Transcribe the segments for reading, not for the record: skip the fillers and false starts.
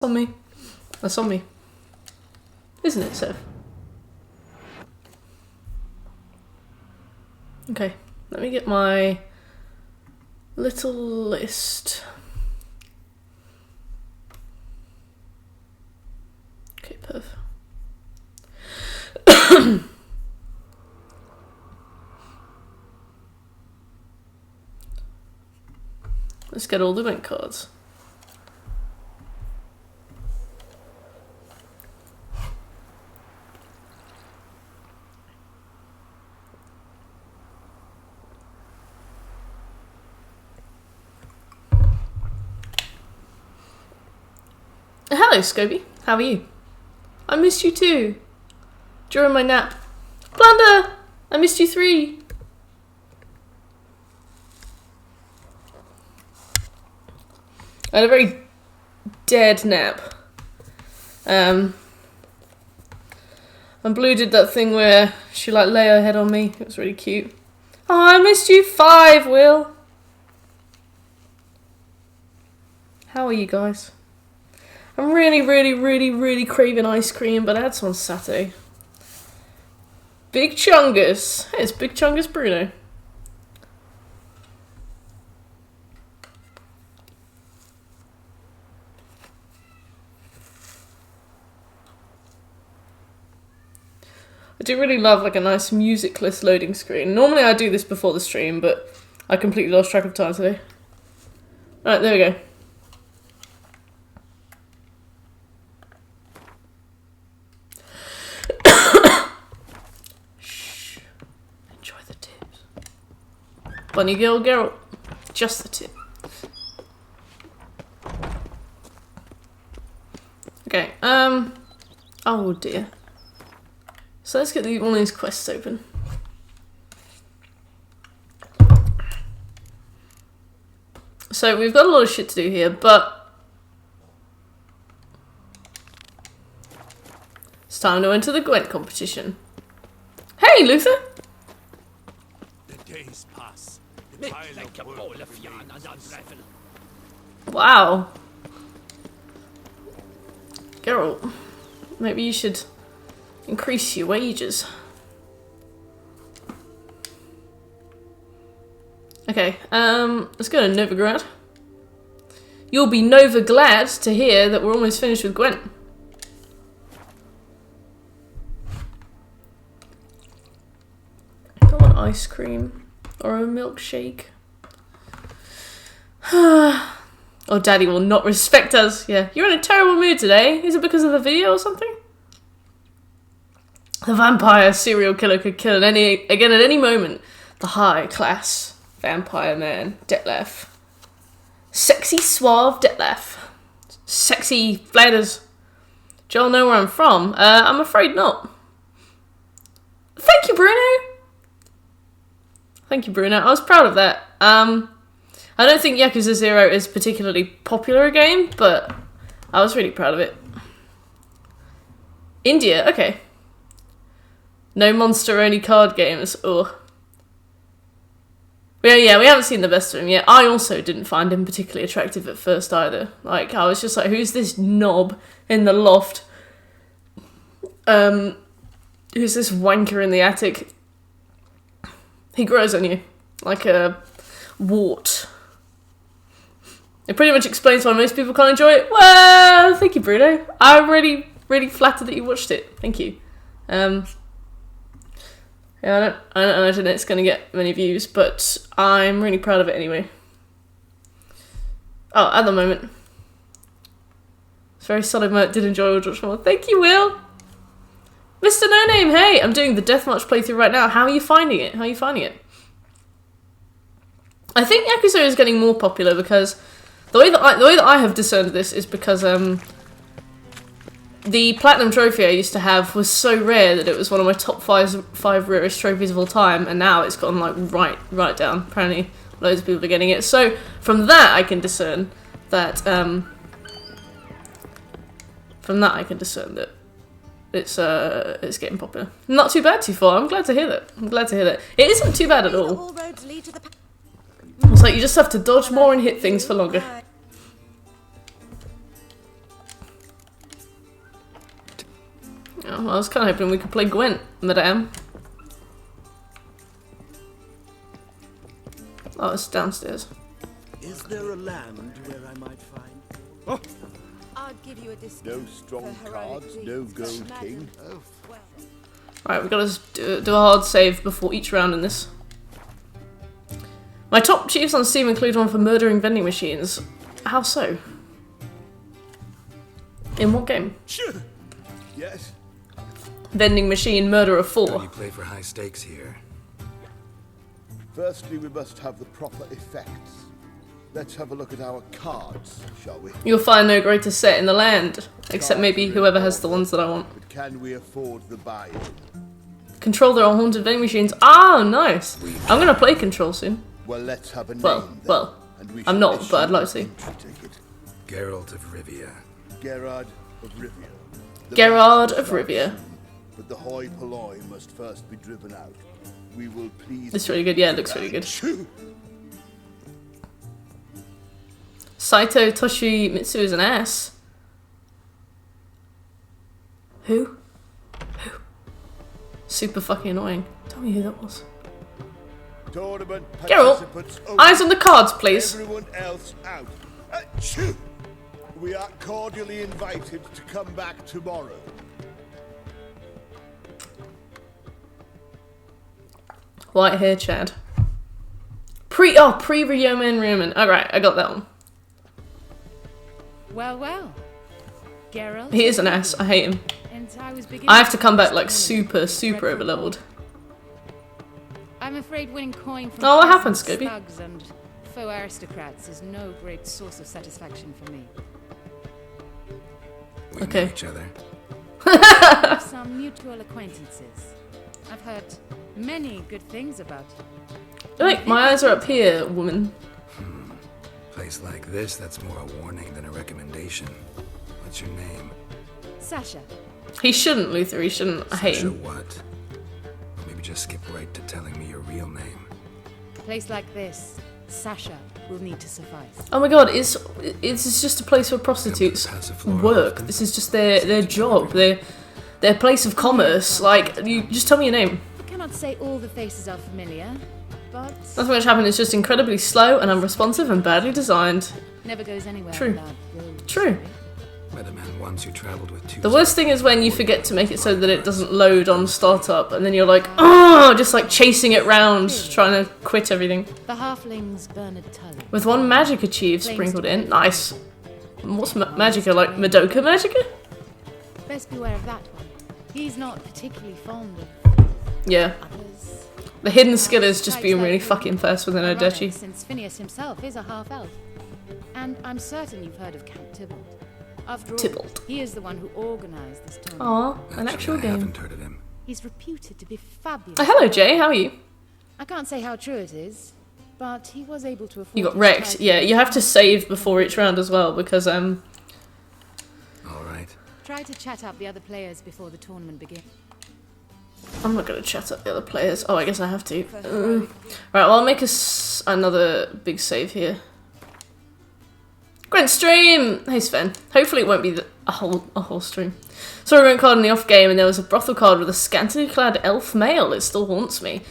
On me. That's on me. Isn't it, Seth? Okay, let me get my little list. Okay, perfect. Let's get all the event cards. Hello, Scobie. How are you? I missed you too. During my nap. Blunder! I missed you 3. I had a very dead nap. And Blue did that thing where she like lay her head on me. It was really cute. Oh, I missed you 5, Will. How are you guys? I'm really craving ice cream, but I had some on Saturday. Big Chungus. Hey, it's Big Chungus Bruno. I do really love like a nice musicless loading screen. Normally I do this before the stream, but I completely lost track of time today. Alright, there we go. Shh. Enjoy the tips. Bunny girl, just the tip. Okay, oh dear. So let's get one of these quests open. So we've got a lot of shit to do here, but it's time to enter the Gwent competition. Hey, Luther! The days pass. Wow. Geralt, maybe you should increase your wages. Okay, let's go to Novigrad. You'll be Nova glad to hear that we're almost finished with Gwent. I want ice cream or a milkshake. Oh, Daddy will not respect us. Yeah, you're in a terrible mood today. Is it because of the video or something? The vampire serial killer could kill again at any moment. The high-class vampire man, Detlaff. Sexy, suave Detlaff. Sexy Flanders. Do y'all know where I'm from? I'm afraid not. Thank you, Bruno. Thank you, Bruno. I was proud of that. I don't think Yakuza 0 is particularly popular a game, but I was really proud of it. India, okay. No monster-only card games. Ugh. Yeah, we haven't seen the best of him yet. I also didn't find him particularly attractive at first either. Like, I was just like, who's this knob in the loft? Who's this wanker in the attic? He grows on you. Like a wart. It pretty much explains why most people can't enjoy it. Well, thank you, Bruno. I'm really flattered that you watched it. Thank you. Yeah, I don't imagine it's going to get many views, but I'm really proud of it anyway. Oh, at the moment. It's very solid. I did enjoy George more. Thank you, Will. Mr. No Name, hey, I'm doing the Deathmatch playthrough right now. How are you finding it? I think Yakuza is getting more popular because the way that I have discerned this is because the platinum trophy I used to have was so rare that it was one of my top five rarest trophies of all time, and now it's gone like right down. Apparently, loads of people are getting it. So from that, I can discern that it's getting popular. Not too bad too far. I'm glad to hear that. It isn't too bad at all. It's like you just have to dodge more and hit things for longer. Yeah, well, I was kind of hoping we could play Gwent, madame. Oh, it's downstairs. Is there a land where I might find? Oh. I'd give you a discount. No strong cards, no gold king. Oh. Well, Right, we've got to do a hard save before each round in this. My top chiefs on Steam include one for murdering vending machines. How so? In what game? Yes. Vending machine murderer You 4. play for high stakes here. Firstly, we must have the proper effects. Let's have a look at our cards, shall we? You'll find no greater set in the land. Except maybe whoever has the ones that I want. But can we afford the buy-in? Control their haunted vending machines. Ah, nice. I'm gonna play Control soon. Well, let's have a name Well, then, well, and we I'm shall not, issue but I'd like an to. entry ticket. Geralt of Rivia. Gerard of Rivia. The Gerard match of will Rivia. start soon, but the hoi polloi must first be driven out. We will please. It's really good. Yeah, it looks really good. Achoo! Saito Toshimitsu is an ass. Who? Who? Super fucking annoying. Tell me who that was. Tournament Geralt, participants open. eyes on the cards, please. Everyone else out. Achoo! We are cordially invited to come back tomorrow. White hair, Chad. Pre-Ryomen. Alright, I got that one. Well, well. Geralt. He is an ass. I hate him. And I was beginning I have to come back this like tournament super with over leveled. I'm afraid winning coin from Oh, what happened, peasants, Scooby? thugs and faux aristocrats is no great source of satisfaction for me. We Okay. know each other. I have some mutual acquaintances. I've heard many good things about you. Wait, my eyes are up here, woman. Place like this, that's more a warning than a recommendation. What's your name? Sasha. He shouldn't, Luther. He shouldn't. I hate Sasha him. what? Or maybe just skip right to telling me your real name. A place like this, Sasha will need to suffice. Oh my god, it's just a place where prostitutes work. This is just their job, their place of commerce. Like, you just tell me your name. I cannot say all the faces are familiar, but Nothing much happened. It's just incredibly slow and unresponsive and badly designed. never goes anywhere True. without road True. story. By the man once who traveled with two. The worst thing is when you forget to make it so that it doesn't load on startup, and then you're like, oh, just like chasing it round, trying to quit everything. The halfling's Bernard Tully. With one magic achieved sprinkled in. Nice. What's Magica? Like Madoka Magica? Best beware of that one. He's not particularly fond of Yeah. others. The hidden skill is just being really fucking fast with an Ironic, Odechi. since Phineas himself is a half-elf. And I'm certain you've heard of Count Tybalt. After all, Tybalt. he is the one who organised this tournament. Aw, an Actually, actual I game. haven't heard of him. He's reputed to be fabulous. Oh, hello, Jay. How are you? I can't say how true it is, but he was able to afford You got his wrecked. title. Yeah, you have to save before each round as well because All right. Try to chat up the other players before the tournament begins. I'm not gonna chat up the other players. Oh, I guess I have to. Right, well, I'll make another big save here. Gwent stream. Hey Sven. Hopefully it won't be a whole stream. Saw a Gwent card in the off game, and there was a brothel card with a scantily clad elf male. It still haunts me.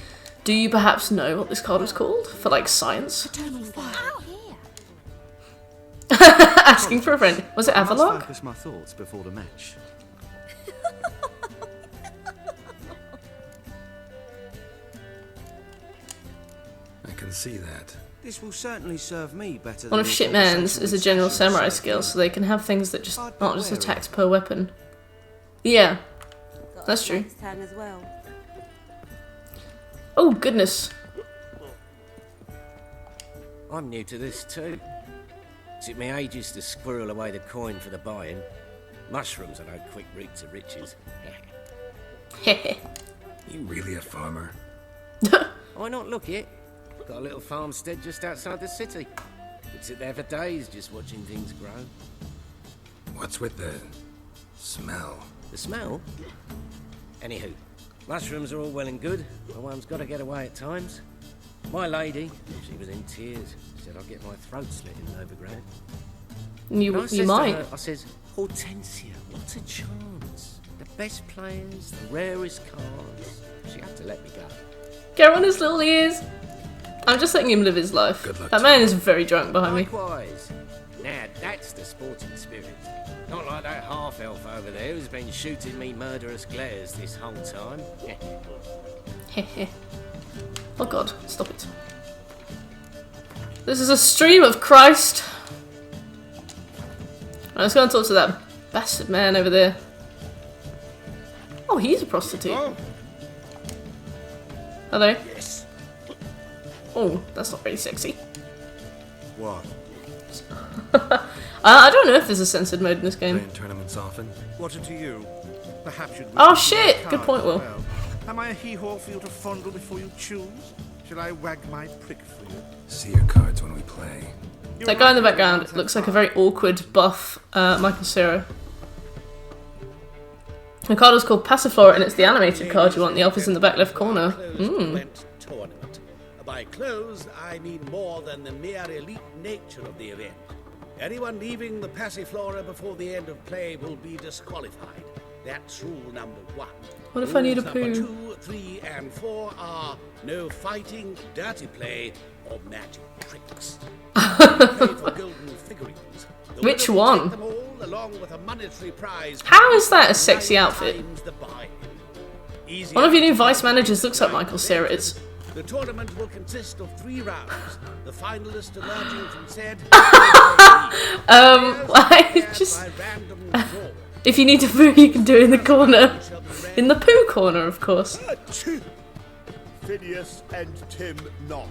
Do you perhaps know what this card was called for like science? Asking for a friend. Was it I must Avalok? focus my thoughts before the match. I can see that. This will certainly serve me better than One of your Shitman's conversation is a with general Sasha samurai served skill, you. so they can have things that just I'd be aren't just wary. attacks per weapon. Yeah. Got That's a true. snake's tongue as well. Oh goodness. I'm new to this too. Took me ages to squirrel away the coin for the buy-in. Mushrooms are no quick route to riches. You really a farmer? Why not look it? Got a little farmstead just outside the city. Could sit there for days just watching things grow. What's with the smell? The smell? Anywho, mushrooms are all well and good, but one's got to get away at times. My lady, she was in tears, said I'd get my throat slit in an overground. And I You says to might. her, I says, Hortensia, what a chance. The best players, the rarest cards. She had to let me go. Get on his little ears. I'm just letting him live his life. Good luck That to man is very drunk behind me. Likewise. Now that's the sporting spirit. Not like that half-elf over there who's been shooting me murderous glares this whole time. Oh god, stop it. This is a stream of Christ. I'm just going to talk to that bastard man over there. Oh, he's a prostitute. Oh, Hello. yes. Oh, that's not very sexy. What? I don't know if there's a censored mode in this game. Playing tournaments often? What to you? Perhaps you'd wish Oh to see shit! my Good card point, as Will. well. Am I a hee-haw for you to fondle before you choose? Shall I wag my prick for you? See your cards when we play. That guy in the background looks like a very awkward buff Michael Cera. The card is called Passiflora and it's the animated card you want. The elf is in the back left corner. Closed tournament. By closed, I mean more than the mere elite nature of the event. Anyone leaving the Passiflora before the end of play will be disqualified. That's rule number 1. What if I need a Rules poo? number 2, 3, and 4 are no fighting, dirty play, or magic tricks. Play for golden figurines. The Which winner will one? take them all, along with a monetary prize. How is that a sexy outfit? Times the buy-in. Easy One of your new as vice managers looks like Michael Cera. It's The tournament will consist of 3 rounds. The finalists emerging from said. I just by random draw. if you need to poo, you can do it in the corner, in the poo corner, of course. Achoo! Phineas and Tim Knott,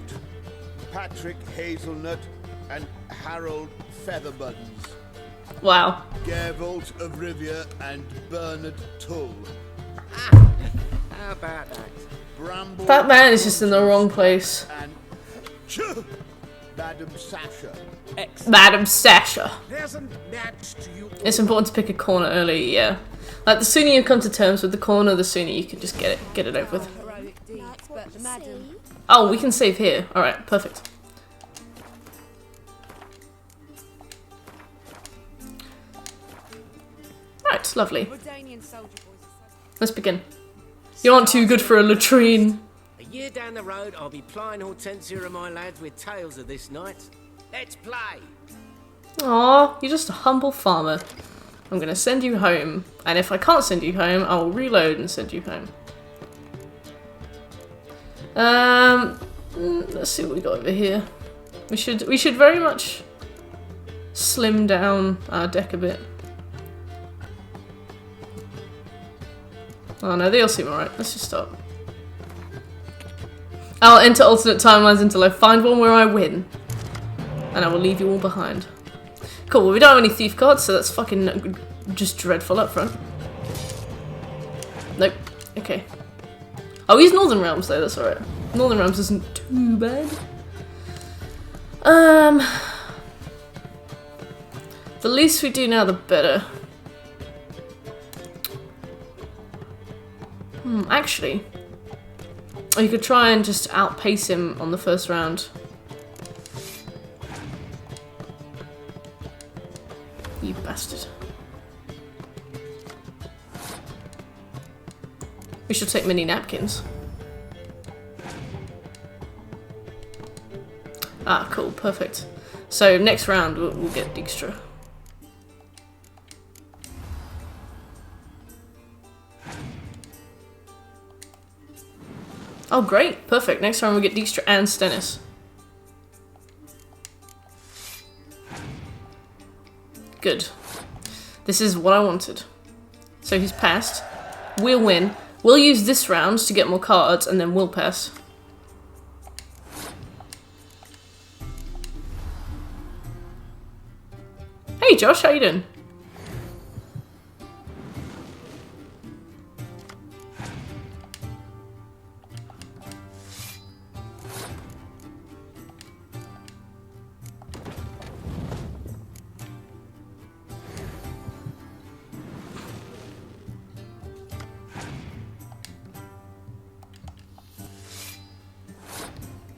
Patrick Hazelnut, and Harold Featherbuttons, Wow. Gervalt of Rivia and Bernard Tull. How about that? Bramble That man is just in the wrong place. and Choo! Madam Sasha. Madam Sasha. Pleasant match to you. It's important to pick a corner early, yeah. Like the sooner you come to terms with the corner, the sooner you can just get it over with. Heroic deeds, but the madam. Oh, we can save here. Alright, perfect. Right, lovely. Rodanian soldier boys. Let's begin. You aren't too good for a latrine. A year down the road, I'll be plying Hortensia and my lads with tales of this night. Let's play. Aw, you're just a humble farmer. I'm gonna send you home, and if I can't send you home, I will reload and send you home. Let's see what we got over here. We should very much slim down our deck a bit. Oh no, they all seem alright. Let's just stop. I'll enter alternate timelines until I find one where I win. And I will leave you all behind. Cool, well we don't have any thief cards, so that's fucking just dreadful up front. Nope. Okay. Oh, he's Northern Realms though, that's alright. Northern Realms isn't too bad. The least we do now, the better. Actually. Or you could try and just outpace him on the first round. You bastard. We should take mini napkins. Ah, cool, perfect. So next round we'll get Dijkstra. Oh great, perfect. Next round we get Dijkstra and Stennis. Good. This is what I wanted. So he's passed. We'll win. We'll use this round to get more cards, and then we'll pass. Hey Josh, how you doing?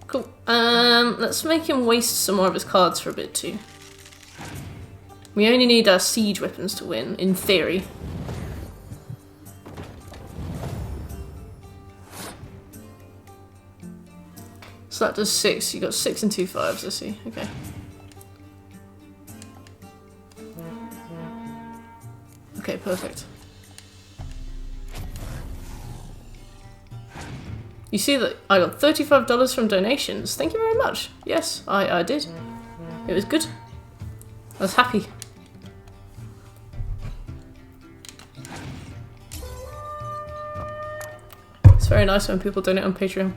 Cool. Let's make him waste some more of his cards for a bit too. We only need our siege weapons to win, in theory. So that does 6. You got 6 and 2 5s, I see. Okay. Okay, perfect. You see that I got $35 from donations. Thank you very much. Yes, I did. It was good. I was happy. It's very nice when people donate on Patreon.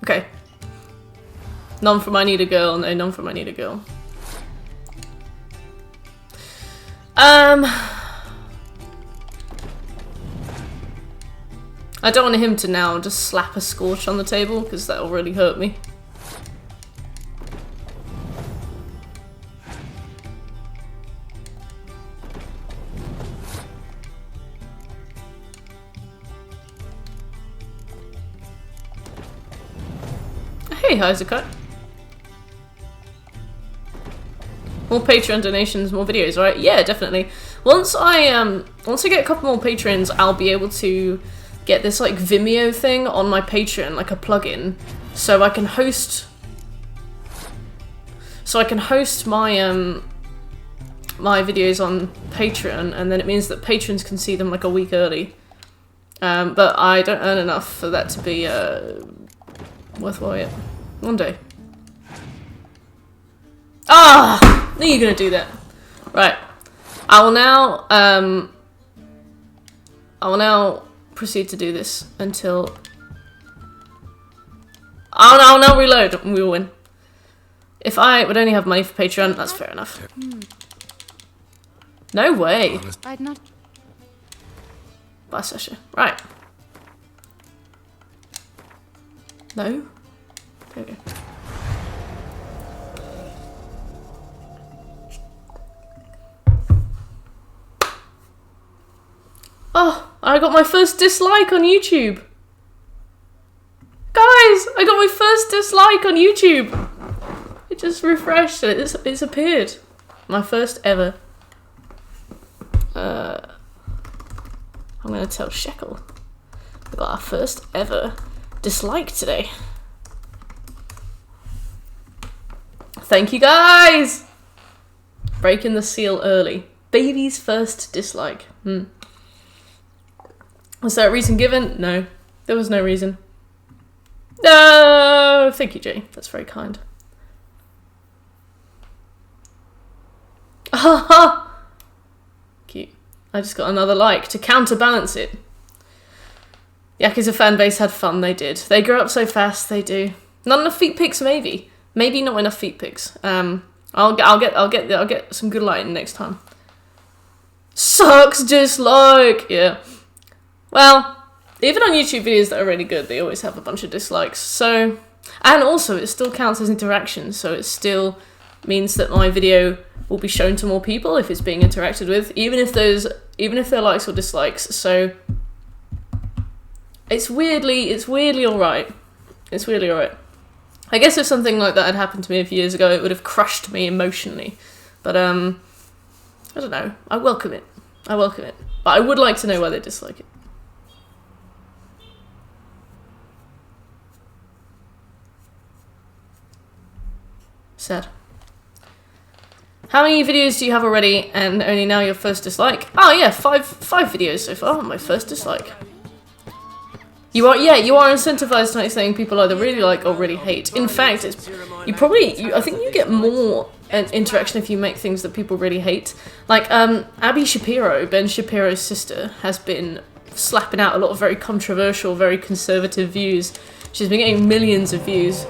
Okay. None from I Need a Girl. No, none from I Need a Girl. I don't want him to now just slap a Scorch on the table, because that'll really hurt me. Hey, Heisercut. More Patreon donations, more videos, right? Yeah, definitely. Once I get a couple more patrons, I'll be able to get this like Vimeo thing on my Patreon, like a plugin, so I can host my my videos on Patreon, and then it means that patrons can see them like a week early. But I don't earn enough for that to be worthwhile yet. One day. Ah! Knew you were gonna do that. Right. I will now proceed to do this until I'll now reload and we will win. If I would only have money for Patreon, that's fair enough. No way. I'd not. Bye, Sasha. Right. No? There we go. Oh, I got my first dislike on YouTube. Guys, I got my first dislike on YouTube. It just refreshed and it's appeared. My first ever. I'm gonna tell Shekel. We got our first ever dislike today. Thank you guys! Breaking the seal early. Baby's first dislike. Was there a reason given? No. There was no reason. No! Thank you, Jay. That's very kind. Haha! Cute. I just got another like to counterbalance it. Yakuza fan base had fun, they did. They grow up so fast, they do. Not enough feet pics, maybe. Maybe not enough feet pics. I'll get some good lighting next time. Sucks dislike! Yeah. Well, even on YouTube videos that are really good, they always have a bunch of dislikes. So, and also it still counts as interaction, so it still means that my video will be shown to more people if it's being interacted with, even if they're likes or dislikes. So it's weirdly alright. It's weirdly alright. I guess if something like that had happened to me a few years ago, it would have crushed me emotionally. But I don't know. I welcome it. But I would like to know why they dislike it. Sad. How many videos do you have already, and only now your first dislike? Oh yeah, five videos so far. My first dislike. You are incentivized to saying people either really like or really hate. In fact, I think you get more interaction if you make things that people really hate. Like Abby Shapiro, Ben Shapiro's sister, has been slapping out a lot of very controversial, very conservative views. She's been getting millions of views.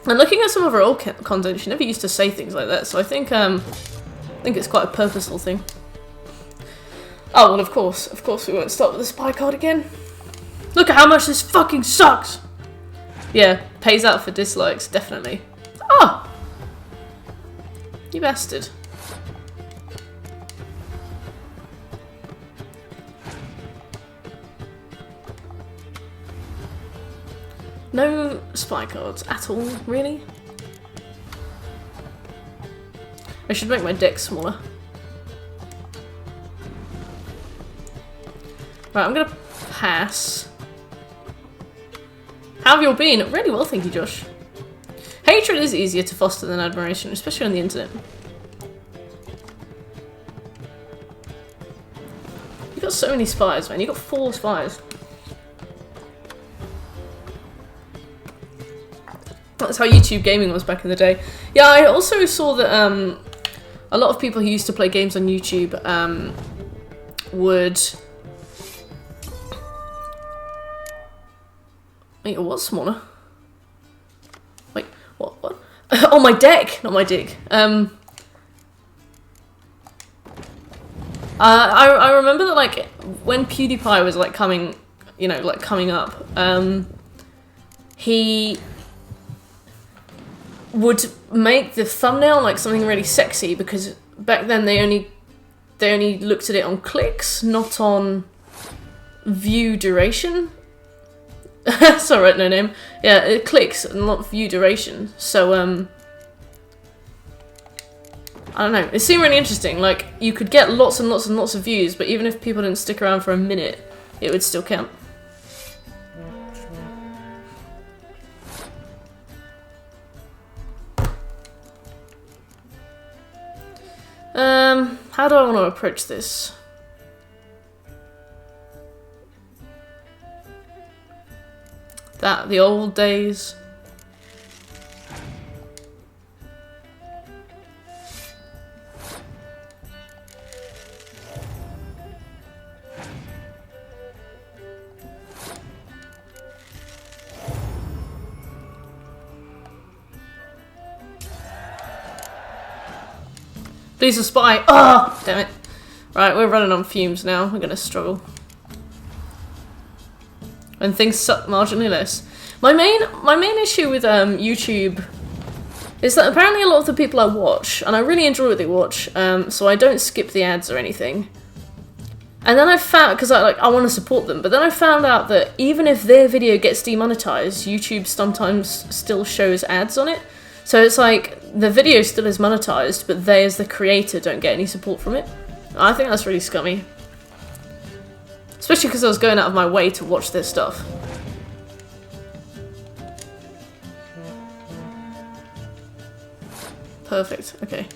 And looking at some of her old content, she never used to say things like that, so I think it's quite a purposeful thing. Oh, well, of course we won't start with the spy card again. Look at how much this fucking sucks! Yeah, pays out for dislikes, definitely. Oh! You bastard. No spy cards at all, really? I should make my deck smaller. Right, I'm gonna pass. How have you all been? Really well, thank you, Josh. Hatred is easier to foster than admiration, especially on the internet. You got so many spies, man. You got 4 spies. That's how YouTube gaming was back in the day. Yeah, I also saw that a lot of people who used to play games on YouTube would... Wait, it was smaller. Wait, what? Oh, my deck! Not my dick. I remember that, like, when PewDiePie was, like, coming up, he would make the thumbnail, like, something really sexy, because back then they only looked at it on clicks, not on view duration. Sorry, no name. Yeah, it clicks, not view duration. So, I don't know. It seemed really interesting. Like, you could get lots and lots and lots of views, but even if people didn't stick around for a minute, it would still count. How do I want to approach this? The old days. Please a spy. Oh, damn it. Right, we're running on fumes now. We're gonna struggle. When things suck marginally less. My main issue with YouTube is that apparently a lot of the people I watch, and I really enjoy what they watch, so I don't skip the ads or anything. And then I found, because I want to support them, but then I found out that even if their video gets demonetized, YouTube sometimes still shows ads on it. So it's like, the video still is monetized, but they as the creator don't get any support from it. I think that's really scummy. Especially because I was going out of my way to watch their stuff. Perfect, okay.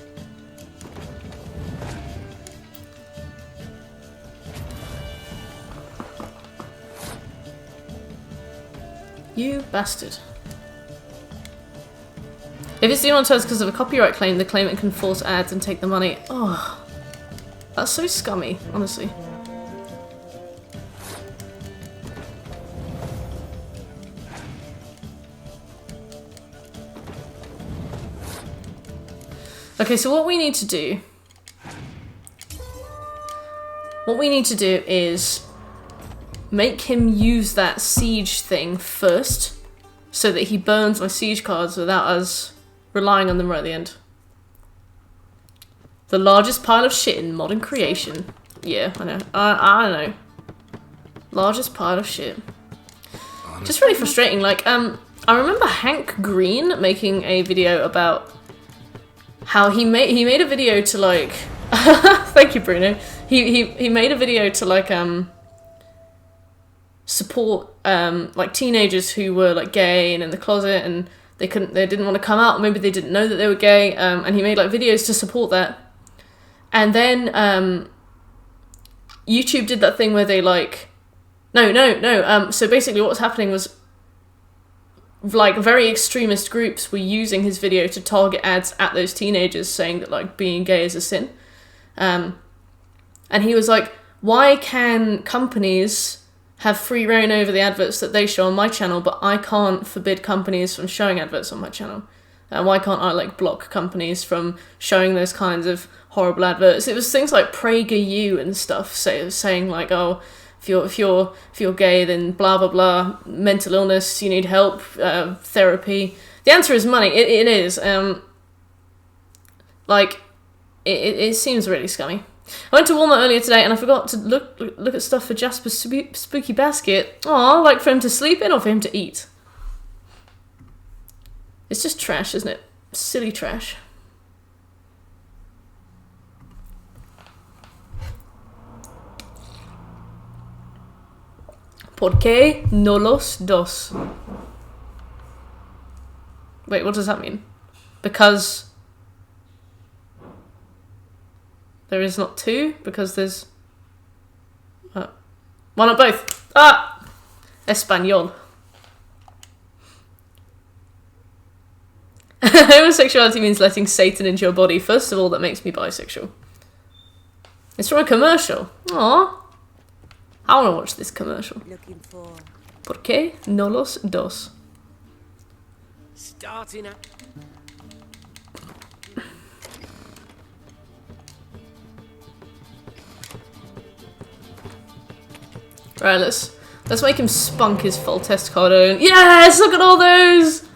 You bastard. If it's demonetized because of a copyright claim, the claimant can force ads and take the money. Oh, that's so scummy, honestly. Okay, so what we need to do is make him use that siege thing first, so that he burns my siege cards without us relying on them right at the end. The largest pile of shit in modern creation. Yeah, I know. I know. Largest pile of shit. Just really frustrating. Like, I remember Hank Green making a video about how he made a video to, like... Thank you, Bruno. He made a video to, like, support, like, teenagers who were, like, gay and in the closet, and they didn't want to come out, maybe they didn't know that they were gay, and he made, like, videos to support that. And then, YouTube did that thing where they, like... No, so basically what was happening was, like, very extremist groups were using his video to target ads at those teenagers, saying that, like, being gay is a sin. And he was like, why can companies have free reign over the adverts that they show on my channel, but I can't forbid companies from showing adverts on my channel? Why can't I, like, block companies from showing those kinds of horrible adverts? It was things like PragerU and stuff, saying, like, oh, if you're gay, then blah blah blah, mental illness, you need help, therapy. The answer is money. It is. Like, it seems really scummy. I went to Walmart earlier today and I forgot to look at stuff for Jasper's spooky basket. Aw, like for him to sleep in or for him to eat? It's just trash, isn't it? Silly trash. ¿Por qué no los dos? Wait, what does that mean? Because there is not two? Because there's... why not both? Ah! Espanol. Homosexuality means letting Satan into your body. First of all, that makes me bisexual. It's from a commercial. Aww. I want to watch this commercial. Looking for... ¿Por qué no los dos? Starting up. Right, let's make him spunk his full testacado. Yes! Look at all those!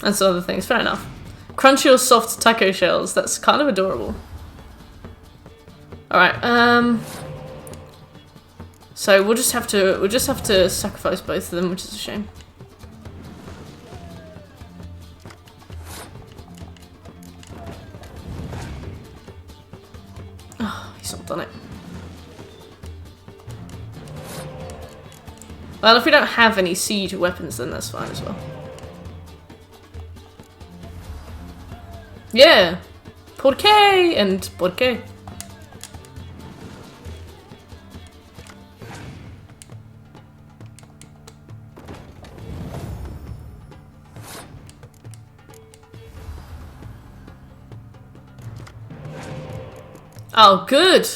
And some other things, fair enough. Crunchy or soft taco shells, that's kind of adorable. Alright, so we'll just have to sacrifice both of them, which is a shame. Oh, he's not done it. Well, if we don't have any siege weapons, then that's fine as well. Yeah! ¿Por qué? And ¿por qué? Oh, good!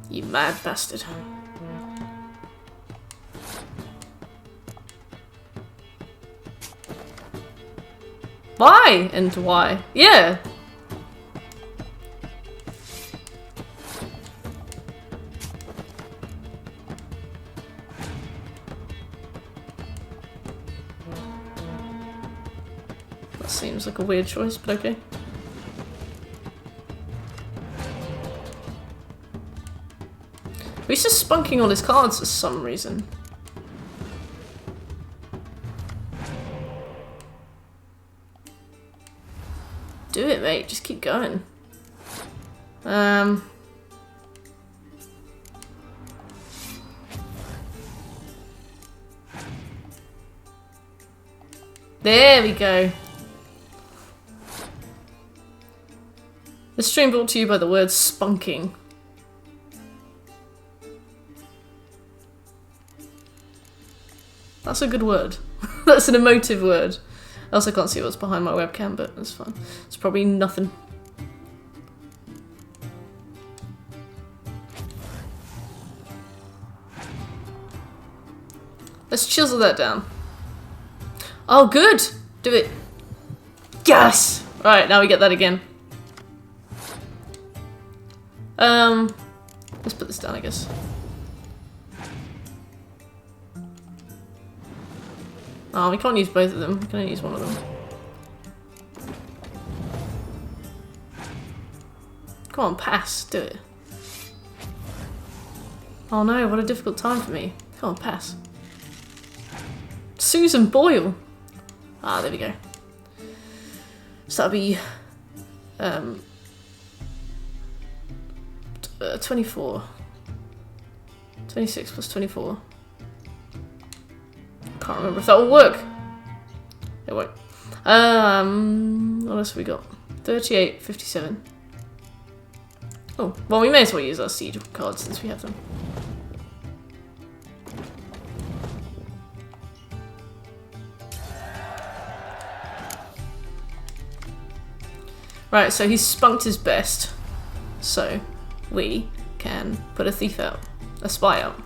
You mad bastard. Why? And why? Yeah! That seems like a weird choice, but okay. He's just spunking on his cards for some reason. Do it, mate. Just keep going. There we go. The stream brought to you by the word spunking. That's a good word. That's an emotive word. I also can't see what's behind my webcam, but that's fine. It's probably nothing. Let's chisel that down. Oh, good! Do it. Yes! Alright, now we get that again. Let's put this down, I guess. Oh, we can't use both of them. We can only use one of them. Come on, pass. Do it. Oh no, what a difficult time for me. Come on, pass. Susan Boyle. Ah, there we go. So that'll be 24. 26 plus 24. Can't remember if that will work. It won't. What else have we got? 38, 57. Oh, well, we may as well use our siege cards since we have them. Right, so he's spunked his best. So we can put a thief out, a spy out.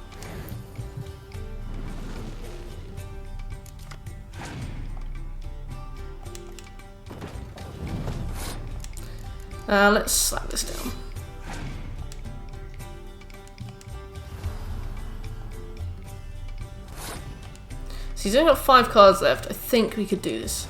Let's slap this down. So he's only got 5 cards left. I think we could do this.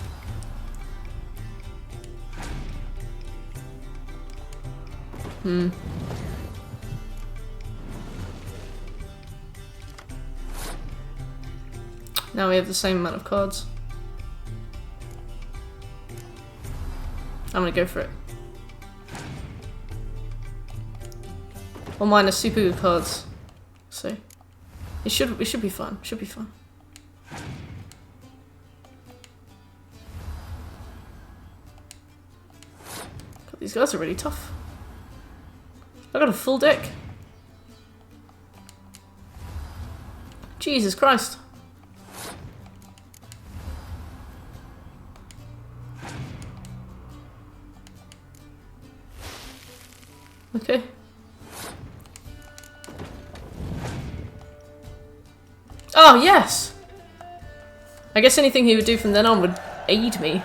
Now we have the same amount of cards. I'm gonna go for it. Well, mine are super good cards, so It should be fun. Should be fun. God, these guys are really tough. I got a full deck. Jesus Christ. Okay. Oh, yes! I guess anything he would do from then on would aid me.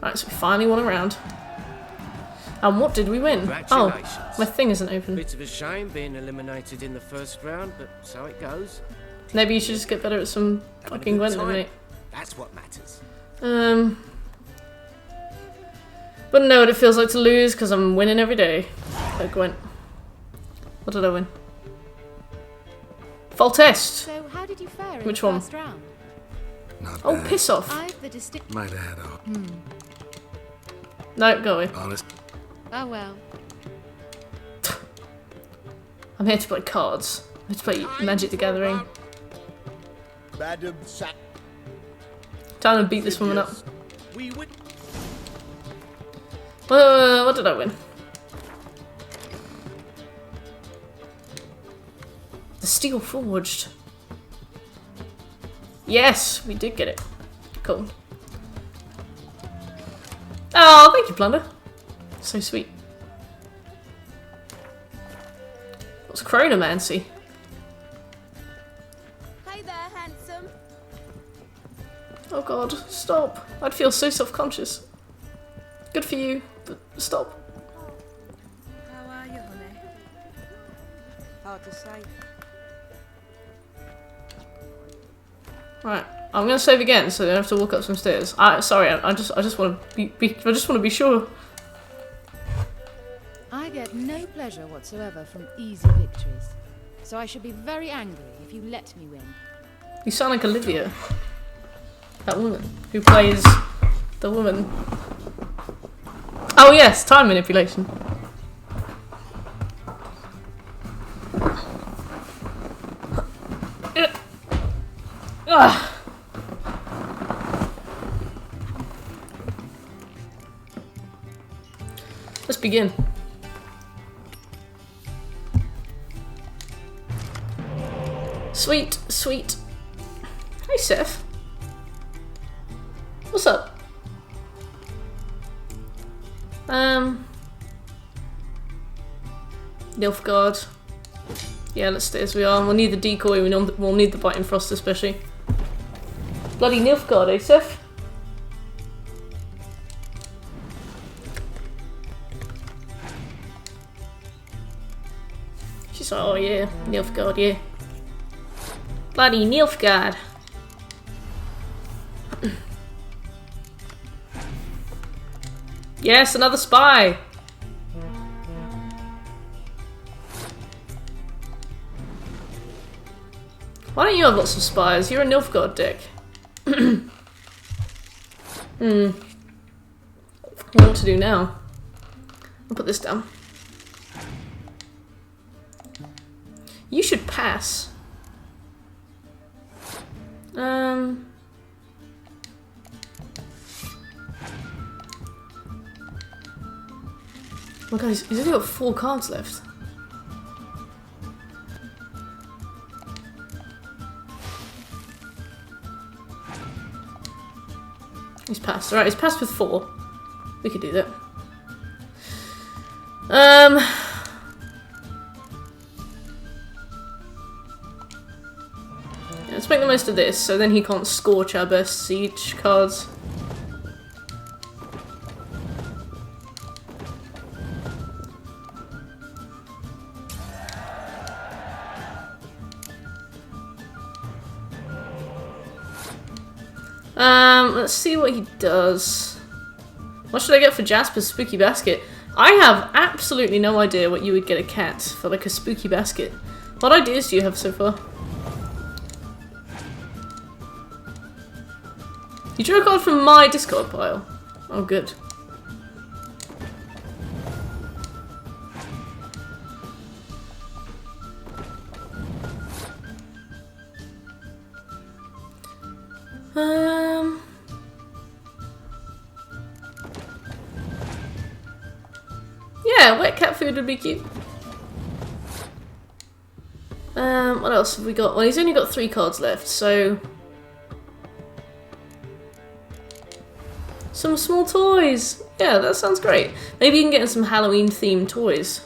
Right, so we finally won a round. And what did we win? Oh, my thing isn't open. Bit of a shame being eliminated in the first round, but so it goes. Maybe you should just get better at some Having a fucking good Gwent then, time. mate. That's what matters. Wouldn't know what it feels like to lose because I'm winning every day. At Gwent. What did I win? Fall test! So how did you fare in Which the one? first round? Not Oh, bad. piss off! I've the distinct. Might have had a No, go away. honest. Oh well. I'm here to play cards. I'm here to play Magic the Gathering. Madam Sack. Time to beat this woman up. We would. What did I win? The Steel Forged. Yes, we did get it. Cool. Oh, thank you, Plunder. So sweet. What's Chronomancy? Hey there, handsome. Oh god, stop. I'd feel so self-conscious. Good for you, but stop. How are you, honey? Hard to say. Right, I'm gonna save again, so I don't have to walk up some stairs. Sorry, I just want to be sure. I get no pleasure whatsoever from easy victories. So I should be very angry if you let me win. You sound like Olivia, that woman who plays the woman. Oh yes, time manipulation. Ugh. Let's begin. Sweet, sweet. Hey, Seth. What's up? Nilfgaard. Yeah, let's stay as we are. We'll need the decoy, we'll need the biting frost especially. Bloody Nilfgaard, eh, Seth? She's like, oh yeah, Nilfgaard, yeah. Bloody Nilfgaard. Yes, another spy. Why don't you have lots of spies? You're a Nilfgaard dick. What to do now? I'll put this down. You should pass. Oh my god, he's only got 4 cards left. He's passed. Alright, he's passed with 4. We could do that. Let's make the most of this, so then he can't scorch our best siege cards. Let's see what he does. What should I get for Jasper's spooky basket? I have absolutely no idea what you would get a cat for, like, a spooky basket. What ideas do you have so far? You drew a card from my discard pile. Oh, good. Yeah, wet cat food would be cute. What else have we got? Well, he's only got 3 cards left, so... Some small toys! Yeah, that sounds great. Maybe you can get him some Halloween-themed toys.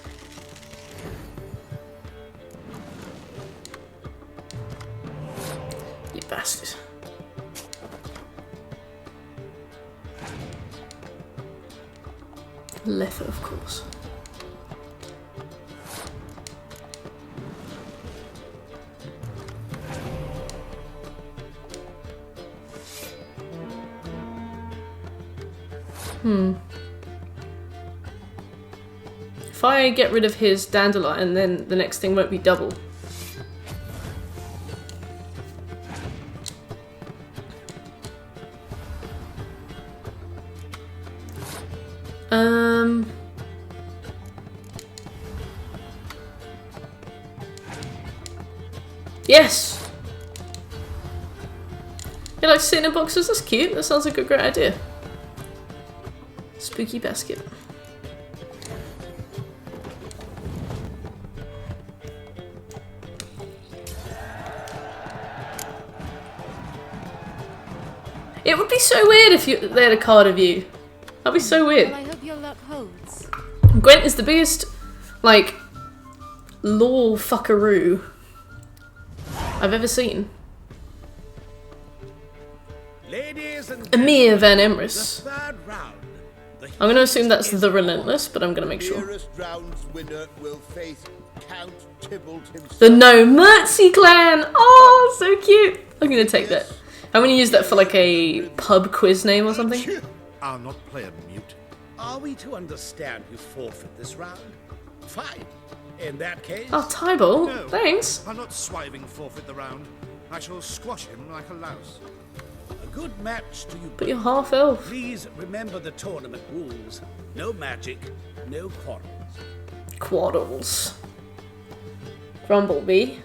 You bastard. Leather, of course. If I get rid of his dandelion, then the next thing won't be double. Yes! You like sitting in boxes? That's cute. That sounds like a great idea. Spooky basket. It would be so weird if they had a card of you. That'd be so weird. Well, I hope your luck holds. Gwent is the biggest, like, lore fuckaroo I've ever seen. Ladies and Emir Van gentlemen, Emrys. the third round. I'm gonna assume that's the Relentless, but I'm gonna make sure. Nearest round's winner will face Count Tybalt himself. The No Mercy Clan! Oh, so cute! I'm gonna take that. I'm gonna use that for like a pub quiz name or something. I'll not play a mute. Are we to understand you forfeit this round? Fine. In that case, Oh, Tybalt, No. thanks. I'll not swiving forfeit the round. I shall squash him like a louse. a good match to you. But you're half elf. Please remember the tournament rules. No magic, no quarrels. Quaddles. Grumblebee.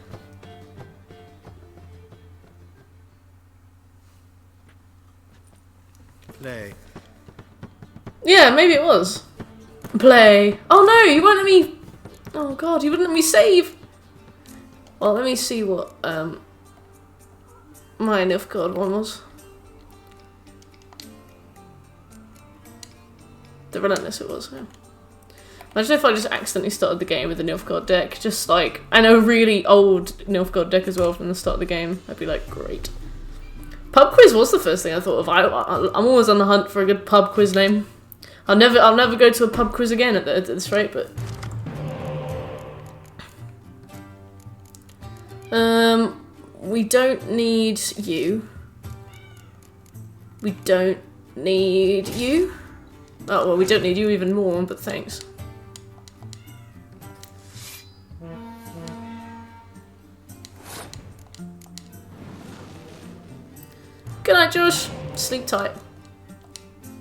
Play. Yeah, maybe it was. Play. Oh no, you won't let me... Oh god, you wouldn't let me save! Well, let me see what, my Nilfgaard one was. The Relentless it was, yeah. Imagine if I just accidentally started the game with a Nilfgaard deck, just like, and a really old Nilfgaard deck as well from the start of the game. I'd be like, great. Pub quiz was the first thing I thought of. I'm always on the hunt for a good pub quiz name. I'll never go to a pub quiz again at this rate, but... we don't need you. We don't need you. Oh, well, we don't need you even more, but thanks. Good night, Josh. Sleep tight.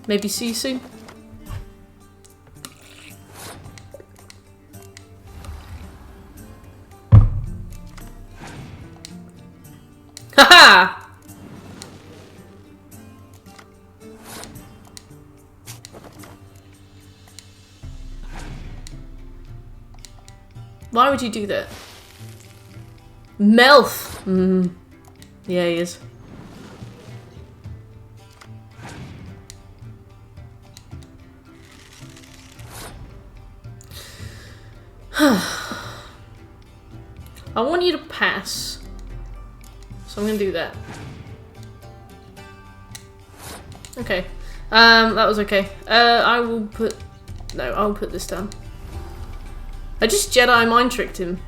Maybe see you soon. Haha! Why would you do that? Melf! Yeah, he is. I want you to pass. So I'm gonna do that. Okay. That was okay. I will put... No, I'll put this down. I just Jedi mind tricked him.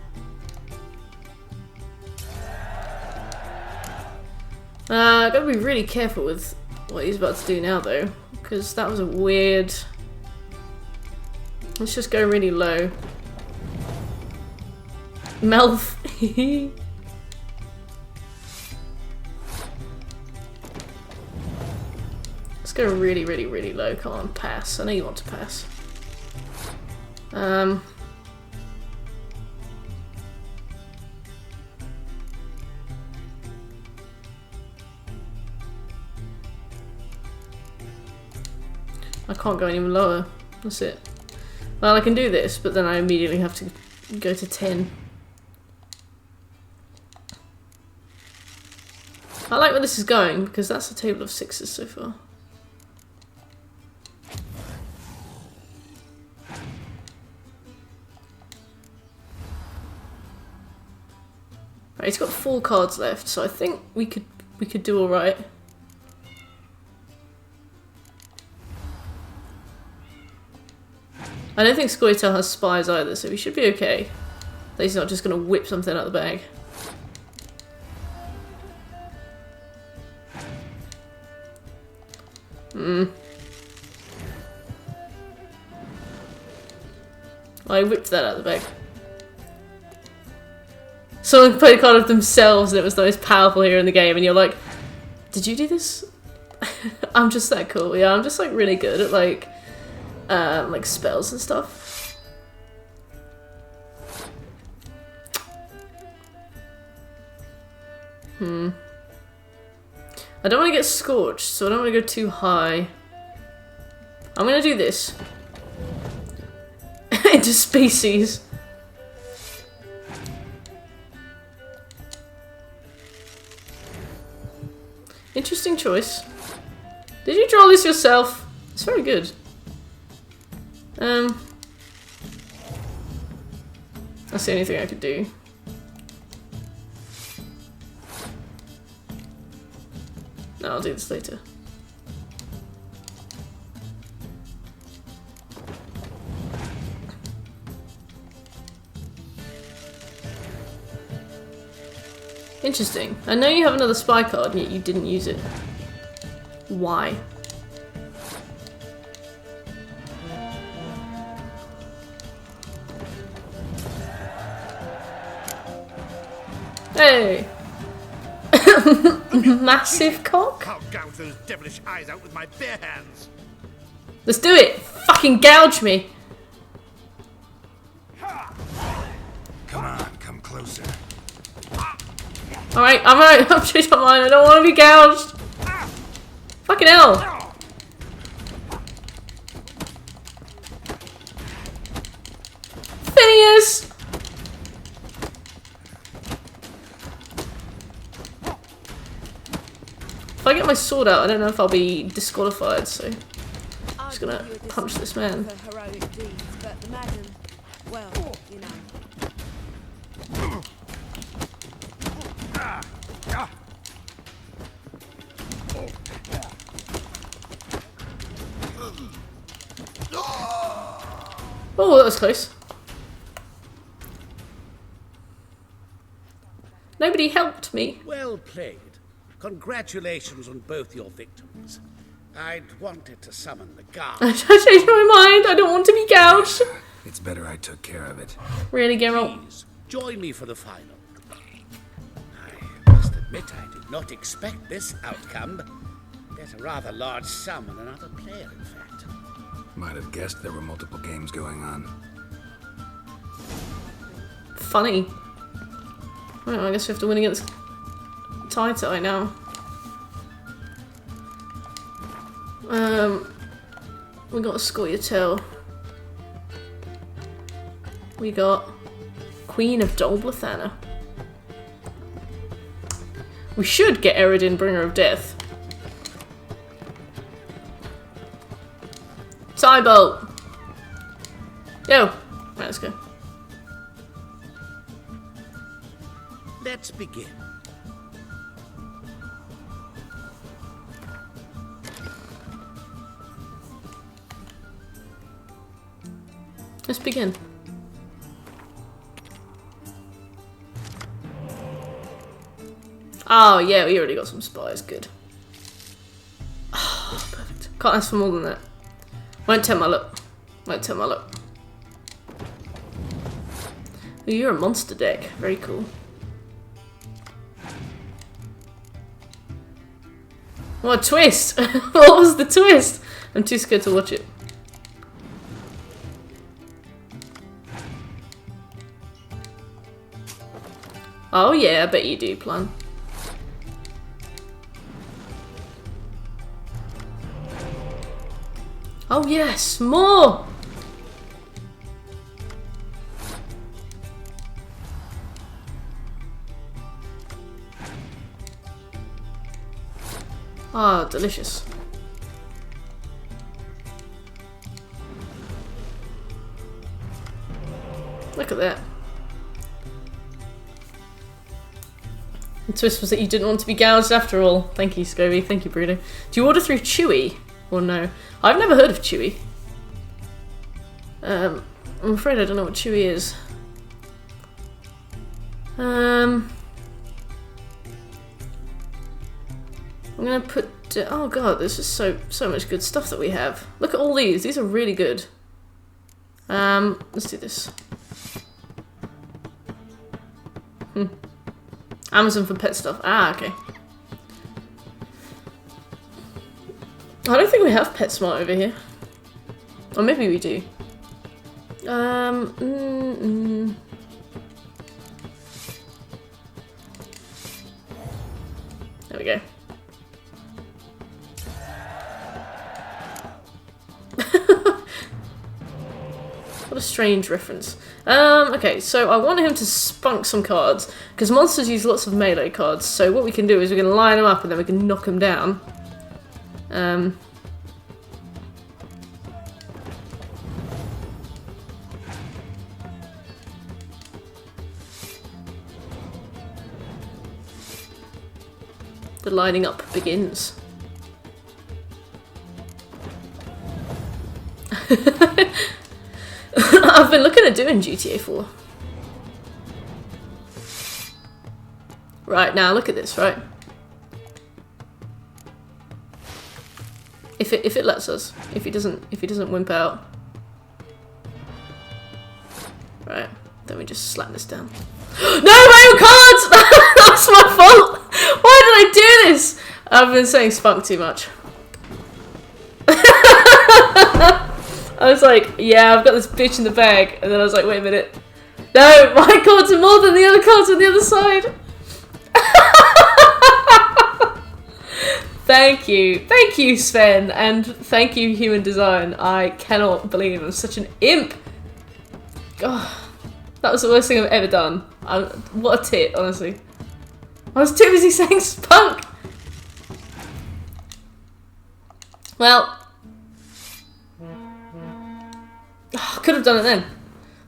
I gotta be really careful with what he's about to do now though, because that was a weird... Let's just go really low. Melf. Let's go really, really, really low. Come on, pass. I know you want to pass. I can't go any lower. That's it. Well, I can do this, but then I immediately have to go to 10. I like where this is going, because that's a table of 6s so far. Right, he's got 4 cards left, so I think we could do alright. I don't think Scoia'tael has spies either, so we should be okay. That he's not just going to whip something out of the bag. I whipped that out of the bag. Someone played a card of themselves and it was the most powerful hero in the game, and you're like, did you do this? I'm just that cool. Yeah, I'm just like really good at like spells and stuff. I don't want to get scorched, so I don't want to go too high. I'm gonna do this. Into species. Interesting choice. Did you draw this yourself? It's very good. That's the only thing I could do. No, I'll do this later. Interesting. I know you have another spy card and yet you didn't use it. Why? Hey! Massive cock? I'll gouge those devilish eyes out with my bare hands. Let's do it! Fucking gouge me! Come on, come closer. Alright, I'm out. I'm changed my mind. I don't want to be gouged. Fucking hell. Phineas! If I get my sword out, I don't know if I'll be disqualified, so I'm just gonna punch this man. For heroic deeds, but the madam, well, you know. Oh, that was close. Nobody helped me. Well played. Congratulations on both your victims. I'd wanted to summon the guard. I changed my mind. I don't want to be gouged. It's better I took care of it. Really, Geralt? Please, join me for the final. I must admit I did not expect this outcome. There's a rather large sum and another player, in fact. Might have guessed there were multiple games going on. Funny. Well, I guess we have to win against Tai now. We got Scoia'tael. We got Queen of Dolblathana. We should get Eredin, Bringer of Death. Cybolt! Yo! Right, let's go. Let's begin. Let's begin. Oh yeah, we already got some spies, good. Oh, perfect. Can't ask for more than that. Won't tempt my luck. Won't tempt my luck. Oh, you're a monster deck. Very cool. What a twist! What was the twist? I'm too scared to watch it. Oh yeah, I bet you do plan. Oh yes, more! Ah, delicious. Look at that. The twist was that you didn't want to be gouged after all. Thank you, Scobie. Thank you, Bruno. Do you order through Chewy? Or no? I've never heard of Chewy. I'm afraid I don't know what Chewy is. I'm gonna put... oh god, there's just so much good stuff that we have. Look at all these. These are really good. Let's do this. Amazon for pet stuff. Ah, okay. I don't think we have PetSmart over here. Or maybe we do. There we go. What a strange reference. Okay, so I want him to spunk some cards, because monsters use lots of melee cards, so what we can do is we can line them up and then we can knock them down. The lining up begins. I've been looking at doing GTA 4. Right, now look at this, right? If it lets us, if he doesn't wimp out. Right, then we just slap this down. No, my own cards! That's my fault! Why did I do this? I've been saying spunk too much. I was like, yeah, I've got this bitch in the bag. And then I was like, wait a minute. No, my cards are more than the other cards on the other side. Thank you. Thank you, Sven. And thank you, Human Design. I cannot believe I'm such an imp. God, that was the worst thing I've ever done. What a tit, honestly. I was too busy saying spunk. Well, could have done it then. I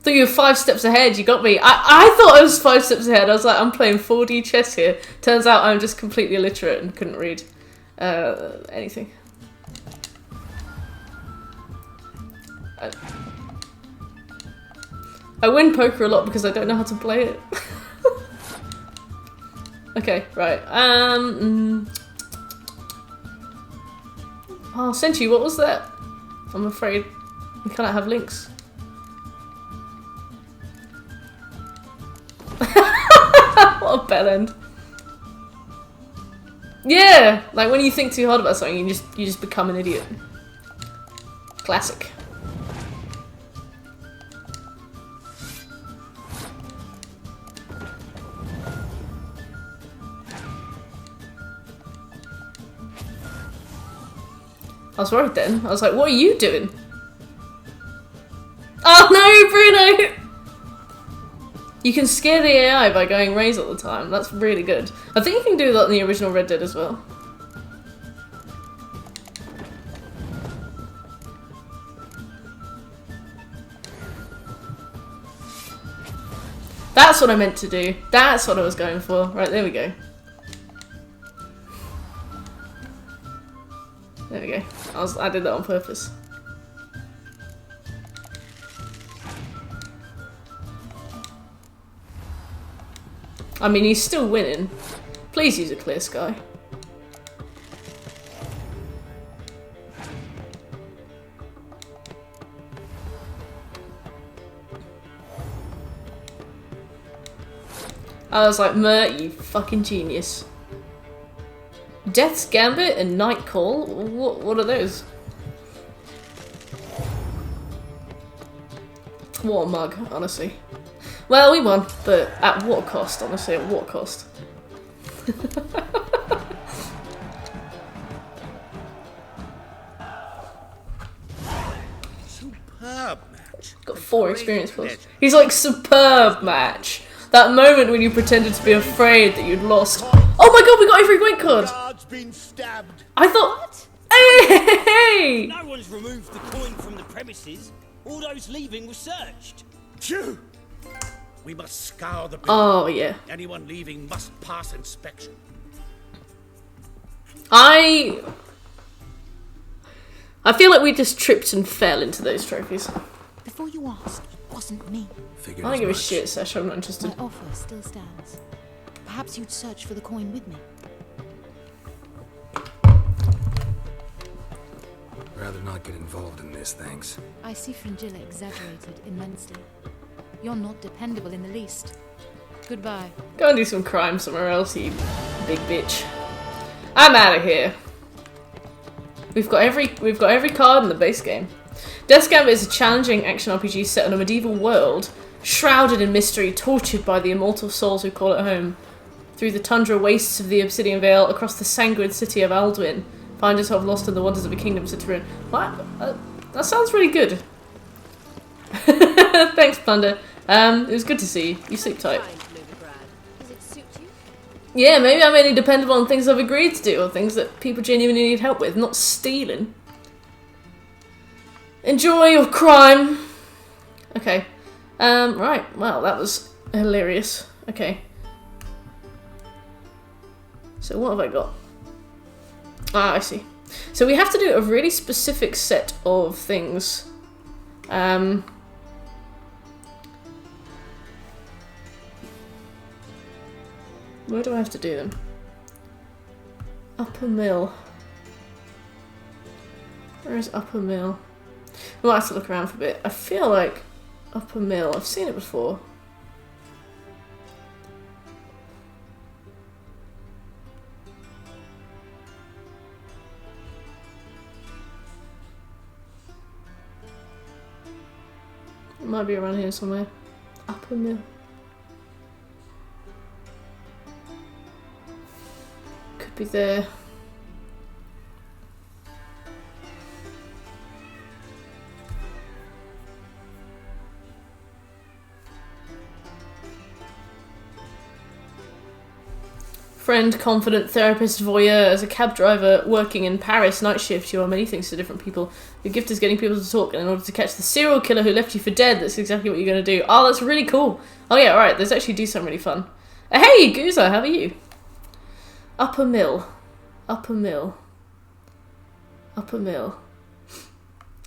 thought you were 5 steps ahead. You got me. I thought I was 5 steps ahead. I was like, I'm playing 4D chess here. Turns out I'm just completely illiterate and couldn't read anything. I win poker a lot because I don't know how to play it. Okay, right. Oh, Senchi, what was that? I'm afraid we cannot have links. What a bell end. Yeah, like when you think too hard about something, you just become an idiot. Classic. I was worried then. I was like, what are you doing? Oh no, Bruno! You can scare the AI by going raise all the time. That's really good. I think you can do that in the original Red Dead as well. That's what I meant to do. That's what I was going for. Right, there we go. There we go. I did that on purpose. I mean, he's still winning. Please use a clear sky. I was like, Mert, you fucking genius. Death's Gambit and Night Call? What are those? What a mug, honestly. Well, we won, but at what cost, honestly, at what cost? superb match. Got A 4 great experience points. pleasure. He's like, superb match. That moment when you pretended to be afraid that you'd lost. Oh my god, we got every win card. Guard's been stabbed. I thought. Hey! No one's removed the coin from the premises. All those leaving were searched. Phew! We must scour the building. Oh yeah. Anyone leaving must pass inspection. I feel like we just tripped and fell into those trophies. Before you ask, it wasn't me. Figured I don't as give a much. shit, Sesh. I'm not interested. My offer still stands. Perhaps you'd search for the coin with me. Rather not get involved in this, thanks. I see Fringilla exaggerated immensely. You're not dependable in the least. Goodbye. Go and do some crime somewhere else, you big bitch. I'm out of here. We've got every card in the base game. Death's Gambit is a challenging action RPG set on a medieval world, shrouded in mystery, tortured by the immortal souls who call it home. Through the tundra wastes of the Obsidian Vale, across the sanguine city of Alduin, find yourself lost in the wonders of a kingdom set to ruin. What? That sounds really good. Thanks, Plunder. It was good to see you. You sleep tight. Does it suit you? Yeah, maybe I'm only dependable on things I've agreed to do, or things that people genuinely need help with, not stealing. Enjoy your crime. Okay. Right. Well, that was hilarious. Okay. So what have I got? Ah, I see. So we have to do a really specific set of things. Where do I have to do them? Upper Mill. Where is Upper Mill? We'll have to look around for a bit. I feel like Upper Mill, I've seen it before. It might be around here somewhere. Upper Mill. Could be there. Friend, confident, therapist, voyeur. As a cab driver working in Paris night shift, you are many things to different people. Your gift is getting people to talk, and in order to catch the serial killer who left you for dead, that's exactly what you're going to do. Oh, that's really cool. Oh yeah, alright, let's actually do something really fun. Hey, Goozer, how are you? Upper Mill. Upper Mill. Upper Mill.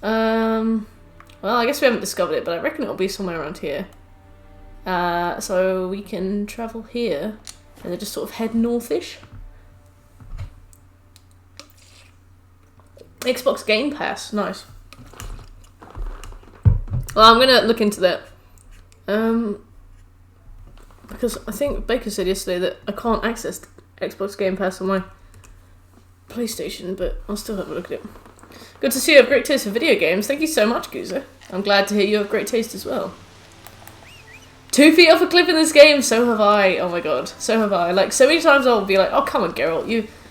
Well, I guess we haven't discovered it, but I reckon it'll be somewhere around here. So we can travel here. And then just sort of head northish. Xbox Game Pass, nice. Well, I'm gonna look into that. Because I think Baker said yesterday that I can't access Xbox Game Pass on my PlayStation, but I'll still have a look at it. Good to see you have great taste for video games. Thank you so much, Goozer. I'm glad to hear you have great taste as well. 2 feet off a cliff in this game, so have I. Oh my god, so have I. Like, so many times I'll be like, oh, come on, Geralt,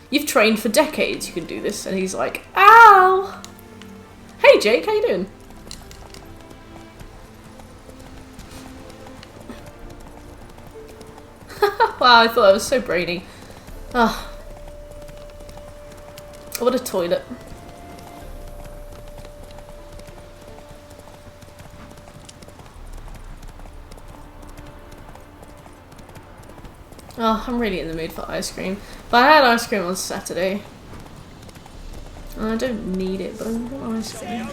you've trained for decades, you can do this. And he's like, ow! Hey, Jake, how you doing? Wow, I thought that was so brainy. Ah. Oh. What a toilet. Oh, I'm really in the mood for ice cream. But I had ice cream on Saturday. I don't need it, but I want ice cream.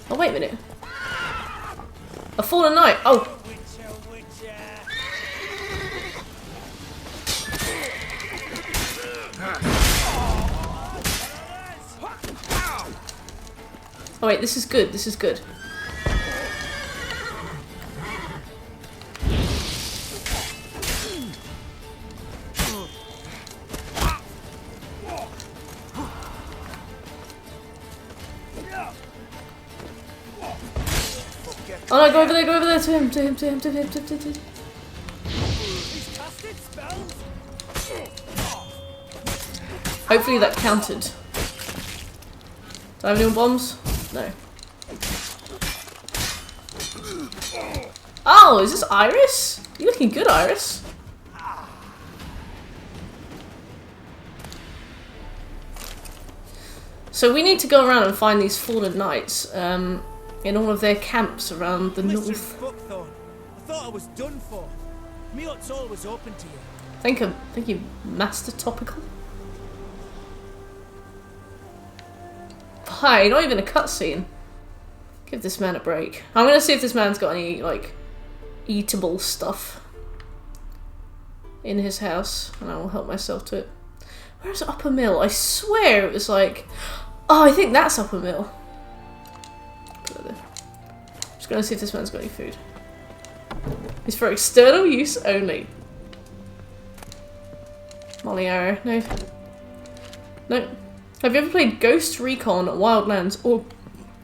Oh, wait a minute. A fallen knight. Oh. Oh wait, this is good. This is good. Oh no, go over there, to him. Hopefully that counted. Do I have any more bombs? No. Oh, is this Iris? You're looking good, Iris. So we need to go around and find these fallen knights in all of their camps around the Listen, north. Buckthorn, I thought I was done for. Me hut's always open to you. Thank you, Master Topical. Hi, not even a cutscene. Give this man a break. I'm gonna see if this man's got any, like, eatable stuff in his house, and I will help myself to it. Where's Upper Mill? I swear it was like... Oh, I think that's Upper Mill. Put it there. Just gonna see if this man's got any food. It's for external use only. Molly arrow. No. No. Have you ever played Ghost Recon, Wildlands, or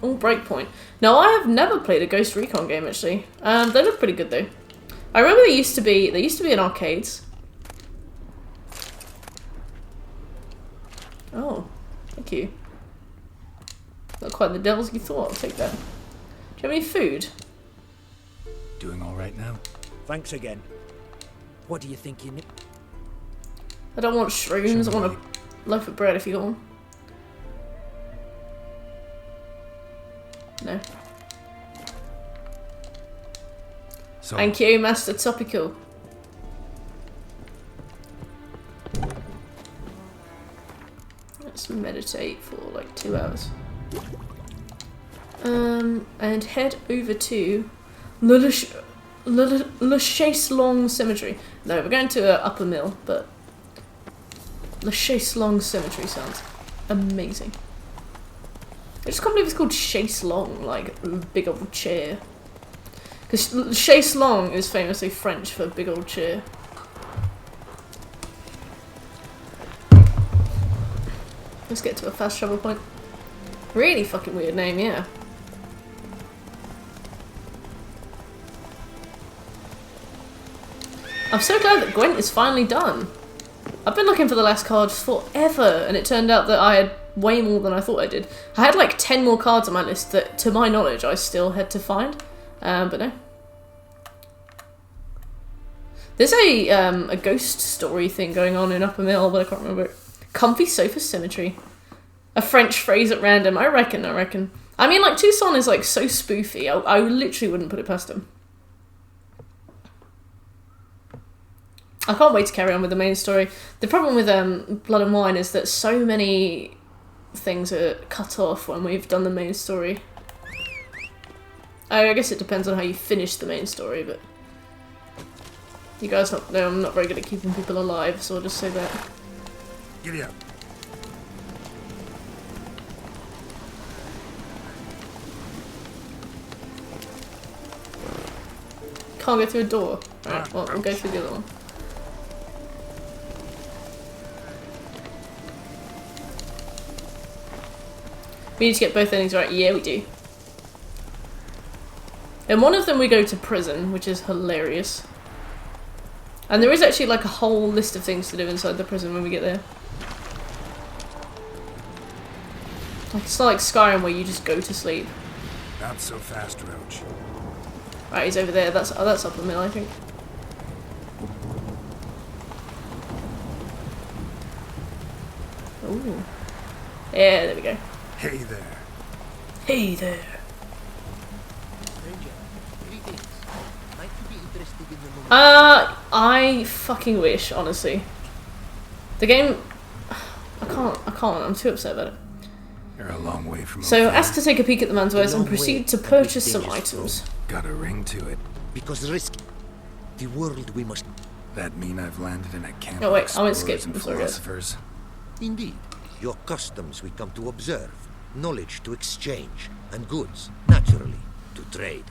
Breakpoint? No, I have never played a Ghost Recon game actually. They look pretty good though. I remember they used to be in arcades. Oh, thank you. Not quite the devils you thought. I'll take that. Do you have any food? Doing all right now? Thanks again. What do you think you need? I don't want shrooms. I want a loaf of bread if you got one. No. So, Thank you, Master Topical. Let's meditate for like 2 hours. And head over to Le Chase Long Cemetery. No, we're going to Upper Mill, but Le Chase Long Cemetery sounds amazing. I just can't believe it's called Chase Long, like big old chair. Because Chase Long is famously French for big old chair. Let's get to a fast travel point. Really fucking weird name, yeah. I'm so glad that Gwent is finally done. I've been looking for the last cards forever, and it turned out that I had way more than I thought I did. I had like 10 more cards on my list that, to my knowledge, I still had to find. But no. There's a ghost story thing going on in Upper Mill, but I can't remember it. Comfy Sofa Symmetry. A French phrase at random. I reckon. I mean, like, Tucson is, like, so spoofy. I literally wouldn't put it past them. I can't wait to carry on with the main story. The problem with Blood and Wine is that so many things are cut off when we've done the main story. I guess it depends on how you finish the main story, but... You guys know I'm not very good at keeping people alive, so I'll just say that. Giddy up. Can't go through a door. Alright, well, we'll go through the other one. We need to get both endings right. Yeah, we do. In one of them we go to prison, which is hilarious. And there is actually like a whole list of things to do inside the prison when we get there. Like, it's not like Skyrim where you just go to sleep. Not so fast, Roach. Right, he's over there. That's Upper Mill, I think. Ooh. Yeah, there we go. Hey there. Hey there. I fucking wish, honestly. The game... I can't. I'm too upset about it. You're a long way from So, over asked to there. take a peek at the man's wares and proceed to purchase some items. Got a ring to it. Because risk the world we must. That mean I've landed in a camp Oh, of wait, I went skip. explorers and I'm sorry, guys. philosophers. Indeed, your customs we come to observe, knowledge to exchange, and goods, naturally, to trade.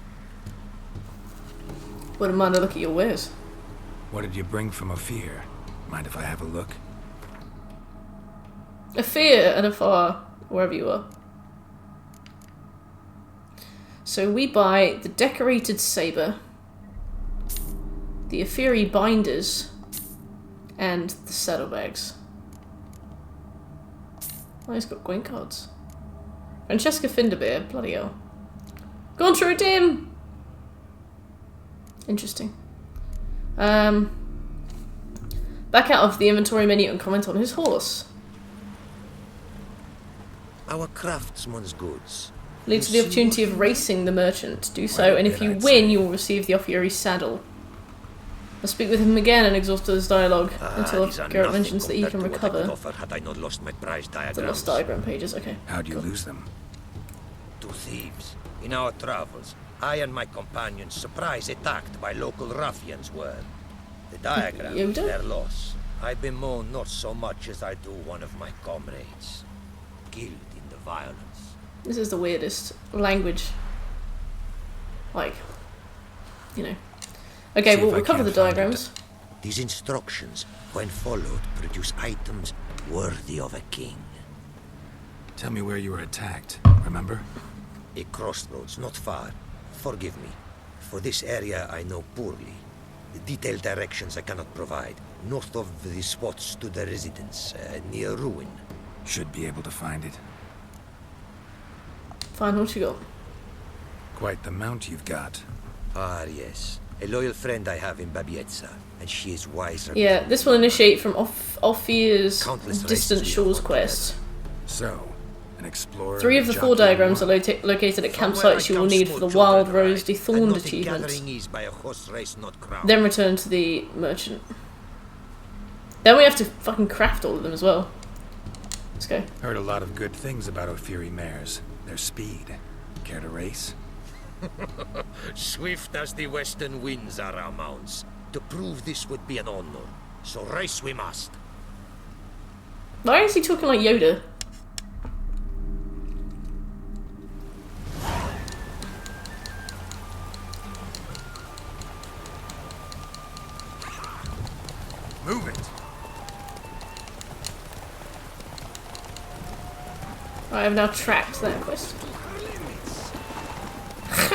Wouldn't mind a look at your wares. What did you bring from Ophir? Mind if I have a look? A fear and a far, wherever you are. So we buy the decorated saber, the Ophiri binders, and the saddlebags. Oh, he's got coin cards. FRANCESCA FINDABAR, bloody hell. Go on, True Dim! Interesting. Back out of the inventory menu and comment on his horse. Our craftsman's goods. Leads to the opportunity of racing the merchant. Do so, and if you win, you will receive the Offieri saddle. I'll speak with him again and exhaust his dialogue until Garrett mentions that he can recover Had I not lost my prize the diagrams. lost diagram pages. Okay. How'd you lose them? 2 thieves. In our travels, I and my companions surprise attacked by local ruffians were. The diagrams, Yoda? their loss. I bemoan not so much as I do one of my comrades. Killed in the violence. This is the weirdest language. Like, you know. Okay, we'll recover the diagrams. These instructions, when followed, produce items worthy of a king. Tell me where you were attacked, remember? A crossroads, not far. Forgive me. For this area I know poorly. The detailed directions I cannot provide. North of the spot stood a residence, near ruin. Should be able to find it. Fine, what you got? Quite the mount you've got. Ah, yes. A loyal friend I have in Babietza, and she is wiser. Yeah, this will initiate from Ophir's Countless Distant races we Shores have quest. So, an explorer... 3 of the 4 diagrams are located at campsites you will need for the Wild Rose Dethorned achievement. Then return to the merchant. Then we have to fucking craft all of them as well. Let's go. Heard a lot of good things about Ofiri mares. Their speed. Care to race? Swift as the western winds are our mounts. To prove this would be an honor. So race we must. Why is he talking like Yoda? Move it! I have now tracked that quest.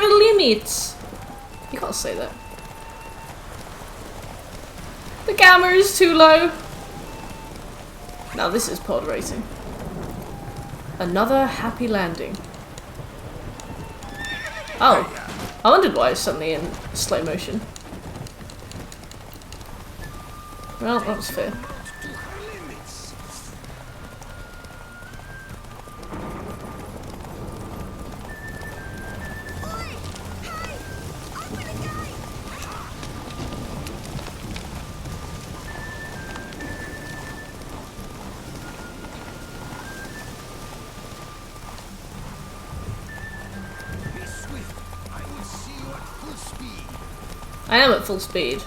Limits. You can't say that. The gamma is too low. Now this is pod racing. Another happy landing. Oh, I wondered why it's suddenly in slow motion. Well, that was fair. I am at full speed.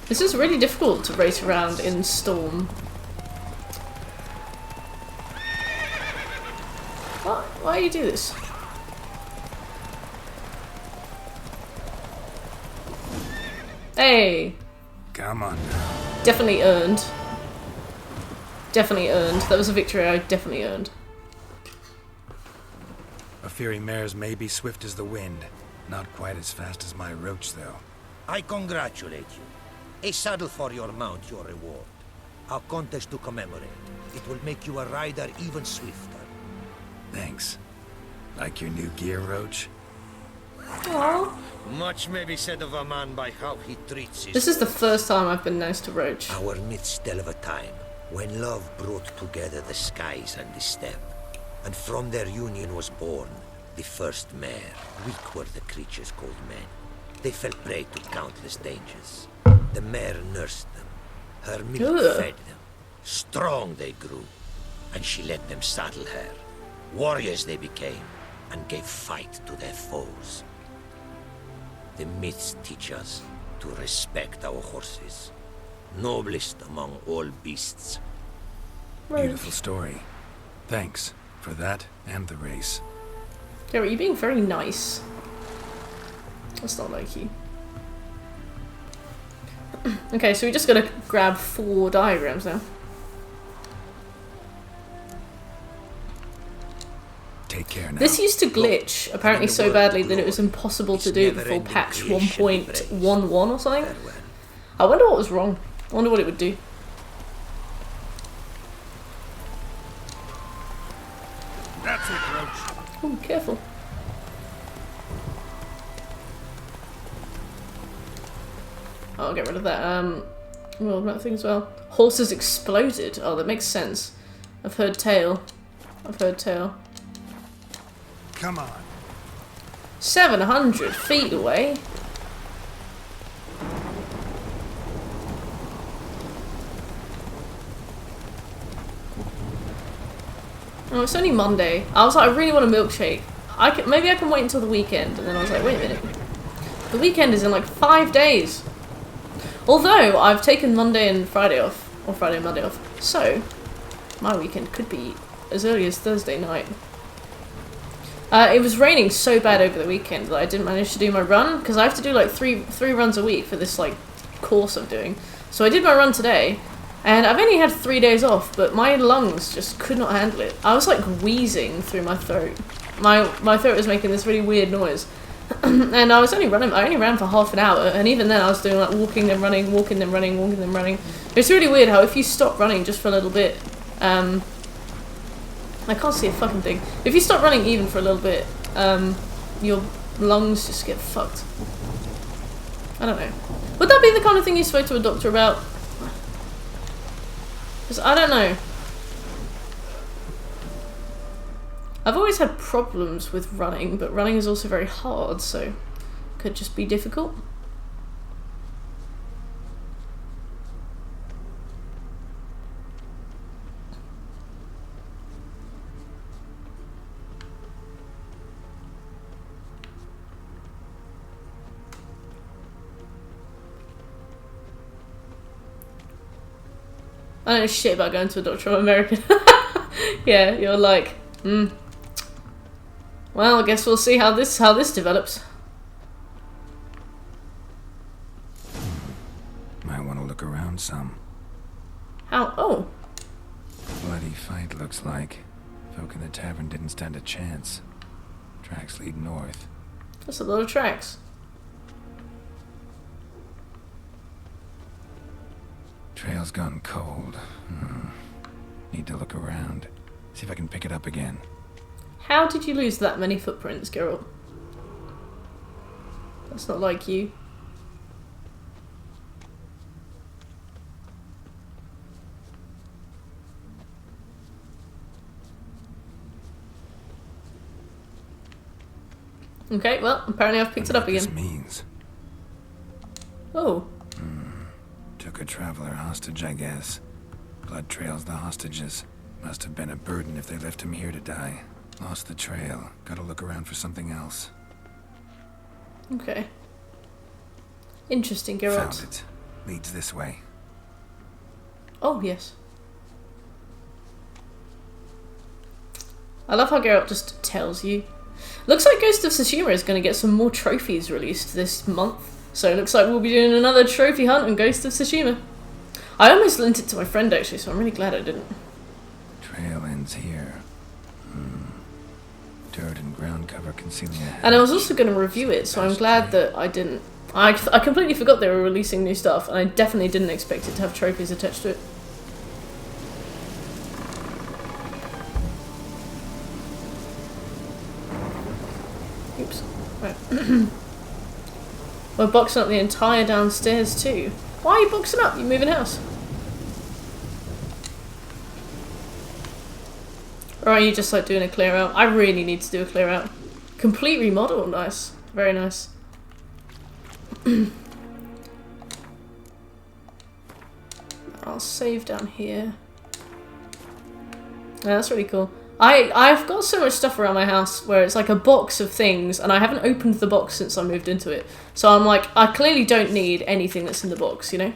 This is really difficult to race around in Storm. Why do you do this? Hey! Come on. Definitely earned. Definitely earned. That was a victory I definitely earned. Ofiri mares may be swift as the wind. Not quite as fast as my roach, though. I congratulate you. A saddle for your mount, your reward. Our contest to commemorate. It will make you a rider even swifter. Thanks. Like your new gear, Roach? Aww. Much may be said of a man by how he treats his... This is the first time I've been nice to Roach. Our midst tell of a time when love brought together the skies and the steppe. And from their union was born the first mare. Weak were the creatures called men. They fell prey to countless dangers. The mare nursed them. Her milk fed them. Strong they grew. And she let them saddle her. Warriors they became, and gave fight to their foes. The myths teach us to respect our horses. Noblest among all beasts. Beautiful story. Thanks for that and the race. Gary, you're being very nice. That's not like you. Okay, so we just gotta grab 4 diagrams now. Take care now. This used to glitch, apparently so badly that it was impossible to do before patch 1.11 or something. I wonder what was wrong. I wonder what it would do. Ooh, careful. I'll get rid of that. Well, that thing as well. Horses exploded. Oh, that makes sense. I've heard tale. I've heard tale. Come on. 700 feet away. Oh, it's only Monday. I was like, I really want a milkshake. Maybe I can wait until the weekend. And then I was like, wait a minute. The weekend is in like 5 days. Although I've taken Monday and Friday off, or Friday and Monday off, so my weekend could be as early as Thursday night. It was raining so bad over the weekend that I didn't manage to do my run, because I have to do like three runs a week for this like course I'm doing. So I did my run today, and I've only had 3 days off, but my lungs just could not handle it. I was like wheezing through my throat. My throat was making this really weird noise. And I was only running, I only ran for half an hour, and even then I was doing like walking then running, walking then running, walking then running. It's really weird how if you stop running just for a little bit, I can't see a fucking thing. If you stop running even for a little bit, your lungs just get fucked. I don't know. Would that be the kind of thing you spoke to a doctor about? Because I don't know. I've always had problems with running, but running is also very hard, so could just be difficult. I don't know shit about going to a doctor. I'm American. Yeah, you're like, well, I guess we'll see how this develops. Might want to look around some. How? Oh. Bloody fight looks like. Folk in the tavern didn't stand a chance. Tracks lead north. That's a lot of tracks. Trail's gone cold. Need to look around. See if I can pick it up again. How did you lose that many footprints, Geralt? That's not like you. Okay, well, apparently I've picked it up again. What this means. Oh. Took a traveler hostage, I guess. Blood trails the hostages. Must have been a burden if they left him here to die. Lost the trail. Gotta look around for something else. Okay. Interesting, Geralt. Found it. Leads this way. Oh, yes. I love how Geralt just tells you. Looks like Ghost of Tsushima is going to get some more trophies released this month. So it looks like we'll be doing another trophy hunt on Ghost of Tsushima. I almost lent it to my friend actually, so I'm really glad I didn't. Trail ends here. Dirt and ground cover concealing a And I was also going to review it, so I'm glad that I didn't. I completely forgot they were releasing new stuff, and I definitely didn't expect it to have trophies attached to it. Oops. Right. We're boxing up the entire downstairs too. Why are you boxing up? You moving house? Or are you just like doing a clear out? I really need to do a clear out. Complete remodel, nice. Very nice. I'll save down here. Yeah, that's really cool. I've got so much stuff around my house where it's like a box of things, and I haven't opened the box since I moved into it. So I'm like, I clearly don't need anything that's in the box, you know?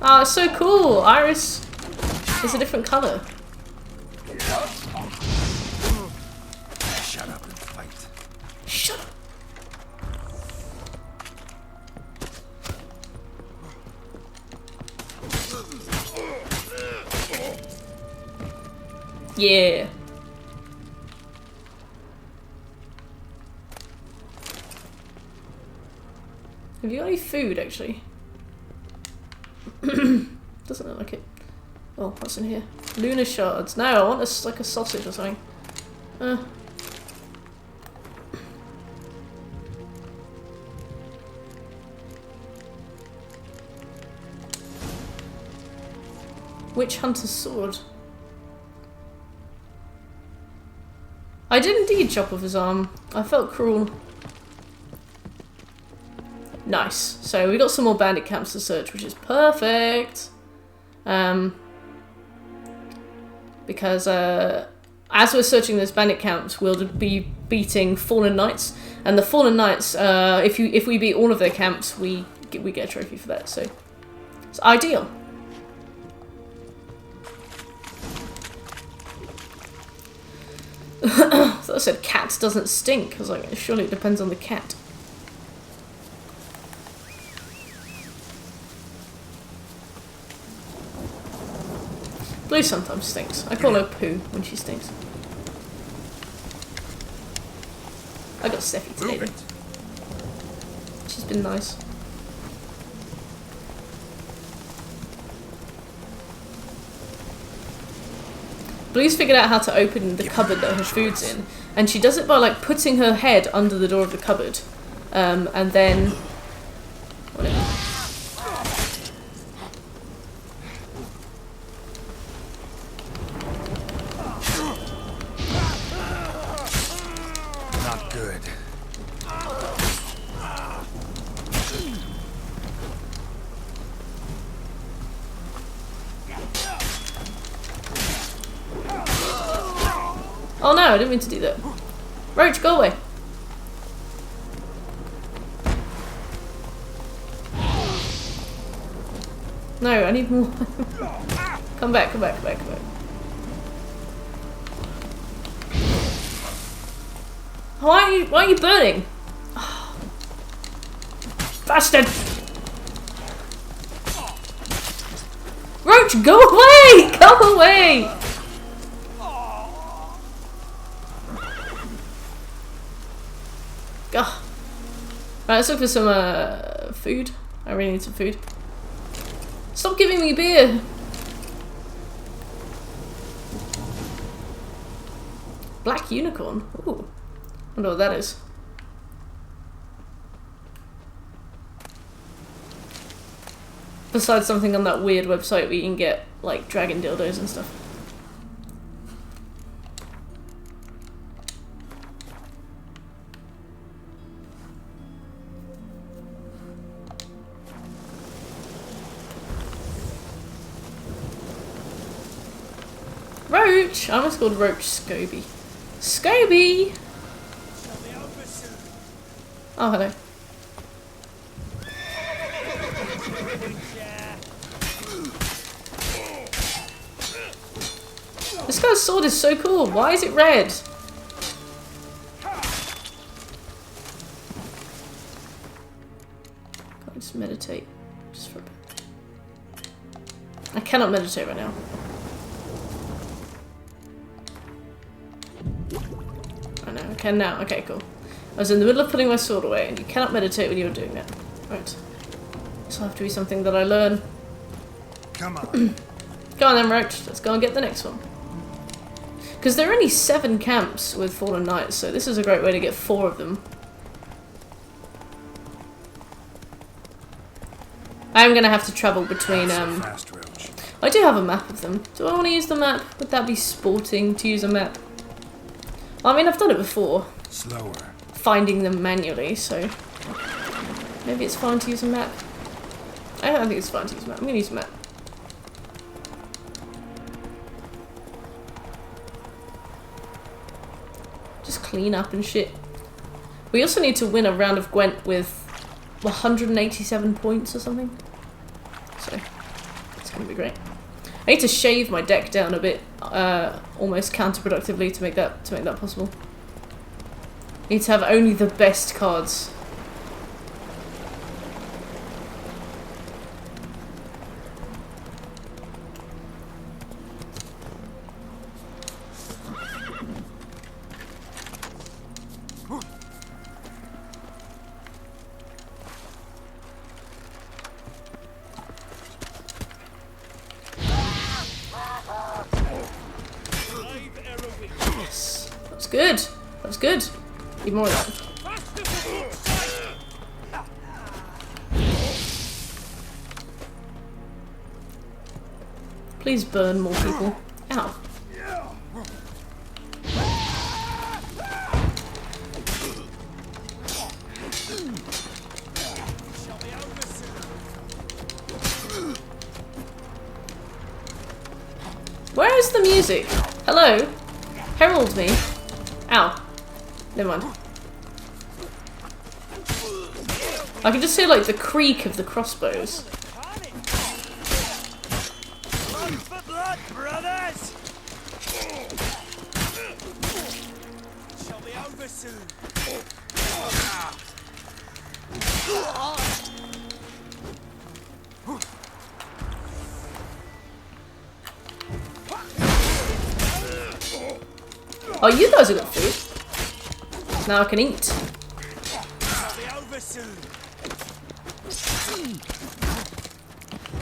Oh, it's so cool! Iris is a different colour. Shut up and fight. Shut up! Yeah. Have you got any food, actually? Doesn't look like it. Oh, what's in here? Lunar shards. No, I want like a sausage or something. Witch Hunter's sword. I did indeed chop off his arm. I felt cruel. Nice. So we got some more bandit camps to search, which is perfect. Because as we're searching those bandit camps, we'll be beating Fallen Knights, and the Fallen Knights, if we beat all of their camps, we get a trophy for that. So it's ideal. So I said cat doesn't stink. I was like, surely it depends on the cat. Blue sometimes stinks. I call her Pooh when she stinks. I got Steffi today. She's been nice. Blue's figured out how to open the cupboard that her food's in, and she does it by like putting her head under the door of the cupboard, and then whatever. Not good. Oh no, I didn't mean to do that. Roach, go away. No, I need more. Come back, come back, come back, come back. Why are you burning? Oh. Bastard! Roach, go away! Go away! Ugh. Right, let's look for some food. I really need some food. Stop giving me beer! Black unicorn? Ooh. Wonder what that is. Besides something on that weird website where you can get, like, dragon dildos and stuff. Roach! I almost called Roach Scoby. Scoby! Oh, hello. This guy's sword is so cool. Why is it red? Can't just meditate just for a bit. I cannot meditate right now. I know, I can now. Okay, cool. I was in the middle of putting my sword away, and you cannot meditate when you're doing that. Right. This will have to be something that I learn. Come on. Go on then, Roach. Let's go and get the next one. Because there are only 7 camps with Fallen Knights, so this is a great way to get 4 of them. I am going to have to travel between... I do have a map of them. Do I want to use the map? Would that be sporting to use a map? I mean, I've done it before. Slower. Finding them manually, so... Maybe it's fine to use a map. I don't think it's fine to use a map. I'm going to use a map. Just clean up and shit. We also need to win a round of Gwent with 187 points or something. So, it's going to be great. I need to shave my deck down a bit, almost counterproductively to make that possible. I need to have only the best cards. good. That was good. Need more of that. Please burn more people. Ow. Where is the music? Hello? Herald me. Ow. Never mind. I can just hear like the creak of the crossbows. Oh, you guys have got food. Now I can eat.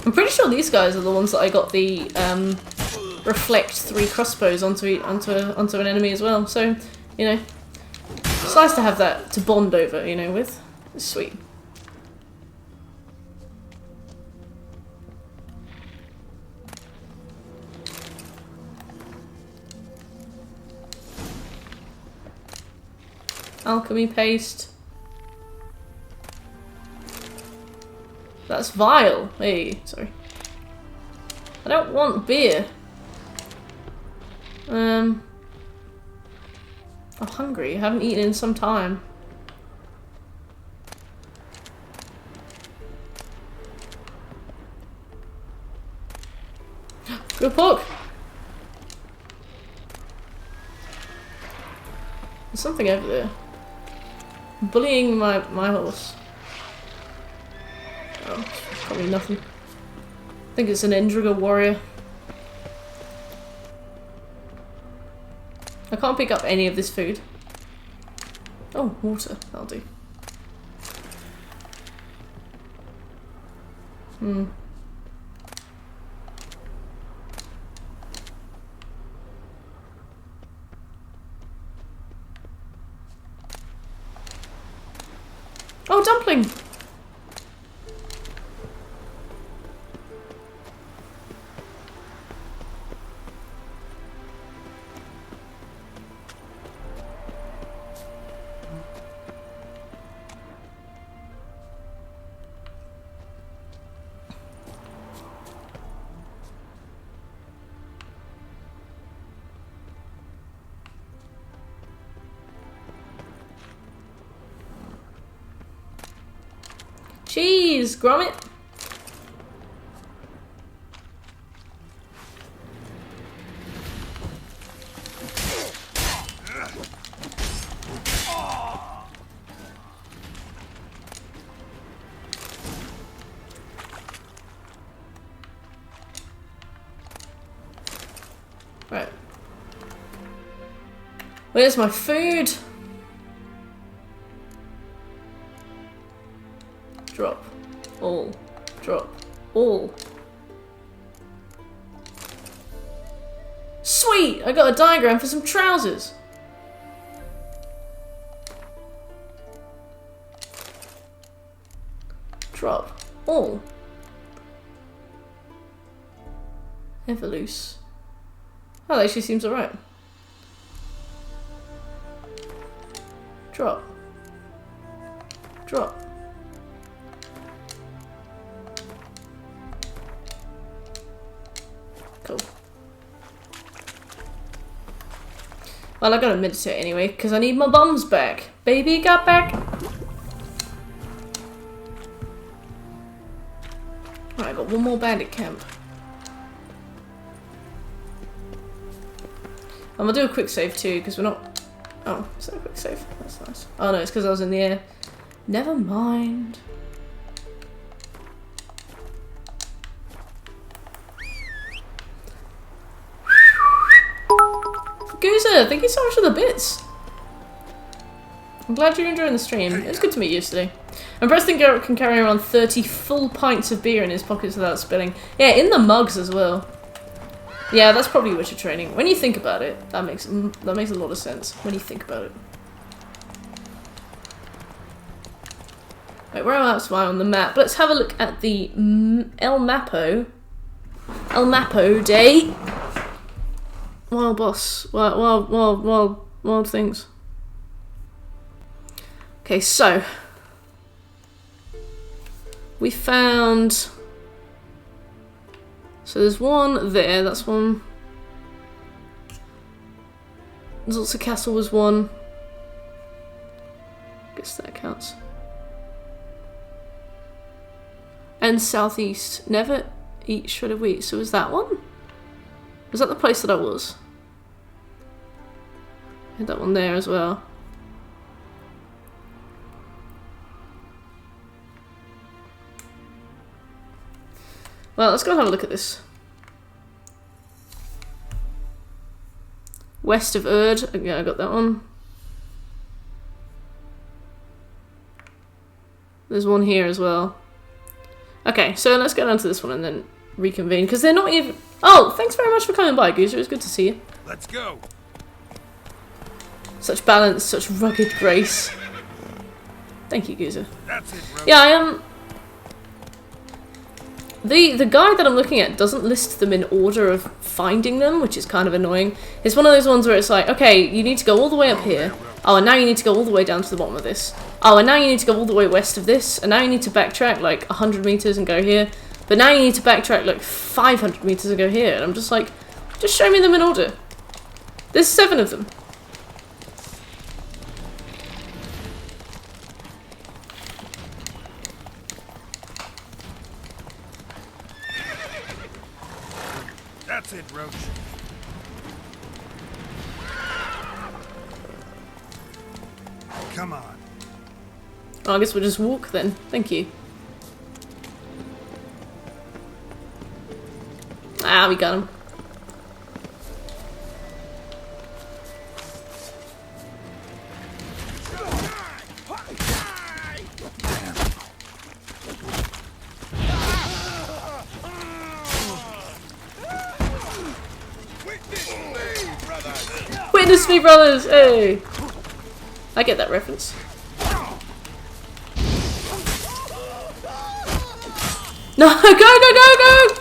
I'm pretty sure these guys are the ones that I got the reflect 3 crossbows onto an enemy as well. So, you know, it's nice to have that to bond over, you know, with. It's sweet. Alchemy paste. That's vile. Hey, sorry. I don't want beer. I'm hungry. I haven't eaten in some time. Good pork. There's something over there. Bullying my horse. Oh, probably nothing. I think it's an Endriga warrior. I can't pick up any of this food. Oh, water. That'll do. Oh, dumpling! Cheese! Grommet! Right. Where's my food? Drop. All. Drop. All. Sweet! I got a diagram for some trousers! Drop. All. Ever loose. Oh, that actually seems alright. Drop. Drop. Cool. Well, I gotta meditate anyway, because I need my bums back. Baby got back! Alright, I got one more bandit camp. I'm gonna do a quick save too, because we're not... Oh, is that a quick save? That's nice. Oh no, it's because I was in the air. Never mind. Goozer, thank you so much for the bits. I'm glad you're enjoying the stream. It was good to meet you yesterday. And Preston Garrett can carry around 30 full pints of beer in his pockets without spilling. Yeah, in the mugs as well. Yeah, that's probably witcher training. When you think about it, that makes a lot of sense. When you think about it. Wait, where else am I on the map? Let's have a look at the El Mapo Day. Wild boss. Wild things. Okay, so we found. So there's one there. That's one. There's also Castle was one. Guess that counts. And southeast. Never eat shredded wheat. So was that one? Was that the place that I was? I had that one there as well. Well, let's go have a look at this. West of Erd. Yeah, I got that one. There's one here as well. Okay, so let's go down to this one and then reconvene, because they're not even... Oh, thanks very much for coming by, Goozer. It was good to see you. Let's go. Such balance, such rugged grace. Thank you, Goozer. That's it, bro. Yeah, I am... The guide that I'm looking at doesn't list them in order of finding them, which is kind of annoying. It's one of those ones where it's like, okay, you need to go all the way up here. Oh, and now you need to go all the way down to the bottom of this. Oh, and now you need to go all the way west of this. And now you need to backtrack like 100 meters and go here. But now you need to backtrack like 500 meters and go here. And I'm just like, just show me them in order. There's 7 of them. That's it, Roach. Come on. Oh, I guess we'll just walk then. Thank you. Ah, we got him. Witness me, brothers! Hey! I get that reference. No, go, go, go, go!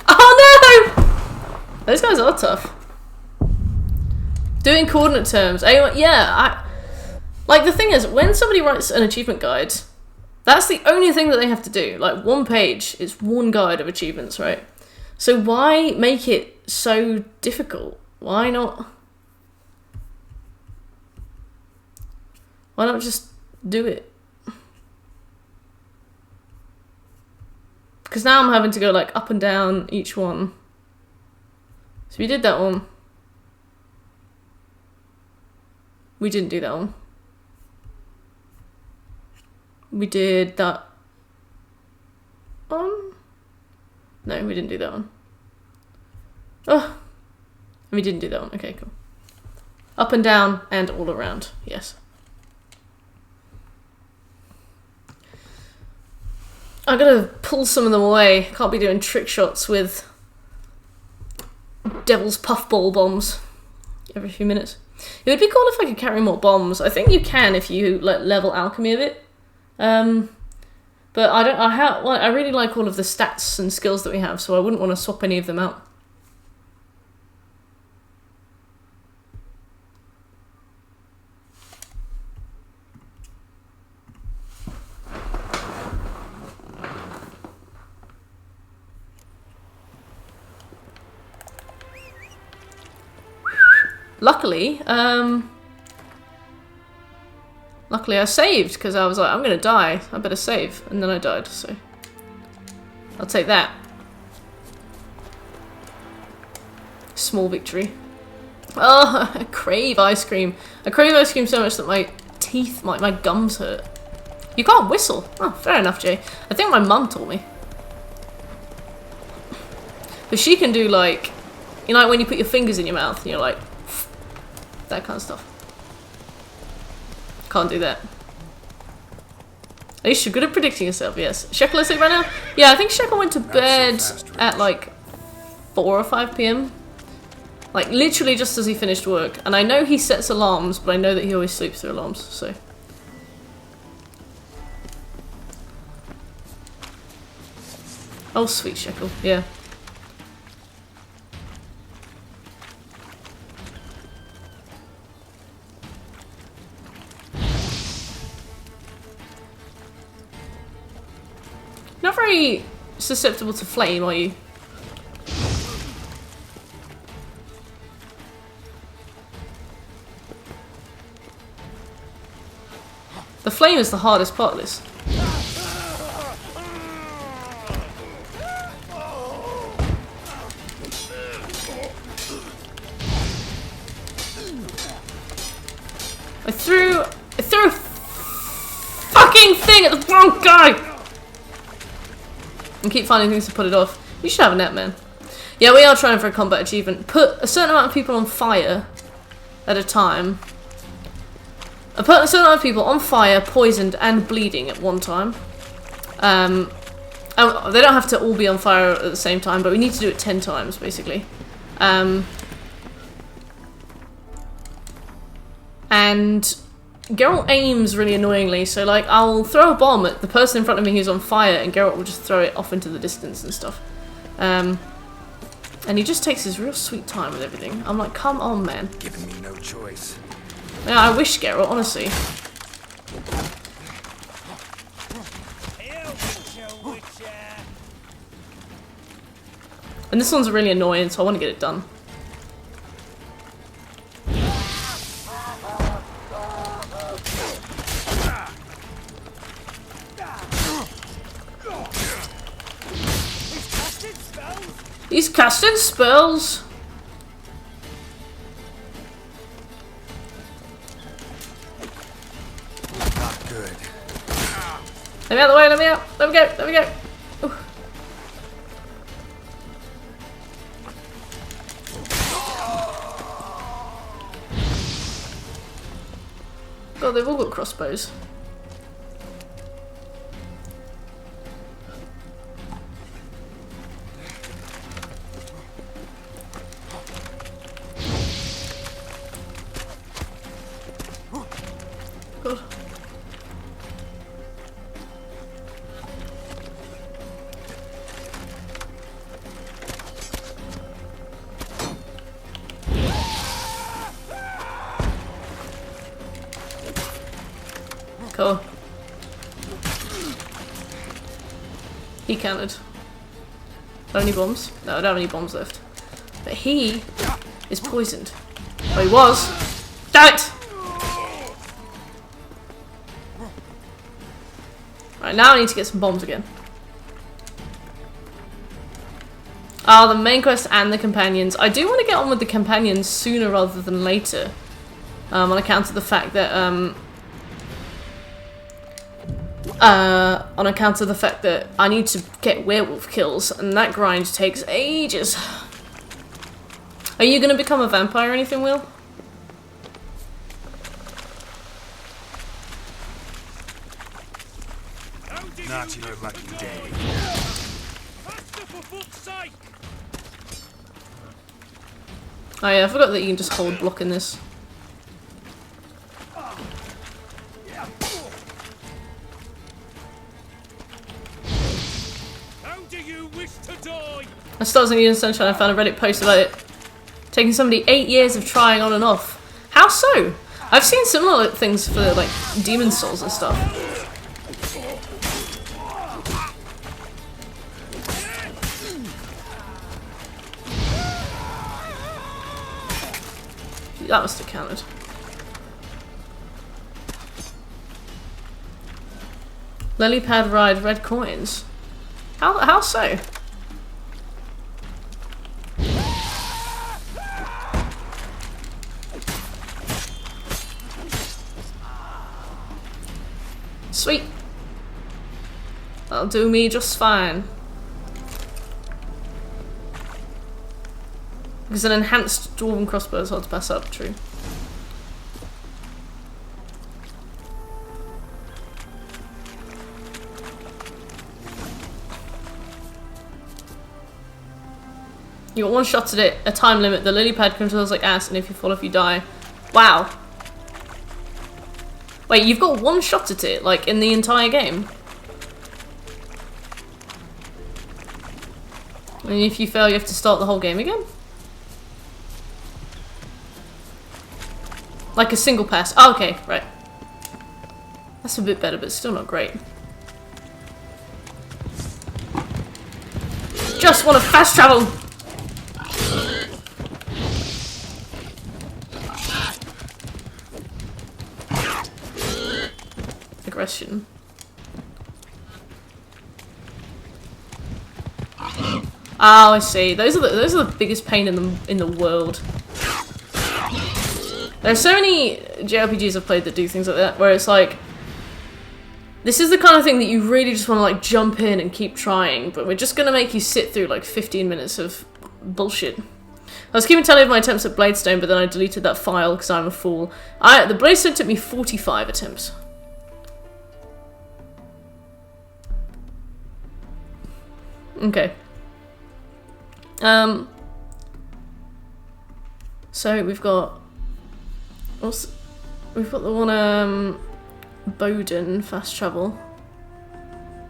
Oh no! Those guys are tough. Doing coordinate terms. Anyone, yeah, like the thing is, when somebody writes an achievement guide, that's the only thing that they have to do. Like, one page is one guide of achievements, right? So why make it so difficult? Why not just do it? Because now I'm having to go like up and down each one. So we did that one. We didn't do that one. We did that one. No, we didn't do that one. Oh, we didn't do that one. Okay, cool. Up and down and all around. Yes. I gotta pull some of them away. Can't be doing trick shots with devil's puffball bombs every few minutes. It would be cool if I could carry more bombs. I think you can if you level alchemy a bit. But I don't. I really like all of the stats and skills that we have, so I wouldn't want to swap any of them out. Luckily, I saved, because I was like, I'm gonna die, I better save, and then I died, so I'll take that. Small victory. Oh, I crave ice cream. I crave ice cream so much that my teeth, my gums hurt. You can't whistle. Oh, fair enough, Jay. I think my mum taught me. But she can do like, you know, like when you put your fingers in your mouth, and you're like, that kind of stuff. Can't do that. At least you're good at predicting yourself, yes. Shekel asleep right now? Yeah, I think Shekel went to bed at like 4 or 5 p.m. Like literally just as he finished work. And I know he sets alarms, but I know that he always sleeps through alarms, so. Oh, sweet Shekel, yeah. Not very susceptible to flame, are you? The flame is the hardest part of this. I threw a fucking thing at the wrong guy! And keep finding things to put it off. You should have a net, man. Yeah, we are trying for a combat achievement. Put a certain amount of people on fire at a time. Put a certain amount of people on fire, poisoned, and bleeding at one time. They don't have to all be on fire at the same time, but we need to do it 10 times, basically. And Geralt aims really annoyingly, so like I'll throw a bomb at the person in front of me who's on fire and Geralt will just throw it off into the distance and stuff. And he just takes his real sweet time with everything. I'm like, come on, man. Giving me no choice. Yeah, I wish Geralt, honestly. And this one's really annoying, so I want to get it done. He's casting spells. Not good. Let me out of the way, let me out. Let me go, let me go. Ooh. God, they've all got crossbows. God. Cool. He counted. Only bombs? No, I don't have any bombs left. But he is poisoned. Oh, he was. Damn it! Right, now I need to get some bombs again. Ah, the main quest and the companions. I do want to get on with the companions sooner rather than later. On account of the fact that, I need to get werewolf kills, and that grind takes ages. Are you going to become a vampire or anything, Will? Not your lucky day. Oh yeah, I forgot that you can just hold block in this. I started using Neon Sunshine. I found a Reddit post about it taking somebody 8 years of trying on and off. How so? I've seen similar things for like Demon Souls and stuff. That must have counted. Lily pad ride red coins. How so? Sweet. That'll do me just fine. Because an enhanced dwarven crossbow is hard to pass up, true. You got one shot at it, a time limit, the lily pad controls like ass, and if you fall off you die. Wow. Wait, you've got one shot at it, like, in the entire game? And if you fail, you have to start the whole game again? Like a single pass. Oh, okay, right. That's a bit better, but still not great. Just want to fast travel! Aggression. Oh, I see. Those are the biggest pain in the world. There are so many JRPGs I've played that do things like that, where it's like, this is the kind of thing that you really just want to like jump in and keep trying, but we're just gonna make you sit through like 15 minutes of bullshit. I was keeping tally of my attempts at Bladestone, but then I deleted that file because I'm a fool. The Bladestone took me 45 attempts. Okay. So we've got the one Bowden fast travel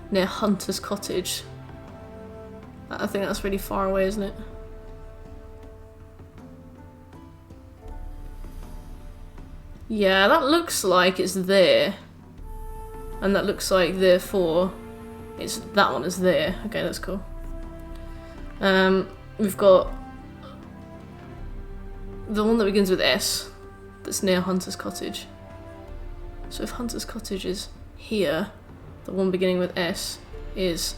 near Hunter's Cottage. I think that's really far away, isn't it? Yeah, that looks like it's there. And that looks like, therefore, that one is there. Okay, that's cool. We've got the one that begins with S, that's near Hunter's Cottage. So if Hunter's Cottage is here, the one beginning with S is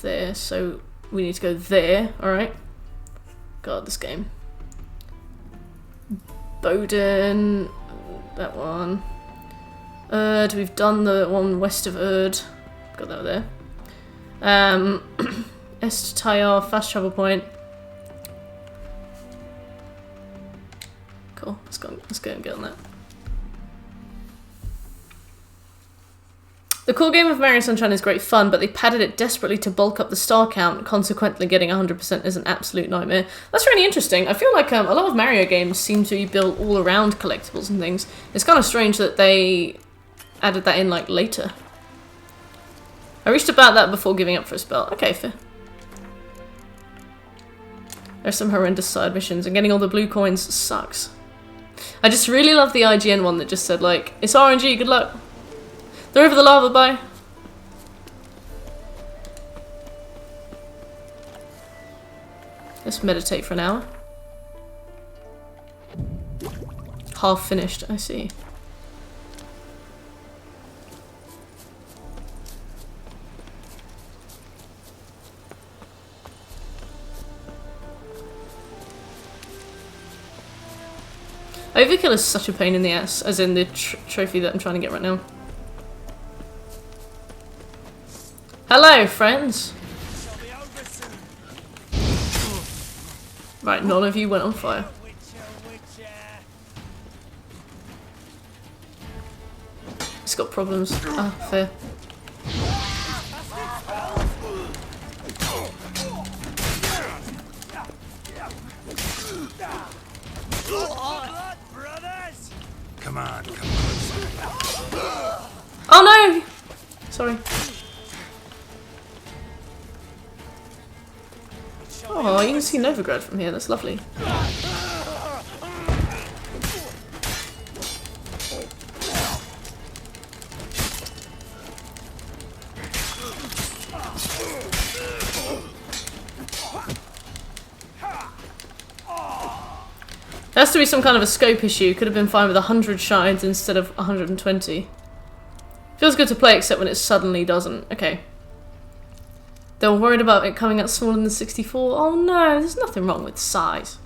there, so we need to go there, alright? God, this game. Bowden, that one. Erd, we've done the one west of Erd. Got that there. S to Tayar, fast travel point. Cool, let's go and get on that. The core game of Mario Sunshine is great fun, but they padded it desperately to bulk up the star count, consequently getting 100% is an absolute nightmare. That's really interesting. I feel like a lot of Mario games seem to be built all around collectibles and things. It's kind of strange that they added that in, like, later. I reached about that before giving up for a spell. Okay, fair. There's some horrendous side missions, and getting all the blue coins sucks. I just really love the IGN one that just said, like, it's RNG, good luck. They're over the lava, bye. Let's meditate for an hour. Half finished, I see. Overkill is such a pain in the ass, as in the trophy that I'm trying to get right now. Hello, friends! Right, none of you went on fire. It's got problems. Ah, fair. Come on, come closer. Oh no! Sorry. Oh, you can see Novigrad from here, that's lovely. There has to be some kind of a scope issue. Could have been fine with 100 shards instead of 120. Feels good to play except when it suddenly doesn't. Okay. They were worried about it coming out smaller than 64. Oh no, there's nothing wrong with size.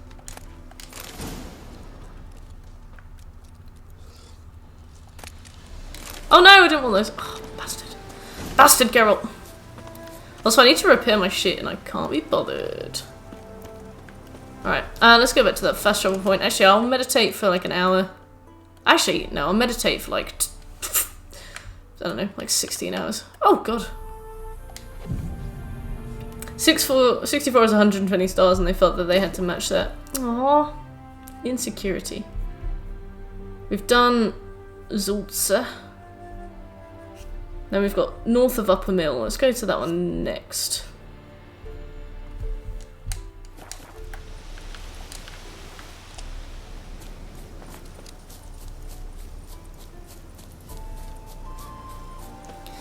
Oh no, I didn't want those. Oh, bastard. Bastard, Geralt. Also, I need to repair my shit and I can't be bothered. Alright, let's go back to that fast travel point. Actually, I'll meditate for like an hour. Actually, no, I'll meditate for like, I don't know, like 16 hours. Oh, God. 64 is 120 stars, and they felt that they had to match that. Aww. Insecurity. We've done Zulza. Then we've got north of Upper Mill. Let's go to that one next.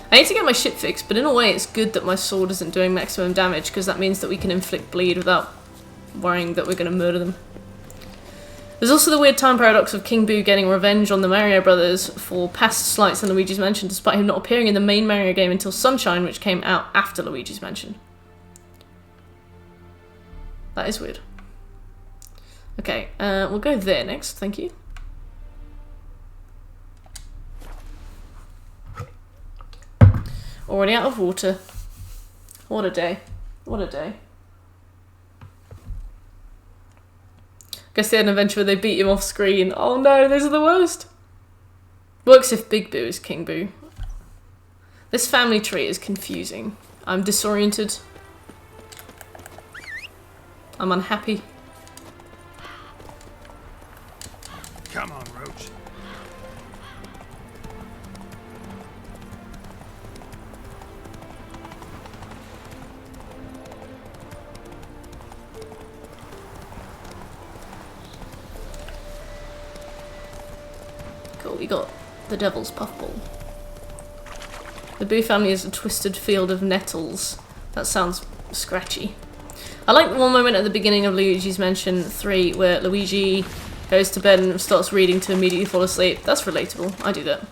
I need to get my shit fixed, but in a way it's good that my sword isn't doing maximum damage, because that means that we can inflict bleed without worrying that we're going to murder them. There's also the weird time paradox of King Boo getting revenge on the Mario brothers for past slights in Luigi's Mansion, despite him not appearing in the main Mario game until Sunshine, which came out after Luigi's Mansion. That is weird. Okay, we'll go there next, thank you. Already out of water. What a day. What a day. Guess they had an adventure where they beat him off screen. Oh no, those are the worst. Works if Big Boo is King Boo. This family tree is confusing. I'm disoriented. I'm unhappy. Come on, Roach. Cool, we got the Devil's Puffball. The Boo family is a twisted field of nettles. That sounds scratchy. I like the one moment at the beginning of Luigi's Mansion 3 where Luigi goes to bed and starts reading to immediately fall asleep. That's relatable. I do that.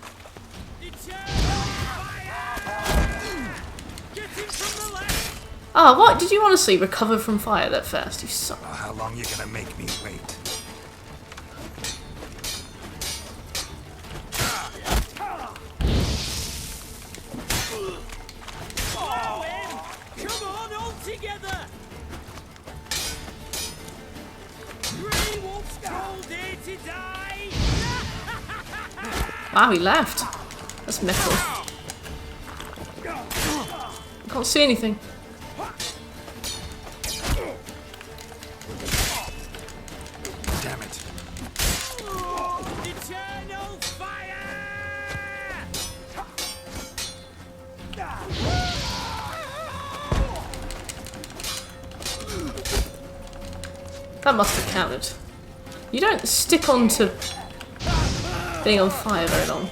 Ah, what? Did you honestly recover from fire that fast? You suck. Oh, how long you gonna make me wait? Wow, he laughed. That's metal. I can't see anything. Damn it. Eternal fire! That must have counted. You don't stick on to being on fire very long.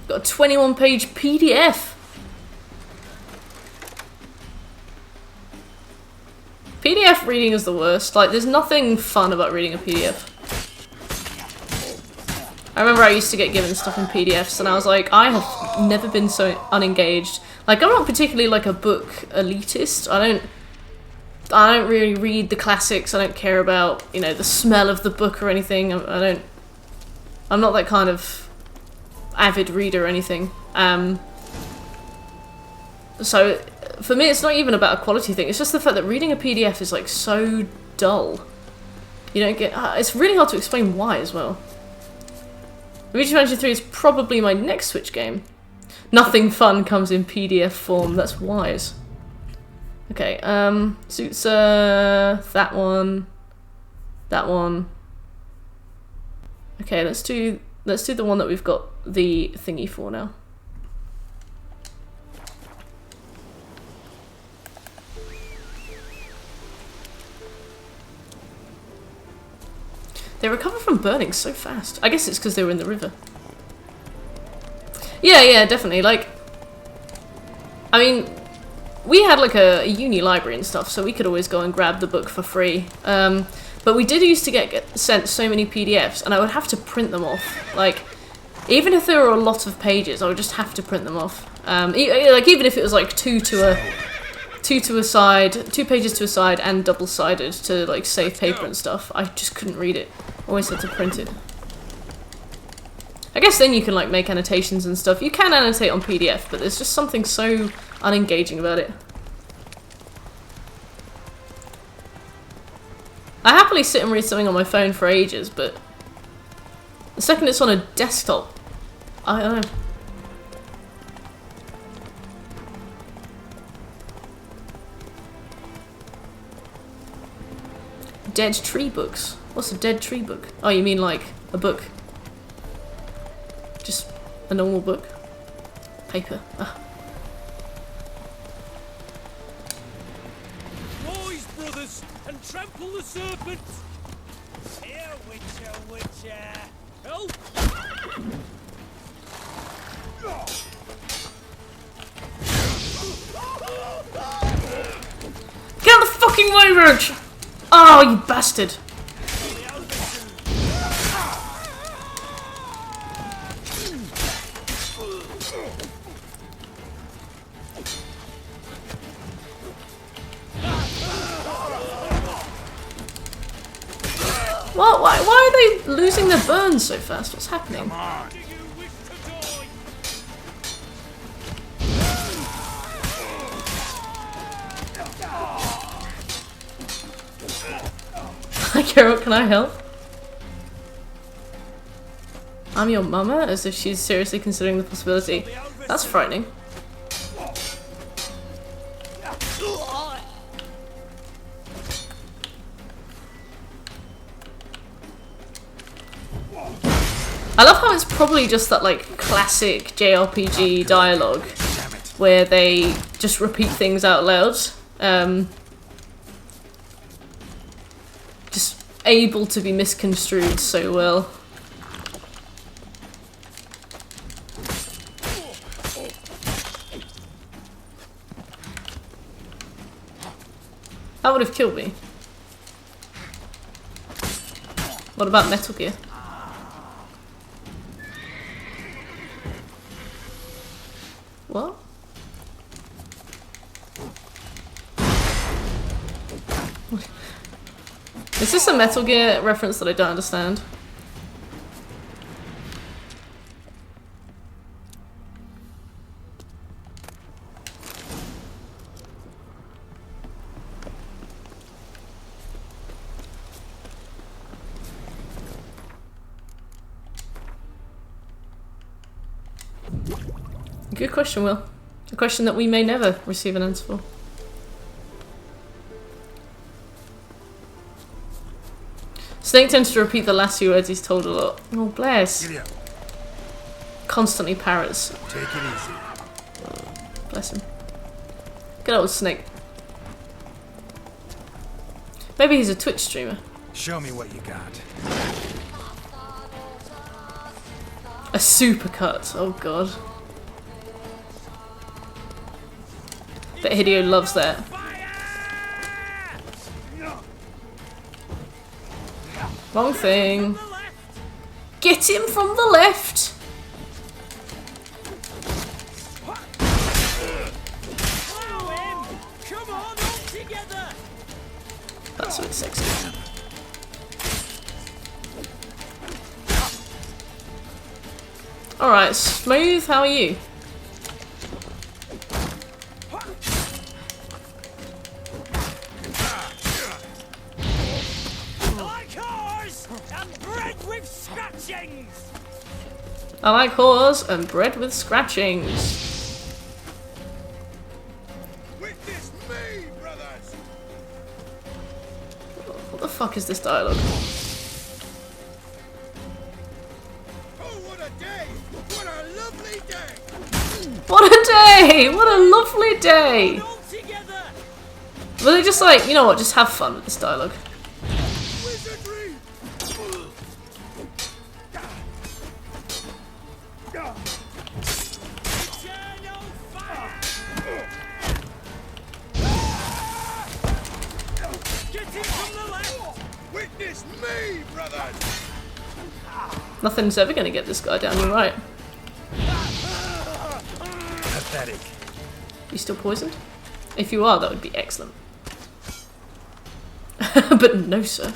Got a 21-page PDF. PDF reading is the worst. Like, there's nothing fun about reading a PDF. I remember I used to get given stuff in PDFs and I was like, I have never been so unengaged. Like, I'm not particularly like a book elitist. I don't really read the classics. I don't care about, you know, the smell of the book or anything. I'm not that kind of avid reader or anything. So for me, it's not even about a quality thing. It's just the fact that reading a PDF is like so dull. You don't get. It's really hard to explain why as well. Luigi's Mansion 3 is probably my next Switch game. Nothing fun comes in PDF form. That's wise. Okay, suits that one. Okay, let's do the one that we've got the thingy for now. They recover from burning so fast. I guess it's because they were in the river. Yeah, definitely. Like, I mean, we had like a uni library and stuff, so we could always go and grab the book for free. But we did used to get sent so many PDFs, and I would have to print them off. Like, even if there were a lot of pages, I would just have to print them off. Like, even if it was like two pages to a side, and double-sided to like save paper and stuff, I just couldn't read it. Always had to print it. I guess then you can like make annotations and stuff. You can annotate on PDF, but there's just something so unengaging about it. I happily sit and read something on my phone for ages, but the second it's on a desktop, I don't know. Dead tree books. What's a dead tree book? Oh, you mean like a book? Just a normal book? Paper. Ah. Rise, brothers, and trample the serpent! Here, Witcher, Witcher! Help! Get out the fucking way, Roach! Oh, you bastard! What? Why are they losing their burns so fast? What's happening? Come on. Hi, Carol, can I help? I'm your mama? As if she's seriously considering the possibility. That's frightening. I love how it's probably just that like classic JRPG dialogue where they just repeat things out loud. Just able to be misconstrued so well. That would have killed me. What about Metal Gear? What? Is this a Metal Gear reference that I don't understand? Good question, Will. A question that we may never receive an answer for. Snake tends to repeat the last few words he's told a lot. Oh, bless. Giddy up. Constantly parrots. Take it easy. Bless him. Good old Snake. Maybe he's a Twitch streamer. Show me what you got. A supercut. Oh, God. Bet Hideo loves that. Wrong thing. Get him from the left! That's so sexy. Alright, Smooth, how are you? I like whores and bread with scratchings. Witness me, brothers! What the fuck is this dialogue? Oh, what a day! What a lovely day! What a day! What a lovely day! Were they just like, you know what, just have fun with this dialogue? Wizardry! Witness me, brothers! Nothing's ever gonna get this guy down, you're right. Pathetic. You still poisoned? If you are, that would be excellent. But no, sir.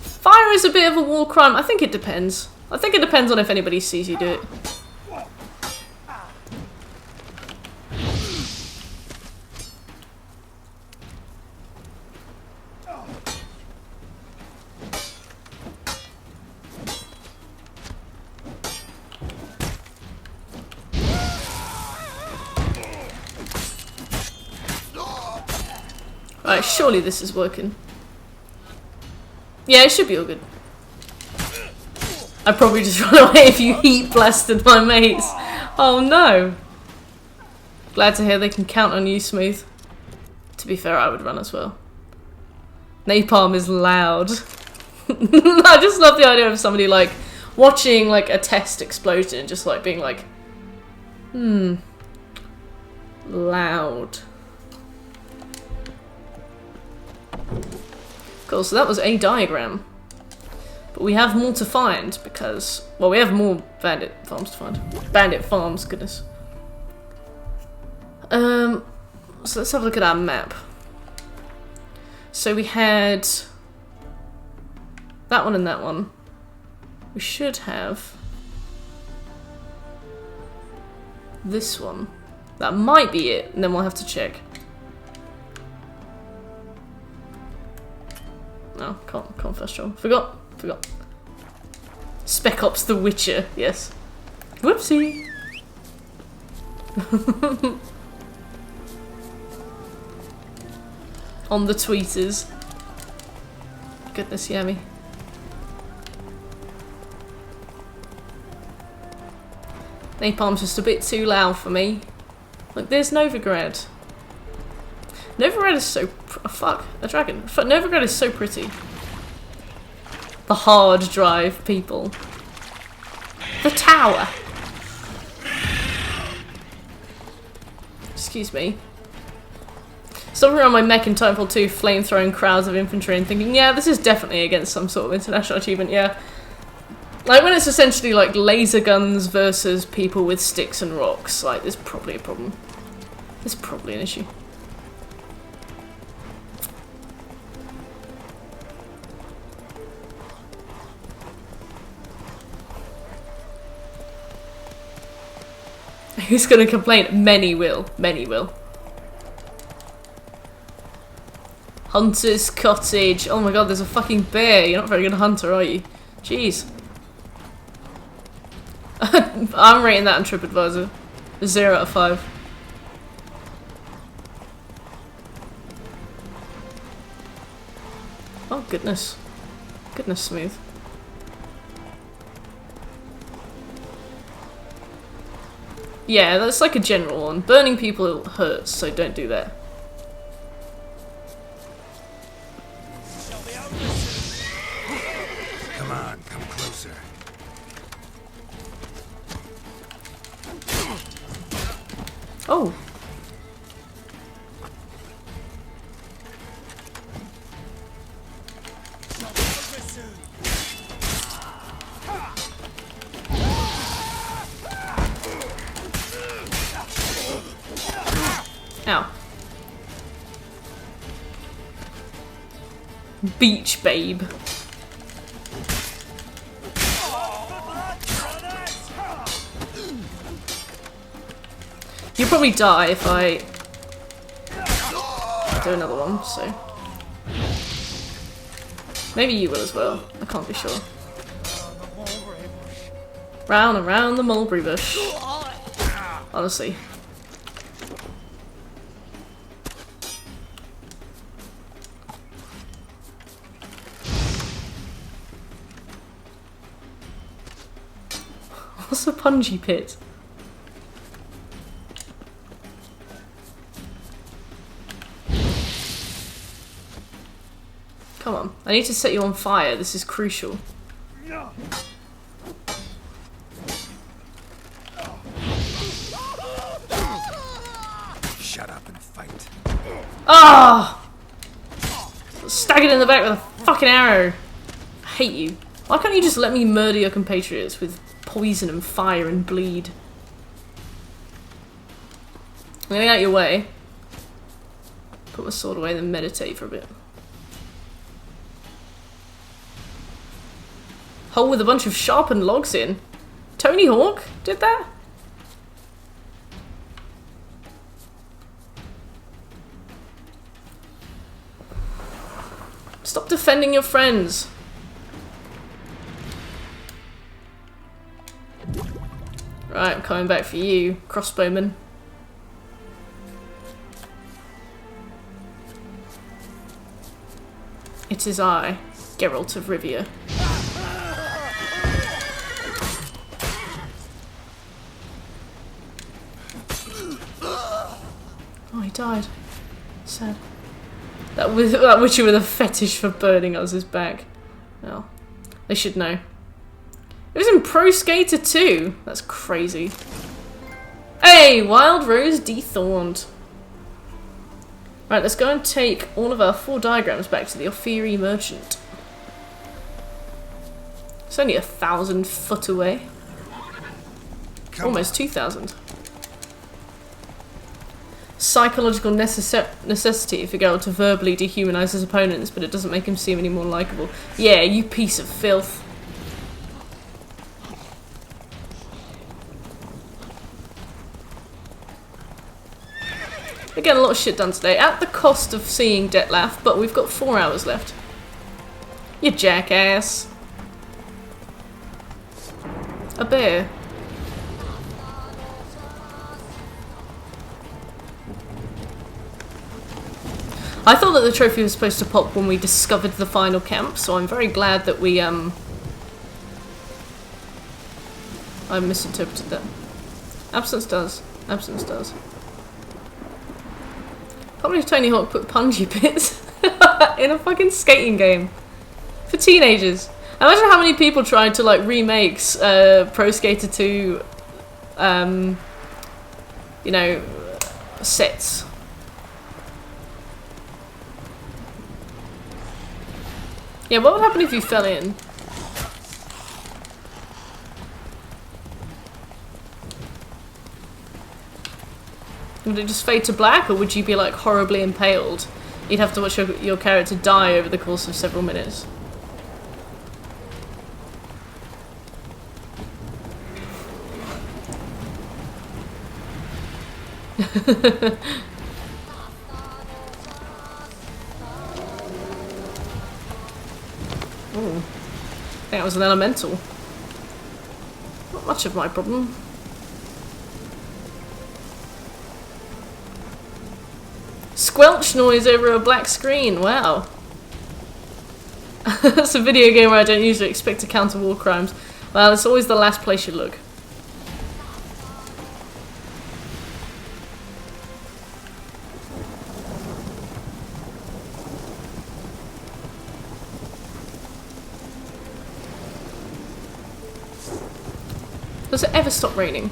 Fire is a bit of a war crime. I think it depends. I think it depends on if anybody sees you do it. Right, surely this is working. Yeah, it should be all good. I probably just run away if you heat blasted my mates. Oh no. Glad to hear they can count on you, Smooth. To be fair, I would run as well. Napalm is loud. I just love the idea of somebody like watching like a test explosion and just like being like, loud. Cool, so that was a diagram. But we have more to find because, well, we have more bandit farms to find. Bandit farms, goodness. So let's have a look at our map. So we had that one and that one. We should have this one. That might be it, and then we'll have to check. No, can't fast travel. Forgot. Spec Ops The Witcher, yes. Whoopsie. On the tweeters. Goodness, yummy. Napalm's just a bit too loud for me. Look, there's Novigrad. Novigrad is so... fuck, a dragon. Novigrad is so pretty. The hard drive people. The tower. Excuse me. Stopping around my mech in Titanfall 2, flamethrowing crowds of infantry and thinking, yeah, this is definitely against some sort of international achievement, yeah. Like when it's essentially like laser guns versus people with sticks and rocks, like there's probably a problem. There's probably an issue. Who's gonna complain? Many will. Many will. Hunter's Cottage. Oh my god, there's a fucking bear. You're not a very good hunter, are you? Jeez. I'm rating that on TripAdvisor. 0 out of 5. Oh goodness. Goodness, Smooth. Yeah, that's like a general one. Burning people hurts, so don't do that. Come on, come closer. Oh. Ow. Beach babe. You'll probably die if I do another one, so. Maybe you will as well. I can't be sure. Round and round the mulberry bush. Honestly. What's a punji pit? Come on, I need to set you on fire. This is crucial. Shut up and fight. Ah! Staggered in the back with a fucking arrow. I hate you. Why can't you just let me murder your compatriots with poison and fire and bleed? I'm getting out your way. Put my sword away and then meditate for a bit. Hole with a bunch of sharpened logs in. Tony Hawk did that? Stop defending your friends. Right, I'm coming back for you, crossbowman. It is I, Geralt of Rivia. Oh, he died. Sad. That witcher with a fetish for burning us is back. Well, they should know. It was in Pro Skater 2. That's crazy. Hey, Wild Rose Dethorned. Right, let's go and take all of our 4 diagrams back to the Ophiri Merchant. It's only 1,000 foot away. Almost 2,000. Psychological necessity for Geralt to verbally dehumanize his opponents, but it doesn't make him seem any more likable. Yeah, you piece of filth. We're getting a lot of shit done today, at the cost of seeing Detlaff, but we've got 4 hours left. You jackass. A bear. I thought that the trophy was supposed to pop when we discovered the final camp, so I'm very glad that we, I misinterpreted that. Absence does. Absence does. Can't believe Tony Hawk put punji bits in a fucking skating game. For teenagers. Imagine how many people tried to, like, remakes Pro Skater 2, you know, sets. Yeah, what would happen if you fell in? Would it just fade to black, or would you be, like, horribly impaled? You'd have to watch your character die over the course of several minutes. Oh, I think that was an elemental. Not much of my problem. Squelch noise over a black screen, wow. That's a video game where I don't usually expect to counter war crimes. Well, it's always the last place you look. Does it ever stop raining?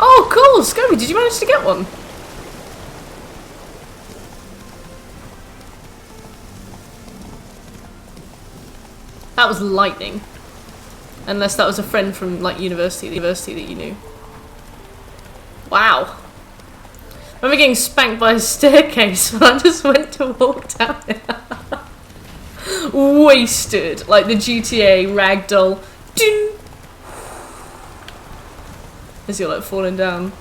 Oh, cool! Scobie, did you manage to get one? That was lightning. Unless that was a friend from, like, the university that you knew. Wow. I remember getting spanked by a staircase when I just went to walk down it. Wasted. Like the GTA ragdoll. Ding! As you're like falling down.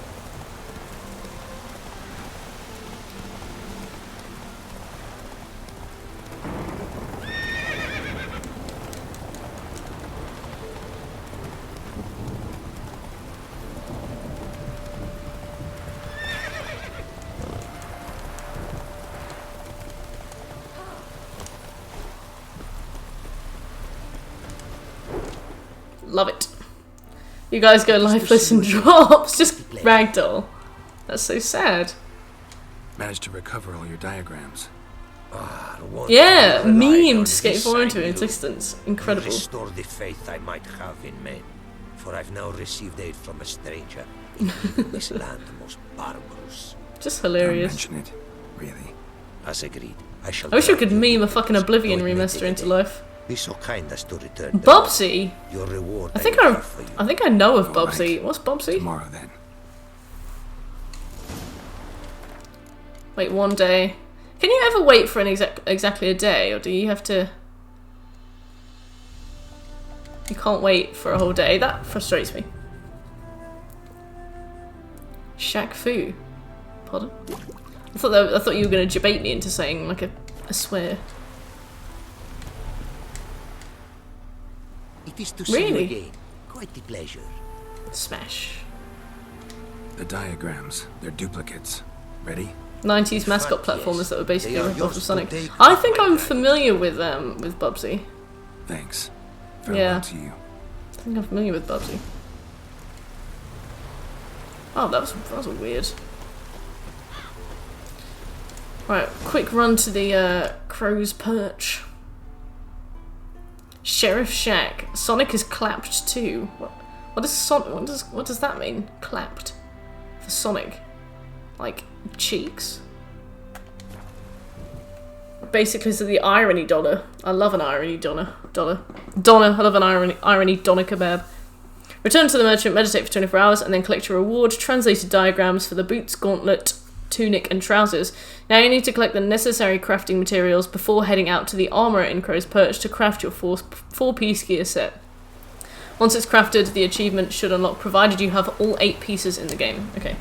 Love it. You guys go lifeless and drops. Just ragdoll. That's so sad. Managed to recover all your diagrams. Yeah, memed Skate 4 into existence. Incredible. Restore the faith I might have in men, for I've now received aid from a stranger in even this land most barbarous. Just hilarious. Don't mention it, really. As agreed, I shall. I wish we could meme a fucking Oblivion remaster into life. Be so kind as to return. Bobsy. Your reward. I think I know of Bobsy. Right. What's Bobsy? Tomorrow then. Wait, one day. Can you ever wait for an exactly a day, or do you have to? You can't wait for a whole day. That frustrates me. Shaq Fu. Pardon? I thought you were going to debate me into saying like a swear. It is to see you again. Quite the pleasure. Smash. The diagrams. They're duplicates. Ready? 90s mascot fact, platformers yes. that were basically They are ripped off yours of to Sonic. take I with think my I'm guide. familiar with Bubsy. Thanks. Yeah. Farewell to you. I think I'm familiar with Bubsy. Oh, that was weird. Right, quick run to the Crow's Perch. Sheriff Shack. Sonic is clapped too. What does that mean? Clapped for Sonic, like cheeks. Basically, so the irony dollar. I love an irony Donna. I love an irony Donna kebab. Return to the merchant, meditate for 24 hours, and then collect your reward. Translated diagrams for the boots, gauntlet, tunic, and trousers. Now you need to collect the necessary crafting materials before heading out to the armourer in Crow's Perch to craft your four-piece gear set. Once it's crafted, the achievement should unlock, provided you have all 8 pieces in the game. Okay.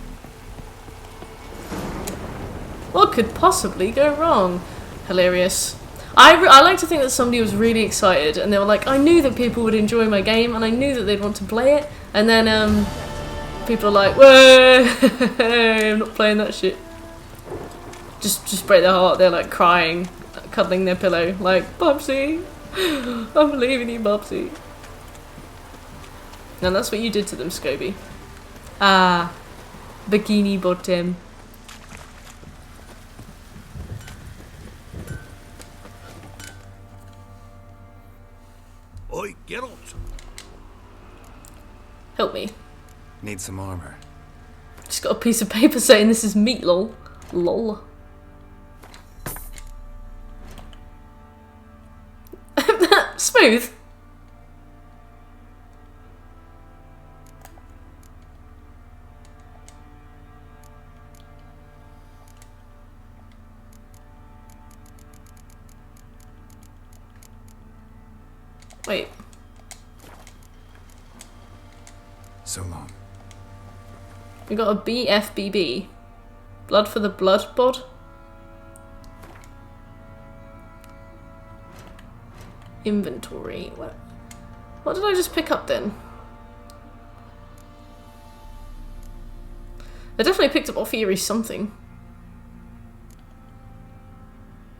What could possibly go wrong? Hilarious. I like to think that somebody was really excited and they were like, I knew that people would enjoy my game and I knew that they'd want to play it, and then people are like, whoa, I'm not playing that shit. Just break their heart. They're like crying, cuddling their pillow, like, Bubsy, I'm leaving you, Bubsy. And that's what you did to them, Scobie. Ah, bikini bottom. Oi, Geralt. Help me. Need some armor. Just got a piece of paper saying this is meat, lol. Lol. Smooth. Wait. So long. We got a BFBB. Blood for the blood bod? Inventory. What did I just pick up then? I definitely picked up off Erie something.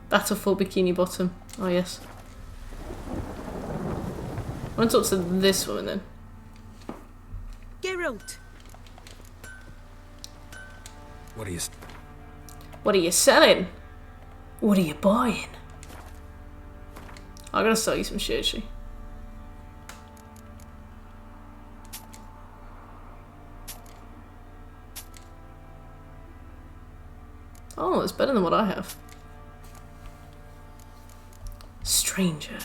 Battle for Bikini Bottom. Oh yes. I want to talk to this woman then. Geralt. What are you... What are you selling? What are you buying? I gotta sell you some shit, actually. Oh, it's better than what I have. Stranger.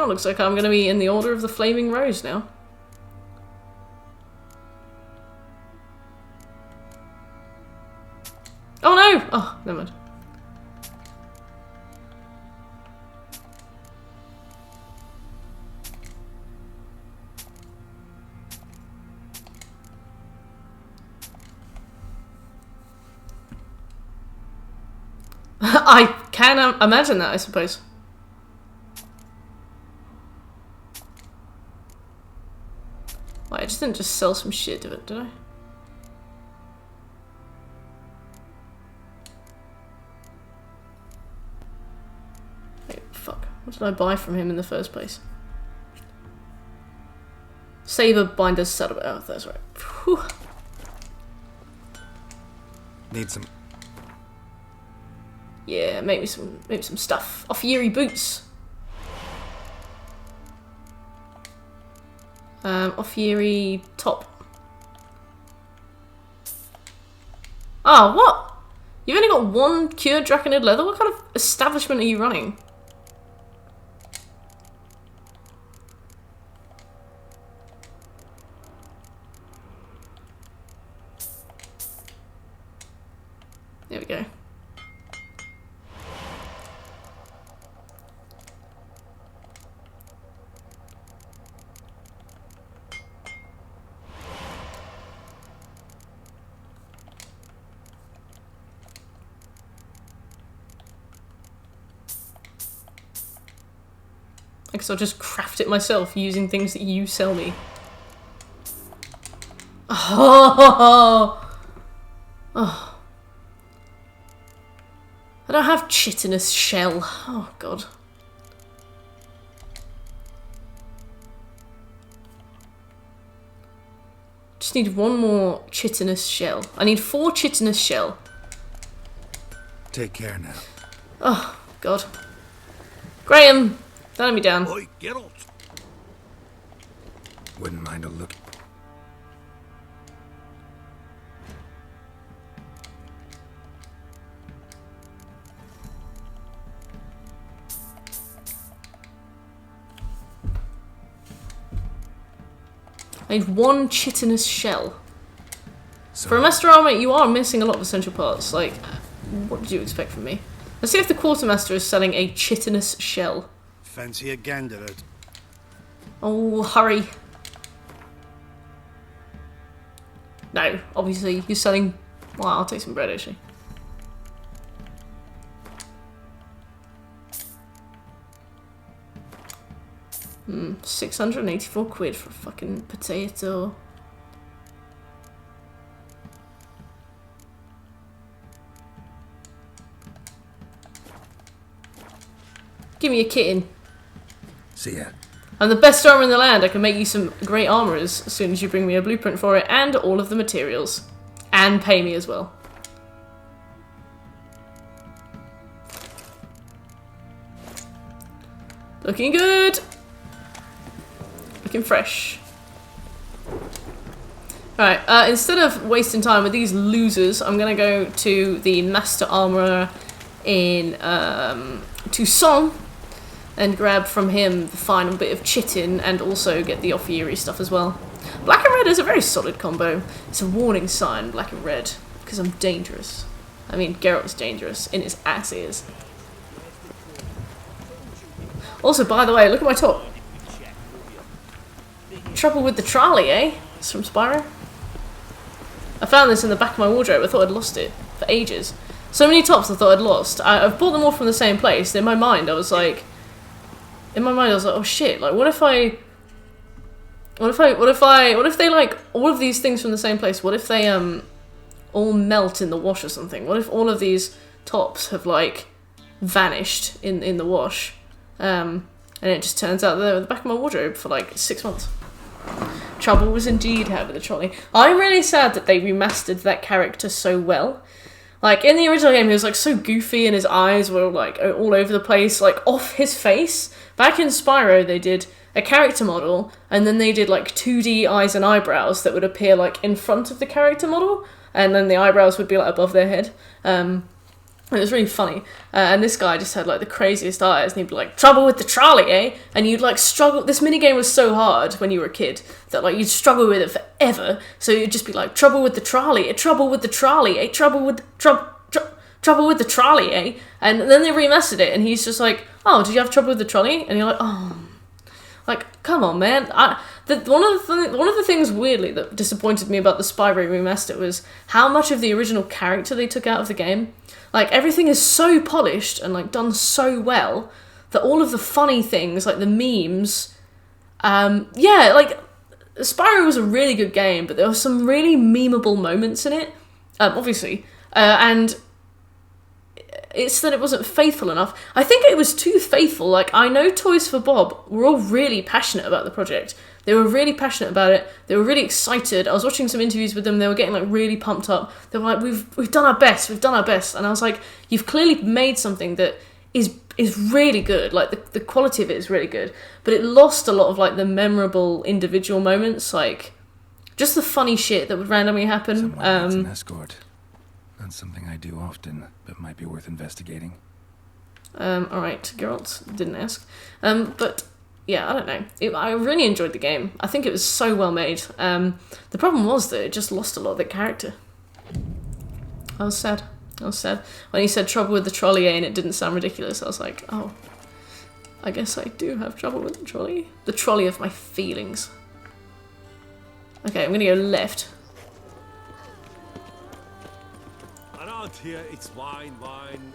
Oh, looks like I'm gonna be in the Order of the Flaming Rose now. Oh no! Oh, never mind. I can imagine that, I suppose. Wait, I just didn't just sell some shit of it, did I? Wait, fuck. What did I buy from him in the first place? Saber Binder's Saddle. Oh, that's right. Whew. Need some... Yeah, maybe some stuff. Off Yuri boots. Off Yuri top. Oh, what? You've only got one cured Draconid leather? What kind of establishment are you running? There we go. I guess I'll just craft it myself using things that you sell me. Oh. Oh. I don't have chitinous shell. Oh, God. Just need one more chitinous shell. I need 4 chitinous shell. Take care now. Oh, God. Graham, don't let me down. Oi, Geralt. Wouldn't mind a look. I need 1 chitinous shell. So, For a Master Armor, you are missing a lot of essential parts. Like, what did you expect from me? Let's see if the Quartermaster is selling a chitinous shell. Fancy a gander at... Oh, hurry. No, obviously, he's selling... Well, I'll take some bread, actually. Hmm, 684 quid for a fucking potato. Give me a kitten. see ya. I'm the best armor in the land. I can make you some great armorers as soon as you bring me a blueprint for it and all of the materials. And pay me as well. Looking good. Looking fresh. Right, instead of wasting time with these losers, I'm going to go to the Master Armourer in Toussaint and grab from him the final bit of chitin and also get the Ophiri stuff as well. Black and red is a very solid combo. It's a warning sign, black and red, because I'm dangerous. I mean, Geralt's dangerous in his ass ears. Also, by the way, look at my top. Trouble with the trolley, eh? It's from Spyro. I found this in the back of my wardrobe. I thought I'd lost it for ages. So many tops I thought I'd lost. I've bought them all from the same place. In my mind, I was like, oh shit! Like, what if they like all of these things from the same place? What if they all melt in the wash or something? What if all of these tops have like vanished in the wash? And it just turns out they're in the back of my wardrobe for like 6 months. Trouble was indeed had with the trolley. I'm really sad that they remastered that character so well. Like, in the original game, he was like so goofy and his eyes were like all over the place, like off his face. Back in Spyro, they did a character model and then they did like 2D eyes and eyebrows that would appear like in front of the character model, and then the eyebrows would be like above their head. It was really funny. And this guy just had like the craziest eyes and he'd be like, trouble with the trolley, eh? And you'd like struggle. This minigame was so hard when you were a kid that like you'd struggle with it forever. So you'd just be like, trouble with the trolley, trouble with the trolley, trouble with trouble with the trolley, eh? And then they remastered it and he's just like, oh, did you have trouble with the trolley? And you're like, oh, like, come on, man. One of the things weirdly that disappointed me about the Spyro remaster was how much of the original character they took out of the game. Like, everything is so polished and, like, done so well that all of the funny things, like the memes, yeah, like, Spyro was a really good game, but there were some really memeable moments in it, obviously, and it's that it wasn't faithful enough. I think it was too faithful. Like, I know Toys for Bob were all really passionate about the project. They were really passionate about it. They were really excited. I was watching some interviews with them. They were getting like really pumped up. They were like, we've done our best. We've done our best. And I was like, you've clearly made something that is really good. Like the quality of it is really good. But it lost a lot of like the memorable individual moments, like just the funny shit that would randomly happen. Someone needs an escort. Not something I do often, but might be worth investigating. All right, Geralt didn't ask. But yeah, I don't know. I really enjoyed the game. I think it was so well made. The problem was that it just lost a lot of the character. I was sad. When he said trouble with the trolley and it didn't sound ridiculous, I was like, oh, I guess I do have trouble with the trolley. The trolley of my feelings. Okay, I'm gonna go left. Around here, it's wine, and more. wine.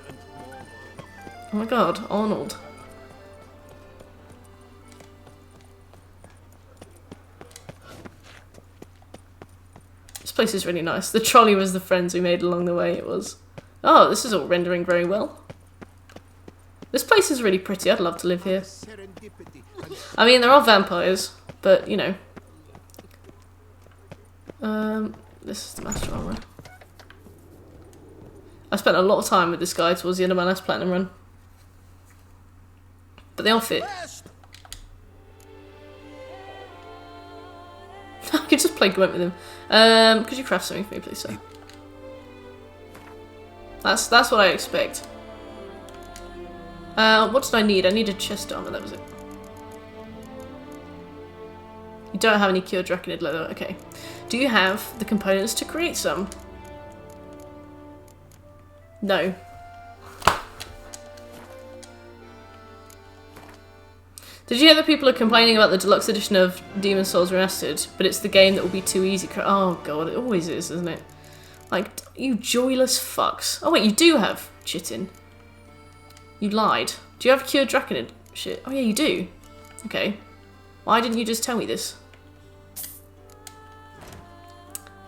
Oh my god, Arnold. place is really nice. The trolley was the friends we made along the way. It was. Oh, this is all rendering very well. This place is really pretty. I'd love to live here. I mean, there are vampires, but you know. This is the master armor. I spent a lot of time with this guy towards the end of my last platinum run. But the outfit. I could just play Gwent with him. Could you craft something for me, please, sir? That's what I expect. What did I need? I needed chest armor, that was it. You don't have any cured draconid leather, okay. Do you have the components to create some? No. Did you hear that people are complaining about the deluxe edition of Demon's Souls Remastered, but it's the game that will be too easy? Oh god, it always is, isn't it? Like, you joyless fucks. Oh wait, you do have Chitin. You lied. Do you have cured draconid shit? Oh yeah, you do. Okay. Why didn't you just tell me this?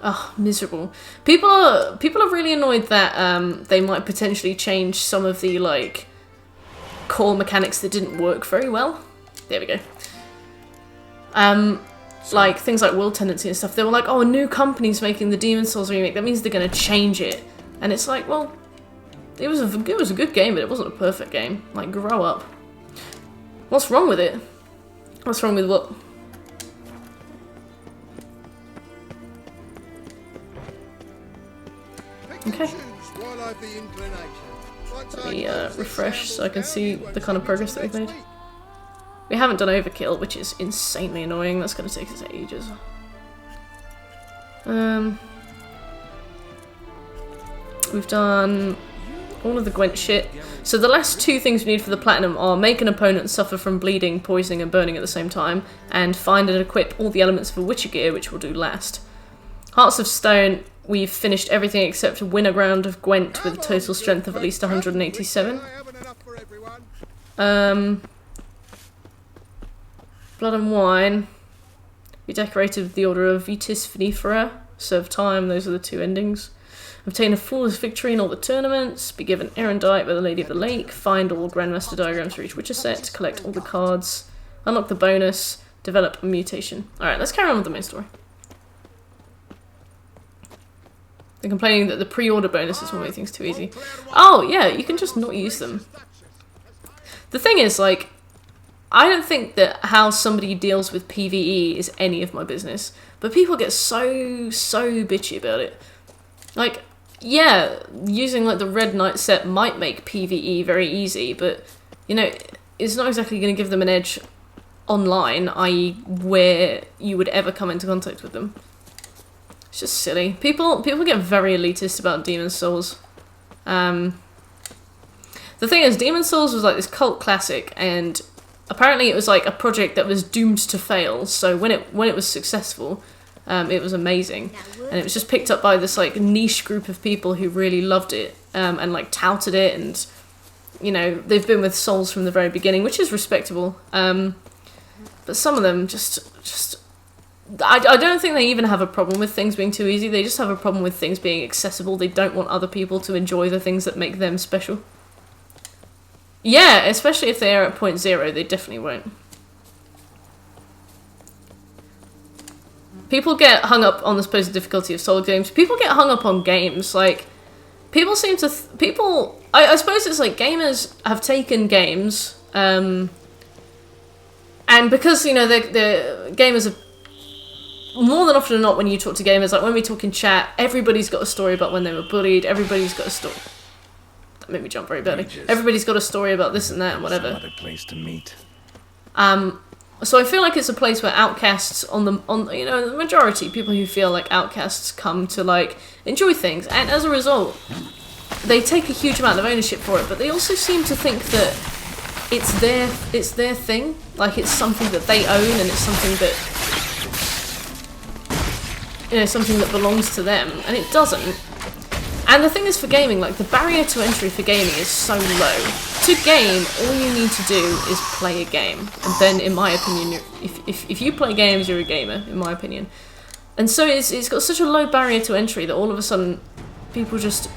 Oh, miserable. People are really annoyed that they might potentially change some of the like core mechanics that didn't work very well. There we go. Like things like world tendency and stuff. They were like, oh, a new company's making the Demon's Souls remake. That means they're gonna change it. And it's like, well, it was a good game, but it wasn't a perfect game. Like, grow up. What's wrong with it? What's wrong with what? Okay. Let me refresh so I can see the kind of progress that we've made. We haven't done overkill, which is insanely annoying. That's going to take us ages. We've done all of the Gwent shit. So the last two things we need for the platinum are make an opponent suffer from bleeding, poisoning, and burning at the same time, and find and equip all the elements of a Witcher gear, which we'll do last. Hearts of Stone, we've finished everything except win a round of Gwent with a total strength of at least 187. Blood and Wine. We decorated with the Order of Vitis Vinifera. Serve time, those are the two endings. Obtain a flawless victory in all the tournaments. Be given Erendite by the Lady of the Lake. Find all Grandmaster diagrams for each Witcher set. Collect all the cards. Unlock the bonus. Develop a mutation. Alright, let's carry on with the main story. They're complaining that the pre-order bonuses will make things too easy. Oh, yeah, you can just not use them. The thing is, like, I don't think that how somebody deals with PvE is any of my business, but people get so bitchy about it. Like, yeah, using like the Red Knight set might make PvE very easy, but, you know, it's not exactly going to give them an edge online, i.e. where you would ever come into contact with them. It's just silly. People get very elitist about Demon's Souls. The thing is, Demon's Souls was like this cult classic, and apparently it was like a project that was doomed to fail, so when it was successful, it was amazing. And it was just picked up by this like niche group of people who really loved it, and like touted it, and you know, they've been with Souls from the very beginning, which is respectable. But some of them just I don't think they even have a problem with things being too easy, they just have a problem with things being accessible. They don't want other people to enjoy the things that make them special. Yeah, especially if they are at 0.0, they definitely won't. People get hung up on the supposed difficulty of Soul games. People get hung up on games. Like, people seem to... I suppose it's like gamers have taken games, and because, you know, the gamers are... More than often than not, when you talk to gamers, like when we talk in chat, everybody's got a story about when they were bullied, everybody's got a story... That made me jump very badly. Everybody's got a story about this and that and whatever. Some other place to meet. So I feel like it's a place where outcasts you know, the majority, people who feel like outcasts come to like enjoy things, and as a result, they take a huge amount of ownership for it, but they also seem to think that it's their thing, like it's something that they own and it's something that, you know, something that belongs to them, and it doesn't. And the thing is, for gaming, like, the barrier to entry for gaming is so low. To game, all you need to do is play a game. And then, in my opinion, if you play games, you're a gamer, in my opinion. And so it's got such a low barrier to entry that all of a sudden people just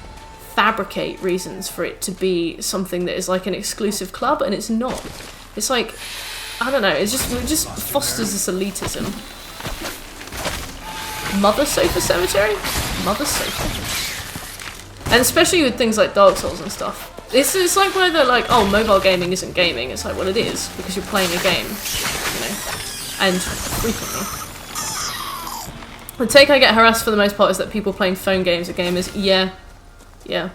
fabricate reasons for it to be something that is like an exclusive club, and it's not. It's like, I don't know, it just fosters this elitism. Mother Sofa Cemetery? Mother Sofa. And especially with things like Dark Souls and stuff. It's like where they're like, oh, mobile gaming isn't gaming. It's like, well, it is, because you're playing a game, you know, and frequently. The take I get harassed for the most part is that people playing phone games are gamers. Yeah. Yeah.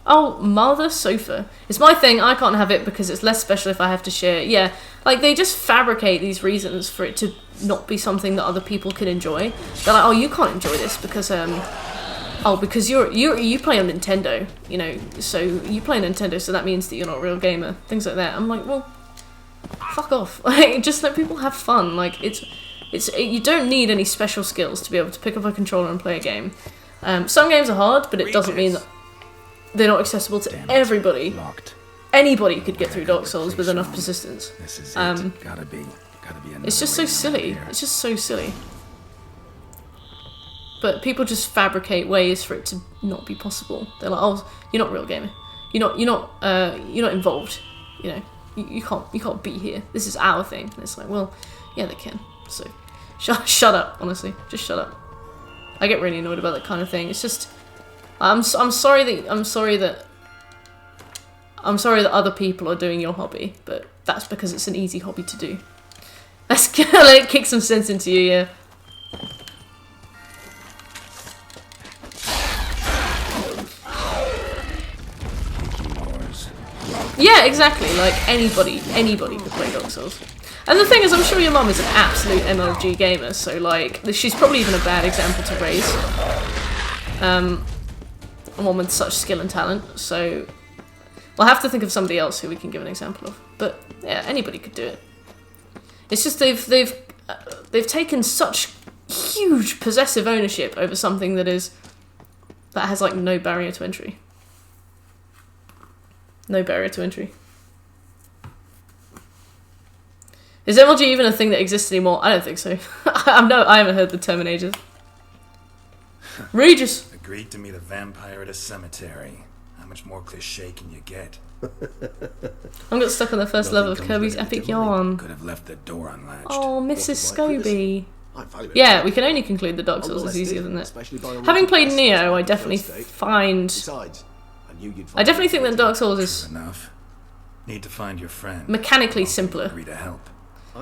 Oh, Mother Sofa. It's my thing, I can't have it because it's less special if I have to share it. Yeah, like they just fabricate these reasons for it to not be something that other people can enjoy. They're like, oh, you can't enjoy this because, oh, because you play on Nintendo, you know, so you play Nintendo, so that means that you're not a real gamer. Things like that. I'm like, well, fuck off. Like, just let people have fun. Like, you don't need any special skills to be able to pick up a controller and play a game. Some games are hard, but it doesn't mean that they're not accessible to everybody. Locked. Anybody could get through Dark Souls with enough persistence. This is it. Gotta be It's just so silly. It's just so silly. But people just fabricate ways for it to not be possible. They're like, oh, you're not a real gamer. You're not involved. You know, you can't be here. This is our thing. And it's like, well, yeah, they can. So, shut up. Honestly, just shut up. I get really annoyed about that kind of thing. It's just, I'm sorry that other people are doing your hobby, but that's because it's an easy hobby to do. Let's let it kick some sense into you, yeah. Yeah, exactly. Like anybody could play Dark Souls. And the thing is, I'm sure your mum is an absolute MLG gamer, so like she's probably even a bad example to raise. One with such skill and talent. So we'll have to think of somebody else who we can give an example of. But yeah, anybody could do it. It's just they've taken such huge possessive ownership over something that has like no barrier to entry. No barrier to entry. Is MLG even a thing that exists anymore? I don't think so. I haven't heard the term in ages. Regis! Agreed to meet a vampire at a cemetery. How much more cliche can you get? I got stuck on the first level of Kirby's Epic Yarn. Could have left the door unlatched. Oh, Mrs. Scoby. Yeah, we can only conclude the Dark Souls is easier than that. Having played Neo, I definitely think that Dark Souls is enough. Need to find your friend. Mechanically simpler. Agree to help.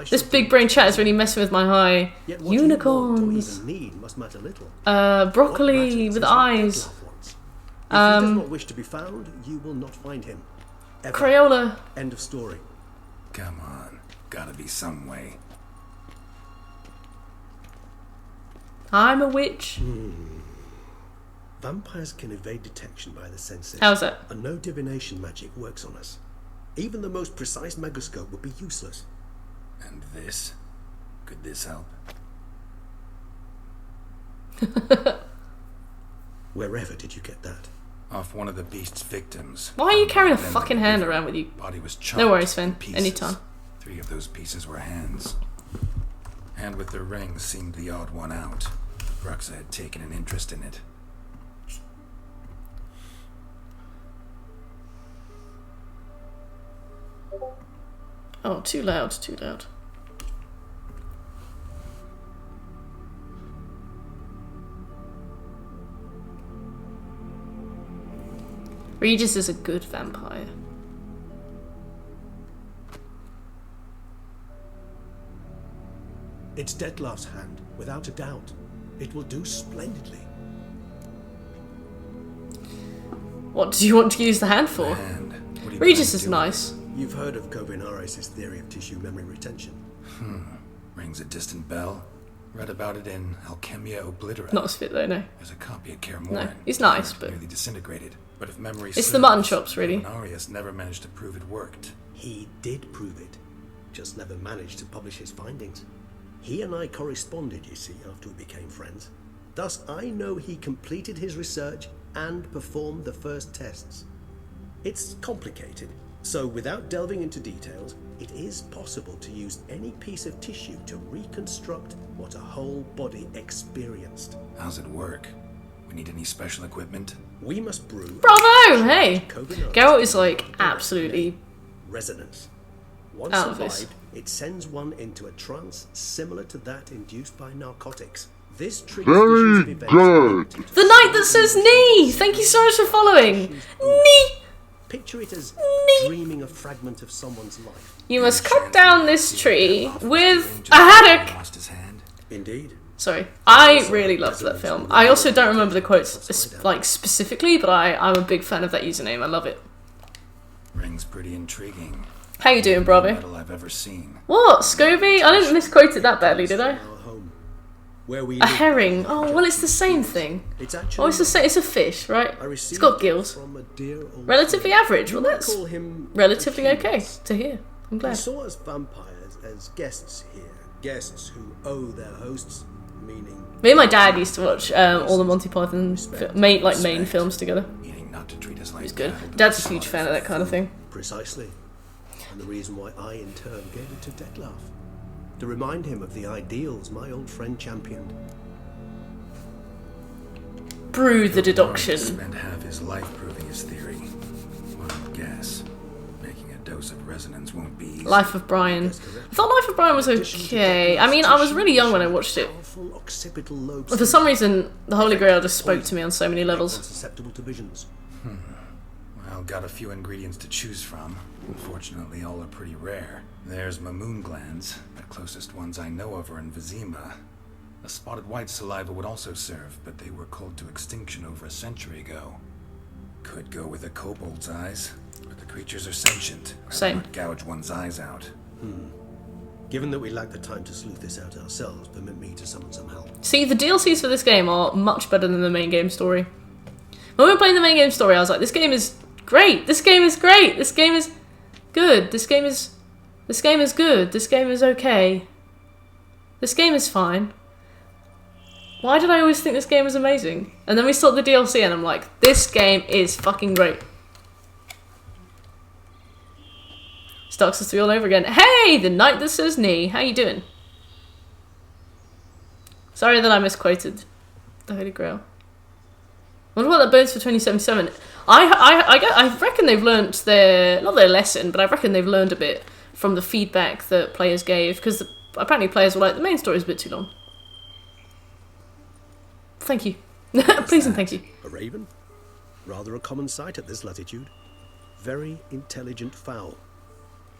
This big brain chat is really messing with my high. Unicorns. Broccoli with eyes. If he does not wish to be found, you will not find him. Ever. Crayola. End of story. Come on. Gotta be some way. I'm a witch. Vampires can evade detection by the senses. How's that? And no divination magic works on us. Even the most precise megascope would be useless. And this? Could this help? Wherever did you get that? Off one of the beast's victims. Why are you carrying a fucking hand around with you? Body was chopped. No worries, Finn. Anytime. 3 of those pieces were hands. Hand with the ring seemed the odd one out. Bruxa had taken an interest in it. Oh, too loud, too loud. Regis is a good vampire. It's Detlaff's hand, without a doubt. It will do splendidly. What do you want to use the hand for? Regis is nice. You've heard of Kovinares' theory of tissue memory retention. Rings a distant bell. Read about it in Alchemia Oblitera. Not a spit though, no. There's a copy of Kaer Morhen. No, he's nice, but nearly disintegrated. But if memory it's the mutton chops, really. Kovinares never managed to prove it worked. He did prove it, just never managed to publish his findings. He and I corresponded, you see, after we became friends. Thus, I know he completed his research and performed the first tests. It's complicated, So, without delving into details, it is possible to use any piece of tissue to reconstruct what a whole body experienced. How's it work? We need any special equipment? We must brew... Bravo! Hey! Geralt is like absolutely... resonance. Once out of this. survived, it sends one into a trance similar to that induced by narcotics. This triggers visions of events related to The Knight That Says Knee! Thank you so much for following! Knee! Picture it as dreaming a fragment of someone's life. You must cut down this tree with a haddock! Lost his hand? Indeed. Sorry. I really loved that film. I also don't remember the quotes like specifically, but I'm a big fan of that username. I love it. Rings pretty intriguing. How you doing, Bravo? Metal I've ever seen. What? Scoby? I didn't misquote it that badly, did I? Where we A herring. Oh, well, it's the same thing. It's Oh, actually it's the same. It's a fish, right? It's got gills. from a dear old Relatively friend. average. Well, You might that's call him relatively okay Achilles. to hear. I'm He glad. saw us vampires as guests here, guests who owe their hosts, meaning Me and my dad used to watch all the Monty Python main films together. Meaning not to treat us like It's good. cattle, but Dad's a huge fan of that kind of thing. precisely, and the reason why I in turn gave it to Detlaff, to remind him of the ideals my old friend championed. Brew the Brian deduction. spent half his life proving his theory. Wild guess. Making a dose of resonance won't be easy. Life of Brian. I thought Life of Brian was okay. I mean, I was really young when I watched it. Powerful occipital lobes But for some reason, the Holy Grail just spoke to me on so many levels. susceptible to visions. Well, got a few ingredients to choose from. Unfortunately, all are pretty rare. There's Mamoon glands. The closest ones I know of are in Vizima. A spotted white saliva would also serve, but they were culled to extinction over a century ago. Could go with a kobold's eyes, but the creatures are sentient. Same. Would gouge one's eyes out. Given that we lack the time to sleuth this out ourselves, permit me to summon some help. See, the DLCs for this game are much better than the main game story. When we were playing the main game story, I was like, this game is great! This game is great! This game is good! This game is good! This game is okay. This game is fine. Why did I always think this game was amazing? And then we saw the DLC and I'm like, this game is fucking great. Starks us 3 all over again. Hey, the Knight That Says Knee. How you doing? Sorry that I misquoted the Holy Grail. Wonder what that bodes for 2077. I reckon they've learnt not their lesson, but I reckon they've learned a bit from the feedback that players gave, because apparently players were like, the main story's a bit too long. Thank you. Please and thank you. A raven? Rather a common sight at this latitude. Very intelligent fowl.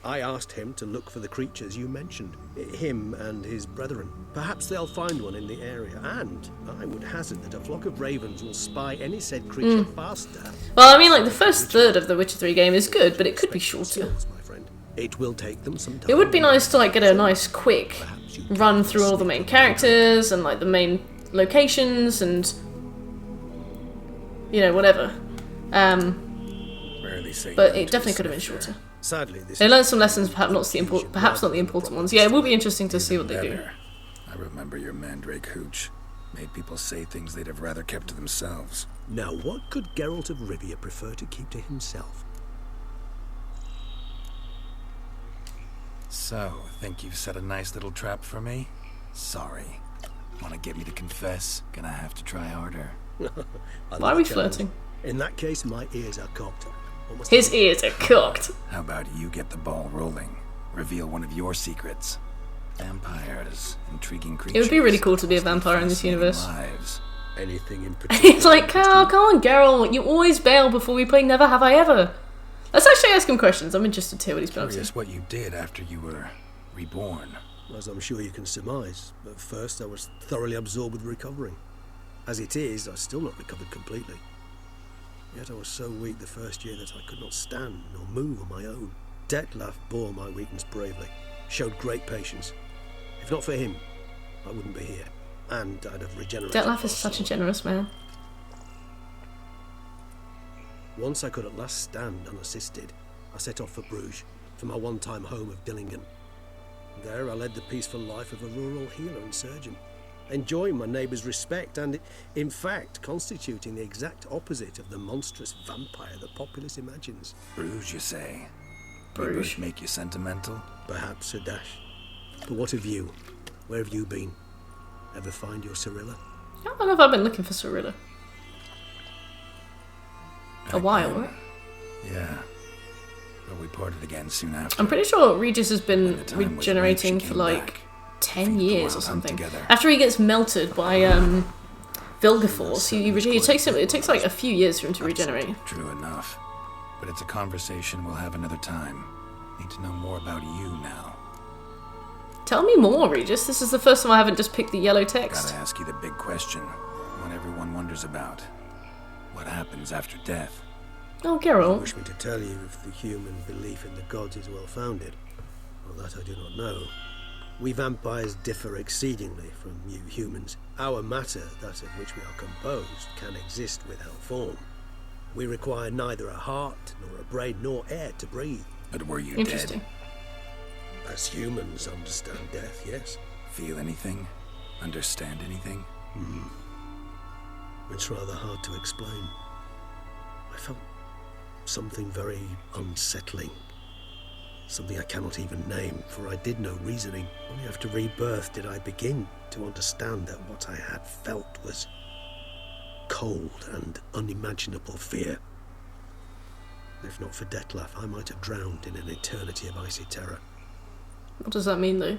I asked him to look for the creatures you mentioned, him and his brethren. Perhaps they'll find one in the area, and I would hazard that a flock of ravens will spy any said creature faster. Well, I mean, like, the first third of the Witcher 3 game is good, but it could be shorter. Skills, my friend. It will take them some time. It would be nice to, like, get a nice, quick run through all the main characters and, like, the main locations and, you know, whatever. But it definitely could have been shorter. Sadly, this They learned some lessons, perhaps not the important ones. Yeah, it will be interesting to see what they do. I remember your mandrake hooch. Made people say things they'd have rather kept to themselves. Now, what could Geralt of Rivia prefer to keep to himself? So, think you've set a nice little trap for me? Sorry. Want to get me to confess? Gonna have to try harder. Why are we flirting? In that case, my ears are cocked. Almost His ears are cocked. How about you get the ball rolling? Reveal one of your secrets. Vampires, intriguing creatures. It would be really cool to be a vampire in this universe. Lives. anything in particular. It's like, Carl, come on, Geralt, you always bail before we play Never Have I Ever. Let's actually ask him questions. I'm interested to hear what he's been up to. Curious what you did after you were reborn. As I'm sure you can surmise, at first I was thoroughly absorbed with recovering. As it is, I've still not recovered completely. Yet I was so weak the first year that I could not stand nor move on my own. Detlaff bore my weakness bravely, showed great patience. If not for him, I wouldn't be here, and I'd have regenerated. Detlaff is such a generous man. Once I could at last stand unassisted, I set off for Bruges, for my one-time home of Dillingen. There I led the peaceful life of a rural healer and surgeon, enjoying my neighbours' respect and, in fact, constituting the exact opposite of the monstrous vampire the populace imagines. Bruges, you say? Bruges. Rebirth make you sentimental? Perhaps a dash. But what of you? Where have you been? Ever find your Cirilla? I don't know if I've been looking for Cirilla. A while, right? Yeah. But we parted again soon after. I'm pretty sure Regis has been When the time was regenerating right, she for came like back. 10 Feed the years or wild hunt something. together. After he gets melted by Vilgeforce, it takes like a few years for him to regenerate. True enough. But it's a conversation we'll have another time. Need to know more about you now. Tell me more, Regis. This is the first time I haven't just picked the yellow text. Gotta ask you the big question. One everyone wonders about. What happens after death? Oh, You Geralt. wish me to tell you if the human belief in the gods is well founded? Well, that I do not know. We vampires differ exceedingly from you humans. Our matter, that of which we are composed, can exist without form. We require neither a heart, nor a brain, nor air to breathe. But were you Interesting. dead? As humans understand death, yes. Feel anything? Understand anything? It's rather hard to explain. I felt something very unsettling. Something I cannot even name, for I did no reasoning. Only after rebirth did I begin to understand that what I had felt was cold and unimaginable fear. If not for Detlaff, I might have drowned in an eternity of icy terror. What does that mean, though?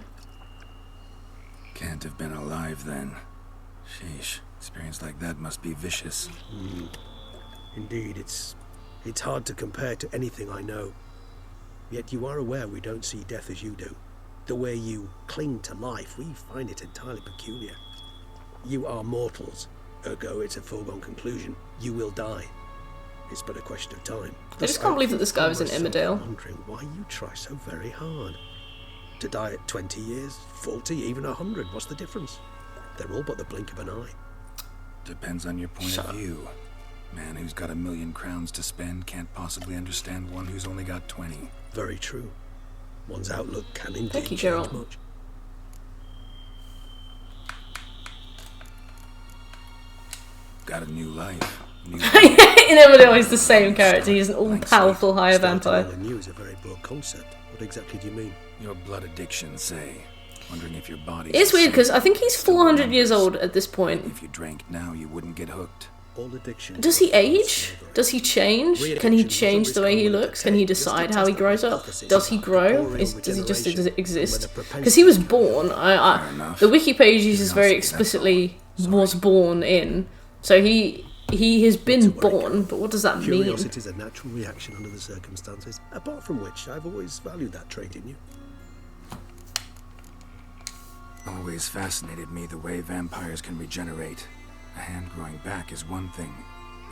Can't have been alive then. Sheesh. Experience like that must be vicious. Indeed, it's hard to compare to anything I know. Yet you are aware we don't see death as you do. The way you cling to life, we find it entirely peculiar. You are mortals, ergo it's a foregone conclusion. You will die. It's but a question of time. I just can't believe that this guy was in myself Emmerdale. Wondering why you try so very hard. To die at 20 years, 40, even 100, what's the difference? They're all but the blink of an eye. Depends on your point of view. Man who's got 1,000,000 crowns to spend can't possibly understand one who's only got 20. Very true. One's outlook can indeed Thank you, change Geralt. much. Got a new life. New In Emmerdale, he's the same character. He's an all-powerful higher Starting vampire. on the new is a very broad concept. What exactly do you mean? Your blood addiction, say. Wondering if your body. It's weird because I think he's 400 years old at this point. If you drank now, you wouldn't get hooked. All addiction. Does he age? Does he change? Can he change the way he looks? Can he decide how he grows up? Does he grow? Does he just exist? Because he was born. The wiki page uses very explicitly was born in. So he has been born, but what does that mean? Curiosity is a natural reaction under the circumstances, apart from which I've always valued that trait in you. Always fascinated me the way vampires can regenerate. A hand growing back is one thing.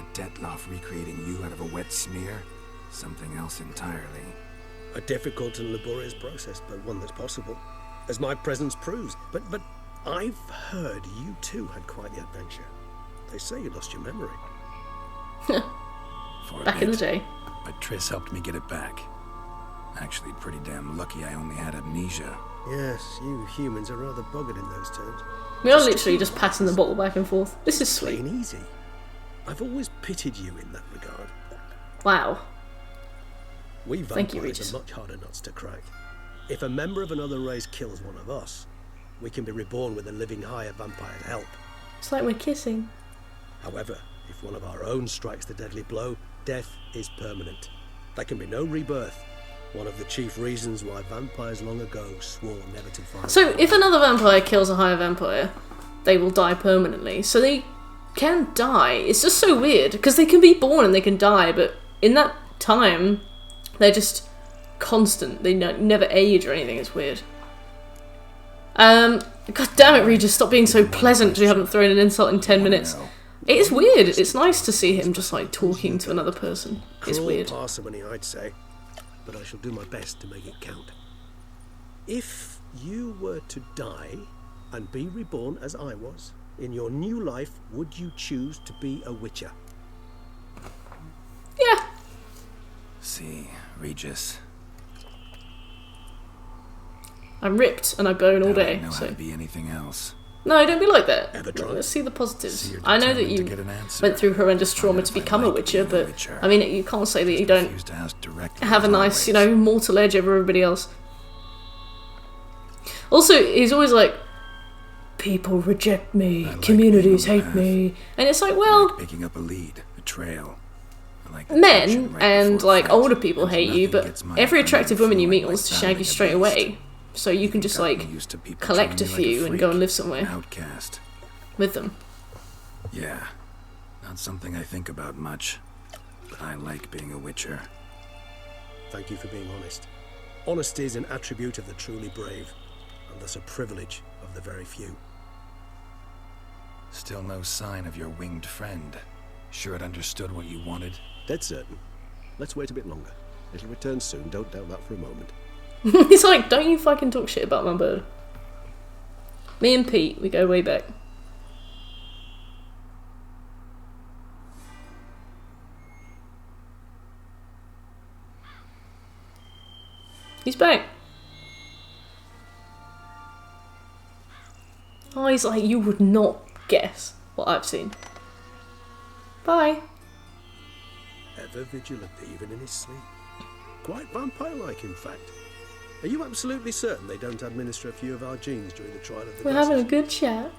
A Detlaff recreating you out of a wet smear? Something else entirely. A difficult and laborious process, but one that's possible, as my presence proves. But I've heard you too had quite the adventure. They say you lost your memory. For a Back in the bit, day. But Triss helped me get it back. Actually, pretty damn lucky I only had amnesia. Yes, you humans are rather buggered in those terms. We are literally just passing the bottle back and forth. This is sweet. Plain easy. I've always pitied you in that regard. Wow. We Thank you, vampires Regis. are much harder nuts to crack. If a member of another race kills one of us, we can be reborn with a living higher vampire's help. It's like we're kissing. However, if one of our own strikes the deadly blow, death is permanent. There can be no rebirth. One of the chief reasons why vampires long ago swore never to fight. So if another vampire kills a higher vampire, they will die permanently. So they can die. It's just so weird because they can be born and they can die, but in that time, they're just constant. They never age or anything. It's weird. God damn it, Regis! Stop being so pleasant. You haven't thrown an insult in 10 minutes. It is weird. It's nice to see him just like talking to another person. It's Cruel weird. parsimony, I'd say, but I shall do my best to make it count. If you were to die and be reborn as I was, in your new life, would you choose to be a witcher? Yeah. See, Regis. I'm ripped and I burn all I day. don't know how So to be anything else. No, don't be like that. Ever tried? Let's see the positives. So you're I know that determined to you get an answer. went through horrendous trauma Wonder to if I become a like witcher, being a but witcher. I mean, you can't say that you don't Refuse to ask directly have a as nice, you always. know, mortal edge over everybody else. Also, he's always like, people reject me, I like communities being on hate the me, and it's like, I well, like picking up a lead, a trail. I like the men tension right and before a like fight, older people 'cause hate you, nothing but gets my every adrenaline attractive woman you flowing meet like wants to shag battling you a straight beast. away. So you can just Gotten like used to people collect a treating me like few and go and freak, live somewhere an outcast. with them. Yeah, not something I think about much, but I like being a witcher. Thank you for being honest. Honesty is an attribute of the truly brave, and thus a privilege of the very few. Still no sign of your winged friend. Sure it understood what you wanted? Dead certain. Let's wait a bit longer. It'll return soon, don't doubt that for a moment. He's like, don't you fucking talk shit about my bird. Me and Pete, we go way back. He's back. Oh, he's like, you would not guess what I've seen. Bye. Ever vigilant, even in his sleep. Quite vampire-like, in fact. Are you absolutely certain they don't administer a few of our genes during the trial of the We're glasses? having a good chat.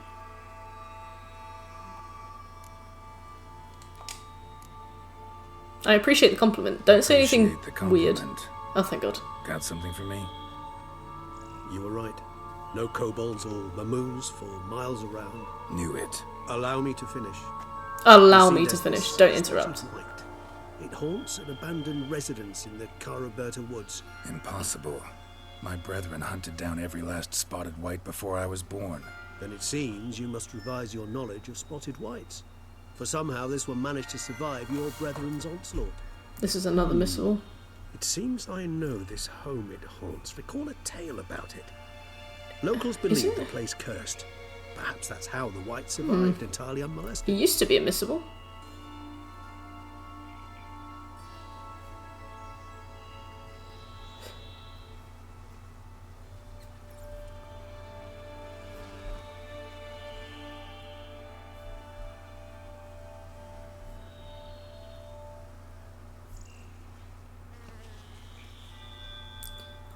I appreciate the compliment. Don't say anything Appreciate the weird. compliment. Oh, thank God. Got something for me? You were right. No kobolds or mamoons for miles around. Knew it. Allow me to finish. Allow You see, me to there's finish. this Don't spotted interrupt. white. It haunts an abandoned residence in the Caraberta woods. Impossible. My brethren hunted down every last spotted white before I was born. Then it seems you must revise your knowledge of spotted whites. For somehow this one managed to survive your brethren's onslaught. This is another missile. It seems I know this home it haunts. Recall a tale about it. Locals believe the place cursed. Perhaps that's how the whites survived entirely unmolested. It used to be admissible.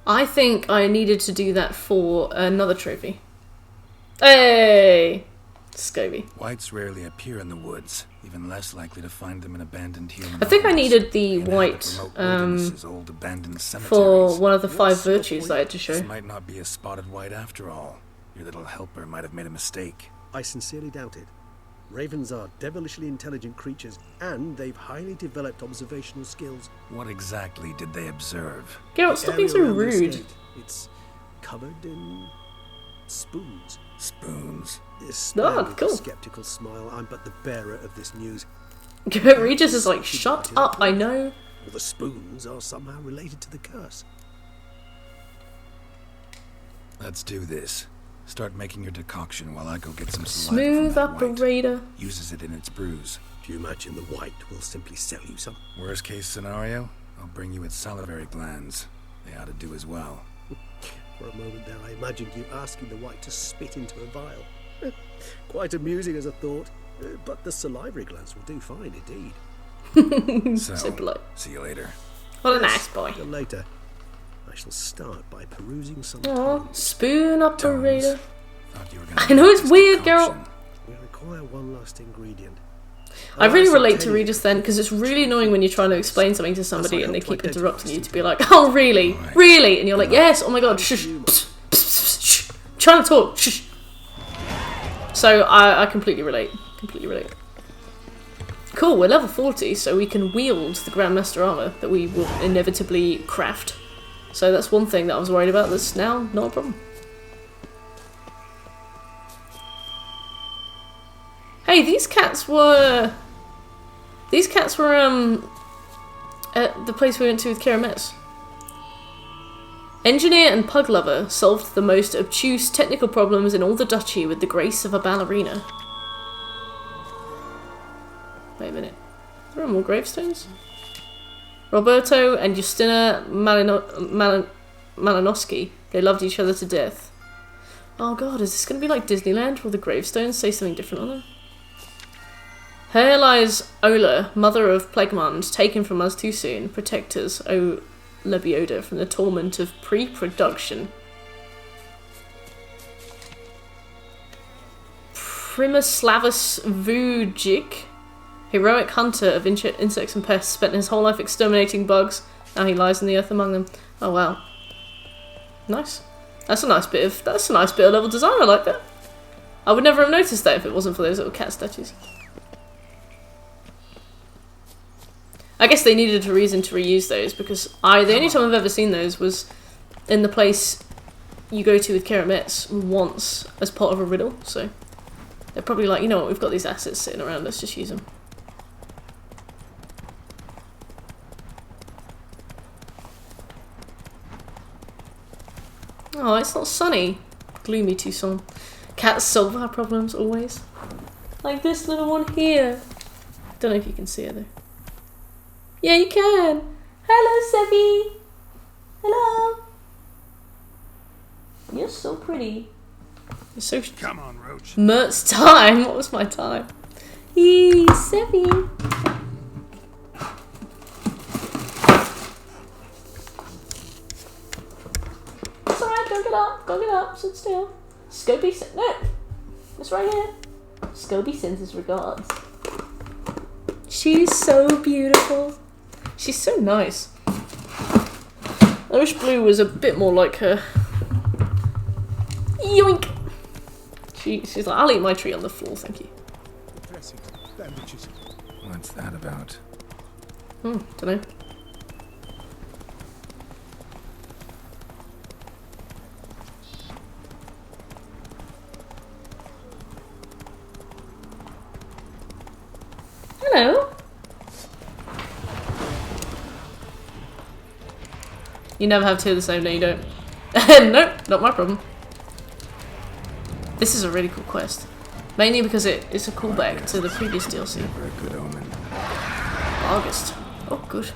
I think I needed to do that for another trophy. Hey! Scobie. Whites rarely appear in the woods, even less likely to find them in abandoned human I think I homes. needed the Inhabit white remote wildernesses, old abandoned for cemeteries. one of the 5 What's your virtues that I had to show. This might not be a spotted white after all. Your little helper might have made a mistake. I sincerely doubt it. Ravens are devilishly intelligent creatures, and they've highly developed observational skills. What exactly did they observe? Geralt, stop being so Area around the rude. estate, it's covered in spoons. Spoons. Spare me the cool. skeptical smile. I'm but the bearer of this news. Regis is like, shut up, I know. Well, the spoons are somehow related to the curse. Let's do this. Start making your decoction while I go get some saliva Smooth from that white. operator. Uses it in its brews. Do you imagine the white will simply sell you some? Worst case scenario, I'll bring you its salivary glands. They ought to do as well. For a moment there, I imagined you asking the white to spit into a vial. Quite amusing as a thought, but the salivary glands will do fine indeed. So, polite. see you later. What a nice boy. Till later, I shall start by perusing some Aw, tomes. spoon operator. Thought you were gonna I know make it's this weird, decoction. Geralt. We require one last ingredient. I really Alas, relate to tell you, Regis then, because it's really annoying when you're trying to explain something to somebody I and they hope to keep interrupting you to be identify like, oh really? Alright. Really? And you're like, Good luck. yes, oh my god, shush, psst, psst, psst, shh, trying to talk, shush. So I completely relate, Cool, we're level 40, so we can wield the Grandmaster armor that we will inevitably craft. So that's one thing that I was worried about that's now not a problem. Hey, these cats were at the place we went to with Kira Metz. Engineer and pug lover solved the most obtuse technical problems in all the duchy with the grace of a ballerina. Wait a minute. There are more gravestones? Roberto and Justina Malinowski. They loved each other to death. Oh god, is this going to be like Disneyland where the gravestones say something different on them? Here lies Ola, mother of Plegmond, taken from us too soon. Protect us, O Lebioda, from the torment of pre-production. Primuslavus Vujic, heroic hunter of insects and pests, spent his whole life exterminating bugs. Now he lies in the earth among them. Oh wow. Nice. That's a nice bit of level design, I like that. I would never have noticed that if it wasn't for those little cat statues. I guess they needed a reason to reuse those, because the only time I've ever seen those was in the place you go to with Kira Metz once as part of a riddle, so they're probably like, you know what, we've got these assets sitting around, let's just use them. Oh, it's not sunny. Gloomy Tucson. Cats solve our problems always. Like this little one here. Don't know if you can see her though. Yeah, you can. Hello, Sebi. Hello. You're so pretty. You're so. Come on, Roach. Mert's time. What was my time? Eee, Sebi. It's alright. Don't get up. Don't get up. Sit still. Scobie. No. It's right here. Scobie sends his regards. She's so beautiful. She's so nice. I wish Blue was a bit more like her. Yoink! She's like, I'll eat my treat on the floor, thank you. What's that about? Dunno. Hello. You never have two of the same, no you don't. Nope, not my problem. This is a really cool quest. Mainly because it's a callback to the previous DLC. Never a good omen. August. Oh, good.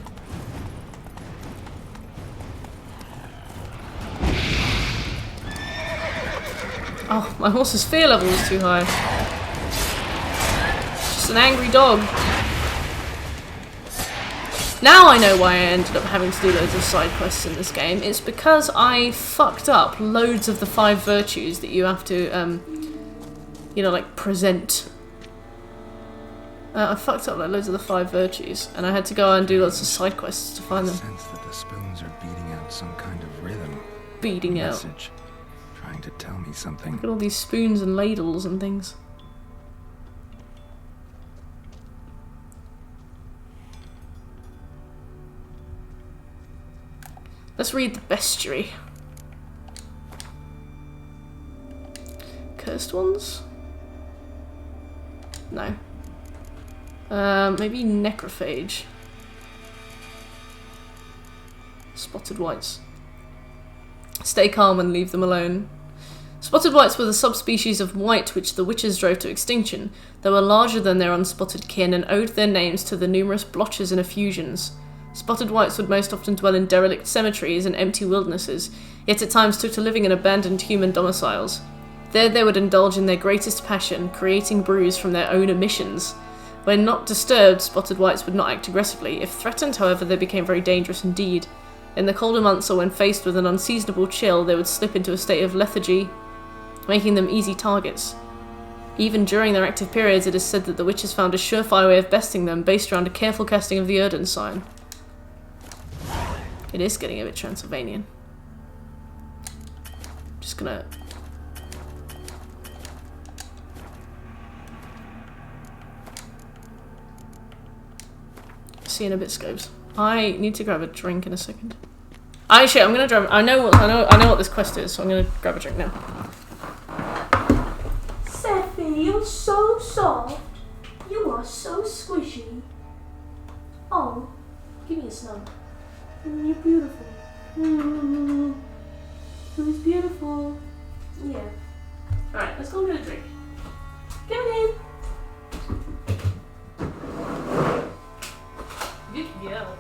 Oh, my horse's fear level is too high. Just an angry dog. Now I know why I ended up having to do loads of side quests in this game. It's because I fucked up loads of the 5 virtues that you have to, you know, like, present. I fucked up like loads of the 5 virtues, and I had to go and do lots of side quests to find them. I sense that the spoons are beating out some kind of rhythm. Beating out. Message. Trying to tell me something. Look at all these spoons and ladles and things. Let's read the bestiary. Cursed ones? No. Maybe necrophage. Spotted whites. Stay calm and leave them alone. Spotted whites were the subspecies of white which the witches drove to extinction. They were larger than their unspotted kin and owed their names to the numerous blotches and effusions. Spotted whites would most often dwell in derelict cemeteries and empty wildernesses, yet at times took to living in abandoned human domiciles. There they would indulge in their greatest passion, creating brews from their own emissions. When not disturbed, spotted whites would not act aggressively. If threatened, however, they became very dangerous indeed. In the colder months or when faced with an unseasonable chill, they would slip into a state of lethargy, making them easy targets. Even during their active periods, it is said that the witches found a surefire way of besting them, based around a careful casting of the Erden sign. It is getting a bit Transylvanian. Just gonna... See you in a bit, Scopes. I need to grab a drink in a second. Actually, I'm gonna grab... I know what this quest is, so I'm gonna grab a drink now. Sephi, you're so soft. You are so squishy. Oh, give me a snug. You're beautiful. Who's beautiful? Yeah. Alright, let's go and get a drink. Come in. Good girl.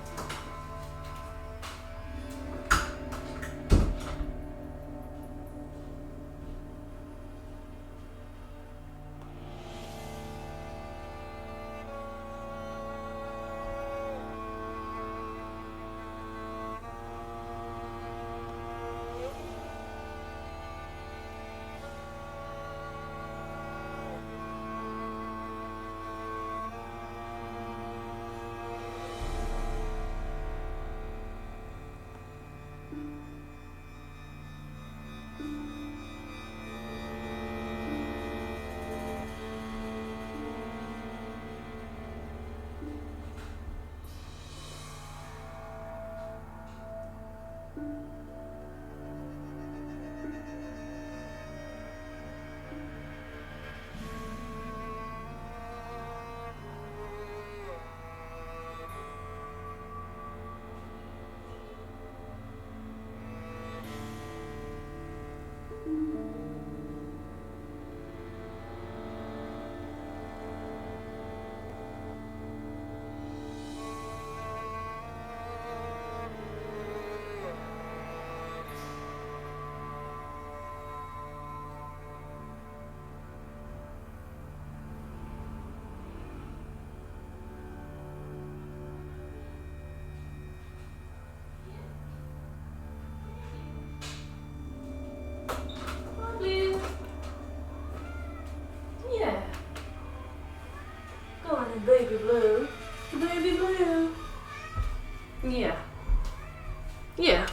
Yeah.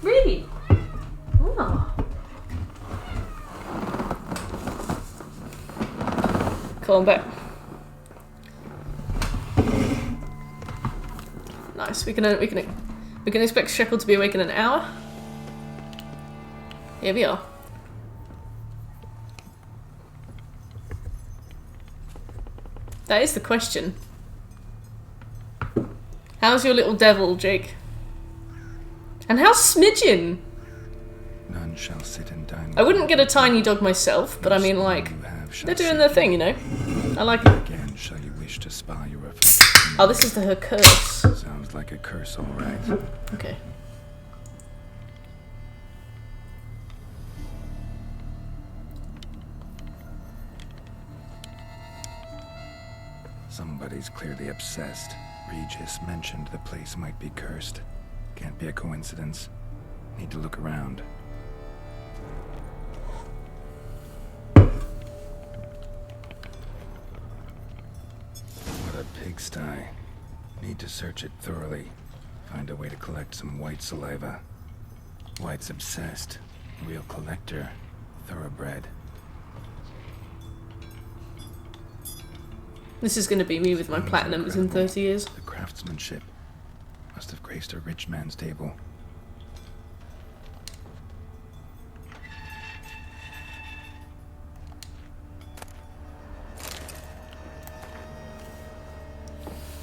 Really? Oh. Come on back. Nice. We can expect Shekel to be awake in an hour. Here we are. That is the question. How's your little devil, Jake? And how's Smidgen? None shall sit and dine. I wouldn't get a tiny dog myself, but I mean, like, they're doing their thing, you know? I like it. Again, shall you wish to spy your Oh, this is her curse. Sounds like a curse, all right. Okay. Somebody's clearly obsessed. Regis mentioned the place might be cursed. Can't be a coincidence. Need to look around. What a pigsty. Need to search it thoroughly. Find a way to collect some white saliva. White's obsessed. Real collector. Thoroughbred. This is going to be me with my platinums in 30 years. The craftsmanship must have graced a rich man's table.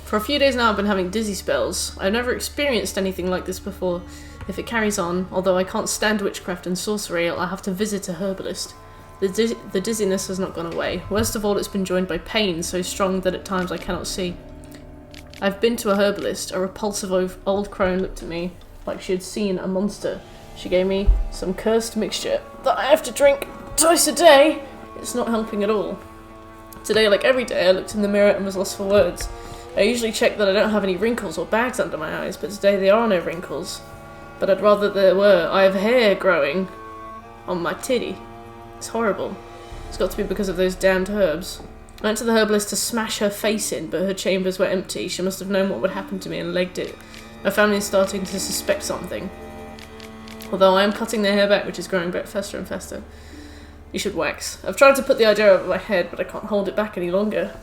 For a few days now I've been having dizzy spells. I've never experienced anything like this before. If it carries on, although I can't stand witchcraft and sorcery, I'll have to visit a herbalist. The dizziness has not gone away. Worst of all, it's been joined by pain so strong that at times I cannot see. I've been to a herbalist. A repulsive old crone looked at me like she had seen a monster. She gave me some cursed mixture that I have to drink twice a day. It's not helping at all. Today, like every day, I looked in the mirror and was lost for words. I usually check that I don't have any wrinkles or bags under my eyes, but today there are no wrinkles. But I'd rather there were. I have hair growing on my titty. It's horrible. It's got to be because of those damned herbs. I went to the herbalist to smash her face in, but her chambers were empty. She must have known what would happen to me and legged it. My family is starting to suspect something. Although I am cutting their hair back, which is growing back faster and faster. You should wax. I've tried to put the idea over my head, but I can't hold it back any longer.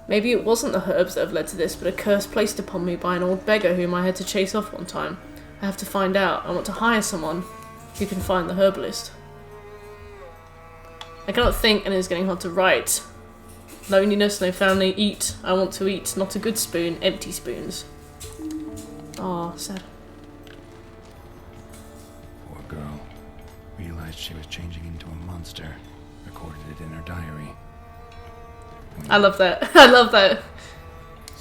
Maybe it wasn't the herbs that have led to this, but a curse placed upon me by an old beggar whom I had to chase off one time. I have to find out. I want to hire someone who can find the herbalist. I cannot think and it is getting hard to write. Loneliness, no family, eat. I want to eat. Not a good spoon, empty spoons. Oh, sad. Poor girl. Realized she was changing into a monster. Recorded it in her diary. I love that. I love that.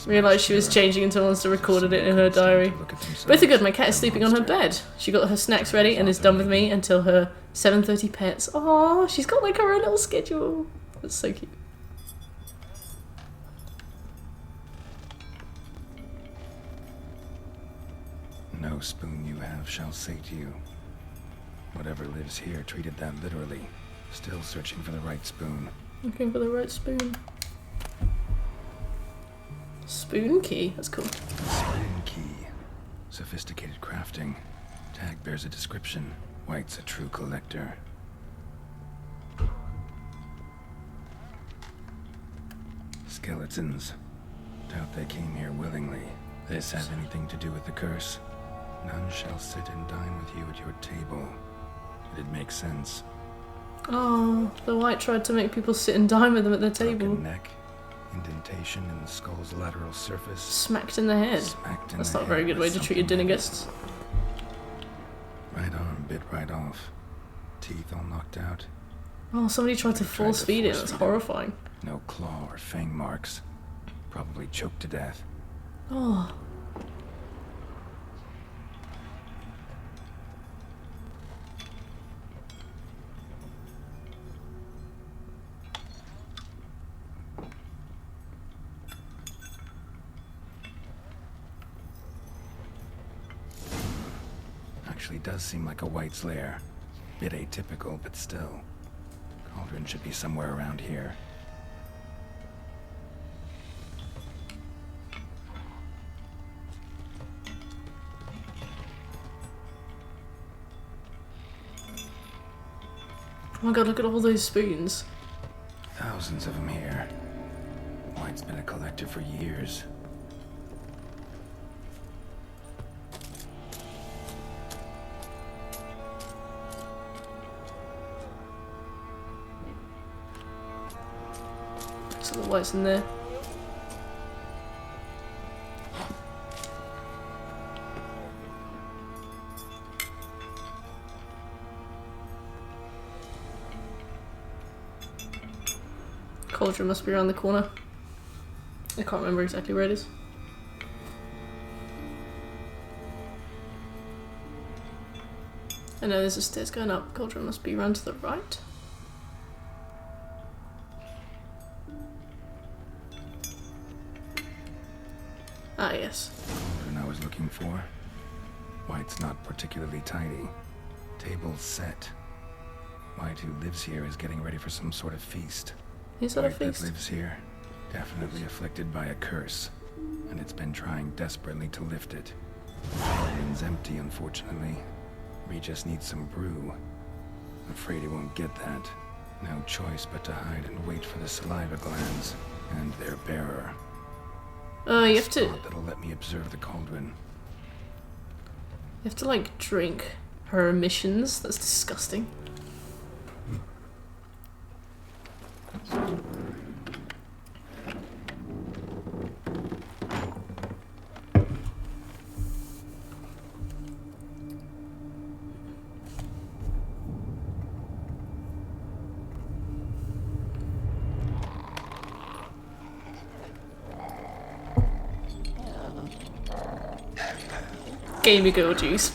Realised she was changing into a monster, recorded it in her diary. Both are good. My cat is sleeping on her bed. She got her snacks ready and is done with me until her 7:30 pets. Oh, she's got like her own little schedule. That's so cute. No spoon you have shall sate you. Whatever lives here treated that literally. Still searching for the right spoon. Looking for the right spoon. Spoon key, that's cool. Spoon key. Sophisticated crafting. Tag bears a description. White's a true collector. Skeletons. Doubt they came here willingly. This have anything to do with the curse? None shall sit and dine with you at your table. It'd make sense. Oh, the white tried to make people sit and dine with them at their table. Broken neck. Indentation in the skull's lateral surface. Smacked in the head. That's not a very good way to treat your dinner guests. Right arm bit right off. Teeth all knocked out. Oh, somebody tried to force feed it. That's horrifying. No claw or fang marks. Probably choked to death. Oh. Actually does seem like a white's lair. Bit atypical, but still. Cauldron should be somewhere around here. Oh my god, look at all those spoons. Thousands of them here. White's been a collector for years. So the White's in there. Cauldron must be around the corner. I can't remember exactly where it is. I know there's a stairs going up. Cauldron must be around to the right. Ah, yes. Cauldron I was looking for. White's not particularly tidy. Table's set. White, who lives here, is getting ready for some sort of feast. Is that a White that feast? lives here, definitely afflicted by a curse, and it's been trying desperately to lift it. The cauldron's empty, unfortunately. We just need some brew. Afraid he won't get that. No choice but to hide and wait for the saliva glands and their bearer. You have to. That'll let me observe the cauldron. You have to like drink her emissions. That's disgusting. Gamey girl juice.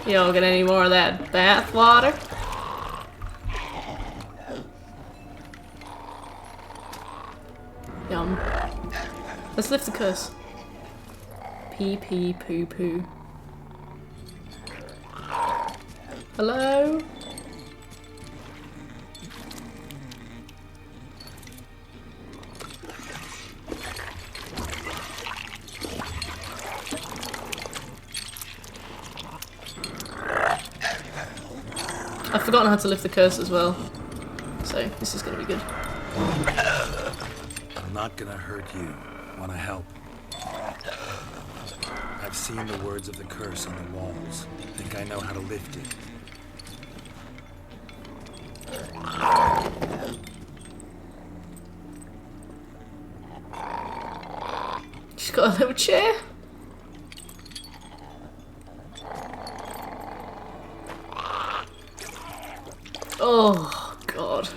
You don't get any more of that bath water? Yum. Let's lift the curse. Pee pee poo poo. Hello? I've forgotten how to lift the curse as well, so this is going to be good. I'm not gonna hurt you. Wanna help? I've seen the words of the curse on the walls. Think I know how to lift it. She's got a little chair. Oh, God.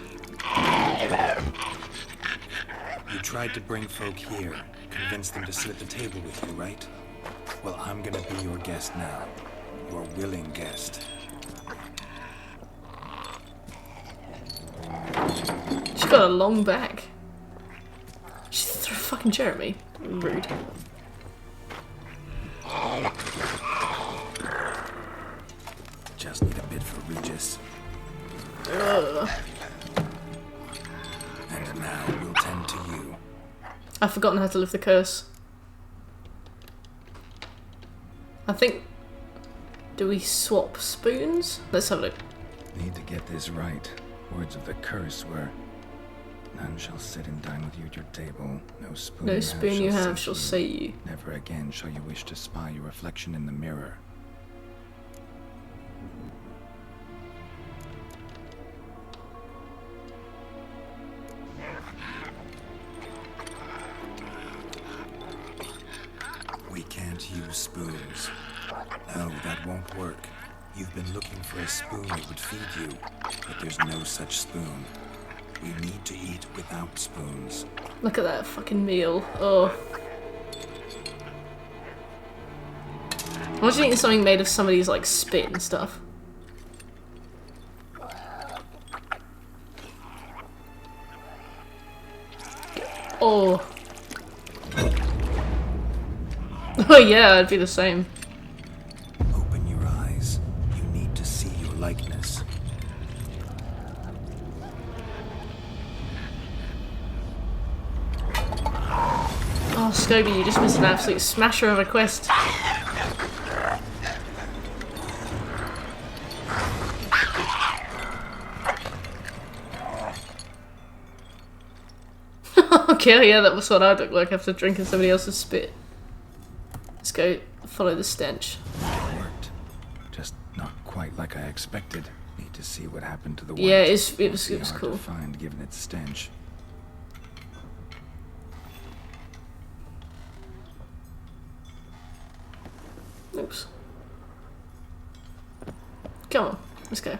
You tried to bring folk here, convince them to sit at the table with you, right? Well, I'm gonna be your guest now. Your willing guest. She's got a long back. She threw a fucking chair at me. Rude. Just need a bit for Regis. Ugh. And now we'll tend to you. I've forgotten how to lift the curse. I think... Do we swap spoons? Let's have a look. Need to get this right. Words of the curse were... None shall sit and dine with you at your table. No spoon, No spoon you have shall say you. Never again shall you wish to spy your reflection in the mirror. We can't use spoons. No, that won't work. You've been looking for a spoon that would feed you, but there's no such spoon. We need to eat without spoons. Look at that fucking meal. Oh. Imagine eating something made of somebody's like spit and stuff. Oh. Oh yeah, I'd be the same. Open your eyes. You need to see your likeness. Oh, Scobie, you just missed an absolute smasher of a quest. Okay, yeah, that was what I'd look like after drinking somebody else's spit. Let's go follow the stench. It worked. Just not quite like I expected. Need to see what happened to the white. Yeah, it was hard cool. to find given its stench. Oops. Come on, let's go.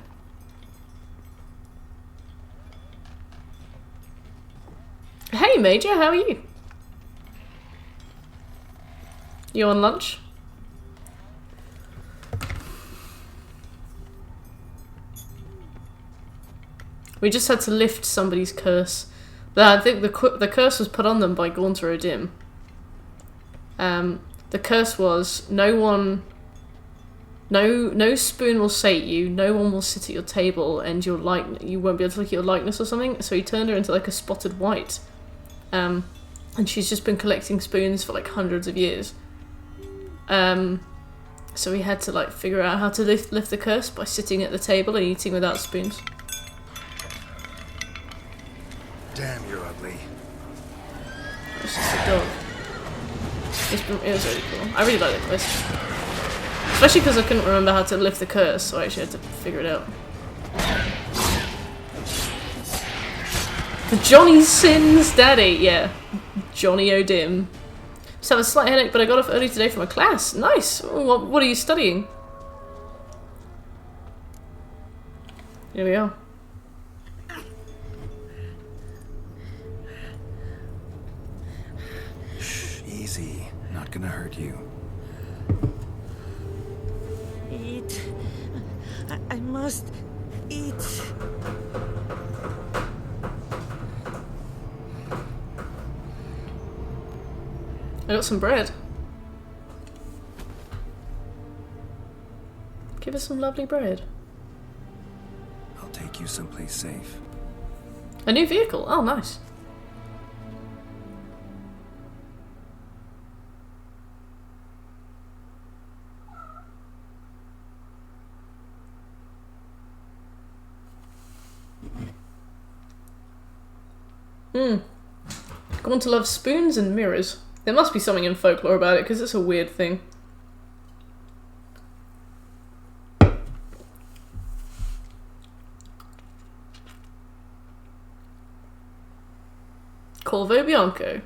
Hey Major, how are you? You on lunch? We just had to lift somebody's curse. I think the curse was put on them by Gaunter O'Dim. The curse was no spoon will sate you, no one will sit at your table, and you won't be able to look at your likeness or something. So he turned her into like a spotted white. And she's just been collecting spoons for like hundreds of years. So we had to like figure out how to lift the curse by sitting at the table and eating without spoons. Damn, you're ugly. It's just a dog. It was really cool. I really like the quest. Especially because I couldn't remember how to lift the curse, so I actually had to figure it out. The Johnny Sins Daddy, yeah. Johnny O'Dim. Just have a slight headache, but I got off early today from a class. Nice. What are you studying? Here we are. Shh, easy. Not gonna hurt you. Eat. I must eat. I got some bread. Give us some lovely bread. I'll take you someplace safe. A new vehicle. Oh, nice. Going to love spoons and mirrors. There must be something in folklore about it, because it's a weird thing. Corvo Bianco.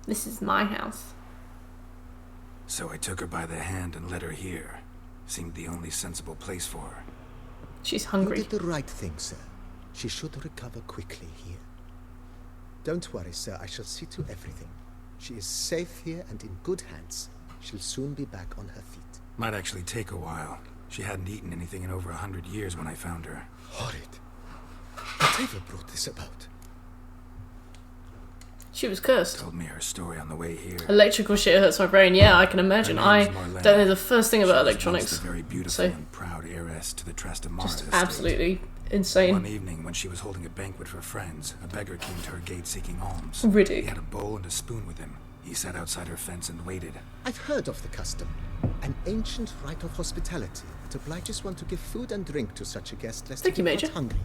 This is my house. So I took her by the hand and led her here. Seemed the only sensible place for her. She's hungry. You did the right thing, sir. She should recover quickly here. Don't worry, sir. I shall see to everything. She is safe here and in good hands. She'll soon be back on her feet. Might actually take a while. She hadn't eaten anything in over 100 years when I found her. Horrid. Whatever brought this about? She was cursed. Told me her story on the way here. Electrical shit hurts my brain. Yeah, I can imagine. I don't know the first thing about electronics. A very beautiful and proud heiress to the Trastamara just estate. Absolutely insane. One evening, when she was holding a banquet for friends, a beggar came to her gate seeking alms. Riddick. He had a bowl and a spoon with him. He sat outside her fence and waited. I've heard of the custom. An ancient rite of hospitality that obliges one to give food and drink to such a guest lest he be not hungry.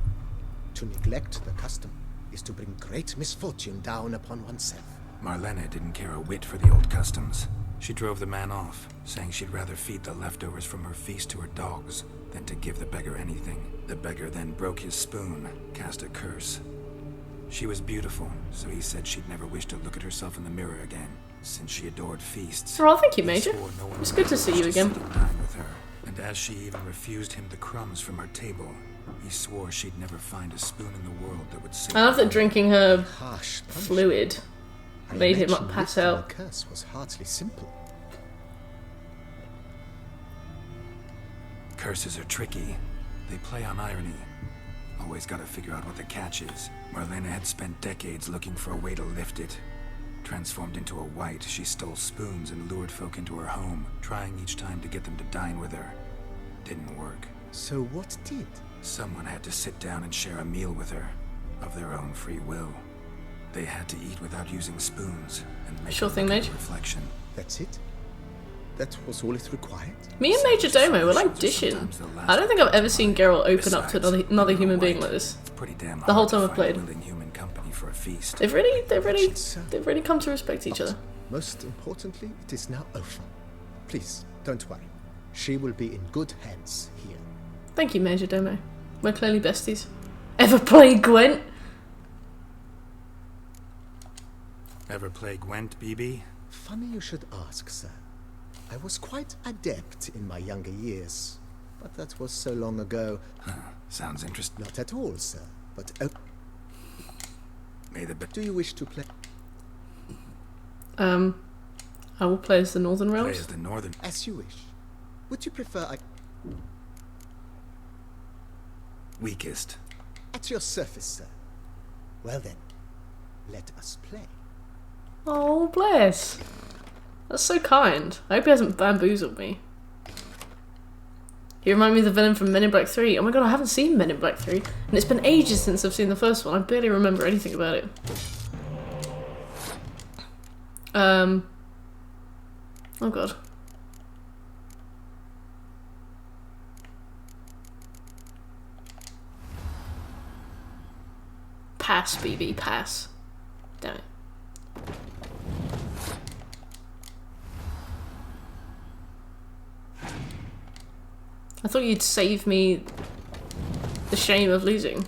To neglect the custom is to bring great misfortune down upon oneself. Marlena didn't care a whit for the old customs. She drove the man off, saying she'd rather feed the leftovers from her feast to her dogs than to give the beggar anything. The beggar then broke his spoon, cast a curse. She was beautiful, so he said she'd never wish to look at herself in the mirror again, since she adored feasts. Oh, thank you, Major. It's good to see you again. With her. And as she even refused him the crumbs from her table, he swore she'd never find a spoon in the world that would save I love that drinking her harsh fluid made him up pass out. The curse was hardly simple. Curses are tricky. They play on irony. Always gotta figure out what the catch is. Marlena had spent decades looking for a way to lift it. Transformed into a white, she stole spoons and lured folk into her home, trying each time to get them to dine with her. Didn't work. So what did? Someone had to sit down and share a meal with her, of their own free will. They had to eat without using spoons and make Sure thing, Mage. reflection. That's it? That was all it required? Me and Major Domo were like dishing. I don't think I've ever seen Geralt open up to another human being like this. The whole time I've played. For a feast. They've really come to respect each other. Most importantly, it is now over. Please, don't worry. She will be in good hands here. Thank you, Major Domo. We're clearly besties. Ever play Gwent? Ever play Gwent, BB? Funny you should ask, sir. I was quite adept in my younger years, but that was so long ago. Sounds interesting. Not at all, sir. But do you wish to play? I will play as the Northern Realms. Play as the Northern. As you wish. Would you prefer Weakest. At your service, sir. Well then, let us play. Oh, bless. That's so kind. I hope he hasn't bamboozled me. He reminded me of the villain from Men in Black 3. Oh my god, I haven't seen Men in Black 3. And it's been ages since I've seen the first one. I barely remember anything about it. Oh god. Pass, BB, pass. Damn it. I thought you'd save me the shame of losing.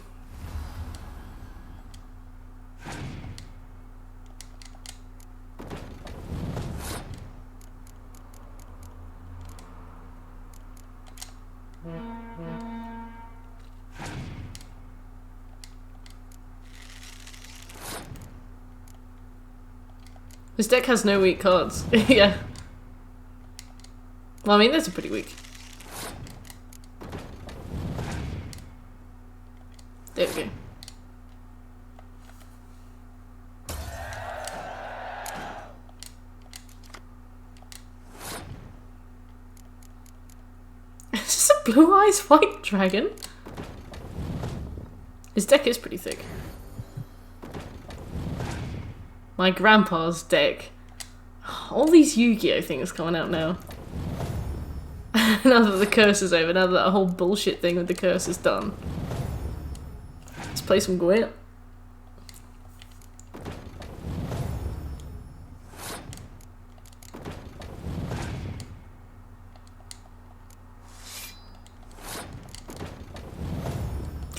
This deck has no weak cards. Yeah. Well, I mean, those are pretty weak. There we go. Is this a blue eyes white dragon? His deck is pretty thick. My grandpa's deck. All these Yu-Gi-Oh things coming out now. Now that the curse is over, now that that whole bullshit thing with the curse is done. Let's play some Gwent.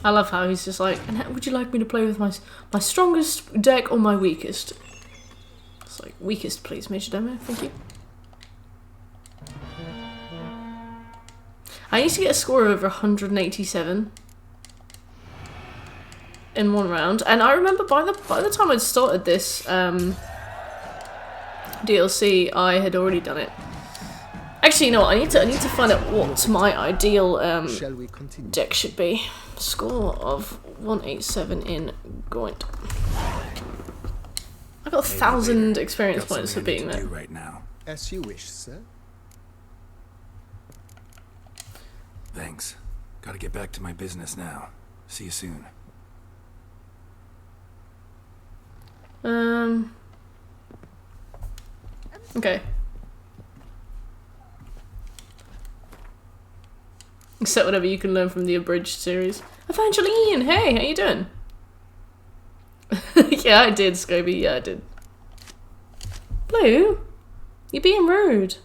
I love how he's just like, and would you like me to play with my strongest deck or my weakest? It's like, weakest please, Major Domo, thank you. I used to get a score of over 187 in one round, and I remember by the time I'd started this DLC, I had already done it. Actually, you know what? I need to find out what my ideal deck should be. Score of 187 in Gwent. I got 1,000 experience points for being there. Right now. As you wish, sir. Thanks. Gotta get back to my business now. See you soon. Okay. Except whatever you can learn from the abridged series. Evangeline, hey, how you doing? Yeah, I did, Scobie. Yeah, I did. Blue, you're being rude.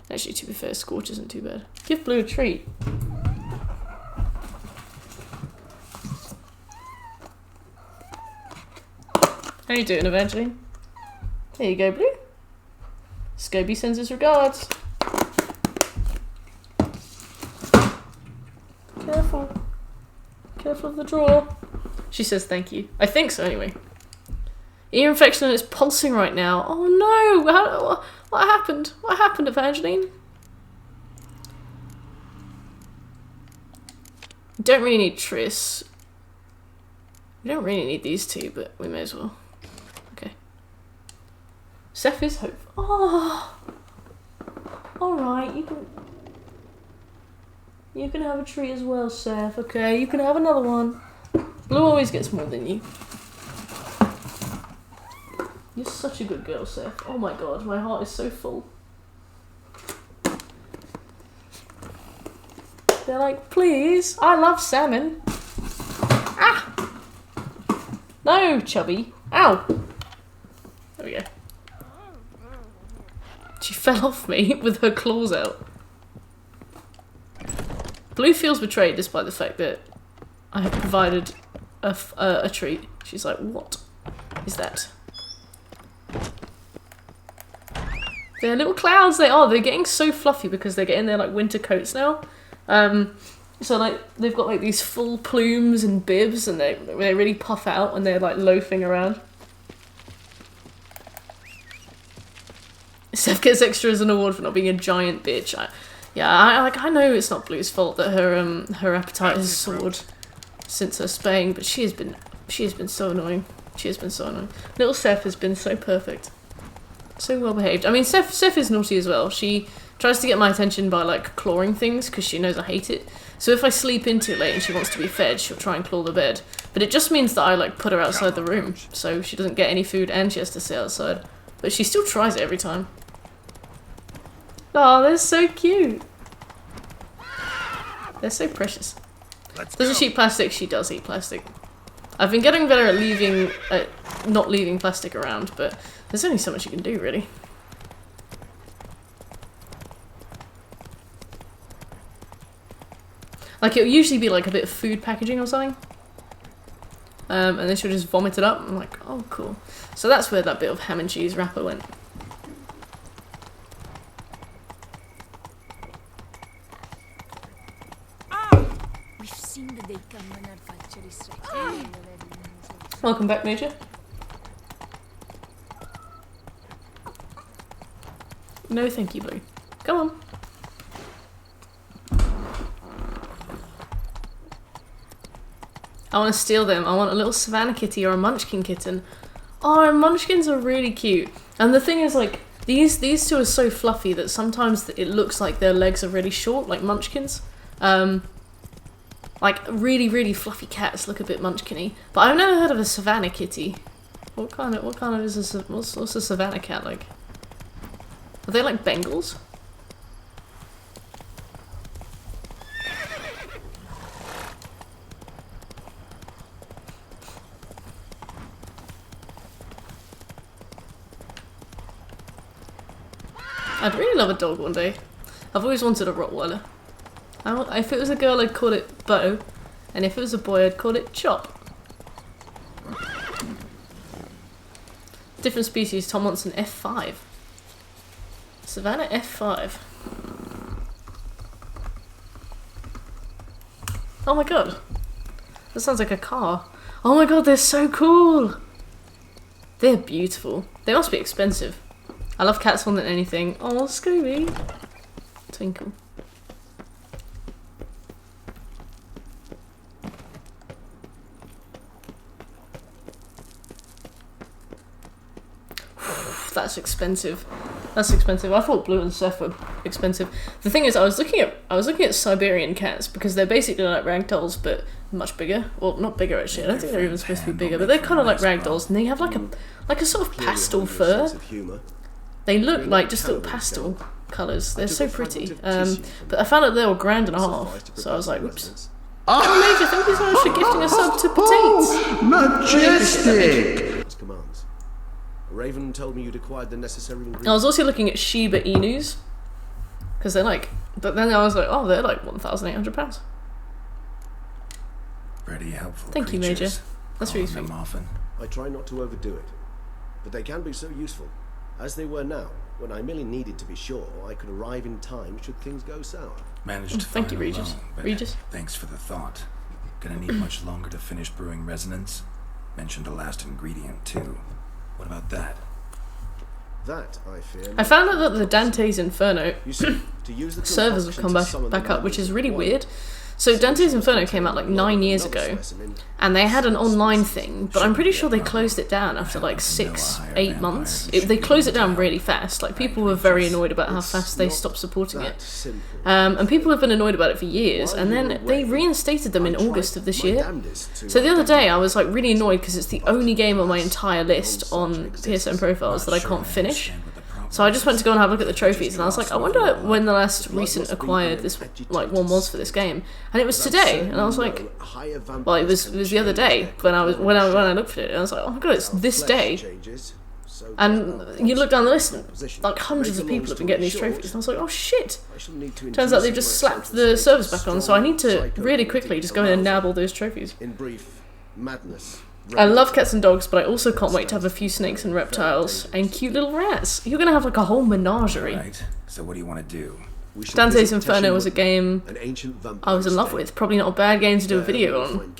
Actually, to be fair, Scorch isn't too bad. Give Blue a treat. How you doing, Evangeline? There you go, Blue. Scobie sends his regards. Careful. Careful of the drawer. She says thank you. I think so, anyway. Ear infection and it's pulsing right now. Oh no! What happened? What happened, Evangeline? Don't really need Triss. We don't really need these two, but we may as well. Okay. Seth is hopeful. Oh! Alright, you can have a treat as well, Seth. Okay, you can have another one. Blue always gets more than you. You're such a good girl, Seth. Oh my god, my heart is so full. They're like, please, I love salmon. Ah! No, Chubby. Ow! There we go. She fell off me with her claws out. Blue feels betrayed despite the fact that I have provided a treat. She's like, what is that? They're little clouds, they are. They're getting so fluffy because they're getting their like winter coats now. So like they've got like these full plumes and bibs and they really puff out when they're like loafing around. Seth gets extra as an award for not being a giant bitch. I know it's not Blue's fault that her appetite has soared since her spaying, but she has been so annoying. She has been so annoying. Little Seth has been so perfect. So well behaved. I mean, Seth is naughty as well. She tries to get my attention by like clawing things because she knows I hate it. So if I sleep in too late and she wants to be fed, she'll try and claw the bed. But it just means that I like put her outside the room so she doesn't get any food and she has to sit outside. But she still tries it every time. Oh, they're so cute. They're so precious. Doesn't she eat plastic? She does eat plastic. I've been getting better at not leaving plastic around, but there's only so much you can do, really. Like, it'll usually be like a bit of food packaging or something. And then she'll just vomit it up. I'm like, oh, cool. So that's where that bit of ham and cheese wrapper went. We've seen the day come when our factory strikes. Welcome back, Major. No, thank you, Blue. Come on. I want to steal them. I want a little Savannah kitty or a Munchkin kitten. Oh, Munchkins are really cute. And the thing is, like, these two are so fluffy that sometimes it looks like their legs are really short, like Munchkins. Like, really, really fluffy cats look a bit Munchkin-y. But I've never heard of a Savannah kitty. What kind of is a, what's a Savannah cat like? Are they like Bengals? I'd really love a dog one day. I've always wanted a Rottweiler. If it was a girl, I'd call it Bo, and if it was a boy, I'd call it Chop. Different species. Tom wants an F5. Savannah F5. Oh my god. That sounds like a car. Oh my god, they're so cool. They're beautiful. They must be expensive. I love cats more than anything. Oh, Scooby. Twinkle. That's expensive. That's expensive. I thought Blue and Seth were expensive. The thing is, I was looking at Siberian cats because they're basically like ragdolls, but much bigger. Well, not bigger actually. I don't think they're even supposed to be bigger, but they're kind of like ragdolls, and they have like a sort of pastel fur. They look like just little pastel colours. They're so pretty. But I found out they were £1.50, so I was like, whoops. Oh, Major, thank you so much for gifting a sub to Potates. Majestic! Commands. Raven told me you'd acquired the necessary ingredients. I was also looking at Shiba Inus, because they're like, but then I was like, oh, they're like £1,800. Pretty helpful. Thank you, Major. That's really sweet. I try not to overdo it, but they can be so useful. As they were now, when I merely needed to be sure I could arrive in time should things go sour. Managed to Thank find you, Regis. alone, but Regis. Thanks for the thought. Gonna need much longer to finish brewing resonance? Mentioned a last ingredient too. What about that? That, I fear... I found out that the Dante's Inferno you see, to use the servers have come back up, which is really weird. So Dante's Inferno came out like 9 years ago, and they had an online thing, but I'm pretty sure they closed it down after like 6-8 months. They closed it down really fast. Like, people were very annoyed about how fast they stopped supporting it. And people have been annoyed about it for years, and then they reinstated them in August of this year. So the other day I was like really annoyed because it's the only game on my entire list on PSN profiles that I can't finish. So I just went to go and have a look at the trophies, and I was like, I wonder when the last recent acquired this like one was for this game, and it was today, and I was like, well, it was the other day when I looked at it, and I was like, oh my god, it's this day. And you look down the list, and like hundreds of people have been getting these trophies, and I was like, oh shit. Turns out they've just slapped the servers back on, so I need to really quickly just go in and nab all those trophies. In brief, madness. I love cats and dogs, but I also can't wait to have a few snakes and reptiles and cute little rats. You're gonna have like a whole menagerie. Right. So what do you want to do? Dante's Inferno was a game I was in love with. Probably not a bad game to do a video on.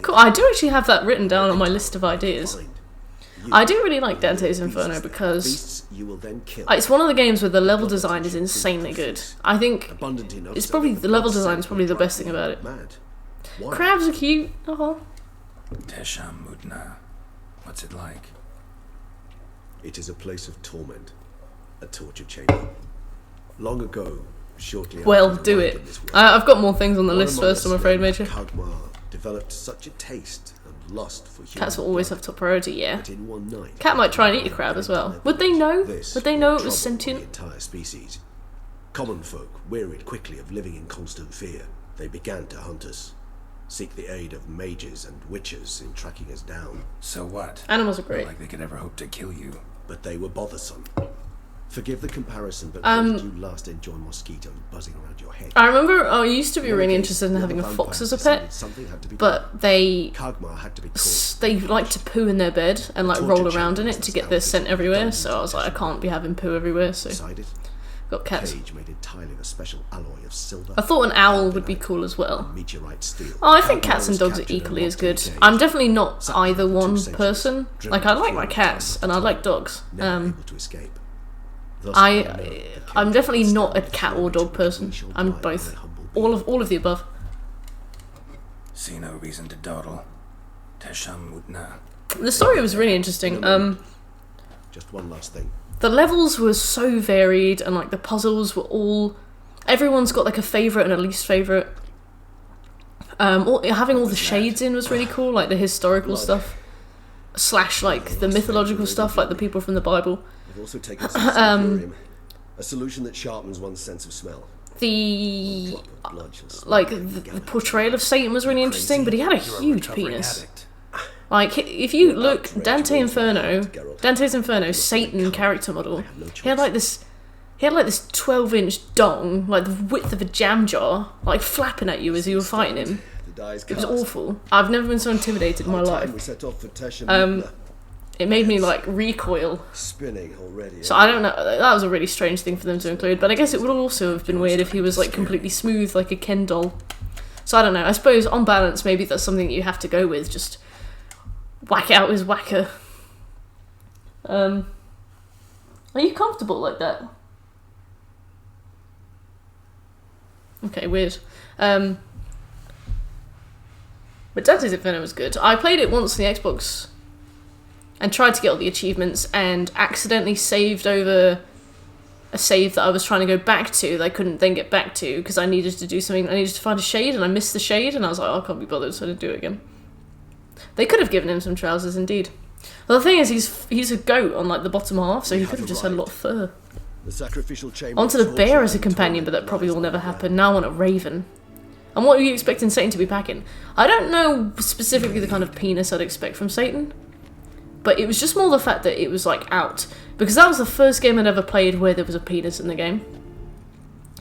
Cool. I do actually have that written down on my list of ideas. I do really like Dante's Inferno because it's one of the games where the level design is insanely good. I think it's probably the level design is probably the best thing about it. Crabs are cute. Tesham Mutna. What's it like? It is a place of torment, a torture chamber. Long ago, shortly well, do it. I've got more things on the list first, I'm afraid, Major. Kagmar developed such a taste and lust for human cats will always have top priority, yeah. But in one night, cat might try and eat a crab as well. Would they know? Would they know it was sentient? The entire species. Common folk wearied quickly of living in constant fear. They began to hunt us. Seek the aid of mages and witches in tracking us down. So what? Animals are great. Not like they could ever hope to kill you. But they were bothersome. Forgive the comparison, but when did you last enjoy mosquitoes buzzing around your head? I remember I used to be really interested in having a fox as a pet, but they like to poo in their bed and like roll around in it to get their scent everywhere, so I was like, I can't be having poo everywhere, so got cats. Made entirely of a special alloy of silver. I thought an owl would be cool as well. Meteorite steel. Oh, I think cats and dogs are equally as good. I'm definitely not either one person. Like, I like my cats and I like dogs. I'm definitely not a cat or dog person. I'm both. All of the above. See no reason to dawdle. Tesham Mutna. The story was really interesting. Just one last thing. The levels were so varied, and like the puzzles were all. Everyone's got like a favourite and a least favourite. Having all the shades in was really cool, like the historical stuff, / like the mythological stuff, like the people from the Bible. I've also taken a solution that sharpens one's sense of smell. The portrayal of Satan was really interesting, but he had a huge penis. Like, if you look, Dante's Inferno, Satan character model, he had like this 12-inch dong, like the width of a jam jar, like flapping at you as you were fighting him. It was awful. I've never been so intimidated in my life. It made me like recoil. Spinning already. So I don't know. That was a really strange thing for them to include. But I guess it would also have been weird if he was like completely smooth, like a Ken doll. So I don't know. I suppose on balance, maybe that's something that you have to go with. Just whack out his whacker. Are you comfortable like that? Okay, weird. But Dante's Inferno was good. I played it once on the Xbox and tried to get all the achievements and accidentally saved over a save that I was trying to go back to that I couldn't then get back to because I needed to do something. I needed to find a shade and I missed the shade and I was like, oh, I can't be bothered, so I didn't do it again. They could have given him some trousers, indeed. Well, the thing is, he's a goat on like the bottom half, so he could have just had a lot of fur. The sacrificial chamber. I wanted a bear as a companion, but that probably will never happen. Now I want a raven. And what are you expecting Satan to be packing? I don't know specifically the kind of penis I'd expect from Satan, but it was just more the fact that it was like out, because that was the first game I'd ever played where there was a penis in the game.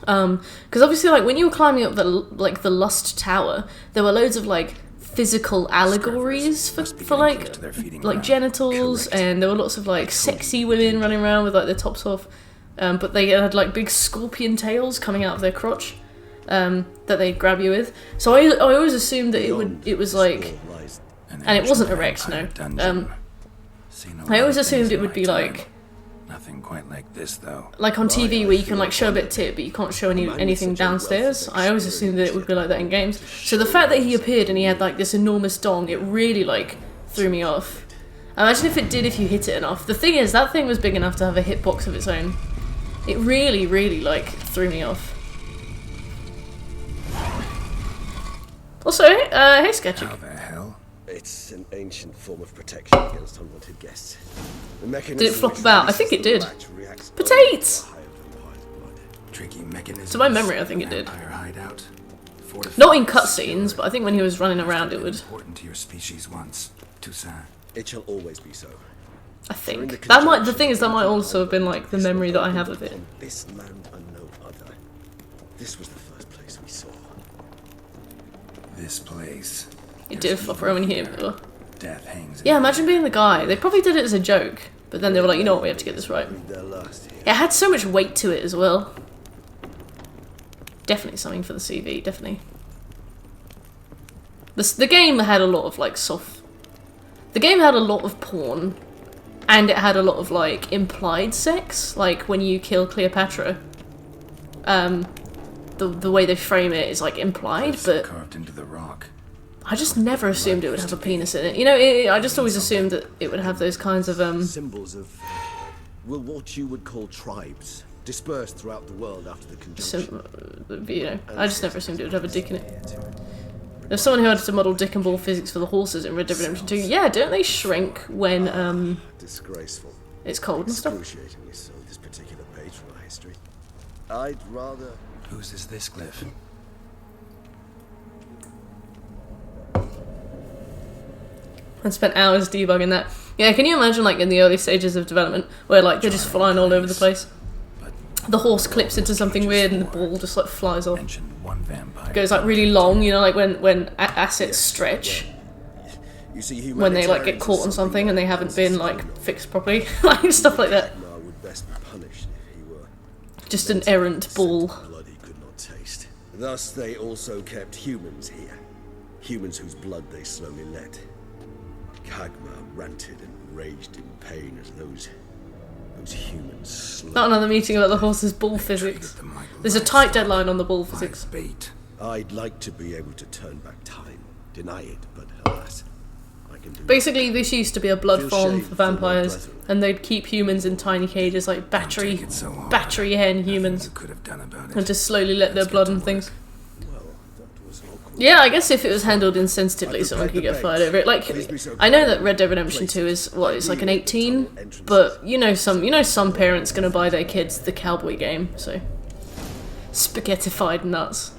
Because obviously, like when you were climbing up the Lust Tower, there were loads of like physical allegories for like genitals, and there were lots of like sexy women running around with like their tops off, but they had like big scorpion tails coming out of their crotch that they'd grab you with. So I always assumed that it was like, and it wasn't erect, no. I always assumed it would be like Nothing quite like this, though. Like on TV where you can like show a bit of tit, but you can't show anything downstairs. I always assumed that it would be like that in games. So the fact that he appeared and he had like this enormous dong, it really like threw me off. Imagine if it did if you hit it enough. The thing is, that thing was big enough to have a hitbox of its own. It really, really like threw me off. Also, hey Sketchy. How the hell? It's an ancient form of protection against unwanted guests. The mechanism Did it flop about? I think it did. Potatoes! Tricky mechanism. To my memory, I think it did. Hideout. Not in cutscenes, but I think when he was running around, it would. Important to your species once, Toussaint. It shall always be so. I think that might. The thing is, that might also have been like the memory that I have of it. On this land and no other. This was the first place we saw. This place. It did flop around when you hit it. Death hangs. Yeah, imagine being the guy. They probably did it as a joke, but then they were like, you know what, we have to get this right. It had so much weight to it as well. Definitely something for the CV, definitely. The game had a lot of like soft... The game had a lot of porn, and it had a lot of like implied sex, like when you kill Cleopatra. The way they frame it is like implied, but... Carved into the rock. I just never assumed it would have a penis in it. You know, I just always assumed that it would have those kinds of, Symbols of, well, what you would call tribes, dispersed throughout the world after the conjunction. You know, I just never assumed it would have a dick in it. There's someone who had to model dick and ball physics for the horses in Red Dead Redemption 2. Yeah, don't they shrink when, disgraceful. It's cold and stuff? Excruciatingly so, this particular page from our history. I'd rather... Whose is this, Cliff? I spent hours debugging that. Yeah, can you imagine like in the early stages of development where like they're just flying all over the place? The horse clips into something weird and the ball just like flies off. Goes like really long, you know, like when assets stretch. When they like get caught on something and they haven't been like fixed properly, like stuff like that. Just an errant ball. Thus they also kept humans here. Humans whose blood they slowly let. Kagma ranted and raged in pain as those humans slowly... Not another meeting about the horse's ball physics. There's a tight deadline on the ball physics. I'd like to be able to turn back time. Deny it, but alas, I can do... Basically, this used to be a blood farm for vampires, and they'd keep humans in tiny cages like battery hen humans, and just slowly let their blood and things. Yeah, I guess if it was handled insensitively, someone could get fired over it. Like, I know that Red Dead Redemption 2 is what, it's like an 18, but you know some parents gonna buy their kids the cowboy game, so spaghettified nuts.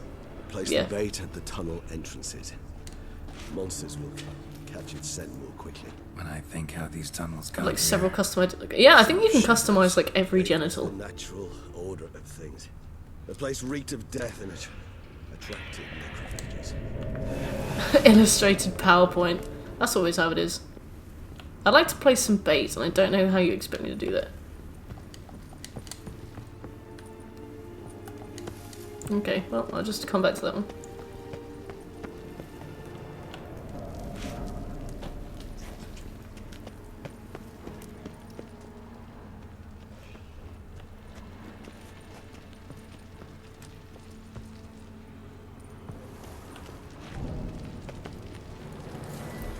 Place the bait at the tunnel entrances. Monsters will catch its scent more quickly. When I think how these tunnels go. Like several customized. Yeah, I think you can customize like every genital. The natural order of things. The place reeked of death and attracted necrophages. Illustrated PowerPoint. That's always how it is. I'd like to place some bait, and I don't know how you expect me to do that. Okay, well, I'll just come back to that one.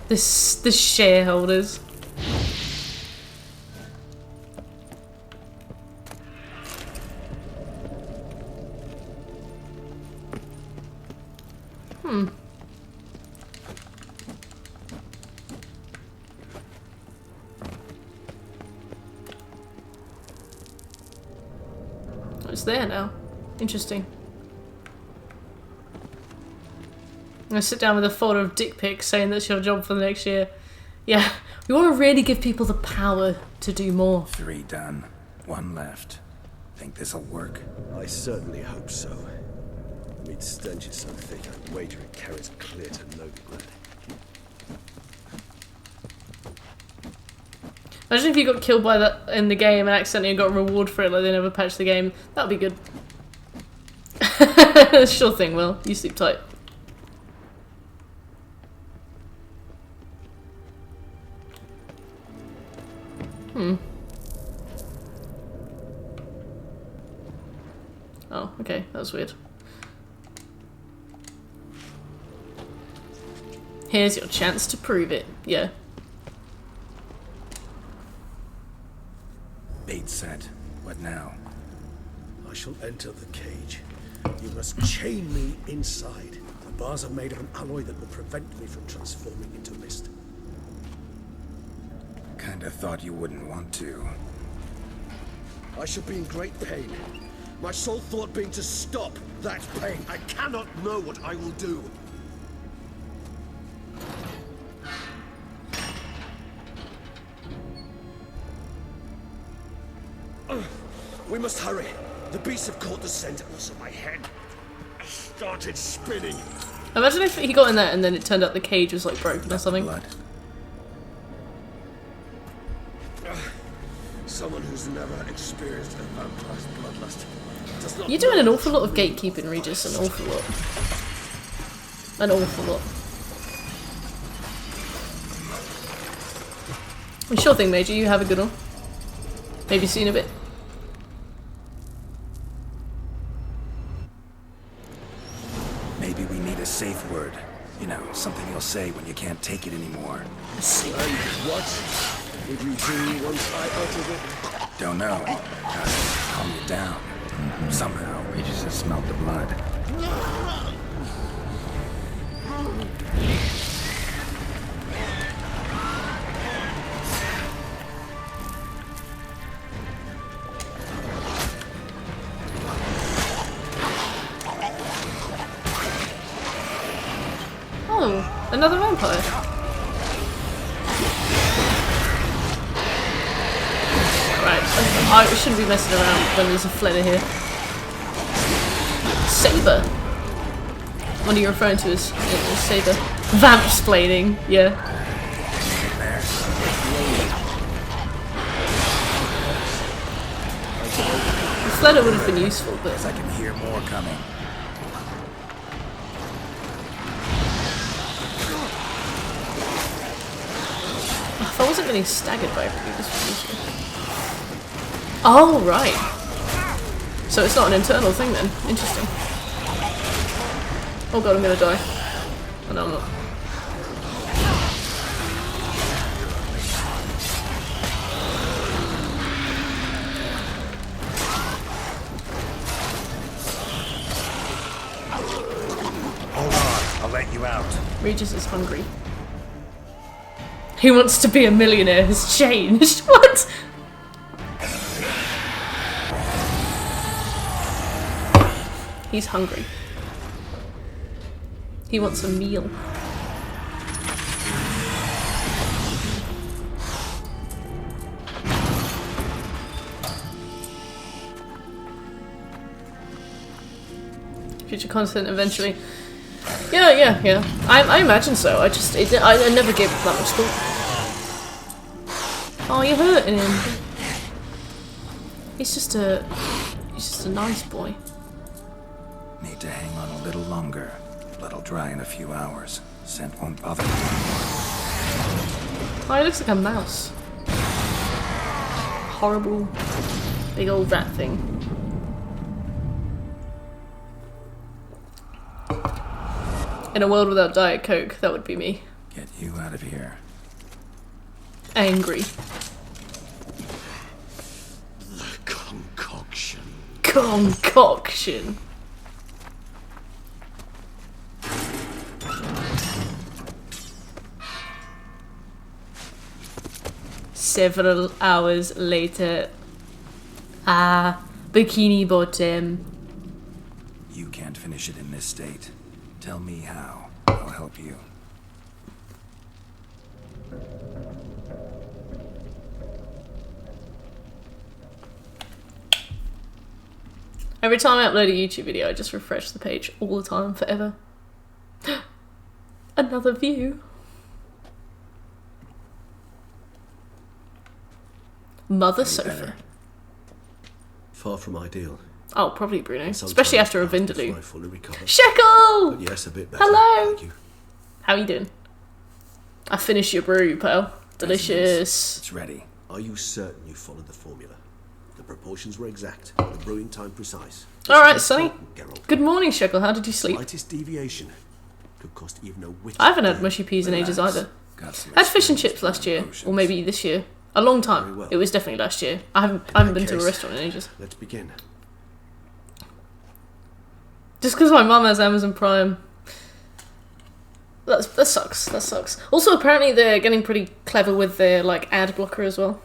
The shareholders. It's there now. Interesting. I'm gonna sit down with a folder of dick pics saying that's your job for the next year. Yeah, we want to really give people the power to do more. 3 done. 1 left. Think this'll work? I certainly hope so. The meat stench is so thick, I'd wager it carries clear to Novigrad. Imagine if you got killed by that in the game and accidentally got a reward for it, like they never patched the game. That would be good. Sure thing, Will. You sleep tight. Oh, okay, that was weird. Here's your chance to prove it. Yeah. Bait set. What now? I shall enter the cage. You must chain me inside. The bars are made of an alloy that will prevent me from transforming into mist. Kinda thought you wouldn't want to. I shall be in great pain. My sole thought being to stop that pain. I cannot know what I will do. We must hurry. The beasts have caught the scent and also my head. I started spinning. Imagine if he got in there and then it turned out the cage was like broken or something. Blood. Someone who's never experienced a vampire's bloodlust does not. You're doing an awful lot of gatekeeping, Regis. An awful lot. An awful lot. Sure thing, Major. You have a good one. Maybe seen a bit. Maybe we need a safe word. You know, something you'll say when you can't take it anymore. What would you do once I uttered it? Don't know. Calm you down. Somehow, Regis has smelled the blood. Oh, another vampire. Right, I shouldn't be messing around when there's a flitter here. Saber. What are you referring to as Saber? Vamp-splaining, yeah. The flitter would have been useful, but I can hear more coming. If I wasn't getting staggered by everything, this would be useful. Oh, right. So it's not an internal thing then. Interesting. Oh god, I'm gonna die. Oh no, I'm not. Hold on, I'll let you out. Regis is hungry. Who wants to be a millionaire has changed. What? He's hungry. He wants a meal. Future content eventually. Yeah. I imagine so. I never gave it that much thought. Oh, you're hurting him. He's just a nice boy. Need to hang on a little longer. Blood'll dry in a few hours. Scent won't bother me. Oh, he looks like a mouse. Horrible, big old rat thing. In a world without Diet Coke, that would be me. Get you out of here. Angry. The concoction. Concoction. Several hours later. Ah, Bikini Bottom. You can't finish it in this state. Tell me how. I'll help you. Every time I upload a YouTube video, I just refresh the page all the time, forever. Another view. Mother sofa. Far from ideal. Oh, probably Bruno. Especially after a Vindaloo. Shekel! Shekel! Yes, a bit better. Hello! Thank you. How you doing? I finished your brew, pal. Delicious. It's ready. Are you certain you followed the formula? The proportions were exact, the brewing time precise. Alright, Sonny. Good morning, Shekel. How did you sleep? Slightest deviation could cost even a witch. I haven't had mushy peas in ages either. I had fish and chips last year, or maybe this year. A long time. Well. It was definitely last year. I haven't been to a restaurant in ages. Let's begin. Just because my mum has Amazon Prime. That sucks. That sucks. Also, apparently they're getting pretty clever with their like ad blocker as well.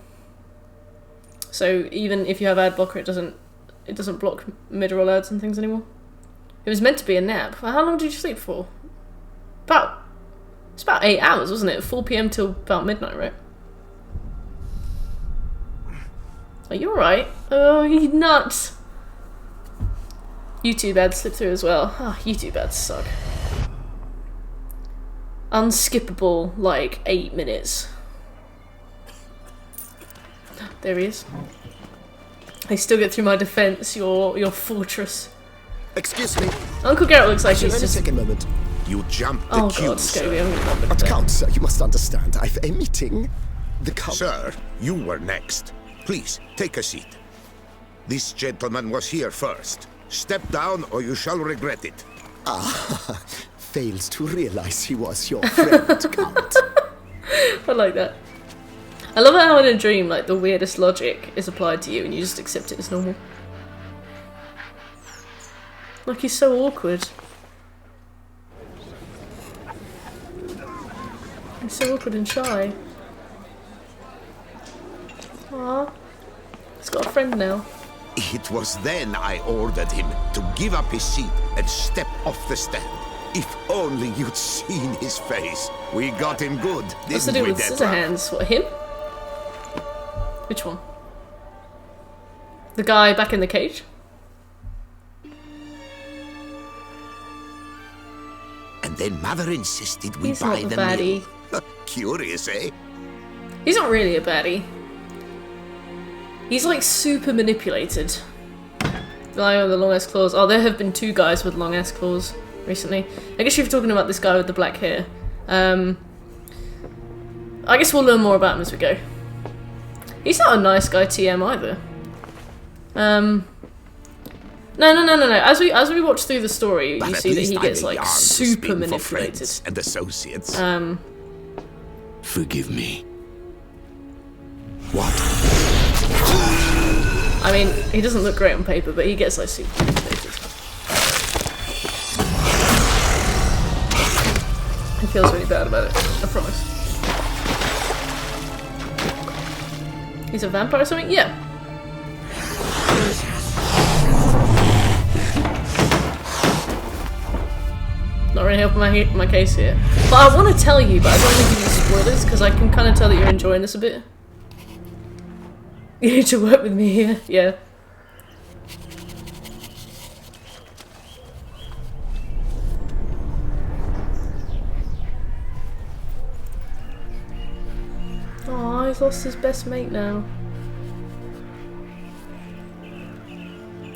So even if you have ad blocker, it doesn't block mid-roll ads and things anymore. It was meant to be a nap. How long did you sleep for? It's about 8 hours, wasn't it? 4 PM till about midnight, right? Are you alright? Oh, you nuts! YouTube ads slip through as well. Ah, YouTube ads suck. Unskippable, like 8 minutes. There he is. I still get through my defense, your fortress. Excuse me. Uncle Garrett looks like he's just... Take a moment. You jumped the queue, God, sir. But Count, sir, you must understand. I've a meeting. The Count... Sir, you were next. Please, take a seat. This gentleman was here first. Step down or you shall regret it. Ah, fails to realize he was your friend, Count. I like that. I love how in a dream, like, the weirdest logic is applied to you and you just accept it as normal. Like, he's so awkward. He's so awkward and shy. Aww. He's got a friend now. It was then I ordered him to give up his seat and step off the stand. If only you'd seen his face. We got him good, What's to didn't do we, with Detlaff? Scissorhands? What, him? Which one? The guy back in the cage? And then Mother insisted we He's buy not the the baddie. meal. Curious, eh? He's not really a baddie. He's like super manipulated. The guy with the long ass claws. Oh, there have been 2 guys with long ass claws recently. I guess you're talking about this guy with the black hair. I guess we'll learn more about him as we go. He's not a nice guy TM either. No. As we watch through the story, But you at see that least he I'm gets a like yarn to super spin for manipulated. friends and associates. Forgive me. What? I mean, he doesn't look great on paper, but he gets like super manipulated. He feels really bad about it, I promise. He's a vampire or something? Yeah. Not really helping my case here. But I want to tell you, but I don't want to give you spoilers, because I can kind of tell that you're enjoying this a bit. You need to work with me here, yeah. Oh, he's lost his best mate now.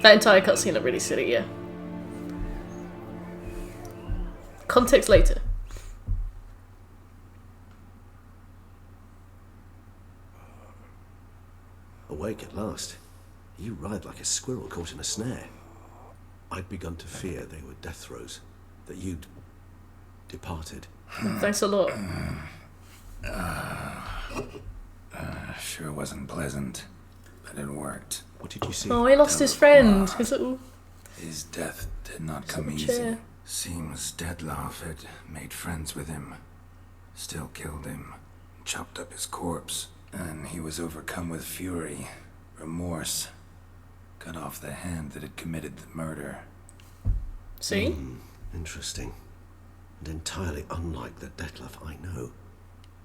That entire cutscene looked really silly, yeah. Context later. Awake at last. You ride like a squirrel caught in a snare. I'd begun to fear they were death throes, that you'd departed. Thanks a lot. Sure wasn't pleasant, but it worked. What did you see? Oh, he lost his friend. His little... His death did not come little easy. chair. Seems Detlaff had made friends with him, still killed him, chopped up his corpse, and he was overcome with fury, remorse, cut off the hand that had committed the murder. See? Interesting. And entirely unlike the Detlaff I know.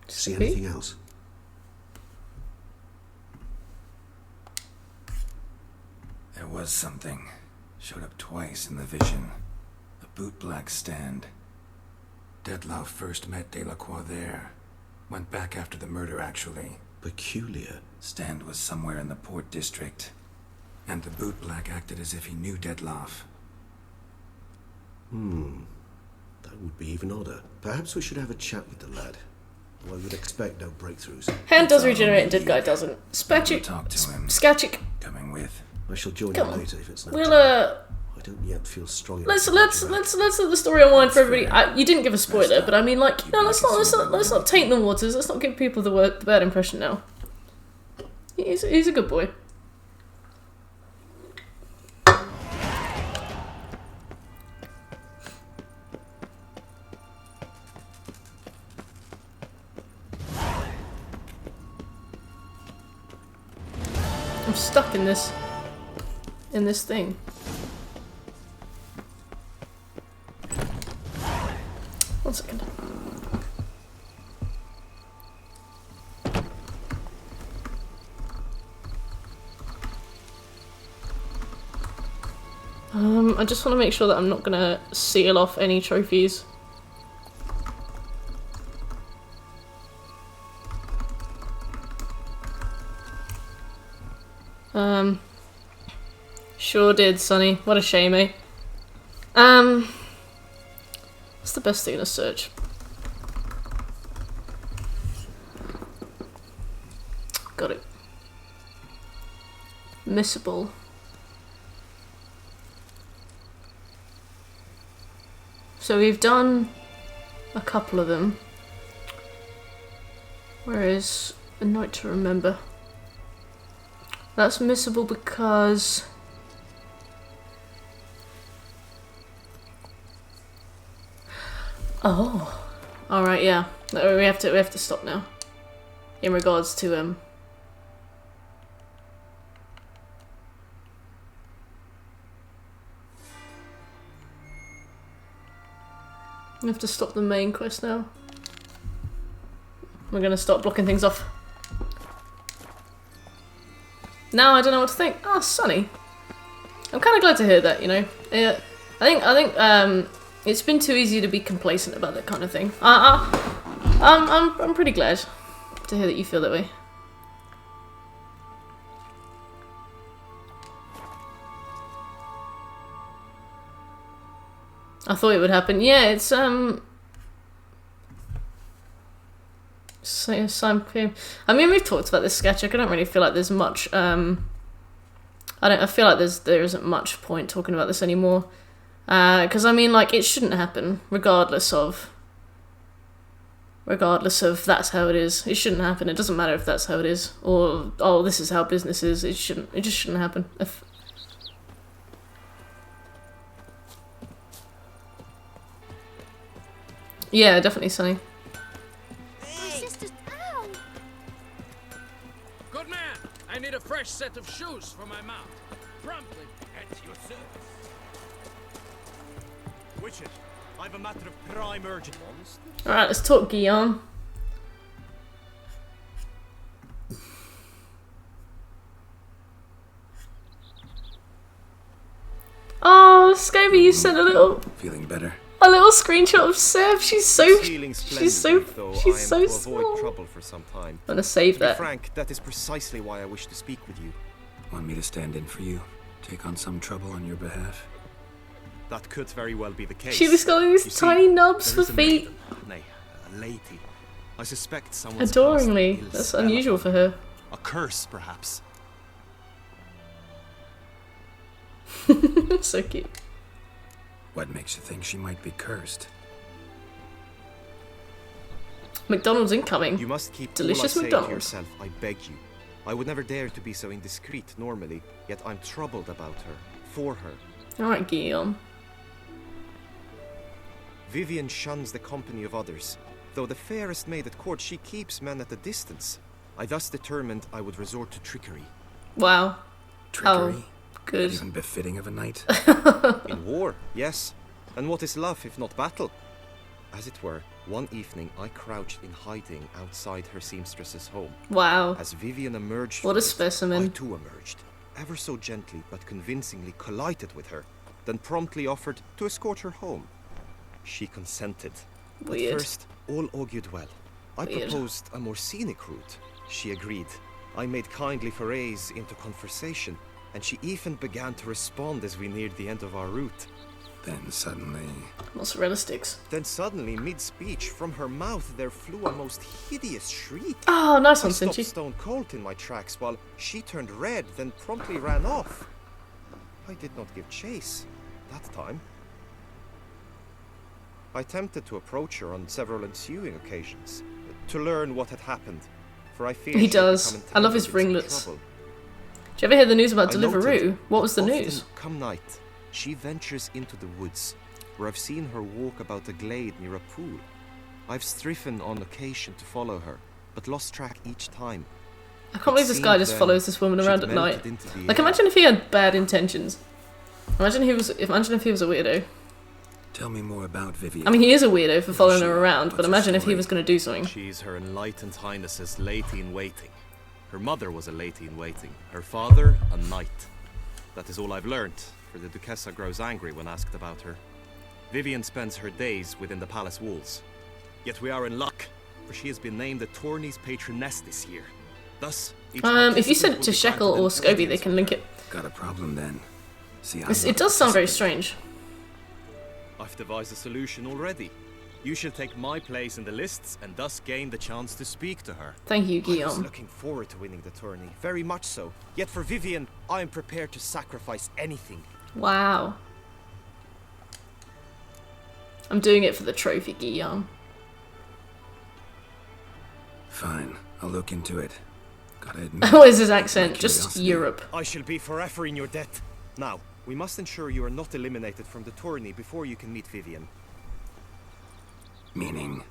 See Okay. anything else? There was something. Showed up twice in the vision. A bootblack stand. Detlaff first met Delacroix there. Went back after the murder, actually. Peculiar. Stand was somewhere in the Port District. And the bootblack acted as if he knew Detlaff. That would be even odder. Perhaps we should have a chat with the lad. Well, I would expect no breakthroughs. Hand does regenerate and dead guy doesn't. Talk to him. Skachik. coming with. I shall join Come you on. later if it's not. We'll I don't yet feel strong enough. let's let the story unwind for everybody. You didn't give a spoiler, but I mean, like, you know, let's not taint the waters. Let's not give people the bad impression now. He's a good boy. I'm stuck in this thing. One second. I just want to make sure that I'm not gonna seal off any trophies. Sure did, Sonny. What a shame, eh? What's the best thing to search? Got it. Missable. So we've done a couple of them. Where is A Night to Remember? That's missable because... Oh. Alright, yeah. We have to stop now. In regards to we have to stop the main quest now. We're gonna start blocking things off. Now I don't know what to think. Oh, Sonny. I'm kind of glad to hear that, you know. Yeah, I think it's been too easy to be complacent about that kind of thing. I'm pretty glad to hear that you feel that way. I thought it would happen. Yeah, it's I mean, we've talked about this sketch. I don't really feel like there's much. I feel like there isn't much point talking about this anymore. Because I mean, like, it shouldn't happen, regardless of that's how it is. It shouldn't happen. It doesn't matter if that's how it is, or oh, this is how business is. It just shouldn't happen. Yeah, definitely, Sonny. Good man! I need a fresh set of shoes for my mount. Promptly at your service. Witcher, I've a matter of prime urgent ones. Alright, let's talk, Guillaume. Oh, Scobie, you sent a little screenshot of Seb. She's so small. Trouble for some time. I'm gonna save that. To be frank, that is precisely why I wish to speak with you. Want me to stand in for you? Take on some trouble on your behalf? That could very well be the case. She was got these tiny nubs for feet. Nay, a lady. I suspect someone. Adoringly. That's unusual for her. A curse, perhaps. So cute. What makes you think she might be cursed? McDonald's incoming. You must keep delicious all I say McDonald's. To yourself, I beg you. I would never dare to be so indiscreet normally, yet I'm troubled about her, for her. Alright, Guillaume. Vivian shuns the company of others. Though the fairest maid at court, she keeps men at a distance. I thus determined I would resort to trickery. Wow. Trickery? Good. Even befitting of a knight? In war, yes. And what is love if not battle? As it were, one evening I crouched in hiding outside her seamstress's home. Wow. As Vivian emerged what from a specimen. I too emerged, ever so gently but convincingly collided with her, then promptly offered to escort her home. She consented. Weird. At first, all augured well. I Weird. proposed a more scenic route. She agreed. I made kindly forays into conversation, and she even began to respond as we neared the end of our route. Then suddenly... Mozzarella-sticks. Then suddenly, mid-speech, from her mouth there flew a most hideous shriek. Oh, nice one, I stopped Cinchi. stone cold in my tracks while she turned red, then promptly ran off. I did not give chase that time. I attempted to approach her on several ensuing occasions to learn what had happened, for I feared He she had does. become I love his entangled in some ringlets. trouble. Did you ever hear the news about I noted Deliveroo? What was the often news? Come night, she ventures into the woods, where I've seen her walk about a glade near a pool. I've striven on occasion to follow her, but lost track each time. I can't believe this guy just follows this woman around at night. Like, imagine if he had bad intentions. Imagine if he was a weirdo. Tell me more about Vivian. I mean, he is a weirdo for following her around, but imagine if he was going to do something. She's Her Enlightened Highness's lady-in-waiting. Her mother was a lady-in-waiting. Her father, a knight. That is all I've learnt, for the Duchessa grows angry when asked about her. Vivian spends her days within the palace walls. Yet we are in luck, for she has been named the tourney's patroness this year. Thus, if you send it to Shekel or Scobie, they can link it. Got a problem then. See, It does sound very strange. I've devised a solution already. You shall take my place in the lists and thus gain the chance to speak to her. Thank you, I was Guillaume. looking forward to winning the tourney, very much so. Yet for Vivian, I am prepared to sacrifice anything. Wow. I'm doing it for the trophy, Guillaume. Fine, I'll look into it. Gotta admit. What is his accent? Just Europe. I shall be forever in your debt. Now, we must ensure you are not eliminated from the tourney before you can meet Vivian. Meaning?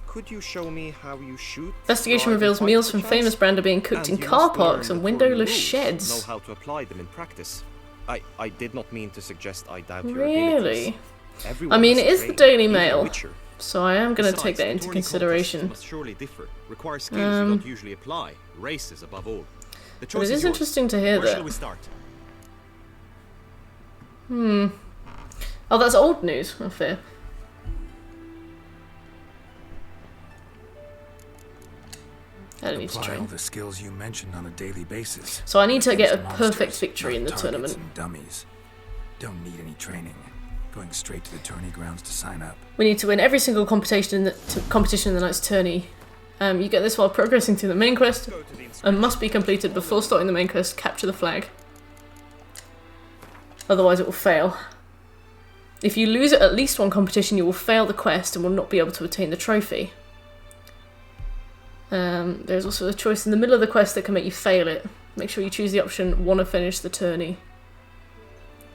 Could you show me how you shoot? Investigation reveals meals from famous brand are being cooked in car parks and windowless sheds. Know how to apply them in practice. I did not mean to suggest I doubt your Really? abilities. I mean, it is the Daily Mail, Witcher. so I am going to Besides, take that the into tourney consideration. contests must surely differ. Require skills you don't usually apply. Races above all. The But choice it is yours. interesting to hear Where that. shall we start? Oh, that's old news. Oh, fair. I don't need to Apply all train. the skills you mentioned on a daily basis. So I need to get a Against perfect monsters, victory in the not targets tournament. and dummies. Don't need any training. Going straight to the tourney grounds to sign up. We need to win every single competition in the night's tourney. You get this while progressing through the main quest and must be completed before starting the main quest. Capture the flag. Otherwise it will fail. If you lose at least one competition, you will fail the quest and will not be able to attain the trophy. There's also a choice in the middle of the quest that can make you fail it. Make sure you choose the option, want to finish the tourney.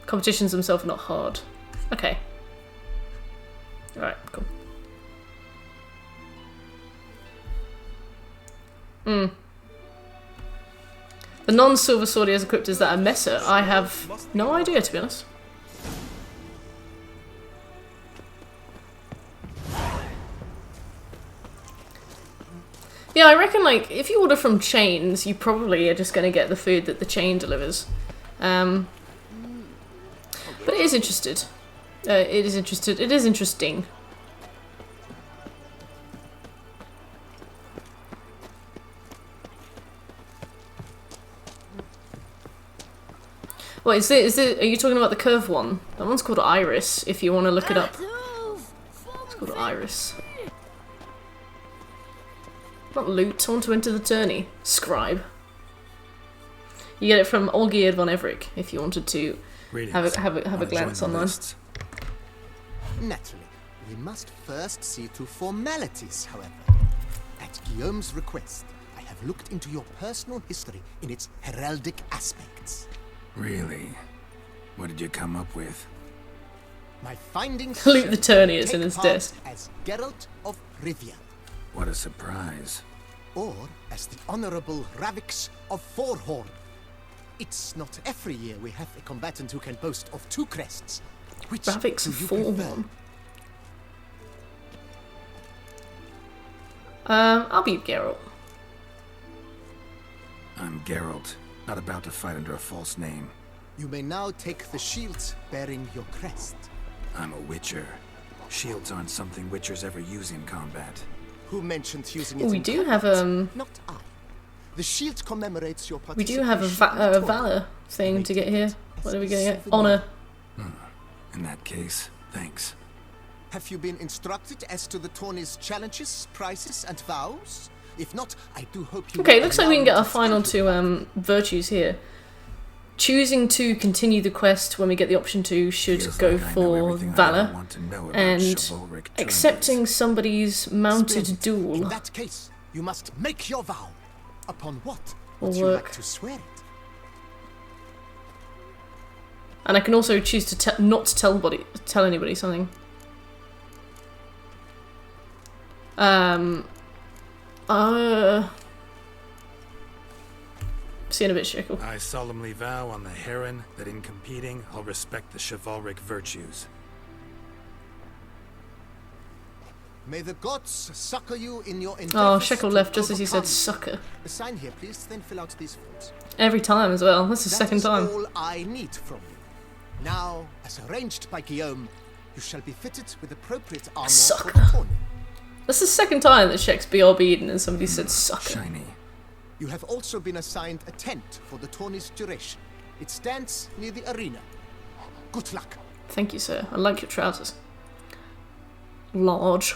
Competitions themselves are not hard. Okay. Alright, cool. The non-silver sword he has equipped is that a Messer. I have no idea, to be honest. Yeah, I reckon, like, if you order from chains, you probably are just going to get the food that the chain delivers. But it is interested. It is interesting. What is it? Are you talking about the curved one? That one's called Iris, if you want to look it up. It's called Iris. Not loot, I want to enter the tourney. Scribe. You get it from Olgierd von Everick, if you wanted to have a glance online. Naturally, we must first see to formalities, however. At Guillaume's request, I have looked into your personal history in its heraldic aspects. Really? What did you come up with? My findings Luke the tourney is in his take part desk. as Geralt of Rivia, What a surprise. or as the Honorable Ravix of Forhorn. It's not every year we have a combatant who can boast of two crests. Which Ravix do of you prefer? Forhorn. I'll be Geralt. I'm Geralt, not about to fight under a false name. You may now take the shield bearing your crest. I'm a witcher. Shields aren't something witchers ever use in combat. Who mentioned using it Oh, we in do combat? have Not I. The shield commemorates your we participation do have a in the tournament. valor thing to get here. What are we getting at? Honor. In that case, thanks. Have you been instructed as to the tourney's challenges, prizes, and vows? If not, I do hope you... Okay, looks like we can get our final two virtues here. Choosing to continue the quest when we get the option to should go for Valor, and accepting somebody's mounted duel. In that case, you must make your vow. Upon what Will would you work. like to swear it? And I can also choose to not to tell anybody something. See you in a bit, Shekel. I solemnly vow on the Heron that in competing, I'll respect the chivalric virtues. May the gods succor you in your endeavors. Oh, Shekel left just as he said sucker. Sign here, please, then fill out these forms. Every time as well. That's the second time. That is all I need from you. Now, as arranged by Guillaume, you shall be fitted with appropriate armor for the tourney. That's the second time that Shek's BRB'd and somebody said sucker. Shiny. You have also been assigned a tent for the tourney's duration. It stands near the arena. Good luck. Thank you, sir. I like your trousers. Large.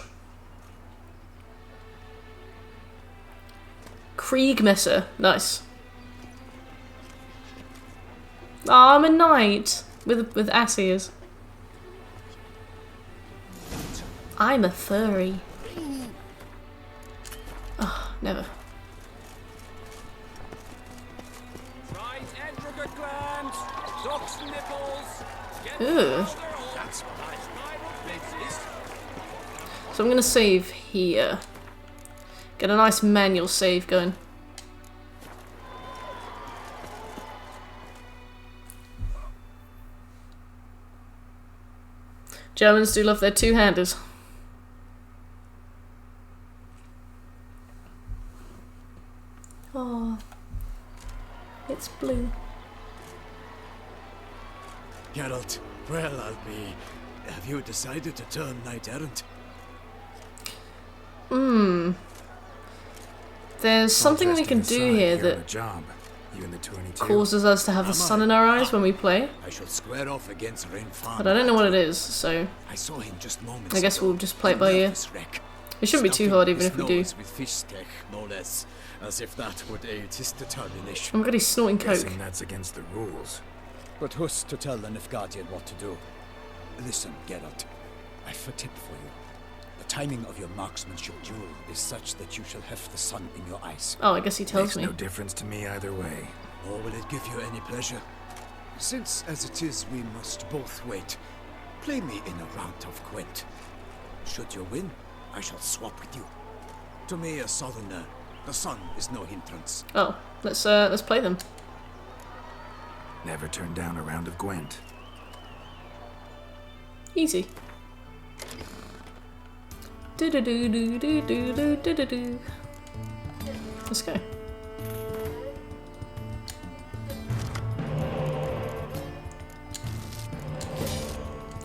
Kriegmesser. Nice. Oh, I'm a knight with ass ears. I'm a furry. Oh, never. Ooh. So I'm gonna save here. Get a nice manual save going. Germans do love their two-handers. Oh, it's blue. Geralt, well, I'll be... Have you decided to turn knight-errant? There's something we can do here that causes us to have the sun in our eyes when we play. I shall square off against Rainfarm. But I don't know what it is, so I saw him just moments I guess ago. we'll just play it by ear. It shouldn't be too hard even if we do. With fish tech, no less, as if that would aid his determination. I'm gonna be snorting coke. Guessing that's against the rules. But who's to tell the Nilfgaardian what to do? Listen, Geralt, I've a tip for you. The timing of your marksmanship duel is such that you shall have the sun in your eyes. Oh, I guess he tells Makes me. no difference to me either way. Or will it give you any pleasure? Since, as it is, we must both wait, play me in a round of Gwent. Should you win, I shall swap with you. To me, a southerner, the sun is no hindrance. Oh, let's play them. Never turn down a round of Gwent. Easy. Do do do do do do do do do do. Let's go.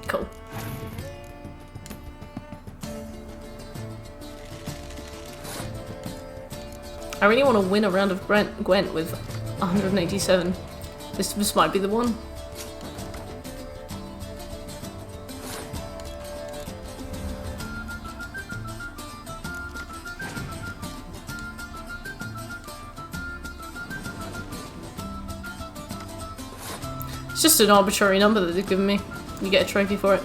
Cool. I really want to win a round of Gwent with 187. This might be the one. It's just an arbitrary number that they've given me. You get a trophy for it.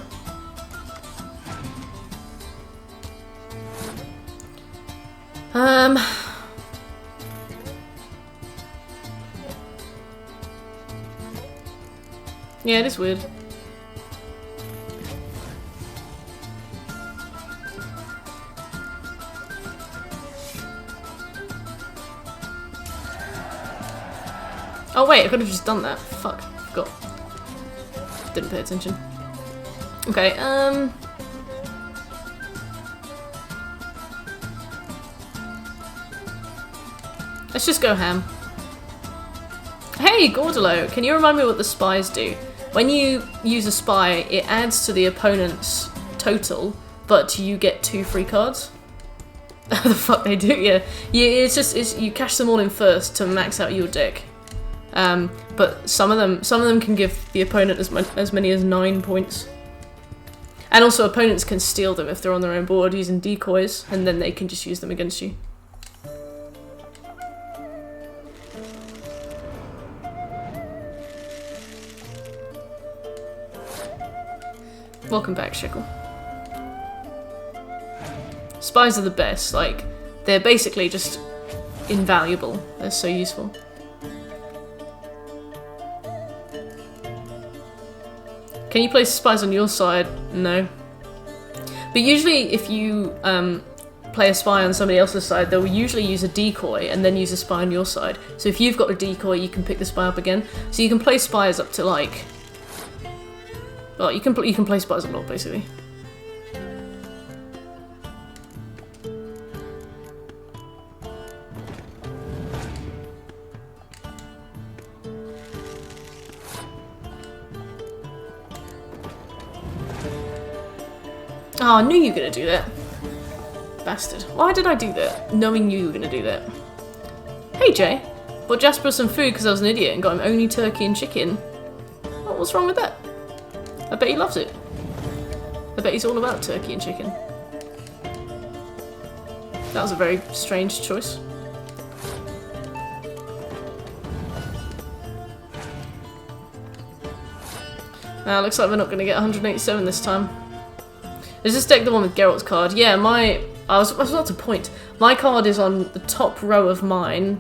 Yeah, it is weird. Oh wait, I could have just done that. Fuck, forgot. Didn't pay attention. Okay, let's just go ham. Hey, Gordolo, can you remind me what the spies do? When you use a spy, it adds to the opponent's total, but you get 2 free cards. The fuck they do, yeah. It's you cash them all in first to max out your deck. But some of them can give the opponent as many as 9 points. And also opponents can steal them if they're on their own board using decoys, and then they can just use them against you. Welcome back, Shekel. Spies are the best, like, they're basically just invaluable. They're so useful. Can you place spies on your side? No. But usually if you play a spy on somebody else's side, they'll usually use a decoy and then use a spy on your side. So if you've got a decoy, you can pick the spy up again. So you can play spies up to like... Well, you can play spies a lot, basically. Oh, I knew you were gonna do that. Bastard. Why did I do that? Knowing you were gonna do that. Hey, Jay. Bought Jasper some food because I was an idiot and got him only turkey and chicken. What's wrong with that? I bet he loves it. I bet he's all about turkey and chicken. That was a very strange choice. Looks like we're not gonna get 187 this time. Is this deck the one with Geralt's card? Yeah, I was about to point. My card is on the top row of mine.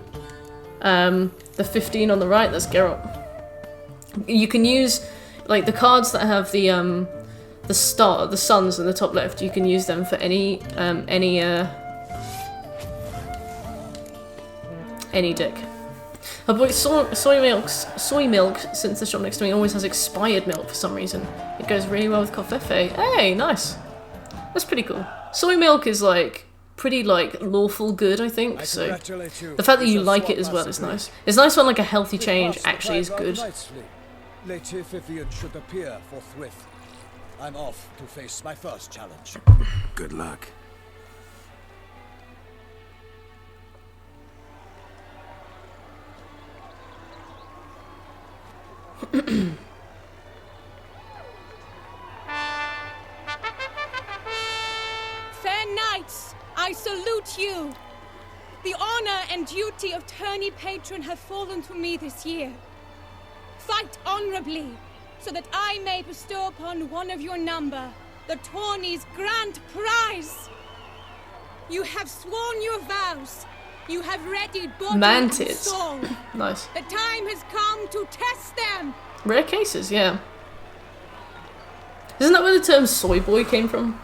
The 15 on the right, that's Geralt. You can use, like, the cards that have the suns in the top left, you can use them for any deck. I bought soy milk since the shop next to me always has expired milk for some reason. It goes really well with Covfefe. Hey, nice. That's pretty cool. Soy milk is like pretty like lawful good, I think. So the fact that you like it as well is nice. It's nice when like a healthy change actually is good. Lady Vivian should appear forthwith. I'm off to face my first challenge. Good luck. Fair knights, I salute you. The honor and duty of tourney patron have fallen to me this year. Fight honorably, so that I may bestow upon one of your number the tourney's grand prize. You have sworn your vows. You have readied body and soul. Nice. The time has come to test them. Rare cases, yeah. Isn't that where the term soy boy came from?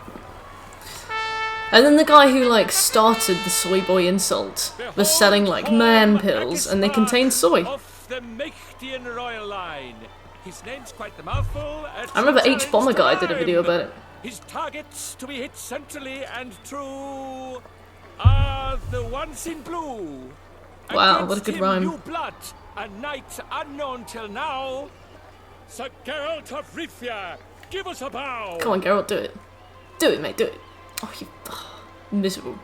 And then the guy who like started the soy boy insult was selling like man pills and they contained soy. Of the Mechtian royal line. His name's quite the mouthful. I remember H Bomber Guy did a video about it. His targets to be hit centrally and true are the ones in blue. Wow, what a good rhyme. New blood, a knight unknown till now. Sir Geralt of Rivia, give us a bow. Come on, Geralt, do it. Do it, mate, do it. Oh, you miserable.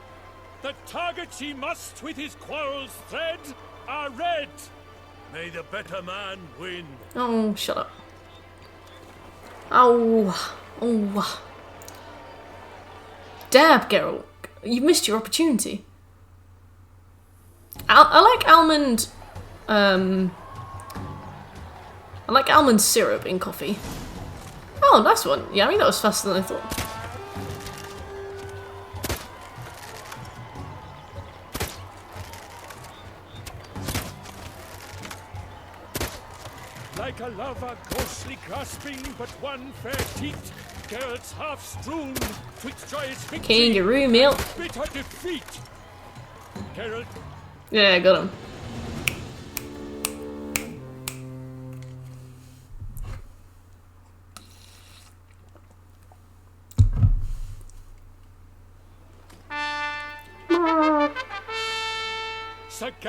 The targets he must with his quarrels thread are red. May the better man win. Oh, shut up. Oh. Oh. Dab, Geralt. You missed your opportunity. I like almond... I like almond syrup in coffee. Oh, nice one. Yeah, I mean, that was faster than I thought. Like a lover ghostly grasping but one fair teat, Geralt's half strewn twixt joyous victory Kangaroo milk. bitter defeat. Geralt. Yeah, I got him.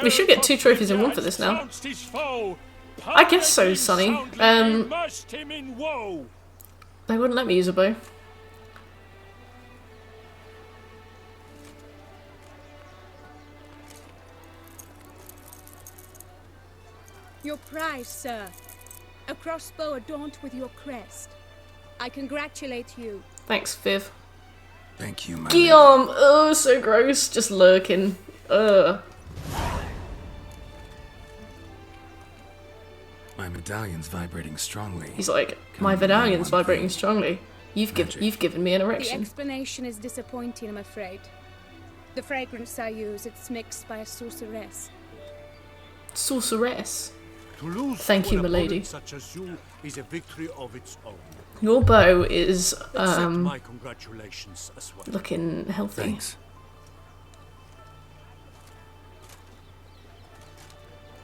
We should get 2 trophies in one for this now. I guess so, Sonny. They wouldn't let me use a bow. Your prize, sir. A crossbow adorned with your crest. I congratulate you. Thanks, Viv. Thank you, my Guillaume! Oh, so gross. Just lurking. Ugh. My medallion's vibrating strongly. He's like, my medallion's vibrating strongly. You've given me an The erection. explanation is disappointing, I'm afraid. The fragrance I use, it's mixed by a sorceress. Sorceress. To lose Thank to you, an milady. opponent such as you is a victory of its own. Your bow is Accept my congratulations as well. looking healthy. Thanks.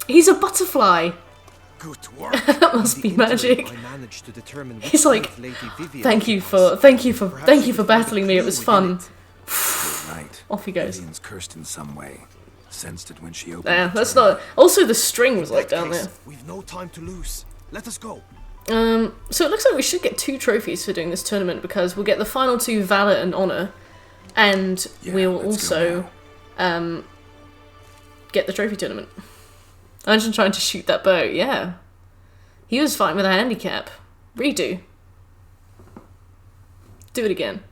He's a butterfly. Good work. That must be magic. I managed to determine which He's like, path Lady Vivian thank you occupies. for battling me. It was fun. Right. Off he goes. Vivian's cursed in some way. Sensed it when she opened. Yeah, the that's tournament. not. Also, the string was like down there. We've no time to lose. Let us go. So it looks like we should get 2 trophies for doing this tournament because we'll get the final 2 Valor and Honor, and we'll also get the trophy tournament. I'm just trying to shoot that bow. Yeah, he was fine with a handicap. Redo. Do it again.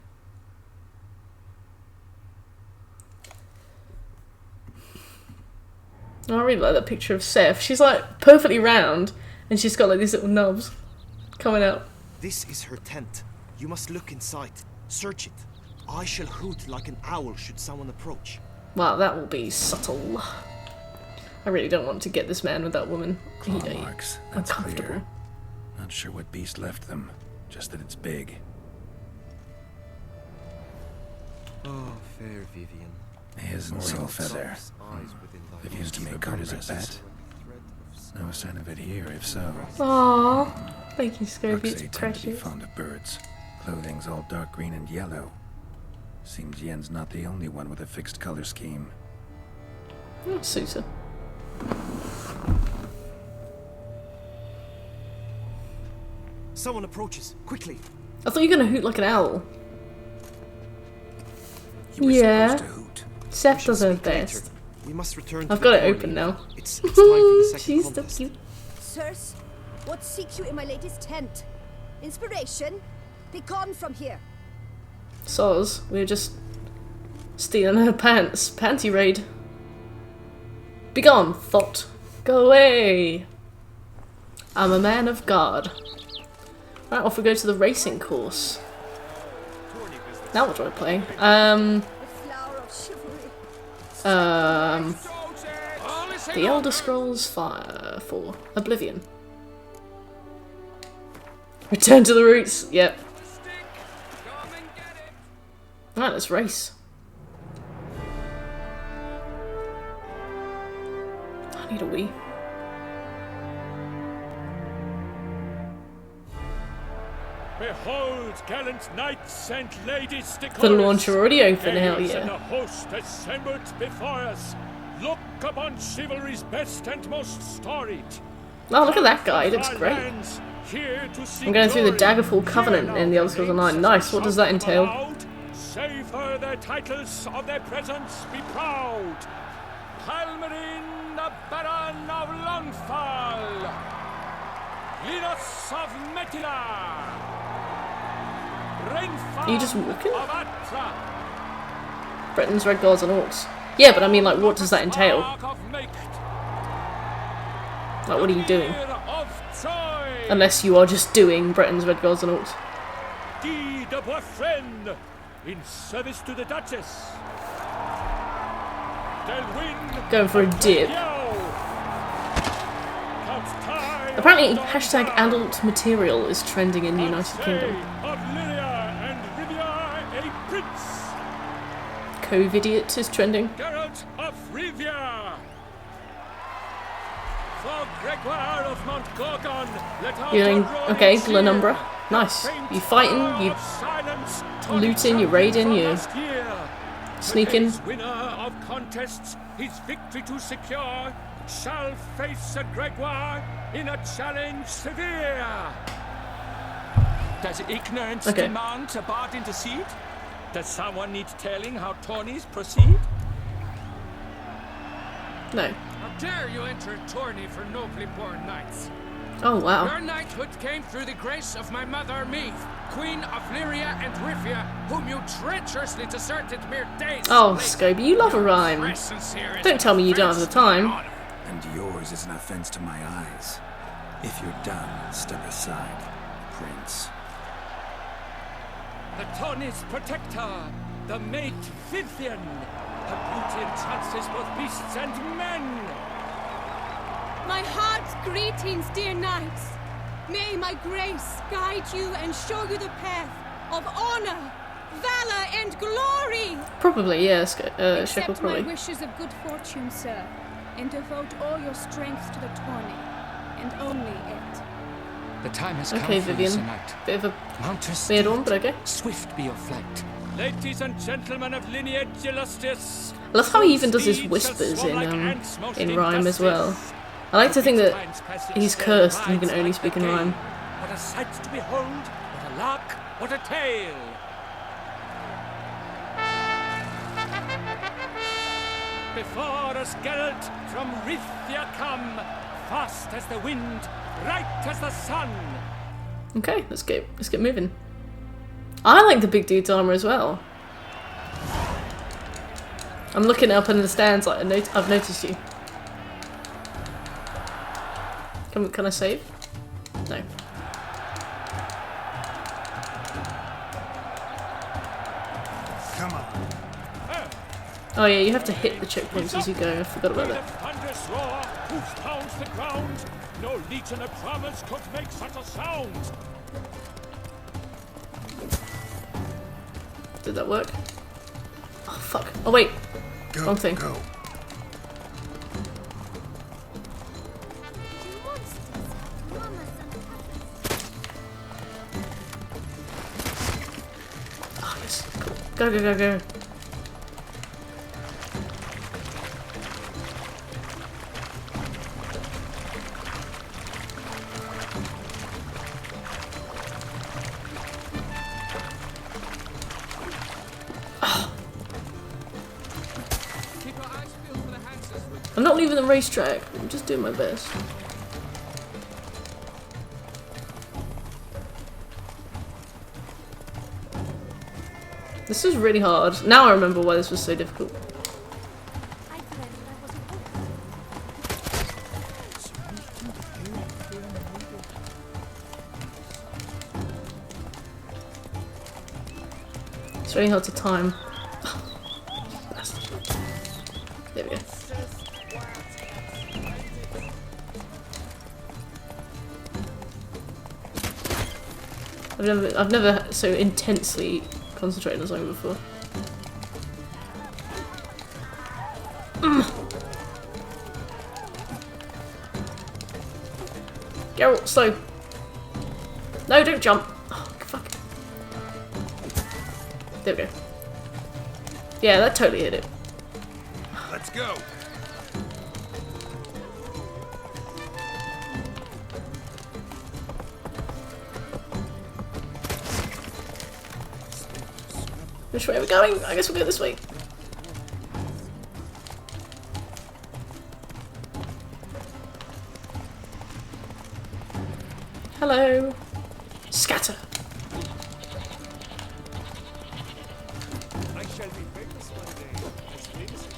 I really like that picture of Seth. She's like perfectly round, and she's got like these little knobs coming out. This is her tent. You must look inside. Search it. I shall hoot like an owl should someone approach. Wow, that will be subtle. I really don't want to get this man with that woman. Claw marks. That's uncomfortable. clear. Not sure what beast left them. Just that it's big. Oh, fair Vivian. His and seal feather. They've used to make combs, I bet. No sign of it here, if so. Aww. Thank you, Scobie. It's Uxie tend to be precious. fond of birds. Clothing's all dark green and yellow. Seems Yen's not the only one with a fixed color scheme. Oh, Susa. Someone approaches. Quickly. I thought you were going to hoot like an owl. Yeah. Seth does her best. We must return I've to got the it tourney. open now. It's time for the second She's so contest. cute. Sirs, what seeks you in my lady's tent? Inspiration? Begone from here. Soz, we were just stealing her pants. Panty raid. Begone, thought. Go away. I'm a man of God. Right, off we go to the racing course. Now what do I play? The Elder Scrolls 4. Oblivion. Return to the roots. Yep. Right, let's race. I need a wee. Behold, gallant knights and ladies, The launcher already open, hell And yeah. a host assembled before us. Look upon chivalry's best and most storied. Oh, look at that guy, he looks great. I'm going through the Daggerfall Covenant in the Elder Scrolls Online. Nice, what does that entail? Savor their titles of their presence, be proud. Halmarin, the Baron of Lonfall. Linus of Metila. Are you just walking? Britain's Red Guards and Orcs. Yeah, but I mean, like, what does that entail? Like, what are you doing? Unless you are just doing Britain's Red Guards and Orcs. Guy de Boisfriend, in service to the Duchess. Delwyn, Going for a dip. Apparently, hashtag adult material is trending in the United Kingdom. of Lyria and Rivia, a prince. Covidiot is trending. Geralt of Rivia. For Gregoire of Montgorgon, let out You're doing, a roaring okay, cheer. Glanumbra. Nice. You fighting, you looting, you raiding, you sneaking. The winner of contests, his victory to secure, shall face Sir Gregoire in a challenge severe. Does ignorance Okay. demand a bard intercede? Does someone need telling how tourneys proceed? No. How dare you enter a tourney for nobly born knights? Oh, wow. Your knighthood came through the grace of my mother, Meath, Queen of Lyria and Rifia, whom you treacherously deserted mere days Oh, later. Scoby, you love a rhyme. Presence here is Don't tell me you don't have the time. And yours is an offense to my eyes. If you're done, step aside, Prince. The Tawny's protector, the mate Vivian, her beauty entrances both beasts and men. My heart's greetings, dear knights. May my grace guide you and show you the path of honor, valor, and glory. Probably, yes. Shekel, Accept probably. my wishes of good fortune, sir, and devote all your strength to the Tawny, and only it. The time has Okay, come for Vivian. you, Sir Knight. Bit of a Mount your weird steed. one, but okay. Swift be your flight. Ladies and gentlemen of lineage illustrious. I love how he even does his whispers in rhyme as well. I like to think that he's cursed and he can only speak in rhyme. What a sight to behold, what a lark, what a tale. Before us Geralt from Rithia come, fast as the wind, bright as the sun. Okay, let's get moving. I like the big dude's armor as well. I'm looking up in the stands like I've noticed you. Can I save? No. Come on. Oh yeah, you have to hit the checkpoints as you go. I forgot about that. Thunderous roar, hoofs pounds the ground. No legion of drummers could make such a sound. Did that work? Oh fuck. Oh wait. Wrong thing. Go. Oh yes. Cool. Go. I'm not leaving the racetrack. I'm just doing my best. This is really hard. Now I remember why this was so difficult. It's really hard to time. There we go. I've never so intensely concentrated on something before. Geralt, slow. No, don't jump. Oh, fuck. There we go. Yeah, that totally hit it. Let's go. Which way are we going? I guess we'll go this way. Hello. Scatter. I shall be famous one day as famous as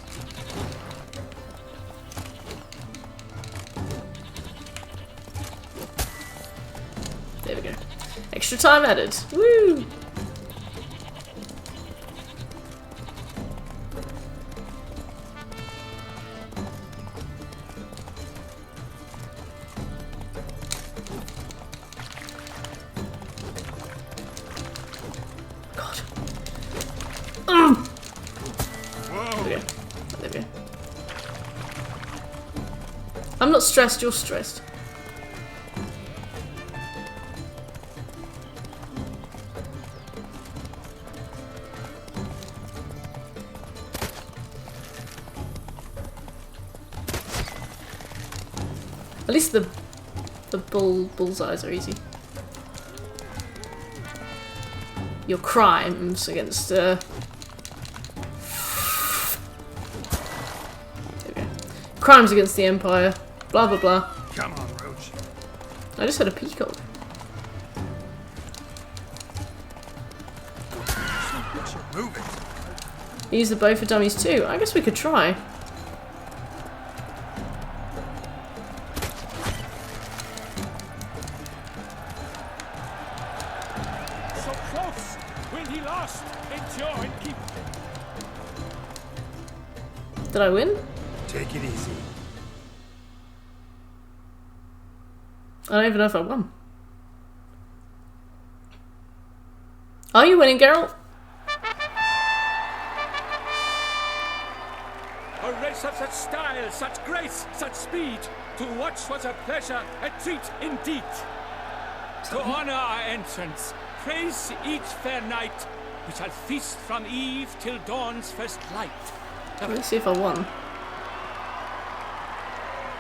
There we go. Extra time added. Woo! I'm not stressed, you're stressed. At least the bullseyes are easy. Your crimes against there we go. Crimes against the Empire. Blah blah blah. Come on, Roach. I just had a peacock. Move it. Use the bow for dummies too. I guess we could try. So close! When he lost, endure and keep. Did I win? Take it easy. I don't even know if I won. Are you winning, Geralt? A race of such style, such grace, such speed. To watch was a pleasure, a treat indeed. To honor our entrance, praise each fair knight. We shall feast from eve till dawn's first light. Let's see if I won.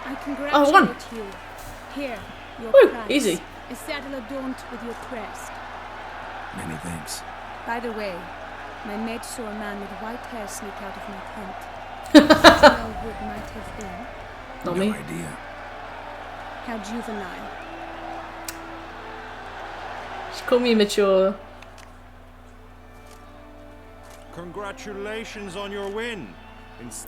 I congratulate won. you. Here, your Woo, prize. easy. A saddle adorned with your crest. Many thanks. By the way, my maid saw a man with white hair sneak out of my tent. Do you know who it might have been? Not no me. idea. How juvenile. She called me immature. Congratulations on your win.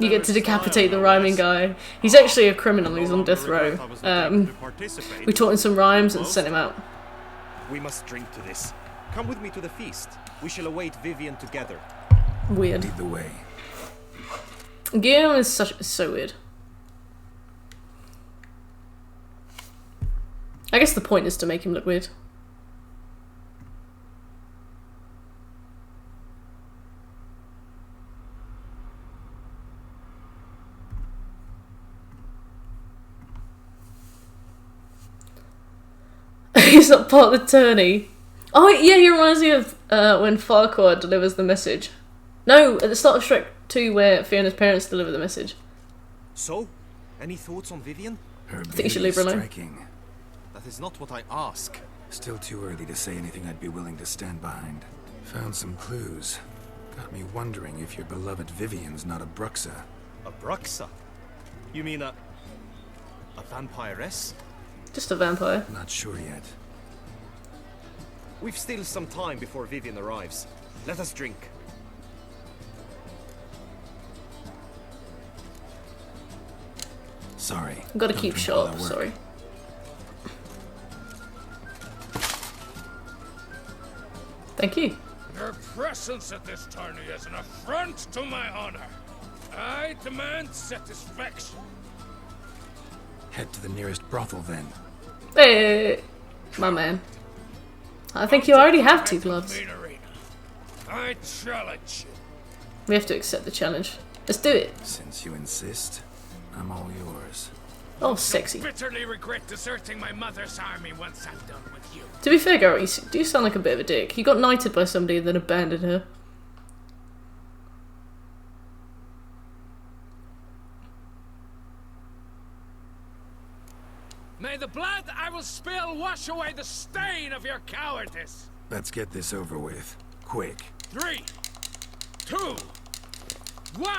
You get to decapitate the rhyming guy. He's actually a criminal. He's on death row. We taught him some rhymes and sent him out. We must drink to this. Come with me to the feast. We shall await Vivian together. Weird. Lead the way. Guillaume is so weird. I guess the point is to make him look weird. He's not part of the tourney. Oh yeah, he reminds me of when Farquaad delivers the message. No, at the start of Shrek 2 where Fiona's parents deliver the message. So, any thoughts on Vivian? Her I think you should leave her alone. striking. That is not what I ask. Still too early to say anything I'd be willing to stand behind. Found some clues. Got me wondering if your beloved Vivian's not a Bruxa. A Bruxa? You mean a vampiress? Just a vampire. Not sure yet. We've still some time before Vivian arrives. Let us drink. Sorry. I've got to Don't keep drink while I sharp, work. sorry. Thank you. Your presence at this tourney is an affront to my honor. I demand satisfaction. Head to the nearest brothel then. Hey, my man. I think you already have two gloves. I challenge you. We have to accept the challenge. Let's do it. Since you insist, I'm all yours. Oh, sexy. Bitterly regret deserting my mother's army once I'm done with you. To be fair, Garrett, you do sound like a bit of a dick. He got knighted by somebody and then abandoned her. May the blood I will spill wash away the stain of your cowardice. Let's get this over with. Quick. 3, 2, 1.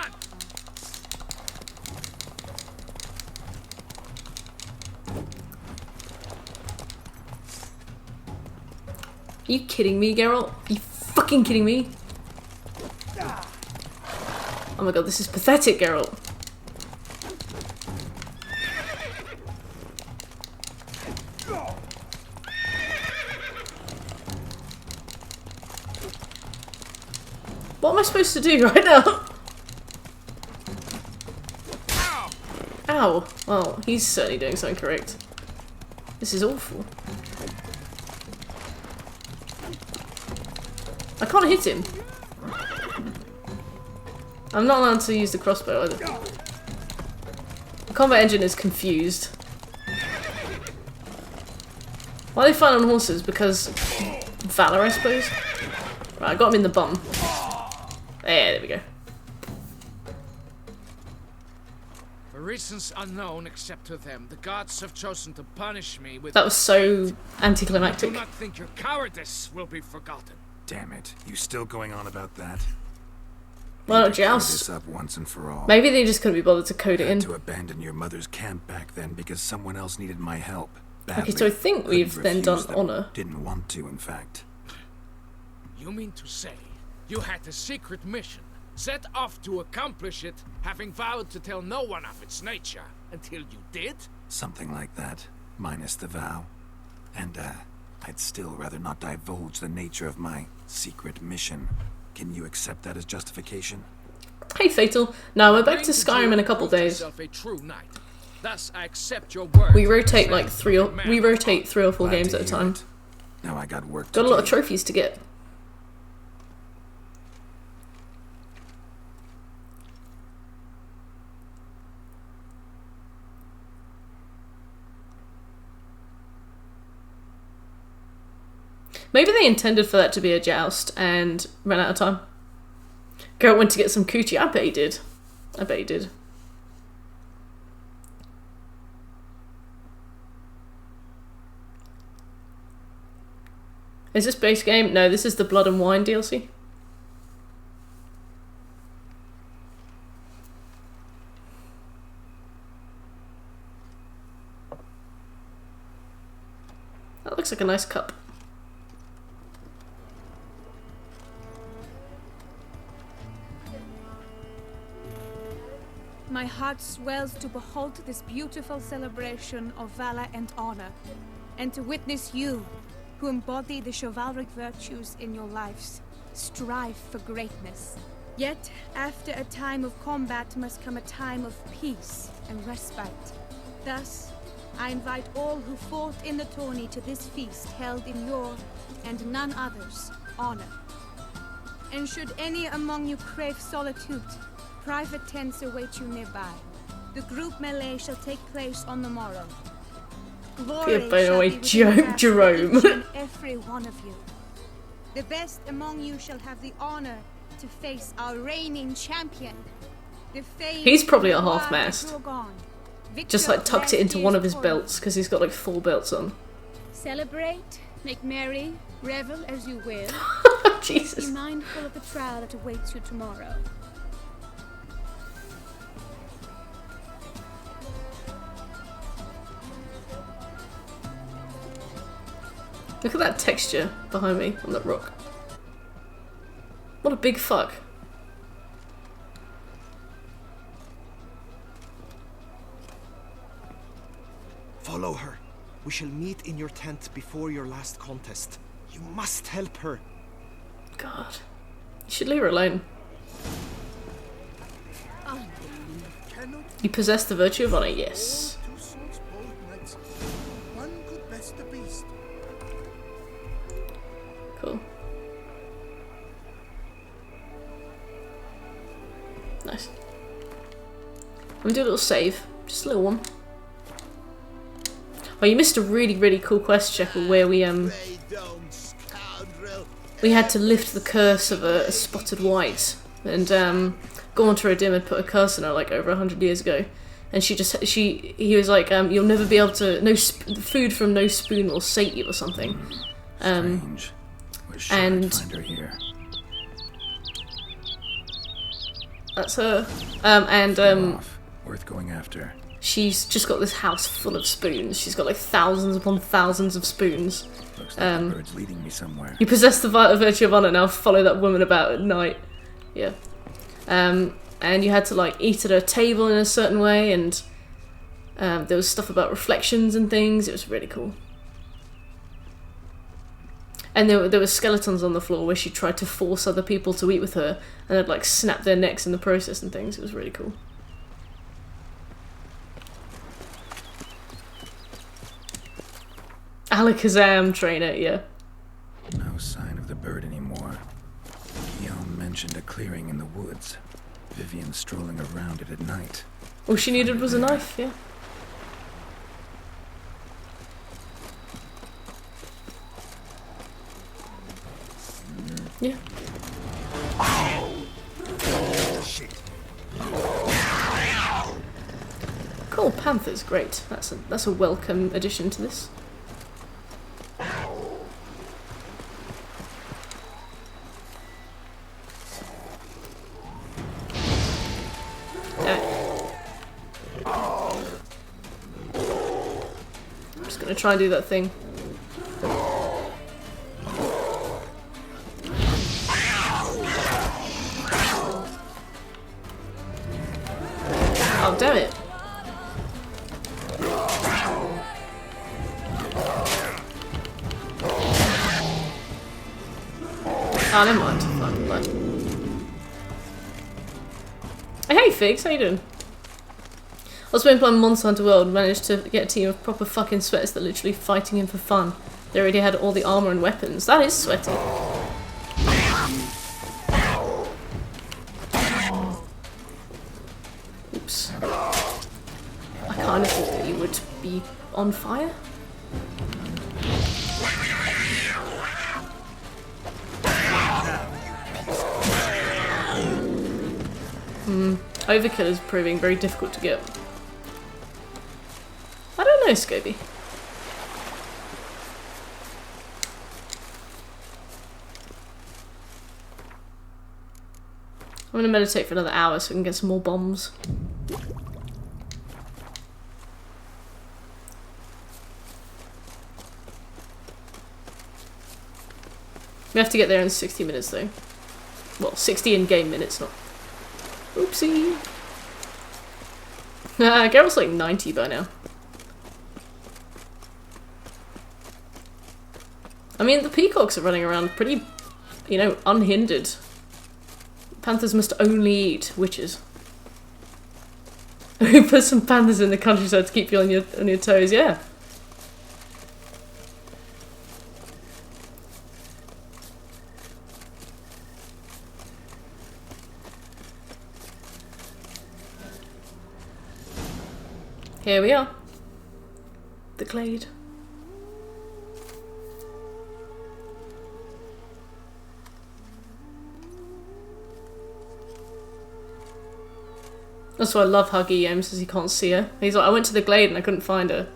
Are you kidding me, Geralt? Are you fucking kidding me? Oh my god, this is pathetic, Geralt. What am I supposed to do right now? Ow! Well, he's certainly doing something correct. This is awful. I can't hit him. I'm not allowed to use the crossbow either. The combat engine is confused. Why are they fighting on horses? Because valor, I suppose? Right, I got him in the bum. There we go. For reasons unknown except to them, the gods have chosen to punish me with... That was so I anticlimactic. do not think your cowardice will be forgotten. Damn it. You still going on about that? Why not Need to clear joust? this up once and for all. Maybe they just couldn't be bothered to code it in. Had to abandon your mother's camp back then because someone else needed my help. badly. Okay, so I think we've then done honor. Didn't want to, in fact. You mean to say you had a secret mission, set off to accomplish it, having vowed to tell no one of its nature, until you did? Something like that, minus the vow. And, I'd still rather not divulge the nature of my secret mission. Can you accept that as justification? Hey, Fatal. No, we're back to Skyrim in a couple days. Thus, I accept your word. We rotate like three or 4 games at a time. Now I got work. Got a lot of trophies to get. Maybe they intended for that to be a joust and ran out of time. Geralt went to get some coochie. I bet he did. I bet he did. Is this base game? No, this is the Blood and Wine DLC. That looks like a nice cup. My heart swells to behold this beautiful celebration of valor and honor, and to witness you, who embody the chivalric virtues in your lives, strive for greatness. Yet, after a time of combat must come a time of peace and respite. Thus, I invite all who fought in the tourney to this feast held in your, and none other's, honor. And should any among you crave solitude, private tents await you nearby. The group melee shall take place on the morrow. Glory shall be within Jerome. each and every one of you. The best among you shall have the honor to face our reigning champion. He's probably a half-mast. Just like tucked it into one of his belts because he's got like 4 belts on. Celebrate, make merry, revel as you will. Jesus. Be mindful of the trial that awaits you tomorrow. Look at that texture behind me on that rock. What a big fuck. Follow her. We shall meet in your tent before your last contest. You must help her. God. You should leave her alone. You possess the virtue of honor, yes. Cool. Nice. I'm gonna do a little save. Just a little one. Oh, you missed a really, really cool quest, Shekel, where we had to lift the curse of a spotted white and go onto a dim and put a curse on her like over 100 years ago. And he was like, you'll never be able to, food from no spoon will sate you or something. Strange. And find her here. That's her. Worth going after. She's just got this house full of spoons. She's got like thousands upon thousands of spoons. Looks like the bird's leading me somewhere. You possess the virtue of honor, now follow that woman about at night. Yeah. And you had to like eat at her table in a certain way, and there was stuff about reflections and things. It was really cool. And there were skeletons on the floor where she tried to force other people to eat with her, and they'd like snap their necks in the process and things. It was really cool. Alakazam trainer, yeah. No sign of the bird anymore. Guillaume mentioned a clearing in the woods. Vivian strolling around it at night. All she needed was a knife, yeah. Yeah. Cool, Panther's great. That's a welcome addition to this. try and do that thing. Oh, damn it. Oh, never mind. Fine. Hey, Figs, how you doing? I was playing Monster Hunter World and managed to get a team of proper fucking sweats that are literally fighting him for fun. They already had all the armor and weapons. That is sweaty. Oops. I kind of thought that you would be on fire. Overkill is proving very difficult to get. I don't know, Scobie. I'm gonna meditate for another hour so we can get some more bombs. We have to get there in 60 minutes though. Well, 60 in-game minutes, not... Oopsie. Geralt's like 90 by now. I mean, the peacocks are running around pretty, you know, unhindered. Panthers must only eat witches. Put some panthers in the countryside to keep you on your toes, yeah. Here we are. The glade. That's why I love how Guillaume says he can't see her. He's like, I went to the glade and I couldn't find her.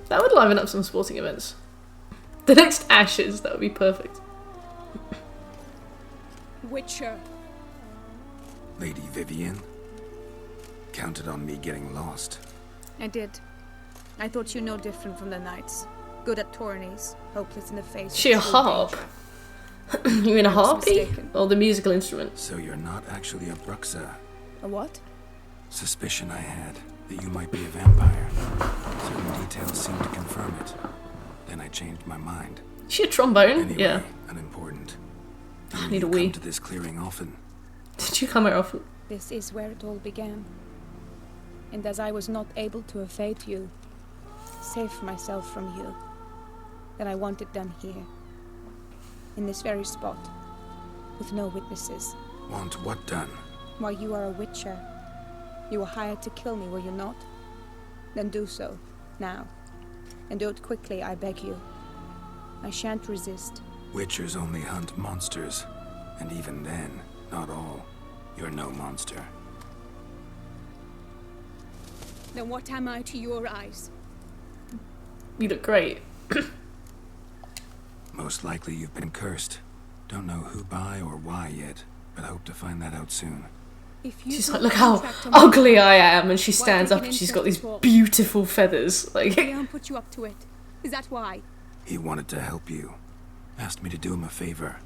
That would liven up some sporting events. The next Ashes, that would be perfect. Witcher. Lady Vivian, counted on me getting lost. I did. I thought you no different from the knights. Good at tourneys, hopeless in the face. She a harp? You mean a harpy? Or the musical instrument? So you're not actually a Bruxa. A what? Suspicion I had that you might be a vampire. Certain details seemed to confirm it. Then I changed my mind. Is she a trombone? Anyway, yeah. Unimportant. I need a wee. Come to this clearing often. Did you come here often? This is where it all began. And as I was not able to evade you, save myself from you, then I want it done here. In this very spot. With no witnesses. Want what done? Why, you are a witcher. You were hired to kill me, were you not? Then do so, now. And do it quickly, I beg you. I shan't resist. Witchers only hunt monsters. And even then, not all. You're no monster. Then what am I to your eyes? You look great. Most likely you've been cursed. Don't know who by or why yet, but hope to find that out soon. She's like, look how ugly I am, and she stands up and she's got these beautiful feathers. Like, Leon put you up to it. Is that why? He wanted to help you. Asked me to do him a favor.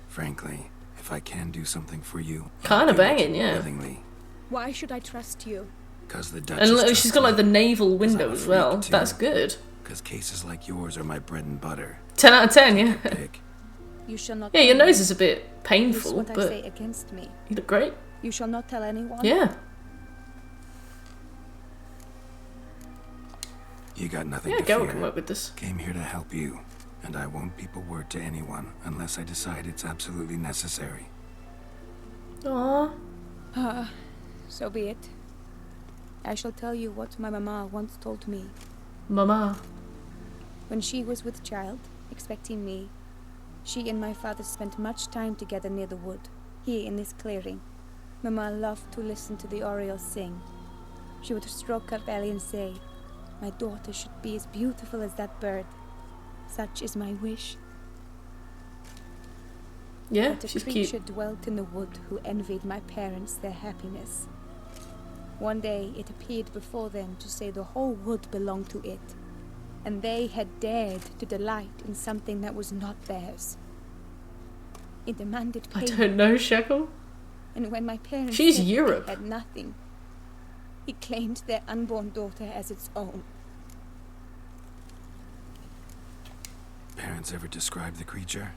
Frankly, if I can do something for you, kind of banging, yeah. Willingly. Why should I trust you? Because the Dutch. And look, she's got like the naval window as well. That's good. Because cases like yours are my bread and butter. 10 out of 10, yeah. You shall not. Yeah, your nose is a bit painful, this is what but I say against me. You look great. You shall not tell anyone. Yeah. You got nothing yeah, to fear. Geralt can work with this. Came here to help you, and I won't peep a word to anyone unless I decide it's absolutely necessary. Aww. So be it. I shall tell you what my mama once told me. Mama. When she was with child, expecting me, she and my father spent much time together near the wood, here in this clearing. Mama loved to listen to the orioles sing. She would stroke her belly and say, my daughter should be as beautiful as that bird. Such is my wish. Yeah, but she's a creature cute. dwelt in the wood who envied my parents their happiness. One day it appeared before them to say the whole wood belonged to it. and they had dared to delight in something that was not theirs. It demanded I payment. don't know, Shekel. And when my parents She's said Europe. they had nothing, it claimed their unborn daughter as its own. Parents ever describe the creature?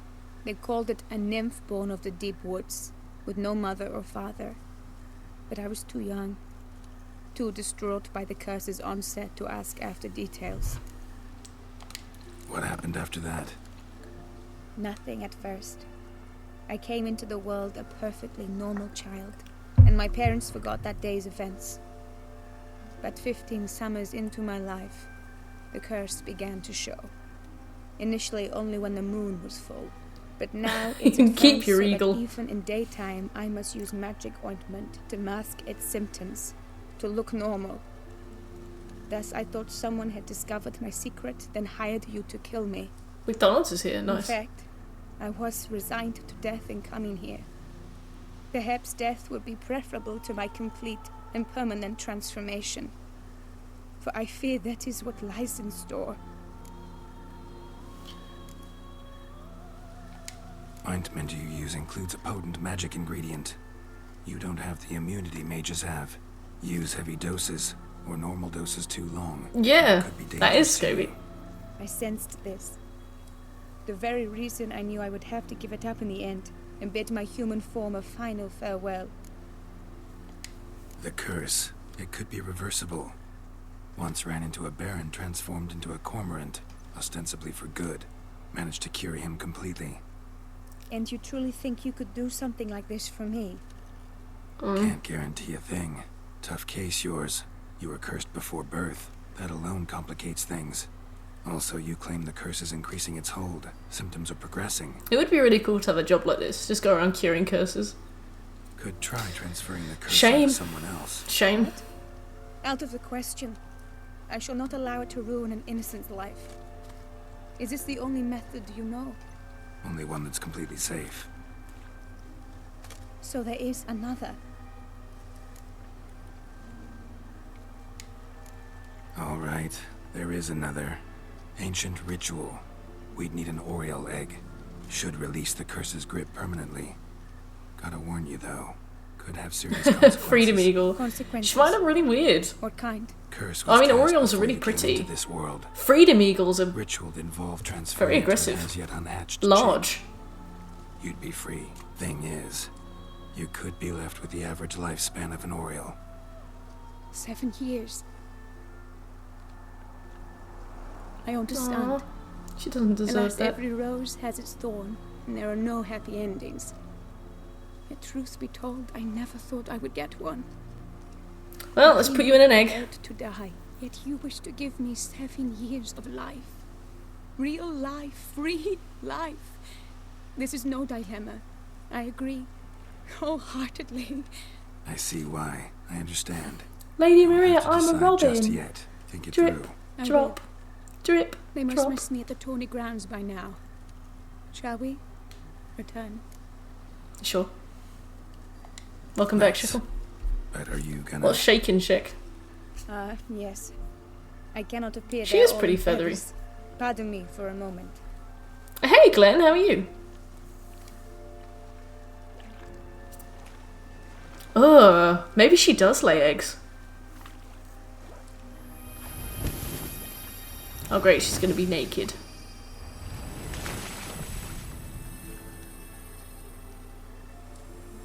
They called it a nymph born of the deep woods, with no mother or father. But I was too young, too distraught by the curse's onset to ask after details. What happened after that? Nothing at first. I came into the world a perfectly normal child, and my parents forgot that day's events. But 15 summers into my life, the curse began to show. Initially only when the moon was full, but now it's Keep your so that eagle. even in daytime I must use magic ointment to mask its symptoms, to look normal. Thus I thought someone had discovered my secret, then hired you to kill me. McDonald's is here, nice. In fact, I was resigned to death in coming here. Perhaps death would be preferable to my complete and permanent transformation. For I fear that is what lies in store. Ointment you use includes a potent magic ingredient. You don't have the immunity mages have. Use heavy doses, or normal doses too long. Yeah, Could be that is dangerous to you. Scooby. I sensed this. The very reason I knew I would have to give it up in the end, and bid my human form a final farewell. The curse, it could be reversible. Once ran into a baron transformed into a cormorant, ostensibly for good. Managed to cure him completely. And you truly think you could do something like this for me? Can't guarantee a thing. Tough case yours. You were cursed before birth. That alone complicates things. Also, you claim the curse is increasing its hold. Symptoms are progressing. It would be really cool to have a job like this. Just go around curing curses. Could try transferring the curse Shame. onto someone else. Shame. Out of the question. I shall not allow it to ruin an innocent's life. Is this the only method you know? Only one that's completely safe. So there is another. All right, there is another. Ancient ritual. We'd need an Oriole egg. Should release the curse's grip permanently. Gotta warn you though, could have serious consequences. Freedom Eagle. Consequences. She might have really weird. What kind? Curse I was mean, cast Orioles are before really you came pretty. into this world. Freedom Eagles are Ritual involved transferring very into an aggressive. as yet unhatched Large. chick. You'd be free. Thing is, you could be left with the average lifespan of an Oriole. 7 years. I understand. Aw, she doesn't deserve Alas, that. every rose has its thorn, and there are no happy endings. Yet truth be told, I never thought I would get one. Well, let's put you in an egg. Prepared to die, yet you wish to give me 7 years of life. Real life, free life. This is no dilemma. I agree, wholeheartedly. I see why. I understand. Lady Don't Maria, have to I'm a decide Robin. Just yet. Think it Drip, through. I drop, drip, They must drop. miss me at the Tawny Grounds by now. Shall we? Return. Sure. Welcome back, Nice. Shekel. But are you gonna... Well, shake and shake. Yes. I cannot appear She there is all pretty in feathery. feathers. Pardon me for a moment. Hey, Glenn, how are you? Maybe she does lay eggs. Oh great, she's gonna be naked.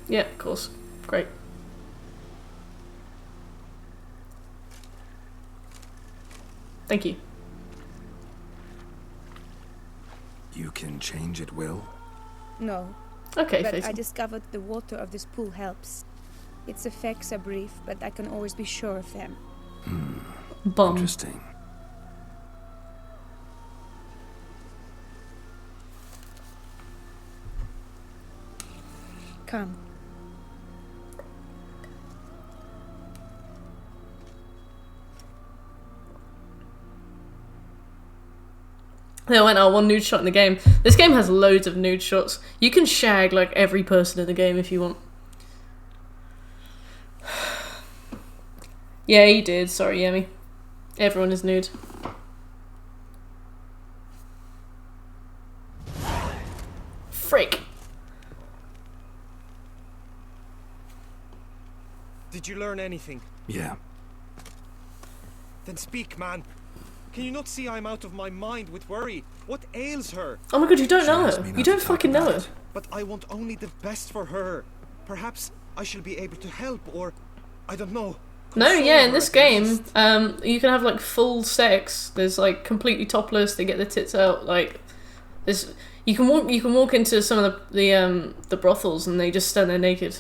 Yeah, of course. Great. Thank you. You can change at will? No. Okay, But I Faisal. discovered the water of this pool helps. Its effects are brief, but I can always be sure of them. Bum. Interesting. Come. There went our one nude shot in the game. This game has loads of nude shots. You can shag like every person in the game if you want. Yeah, he did. Sorry, Yemi. Everyone is nude. frick? Did you learn anything? Yeah. Then speak, man. Can you not see I'm out of my mind with worry? What ails her? Oh my god, you don't know her. You don't fucking know her. But I want only the best for her. Perhaps I shall be able to help, or I don't know. No, yeah, in this game, you can have like full sex. There's like completely topless. They get their tits out. Like, there's you can walk into some of the brothels and they just stand there naked.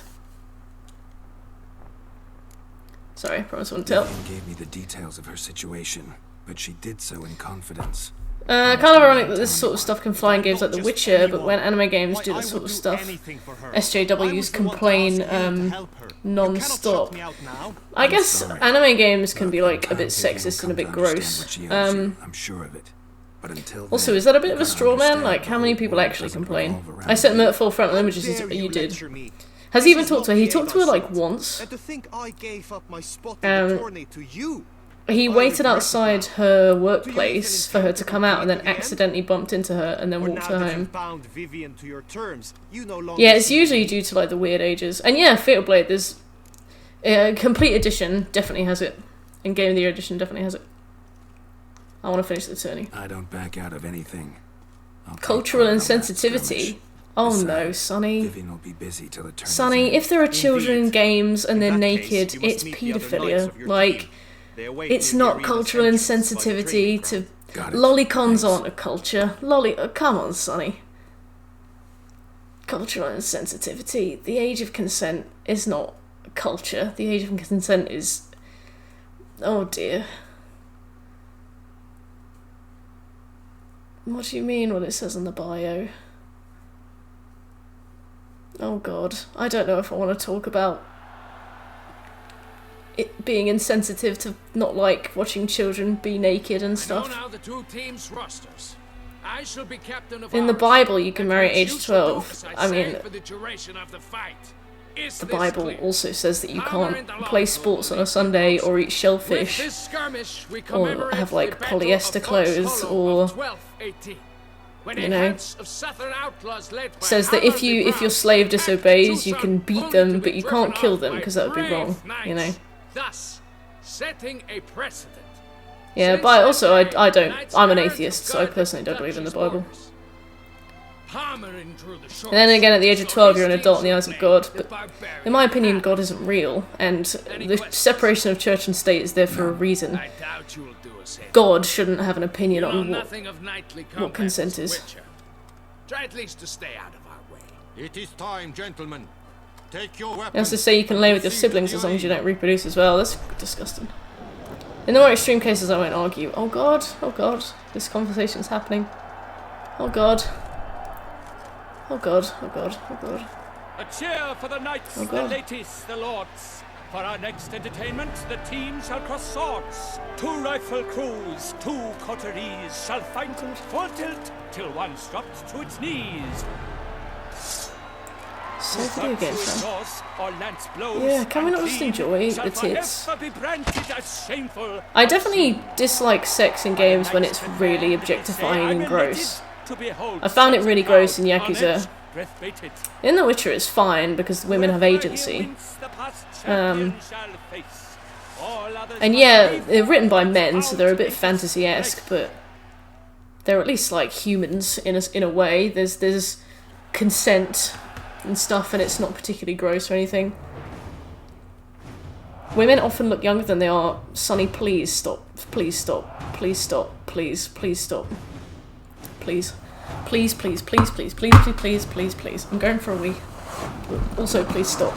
Sorry, I promise I won't tell. Vivian gave me the details of her situation, but she did so in confidence. Kind of ironic that this sort of stuff can fly in games like The Witcher, but when anime games do this sort of stuff, SJWs complain non-stop. I guess anime games can be like a bit sexist and a bit gross. I'm sure of it. But until Also, is that a bit of a straw man? Like, how many people actually complain? I sent Mert full frontal images, you did. Has he even talked to her? He talked to her like once. And to think I gave up my spot in the tourney to you. He waited outside her workplace for her to come out and then accidentally bumped into her and then walked her home. Yeah, it's usually due to like the weird ages. And yeah, Fatal Blade, there's Complete Edition definitely has it. And Game of the Year Edition definitely has it. I want to finish the tourney. I don't back out of anything. Cultural insensitivity. Oh no, Sonny. Vivian will be busy till the Sonny, if there are children in games and they're naked, it's paedophilia. Like, it's not cultural insensitivity to... Lolicons aren't a culture. Come on, Sonny. Cultural insensitivity. The age of consent is not a culture. The age of consent is... Oh dear. What do you mean what it says in the bio? Oh god, I don't know if I want to talk about it being insensitive to not like watching children be naked and stuff. Now the two teams' rosters. I shall be captain of In the Bible, you can marry at age 12. I mean, for the duration of the fight. the Bible also says that you can't play sports on a Sunday or eat shellfish or have like polyester clothes or, you know, says that if your slave disobeys, you can beat them, but you can't kill them because that would be wrong, you know. Thus, setting a precedent. Yeah, but also I'm an atheist, so I personally don't believe in the Bible. And then again, at the age of 12, you're an adult in the eyes of God, but in my opinion, God isn't real, and the separation of church and state is there for a reason. God shouldn't have an opinion on what consent is. Try at least to stay out of our way. It is time, gentlemen. Take your weapons. He has to say you can lay with your siblings as long as you don't reproduce as well. That's disgusting. In the more extreme cases, I won't argue. Oh god, this conversation's happening. Oh god. Oh god, oh god, oh god. A cheer for the knights, oh the ladies, the lords. For our next entertainment, the teams shall cross swords. 2 rifle crews, 2 coteries shall fight full tilt till one's dropped to its knees. So video games, man. Yeah, can we not just enjoy the tits? I definitely dislike sex in games when it's really objectifying and gross. I found it really gross in Yakuza. In The Witcher it's fine because women have agency. And yeah, they're written by men, so they're a bit fantasy-esque, but they're at least like humans in a way. There's consent and stuff, and it's not particularly gross or anything. Women often look younger than they are. Sonny, please stop. Please stop. Please stop. Please. Please stop. Please. Please, please, please, please, please, please, please, please, please. I'm going for a wee. Also, please stop.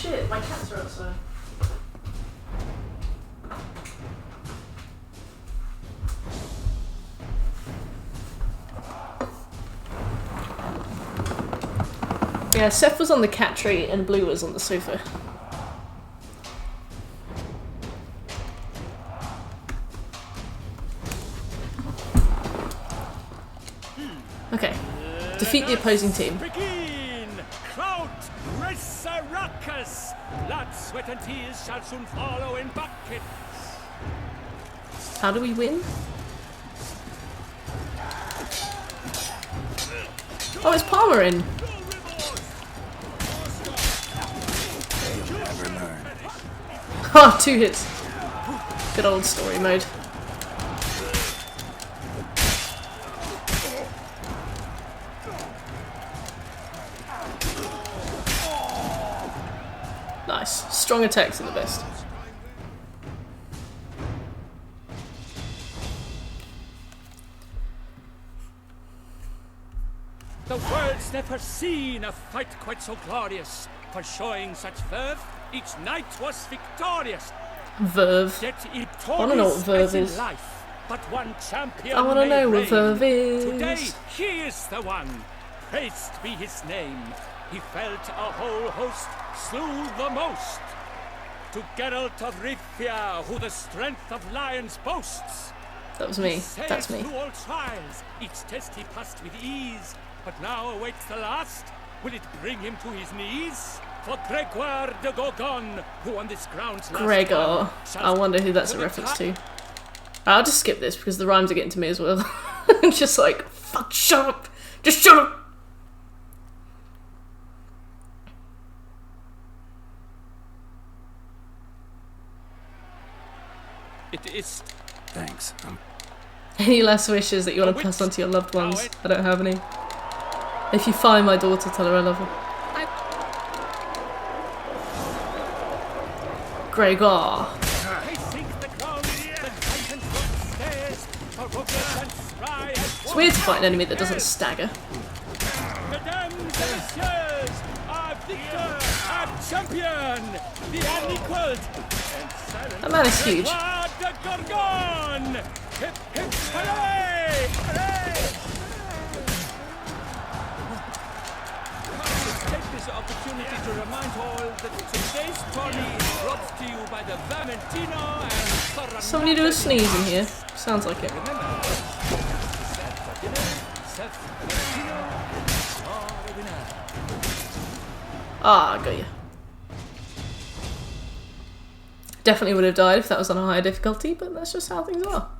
shit, my cats are outside. Yeah, Seth was on the cat tree and Blue was on the sofa. Okay. Defeat the opposing team. Begin! Kraut, Resarakas! Blood, sweat and tears shall soon follow in buckets. How do we win? Oh, it's Palmer in. You'll never learn. Oh, 2 hits. Good old story mode. Nice. Strong attacks are the best. The world's never seen a fight quite so glorious. For showing such verve, each knight was victorious. Verve. Yet I wanna know what verve is. Life, but one champion I wanna may know what reign. verve is. Today he is the one. Praised be his name. He felt a whole host, slew the most. To Geralt of Rivia, who the strength of lions boasts. That was me. He sailed That's me. through all trials, each test he passed with ease. But now awaits the last. Will it bring him to his knees? For Gregoire de Gorgon, who on this ground's last Gregor. one I wonder who that's a reference to. I'll just skip this because the rhymes are getting to me as well. Just like, fuck, shut up. Just shut up. It is. Thanks. Any last wishes that you want to pass on to your loved ones? I don't have any. If you find my daughter, tell her I love her. Gregor. It's weird to fight an enemy that doesn't stagger. Champion, the unequaled. That man is huge. Hip, hip, hooray! Hooray! Take this opportunity to remind all that today's tourney is brought to you by the Valentino and Somebody do a sneeze in here. Sounds like it. Ah, I got you. Definitely would have died if that was on a higher difficulty, but that's just how things are.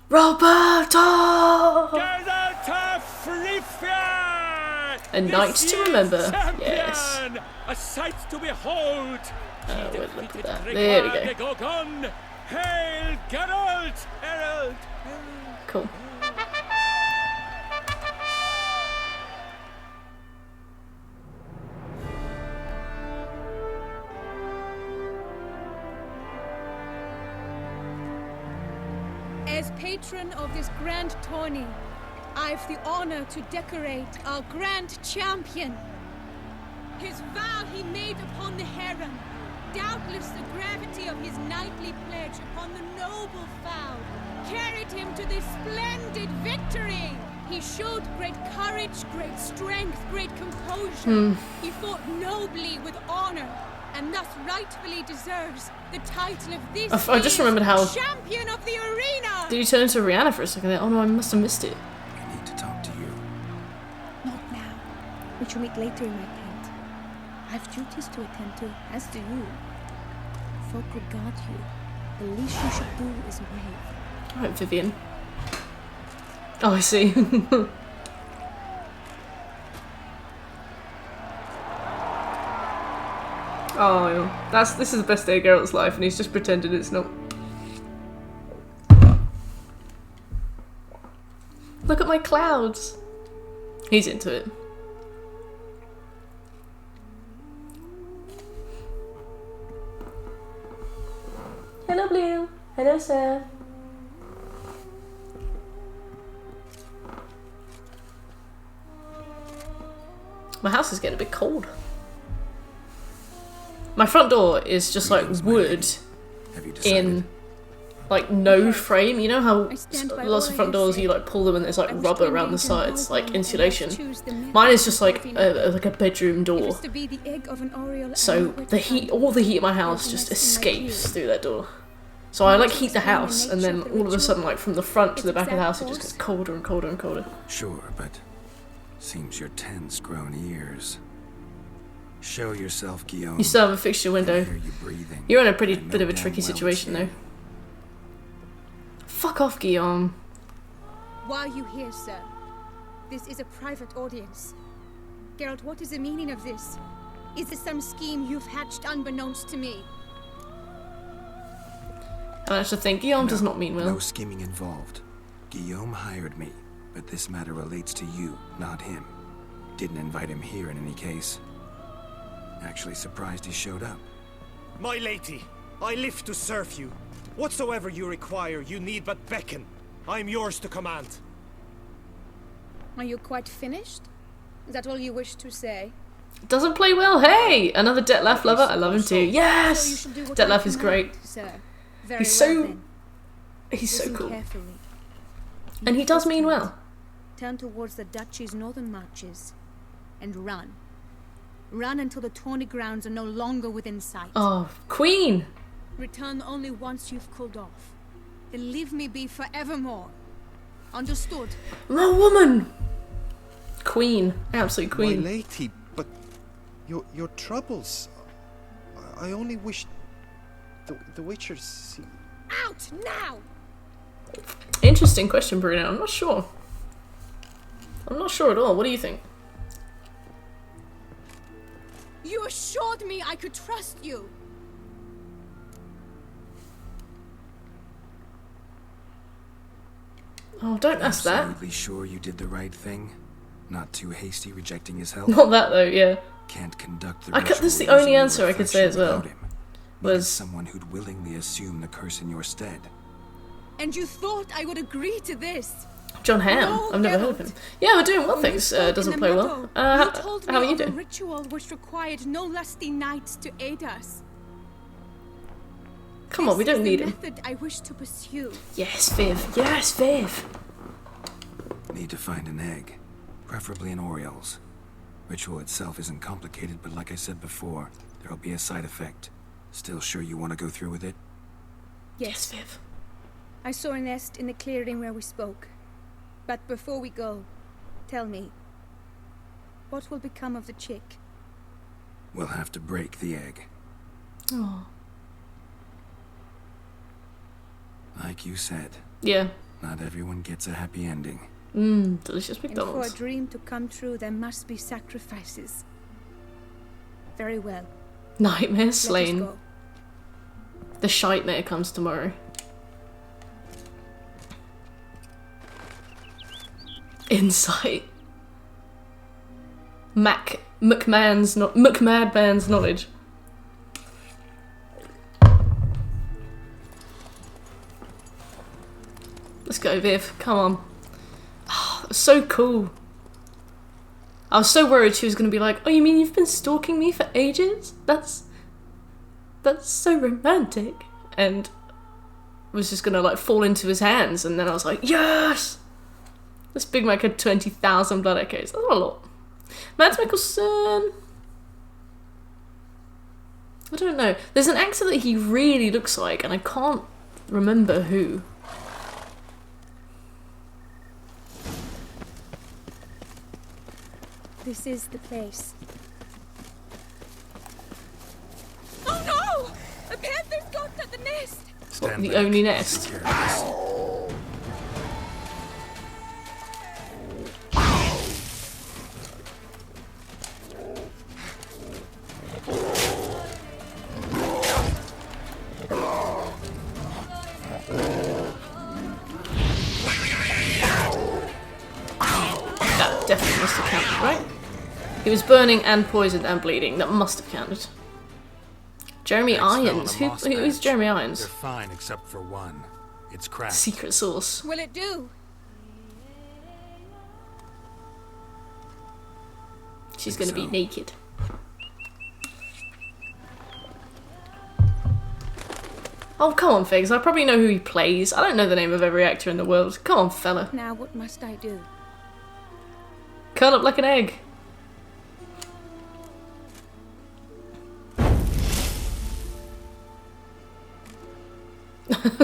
Roberto! A night to remember. Yes. A sight to behold. We'll look at that. There we go. Hail, Geralt! Herald! Cool. As patron of this grand tourney, I've the honor to decorate our grand champion. His vow he made upon the harem, doubtless the gravity of his knightly pledge upon the noble vow, carried him to this splendid victory. He showed great courage, great strength, great composure. He fought nobly with honor, and thus rightfully deserves the title of this I just remembered how... champion of the arena! Did you turn into Rihanna for a second there? Oh no, I must have missed it. I need to talk to you. Not now. We shall meet later in my tent. I've duties to attend to, as do you. Folk regard you. The least you should do is wave. Alright, Vivian. Oh, I see. Oh, this is the best day of Geralt's life, and he's just pretending it's not. Look at my clouds. He's into it. Hello, Blue. Hello, Seth. My house is getting a bit cold. My front door is just like wood in like no frame. You know how lots of front doors you like pull them and there's like rubber around the sides, like insulation. Mine is just like a bedroom door. So the heat, all the heat in my house just escapes through that door. So I like heat the house, and then all of a sudden, like from the front to the back of the house, it just gets colder and colder and colder. Sure, but seems your tent's grown ears. Show yourself, Guillaume. You still have a fixture window. You're in a pretty bit of a tricky situation, though. Fuck off, Guillaume. Why are you here, sir? This is a private audience. Geralt, what is the meaning of this? Is this some scheme you've hatched unbeknownst to me? I actually think Guillaume does not mean well. No scheming involved. Guillaume hired me, but this matter relates to you, not him. Didn't invite him here in any case. Actually surprised he showed up. My lady, I live to serve you. Whatsoever you require, you need but beckon. I am yours to command. Are you quite finished? Is that all you wish to say? Doesn't play well. Hey, another Detlaff lover. I love him too. Yes, Detlaff is great. He's so cool, and he does mean well. Turn towards the duchy's northern marches, and run. Run until the tawny grounds are no longer within sight. Oh, Queen! Return only once you've cooled off. Then leave me be forevermore. Understood? My woman! Queen. Absolute queen. My lady, but your troubles. I only wish the Witcher see. Out now! Interesting question, Bruno. I'm not sure. I'm not sure at all. What do you think? You assured me I could trust you. Oh, don't ask that. Absolutely sure you did the right thing? Not too hasty rejecting his help? Not that though, yeah. Can't conduct the that's the only answer I could say as well. Was someone who'd willingly assume the curse in your stead. And you thought I would agree to this? John Hamm. No, I've never heard of him. Yeah, we're doing well, thanks. Doesn't play well. How are you doing? A ritual which required no lusty knights to aid us. Come on, we don't need him. Method I wish to pursue. Yes, Viv. Yes, Viv. Need to find an egg, preferably an Oriole's. Ritual itself isn't complicated, but like I said before, there'll be a side effect. Still sure you want to go through with it? Yes, Viv. I saw a nest in the clearing where we spoke. But before we go, tell me, what will become of the chick? We'll have to break the egg. Oh. Like you said. Yeah. Not everyone gets a happy ending. Delicious McDonald's. And for a dream to come true, there must be sacrifices. Very well. Nightmare slain. The shite-mare comes tomorrow. Insight. McMahon's knowledge. Let's go, Viv. Come on. Oh, that was so cool. I was so worried she was going to be like, oh, you mean you've been stalking me for ages? That's so romantic. And was just going to like fall into his hands. And then I was like, yes! This Big Mac had 20,000 blood echoes. That's not a lot. Mads Mikkelsen. I don't know. There's an actor that he really looks like, and I can't remember who. This is the place. Oh no! A panther's got at the nest! The only nest. That definitely must have counted, right? He was burning and poisoned and bleeding. That must have counted. Jeremy Irons. Who is Jeremy Irons? They're fine except for one. It's cracked. Secret sauce. Will it do? She's gonna be naked. Oh, come on, Figs. I probably know who he plays. I don't know the name of every actor in the world. Come on, fella. Now what must I do? Curl up like an egg.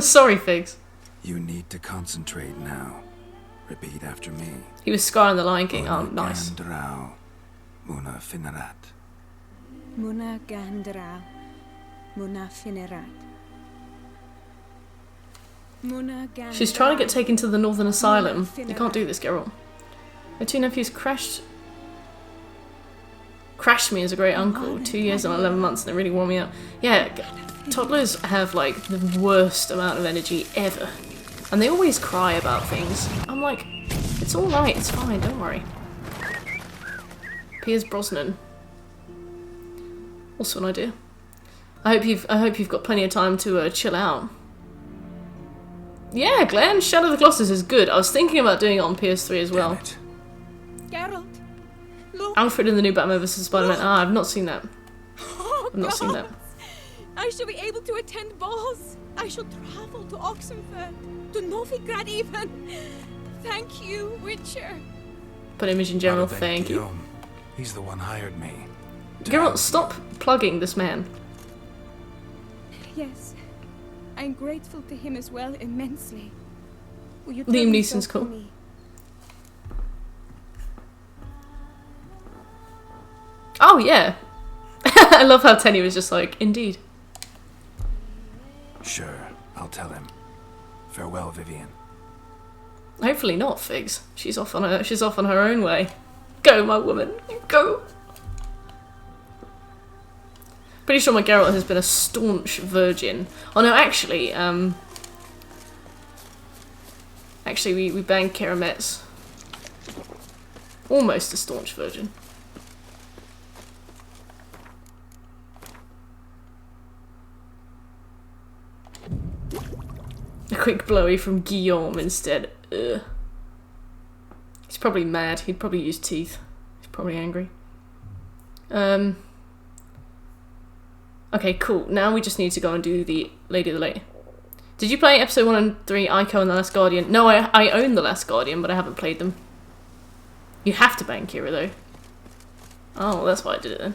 Sorry, Figs. You need to concentrate now. Repeat after me. He was Scar in The Lion King. Oh, nice. Gandrau, Muna Finerat. Muna Gandrau, Muna Finerat. Muna Gandrau. She's trying to get taken to the Northern Asylum. You can't do this, Geralt. My two nephews crashed me as a great uncle. 2 years and 11 months, and it really wore me out. Yeah, toddlers have like the worst amount of energy ever. And they always cry about things. I'm like, it's alright, it's fine, don't worry. Piers Brosnan. Also an idea. I hope you've got plenty of time to chill out. Yeah, Glenn, Shadow of the Colossus is good. I was thinking about doing it on PS3 as well. Geralt, look. Alfred in the new Batman vs Spider-Man. Ah, I've not seen that. Oh, I've not seen that. I shall be able to attend balls. I shall travel to Oxenfurt, to Novigrad even. Thank you, Witcher. Put image in general, thank you. He's the one hired me. Geralt, stop plugging this man. Yes, I'm grateful to him as well, immensely. Will you Liam Neeson's cool. Oh yeah. I love how Tenny was just like, indeed. Sure, I'll tell him. Farewell, Vivian. Hopefully not, Figs. She's off on her own way. Go, my woman, go. Pretty sure my Geralt has been a staunch virgin. Oh no, actually, we banged Kara Metz. Almost a staunch virgin. A quick blowy from Guillaume instead. Ugh. He's probably mad. He'd probably use teeth. He's probably angry. Okay, cool. Now we just need to go and do the Lady of the Lake. Did you play episode 1 and 3, Ico and The Last Guardian? No, I own The Last Guardian, but I haven't played them. You have to bang Kira, though. Oh, well, that's why I did it then.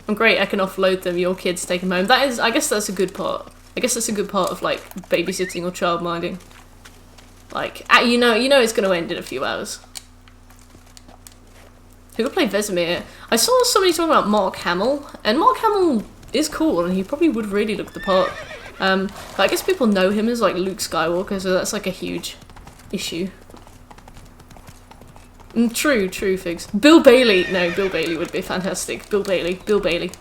I'm great, I can offload them, your kids take them home. That is, I guess that's a good part. I guess that's a good part of, like, babysitting or childminding. Like, you know it's going to end in a few hours. Who could play Vesemir? I saw somebody talking about Mark Hamill, and Mark Hamill is cool, and he probably would really look the part. But I guess people know him as, like, Luke Skywalker, so that's, like, a huge issue. True, Figs. Bill Bailey. No, Bill Bailey would be fantastic. Bill Bailey.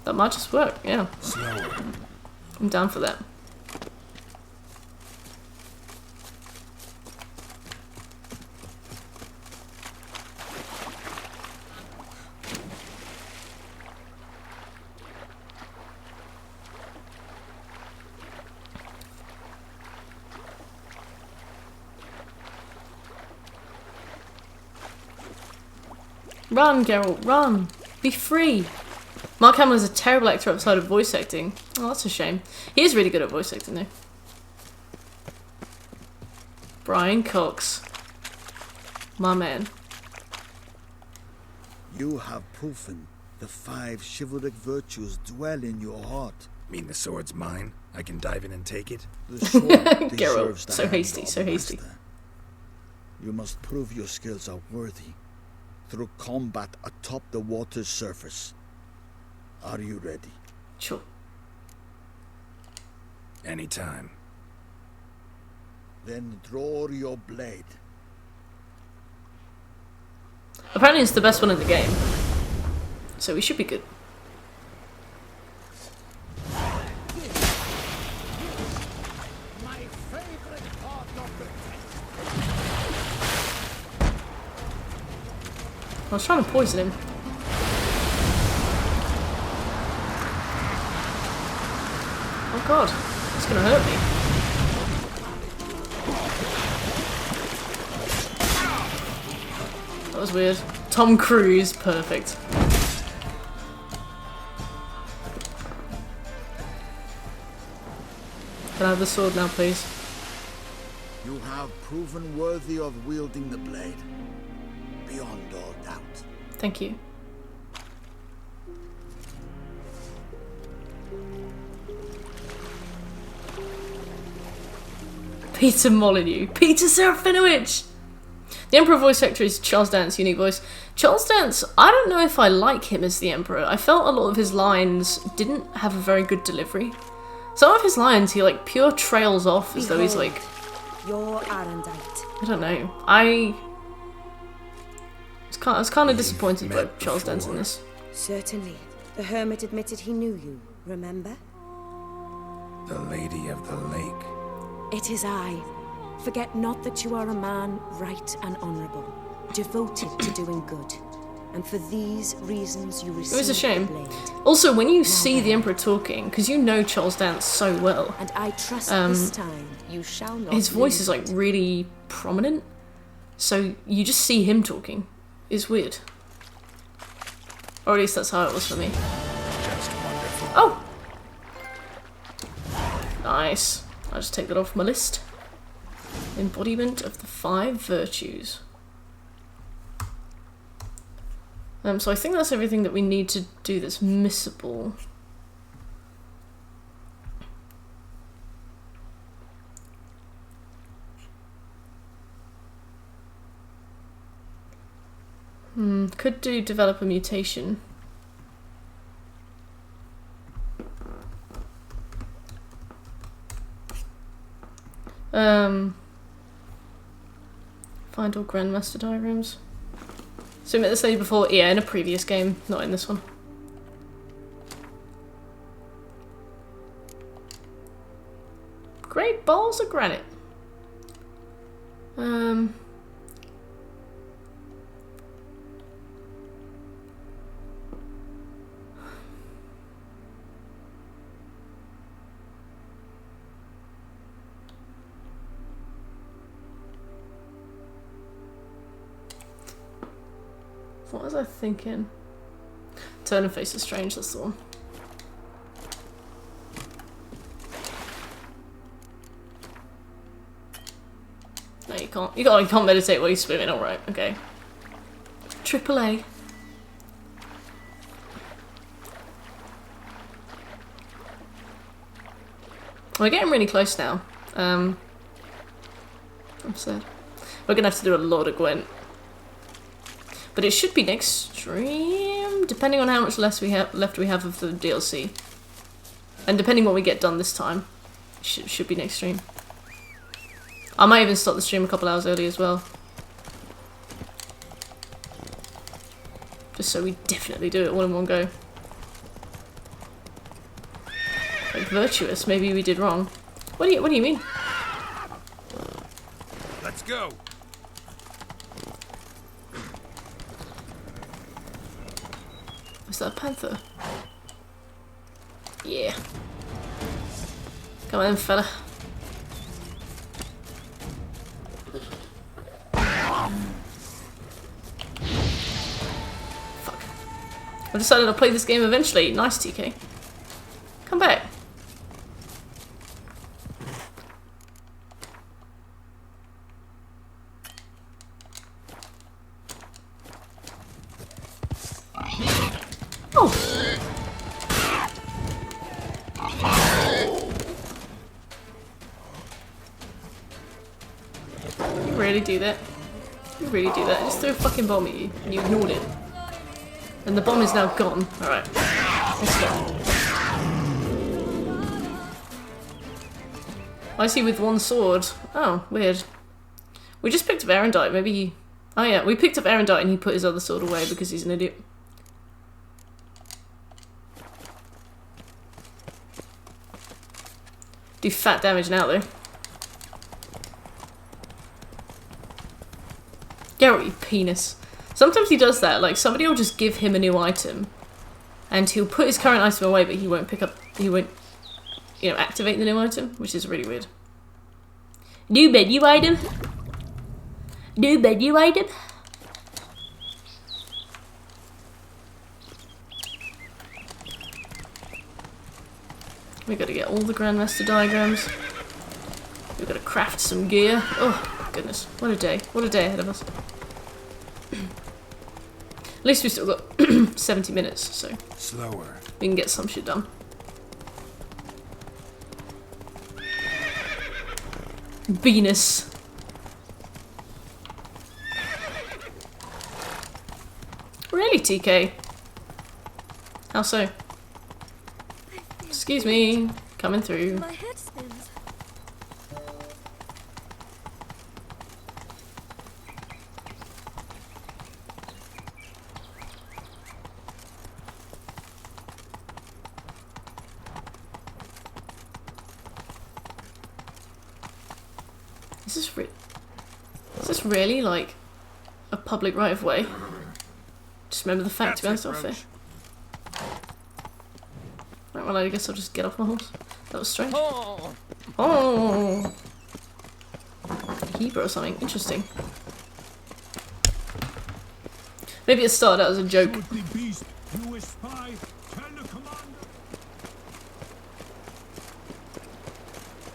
That might just work, yeah. Slower. I'm down for that. Run, Geralt, run! Be free! Mark Hamill is a terrible actor outside of voice acting. Oh, that's a shame. He is really good at voice acting, though. Brian Cox. My man. You have proven the 5 chivalric virtues dwell in your heart. Mean the sword's mine? I can dive in and take it? The sword deserves Geralt, the so hand hasty, of so hasty. master. You must prove your skills are worthy through combat atop the water's surface. Are you ready? Sure. Anytime. Then draw your blade. Apparently it's the best one in the game. So we should be good. I was trying to poison him. Oh god, it's gonna hurt me. That was weird. Tom Cruise, perfect. Can I have the sword now, please? You have proven worthy of wielding the blade, beyond all doubt. Thank you. Peter Molyneux. Peter Serafinowicz! The Emperor voice actor is Charles Dance, unique voice. Charles Dance, I don't know if I like him as the Emperor. I felt a lot of his lines didn't have a very good delivery. Some of his lines he like pure trails off as though he's like... Your Arendite. I don't know. I was kind of disappointed by Charles Dance in this. Certainly. The hermit admitted he knew you, remember? The Lady of the Lake. It is I. Forget not that you are a man right and honourable, devoted to doing good. And for these reasons you receive It was a shame. the blade. Also, when you see the Emperor talking, because you know Charles Dance so well, and I trust this time you shall not his voice is lose like it. really prominent, so you just see him talking. It's weird. Or at least that's how it was for me. Just wonderful. Oh! Nice. I'll just take that off my list. Embodiment of the 5 virtues. So I think that's everything that we need to do that's missable. Could do develop a mutation. Find all Grandmaster diagrams. So we met this lady before, yeah, in a previous game, not in this one. Great balls of granite. What was I thinking? Turn and face is strange, that's the one. No, you can't. You can't meditate while you're swimming, alright, okay. AAA. We're getting really close now. I'm sad. We're gonna have to do a lot of Gwent. But it should be next stream, depending on how much left we have of the DLC. And depending what we get done this time, it should be next stream. I might even start the stream a couple hours early as well. Just so we definitely do it all in one go. Like virtuous, maybe we did wrong. What do you mean? Let's go. Is that a panther? Yeah. Come on, fella. Fuck. I decided I'll play this game eventually. Nice, TK. Come back. Do that. You really do that. I just threw a fucking bomb at you and you ignored it. And the bomb is now gone. Alright. Let's go. I see with one sword. Oh, weird. We just picked up Arendite. Maybe he... Oh yeah, we picked up Arendite and he put his other sword away because he's an idiot. Do fat damage now though. Get out, you penis. Sometimes he does that, like somebody will just give him a new item and he'll put his current item away, but he won't you know, activate the new item, which is really weird. New menu item? New menu item? We gotta get all the Grandmaster diagrams. We've gotta craft some gear. Oh, goodness. What a day. What a day ahead of us. At least we've still got 70 minutes, so slower. We can get some shit done. Venus. Really, TK? How so? Excuse me, coming through. My head spins. Is this really like a public right of way? Just remember the fact to be honest, fair. Right, well, I guess I'll just get off my horse. That was strange. Oh! Hebrew or something. Interesting. Maybe it started out as a joke.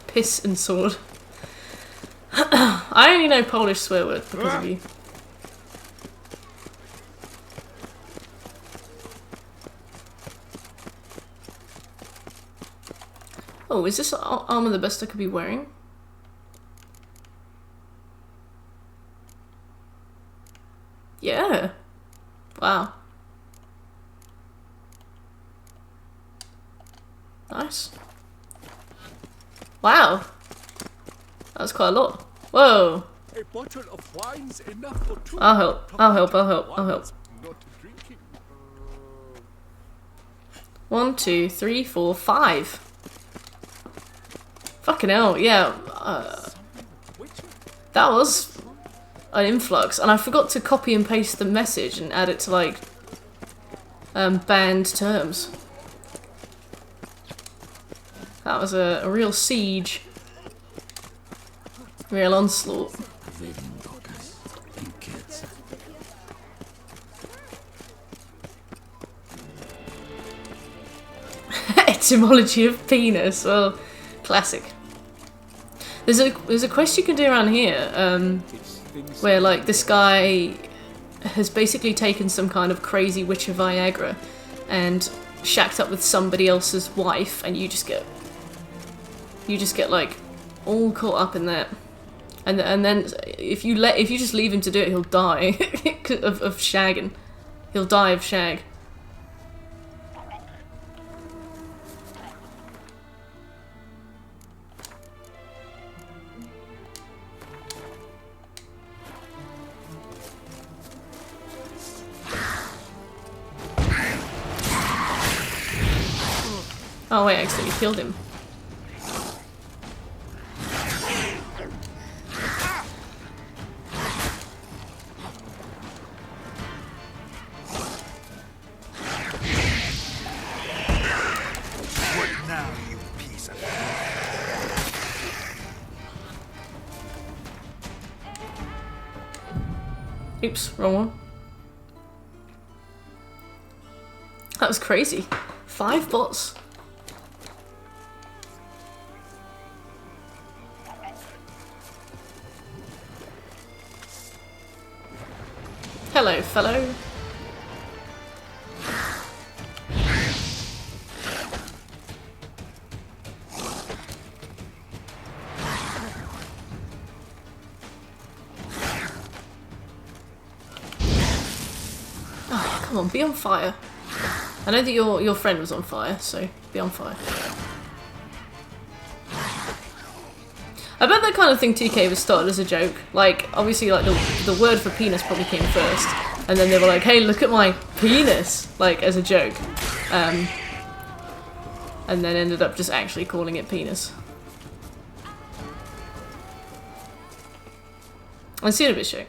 Piss and sword. I only know Polish swear word because of you. Oh, is this armor the best I could be wearing? Yeah. Wow. Nice. Wow. That was quite a lot. Whoa. A bottle of wine's enough for two. I'll help. I'll help. I'll help. I'll help. 1, 2, 3, 4, 5. Fucking hell, yeah. That was an influx, and I forgot to copy and paste the message and add it to like banned terms. That was a real siege. Real onslaught. Etymology of penis. Well, classic. There's a quest you can do around here, where like this guy has basically taken some kind of crazy witch of Viagra and shacked up with somebody else's wife, and you just get like all caught up in that. And then if you just leave him to do it, he'll die of shagging. He'll die of shag. Oh wait, I accidentally killed him. Oops, wrong one. That was crazy. 5 bots. Hello, fellow. Oh, come on, be on fire. I know that your friend was on fire, so be on fire. I bet that kind of thing TK was started as a joke. Like, obviously, like the word for penis probably came first, and then they were like, "Hey, look at my penis," like as a joke, and then ended up just actually calling it penis. I see it a bit show.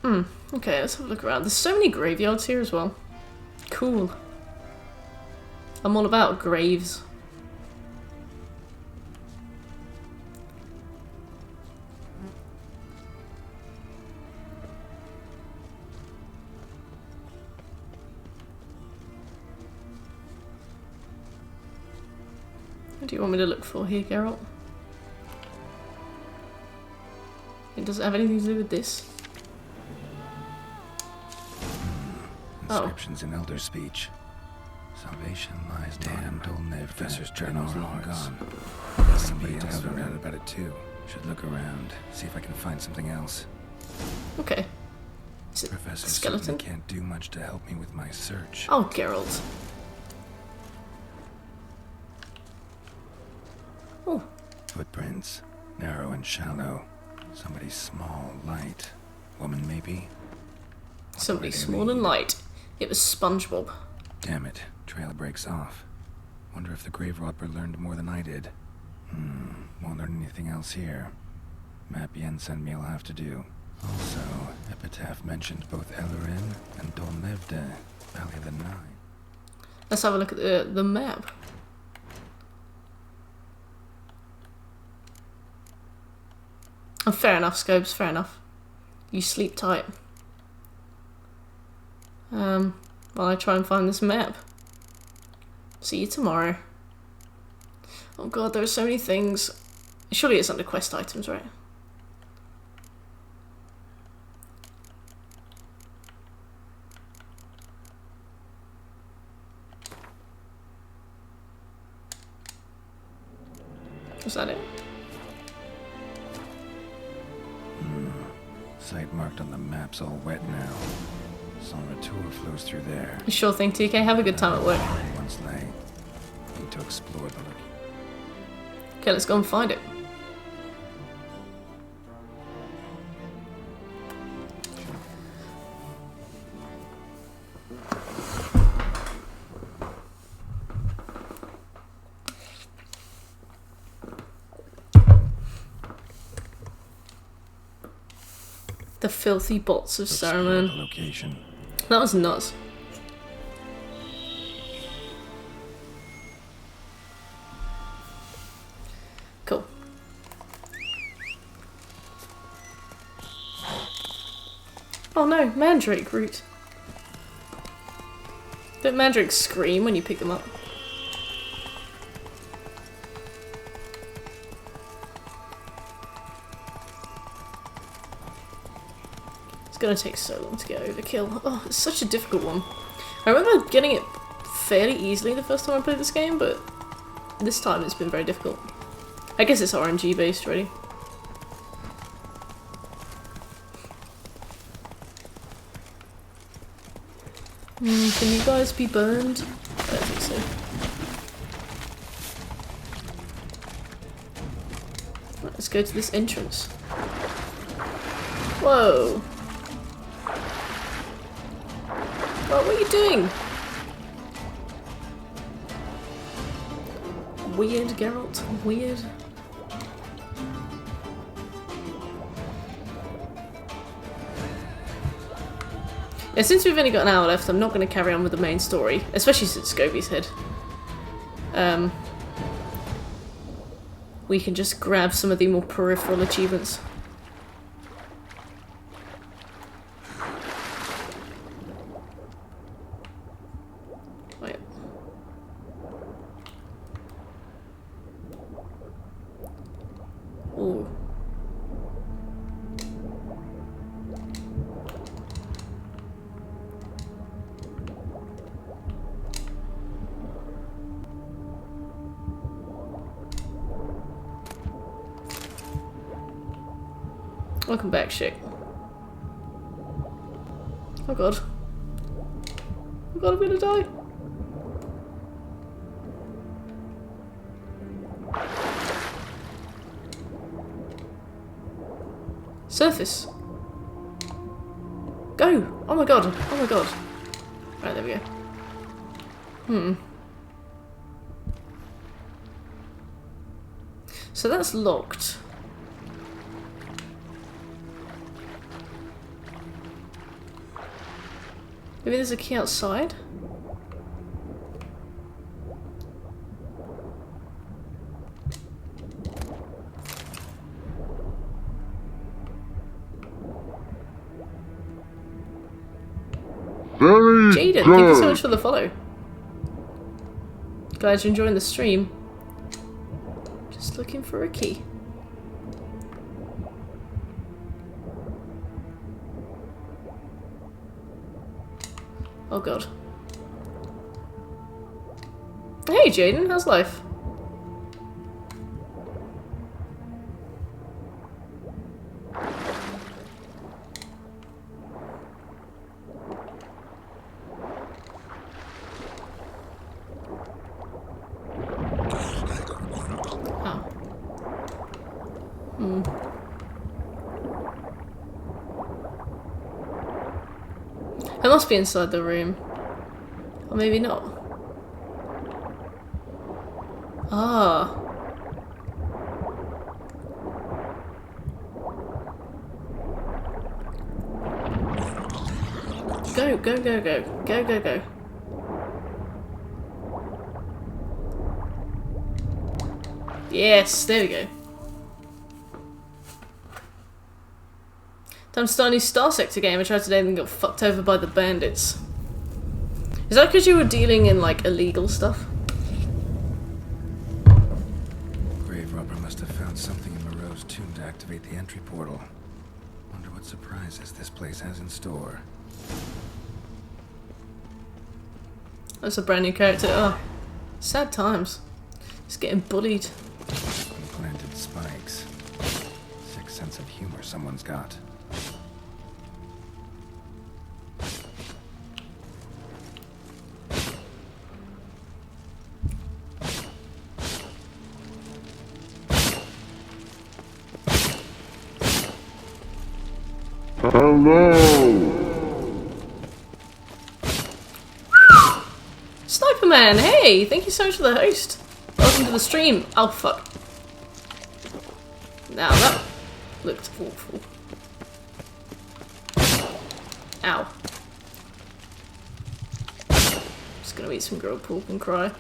Okay, let's have a look around. There's so many graveyards here as well. Cool. I'm all about graves. What do you want me to look for here, Geralt? It doesn't have anything to do with this. Inscriptions in Elder speech. Salvation lies down. Professor's journal's long gone. Somebody else found out about it too. Should look around, see if I can find something else. Okay. Is it Professor a skeleton? certainly can't do much to help me with my search. Oh, Geralt. Oh. Footprints, narrow and shallow. Somebody small, light. Woman, maybe? Somebody small and light. It was SpongeBob. Damn it. Trail breaks off. Wonder if the grave robber learned more than I did. Won't learn anything else here. Map Yen sent me will have to do. Also, Epitaph mentioned both Ellerin and Dolnevde, Valley of the Nine. Let's have a look at the map. Oh, fair enough, Scopes, fair enough. You sleep tight. While I try and find this map. See you tomorrow. Oh god, there are so many things. Surely it's under quest items, right? Was that it? Site marked on the map's all wet now. Son Retour flows through there. Sure thing, TK. Have a good time at work. Once lay. Need to explore the look. Okay, let's go and find it. The filthy bots of Saruman. Location. That was nuts. Cool. Oh no, mandrake root. Don't mandrakes scream when you pick them up? It's gonna take so long to get overkill. Oh, it's such a difficult one. I remember getting it fairly easily the first time I played this game, but this time it's been very difficult. I guess it's RNG based, really. Can you guys be burned? I don't think so. Right, let's go to this entrance. Whoa! What are you doing? Weird, Geralt. Weird. Yeah, since we've only got an hour left, I'm not going to carry on with the main story, especially since Scobie's head. We can just grab some of the more peripheral achievements. Wait. Ooh. Welcome back, shit. Oh god. Oh god, I'm gonna die. Surface. Go! Oh my god, oh my god. Right, there we go. So that's locked. Maybe there's a key outside? Jaden, thank you so much for the follow. Glad you're enjoying the stream. Just looking for a key. Oh god. Hey Jaden, how's life? It must be inside the room. Or maybe not. Ah. Go, go, go, go. Go, go, go. Yes, there we go. Time to start a new Star Sector game. I tried today and got fucked over by the bandits. Is that because you were dealing in, like, illegal stuff? Grave robber must have found something in Moreau's tomb to activate the entry portal. Wonder what surprises this place has in store. That's a brand new character. Oh, sad times. Just getting bullied. Implanted spikes. Sick sense of humor someone's got. Hello! Sniper Man, hey! Thank you so much for the host. Welcome to the stream. Oh, fuck. Now that looked awful. Ow. Just gonna eat some grilled pork and cry.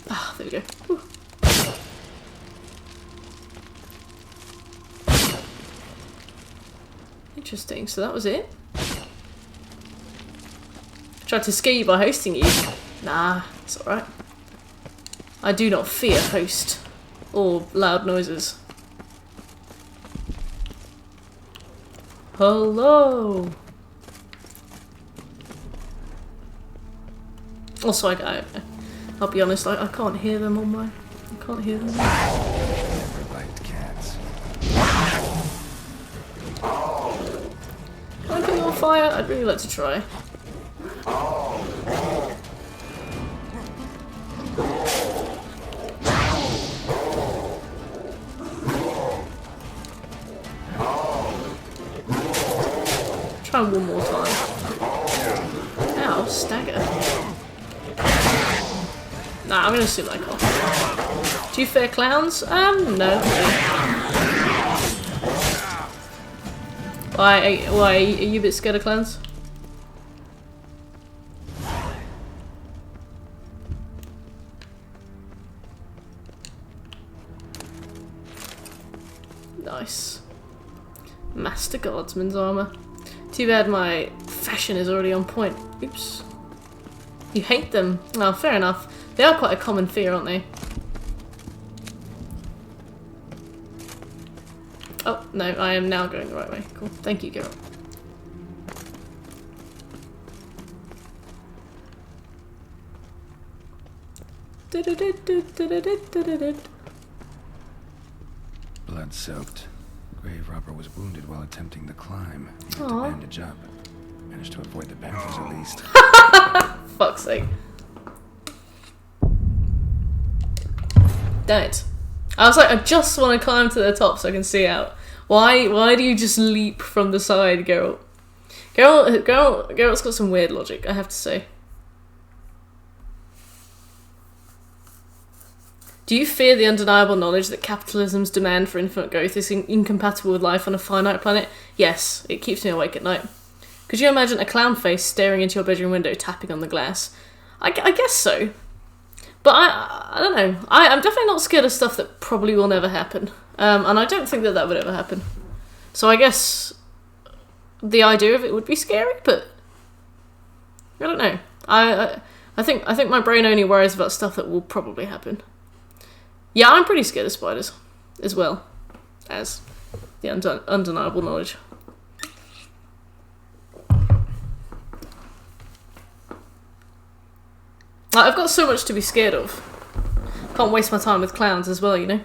Ah, there we go. Whew. Interesting, so that was it? Tried to scare you by hosting you. Nah, it's alright. I do not fear host or loud noises. Hello! Also, I'll be honest, I can't hear them on my... I can't hear them. Never liked cats. Can I put you on fire? I'd really like to try. Try one more time. Ow, stagger. Nah, I'm gonna assume I can't. Do you fear clowns? No. Why are you a bit scared of clowns? Nice. Master Guardsman's armor. Too bad my fashion is already on point. Oops. You hate them? Oh, fair enough. They are quite a common fear, aren't they? Oh, no, I am now going the right way. Cool. Thank you, Geralt. Blood-soaked. Grave robber was wounded while attempting the climb. He had to Aw. bandage up. Managed to avoid the panthers at least. Fuck's sake. Damn it. I was like, I just want to climb to the top so I can see out. Why do you just leap from the side, Geralt? Geralt's got some weird logic, I have to say. Do you fear the undeniable knowledge that capitalism's demand for infinite growth is incompatible with life on a finite planet? Yes, it keeps me awake at night. Could you imagine a clown face staring into your bedroom window, tapping on the glass? I guess so. But I don't know. I'm definitely not scared of stuff that probably will never happen. And I don't think that would ever happen. So I guess the idea of it would be scary, but I don't know. I think my brain only worries about stuff that will probably happen. Yeah, I'm pretty scared of spiders, as well as the undeniable knowledge. I've got so much to be scared of. Can't waste my time with clowns as well, you know?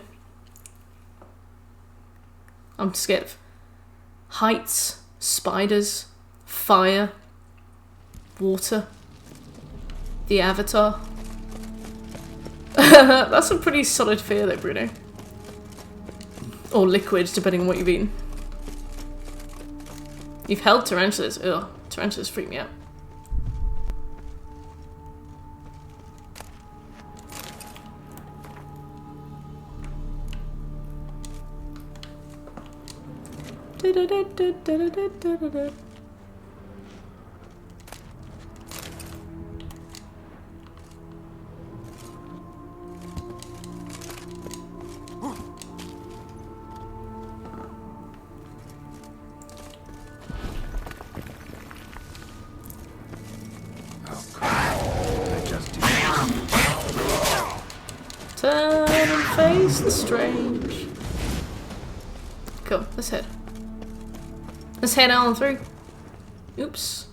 I'm scared of heights, spiders, fire, water, the Avatar. That's a pretty solid fear though, Bruno. Or liquid, depending on what you've eaten. You've held tarantulas. Ugh, tarantulas freak me out. Turn and face the strange. Cool, let's head. Let's head on through. Oops.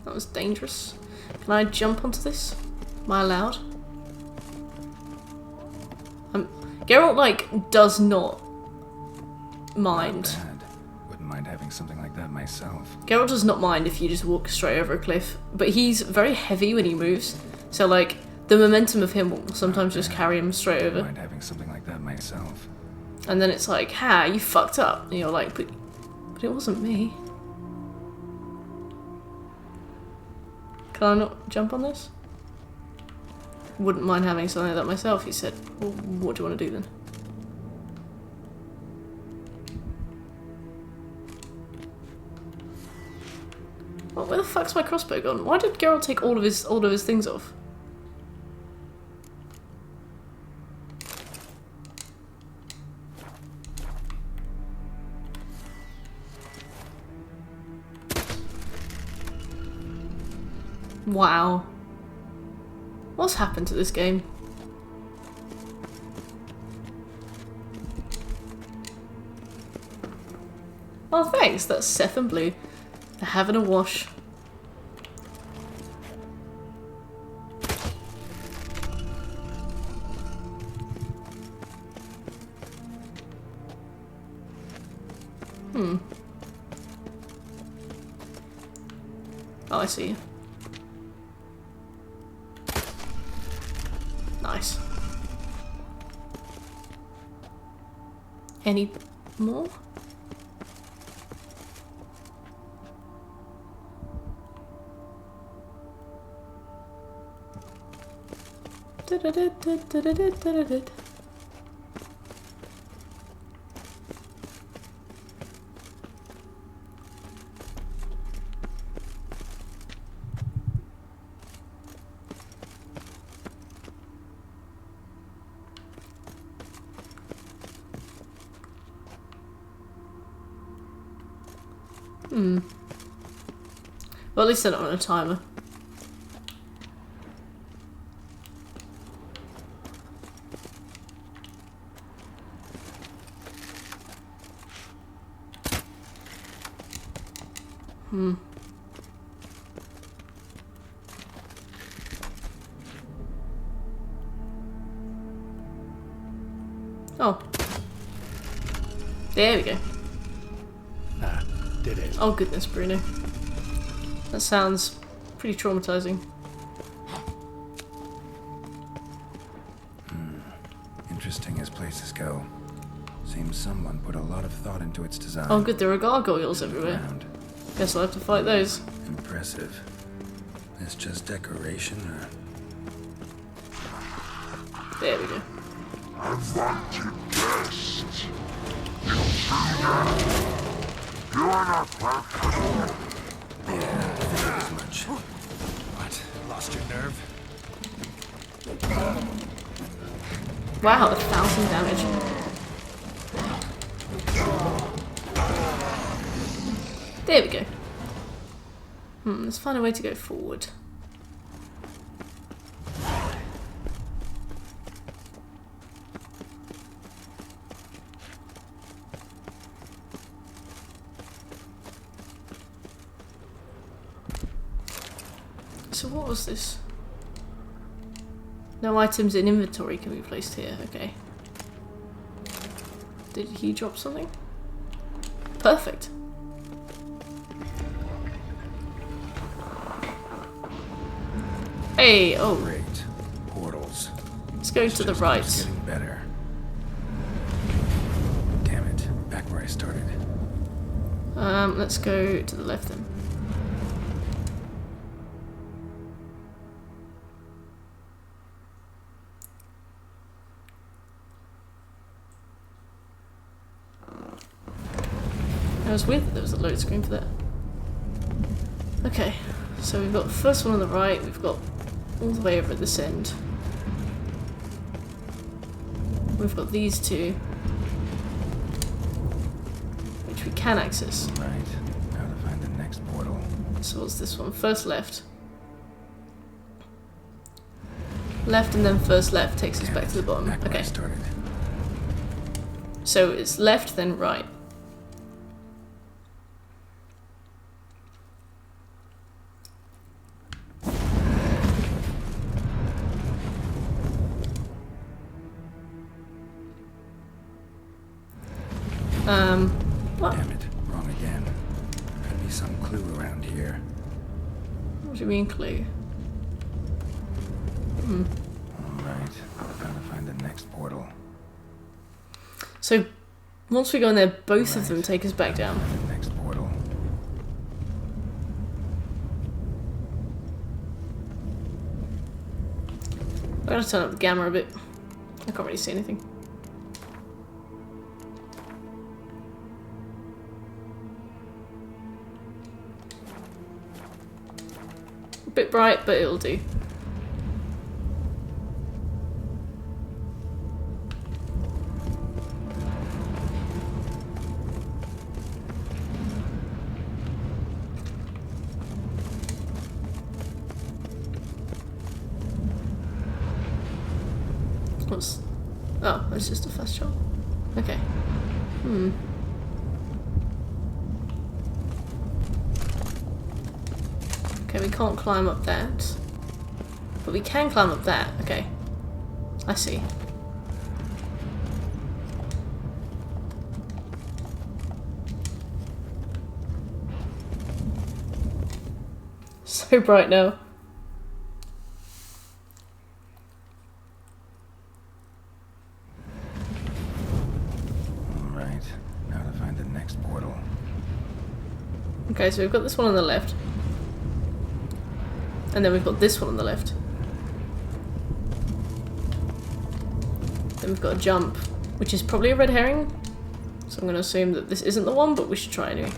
That was dangerous. Can I jump onto this? Am I allowed? Geralt, like, does not mind. Wouldn't mind having something like that myself. Geralt does not mind if you just walk straight over a cliff, but he's very heavy when he moves. So, like, the momentum of him will sometimes just carry him straight over. Wouldn't mind having something like that myself. And then it's like, ha, you fucked up. And you're like, but it wasn't me. Can I not jump on this? Wouldn't mind having something like that myself, he said. Well, what do you want to do then? Well, where the fuck's my crossbow gone? Why did Geralt take all of his things off? Wow. What's happened to this game? Oh, thanks. That's Seth and Blue. They're having a wash. Oh, I see you. Nice. Any more? Well, at least they're not on a timer. Oh. There we go. Did it. Oh goodness, Bruno. That sounds pretty traumatizing. Interesting as places go. Seems someone put a lot of thought into its design. Oh good, there are gargoyles everywhere. Guess I'll have to fight those. Impressive. Is just decoration or... There we go. Unwanted guest. Intruder. You are not welcome. Yeah, I figured as much. What? Lost your nerve? Wow, 1,000 damage. There we go. Let's find a way to go forward. So what was this? No items in inventory can be placed here. Okay. Did he drop something? Perfect. Hey, oh. Great. Portals. Let's go to the right. It's getting better. Damn it. Back where I started. Let's go to the left then. It was weird that there was a load screen for that. Okay, so we've got the first one on the right, we've got all the way over at this end. We've got these two, which we can access. Right, now to find the next portal. So what's this one? First left. Left and then first left takes us back to the bottom. Okay. So it's left, then right. What? Damn it, wrong again. Could be some clue around here. What do you mean clue? Alright, gotta find the next portal. So once we go in there, both of them take us back down. The next portal. I gotta turn up the gamma a bit. I can't really see anything. A bit bright, but it'll do. What's... Oh, it's just a fast shot. Okay. Okay, we can't climb up that. But we can climb up that. Okay. I see. So bright now. Alright, now to find the next portal. Okay, so we've got this one on the left. And then we've got this one on the left. Then we've got a jump, which is probably a red herring. So I'm going to assume that this isn't the one, but we should try anyway.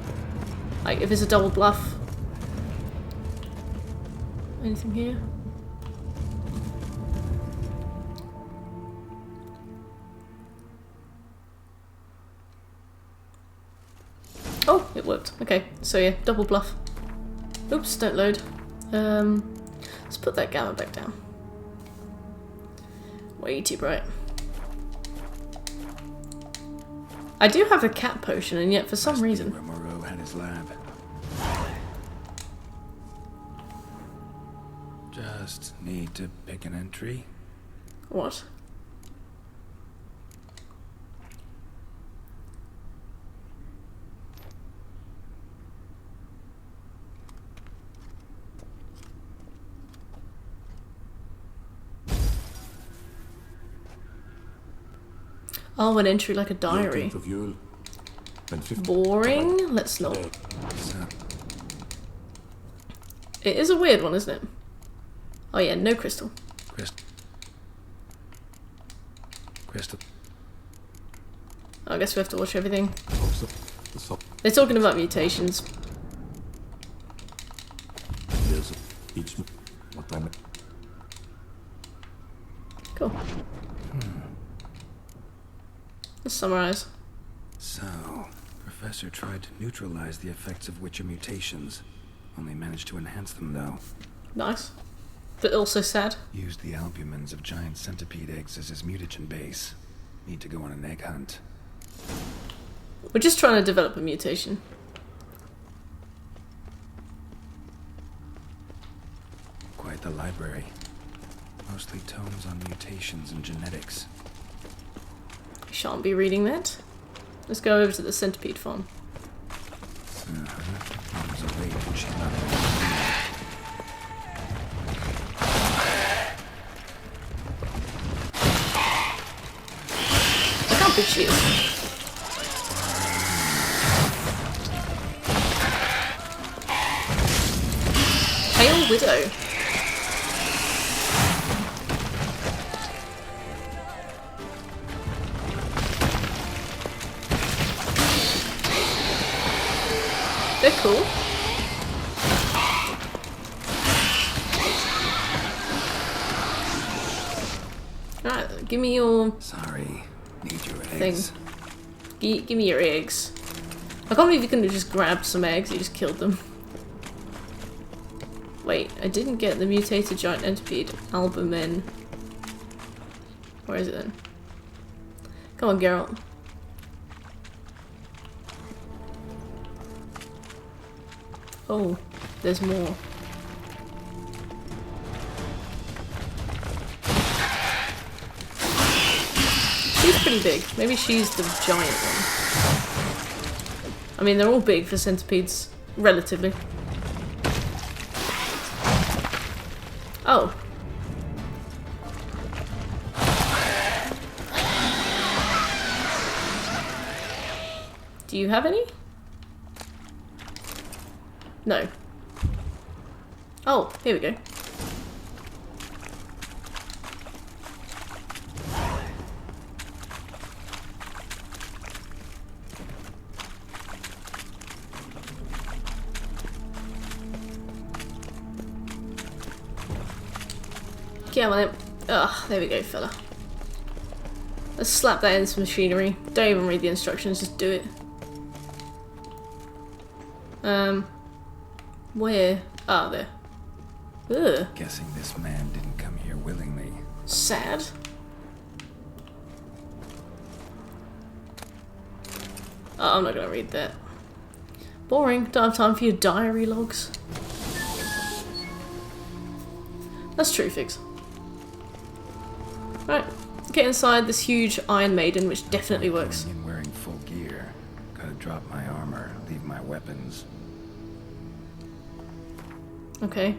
Like, if it's a double bluff. Anything here? Oh, it worked. Okay, so yeah, double bluff. Oops, don't load. Let's put that gamma back down. Way too bright. I do have a cat potion, and yet for some reason... Where Moreau had his lab. Just need to pick an entry. What? Oh, an entry like a diary. Boring? Let's not. It is a weird one, isn't it? Oh yeah, no crystal. Crystal. I guess we have to watch everything. They're talking about mutations. Cool. Let's summarize. So, Professor tried to neutralize the effects of Witcher mutations. Only managed to enhance them, though. Nice. But also sad. Used the albumins of giant centipede eggs as his mutagen base. Need to go on an egg hunt. We're just trying to develop a mutation. Quite the library. Mostly tomes on mutations and genetics. We shan't be reading that. Let's go over to the centipede farm. Mom's awake and she's not Look how big she is. Pale Widow. They're cool. Alright, give me your... Sorry, need your thing. eggs. Give me your eggs. I can't believe you couldn't have just grabbed some eggs, you just killed them. Wait, I didn't get the mutated giant centipede albumin. Where is it then? Come on, Geralt. Oh, there's more. She's pretty big. Maybe she's the giant one. I mean, they're all big for centipedes, relatively. Oh. Do you have any? No. Oh, here we go. Come on. Ugh, there we go, fella. Let's slap that in some machinery. Don't even read the instructions, just do it. Where? Ah, there. Ugh. Guessing this man didn't come here willingly. Sad. Oh, I'm not gonna read that. Boring. Don't have time for your diary logs. That's true, Figs. Right. Get inside this huge Iron Maiden, which definitely works. Going in wearing full gear. Gotta drop my armor, leave my weapons. Okay.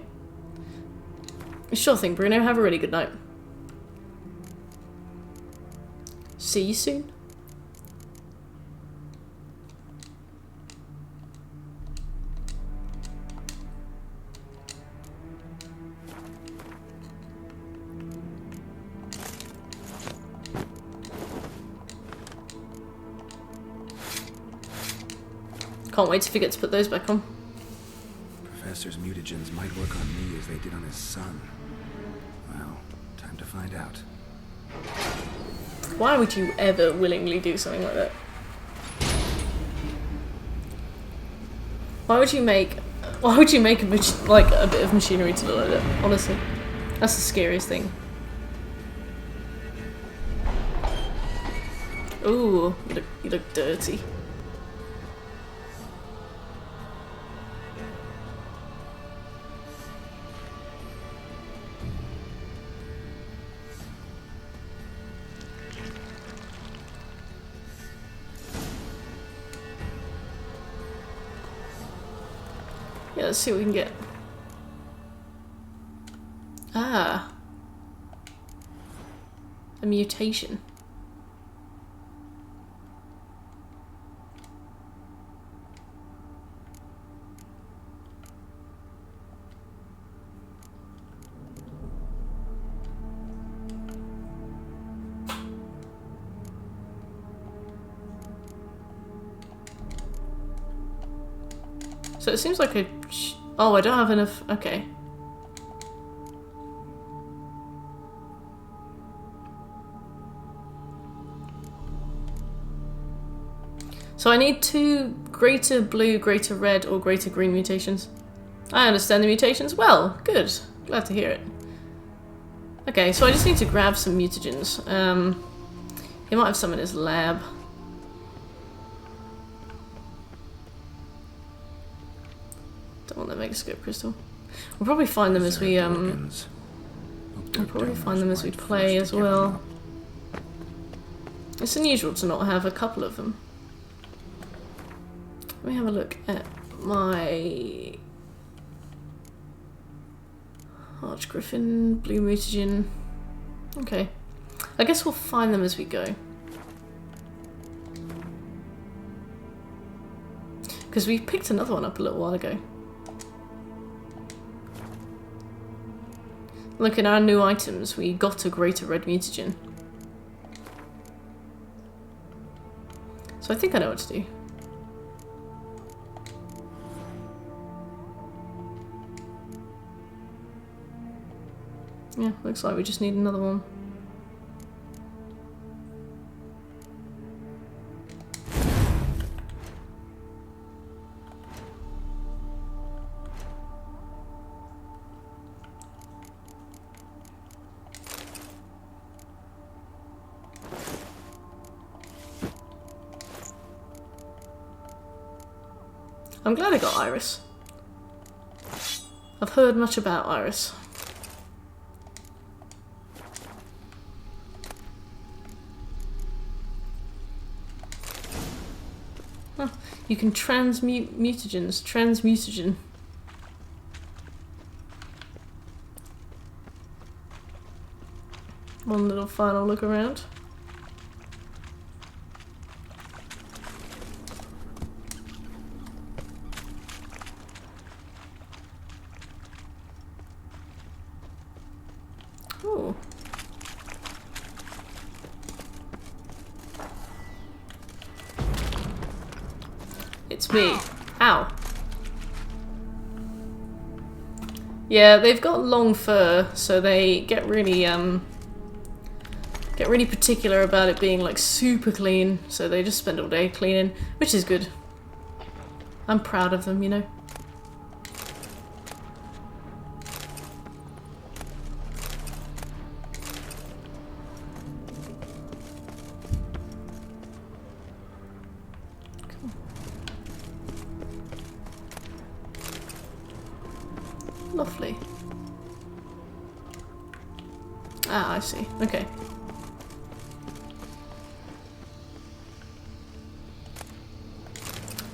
Sure thing, Bruno. Have a really good night. See you soon. Can't wait to forget to put those back on. Professor's mutagens might work on me as they did on his son. Well, time to find out. Why would you ever willingly do something like that? Why would you make a bit of machinery to look like that? Honestly, that's the scariest thing. Ooh, you look dirty. Yeah, let's see what we can get. Ah. A mutation. So it seems like a... Oh, I don't have enough... Okay. So I need 2 greater blue, greater red, or greater green mutations. I understand the mutations well. Good. Glad to hear it. Okay, so I just need to grab some mutagens. He might have some in his lab. Don't want that megascope crystal. We'll probably find them as we we'll probably find them as we play as well. It's unusual to not have a couple of them. Let me have a look at my Archgriffin, blue mutagen. Okay. I guess we'll find them as we go. Because we picked another one up a little while ago. Look at our new items. We got a greater red mutagen. So I think I know what to do. Yeah, looks like we just need another one. I'm glad I got Iris. I've heard much about Iris. Huh. You can transmute mutagens. Transmutagen. One little final look around. Oh. It's me. Ow. Yeah, they've got long fur, so they get really particular about it being like super clean, so they just spend all day cleaning, which is good. I'm proud of them, you know. Lovely. Ah, I see. Okay.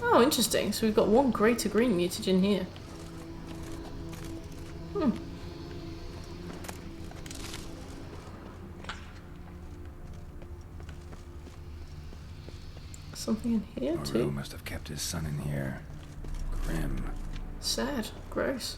Oh, interesting. So we've got one greater green mutagen here. Hmm. Something in here too? Moreau must have kept his son in here. Grim. Sad. Gross.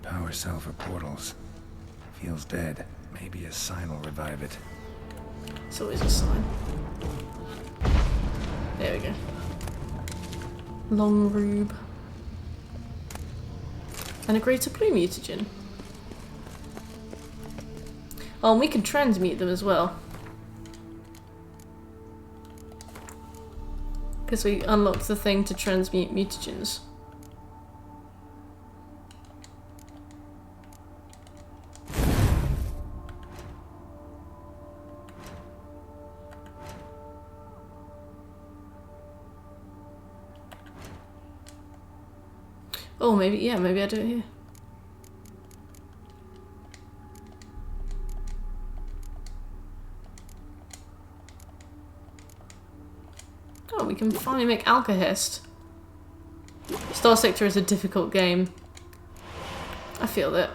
Power cell for portals. Feels dead. Maybe a sign will revive it. It's always a sign. There we go. Long rube. And a greater blue mutagen. Oh, and we can transmute them as well. Because we unlocked the thing to transmute mutagens. Oh, maybe, yeah, maybe I do it here. Oh, we can finally make Alcahest. Star Sector is a difficult game. I feel that.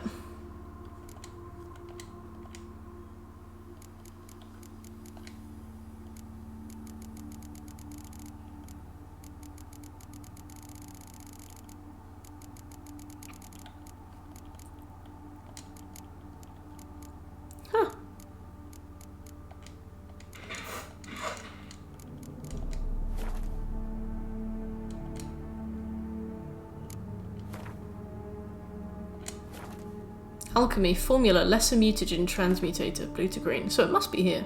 Alchemy, formula, lesser mutagen transmutator, blue to green. So it must be here.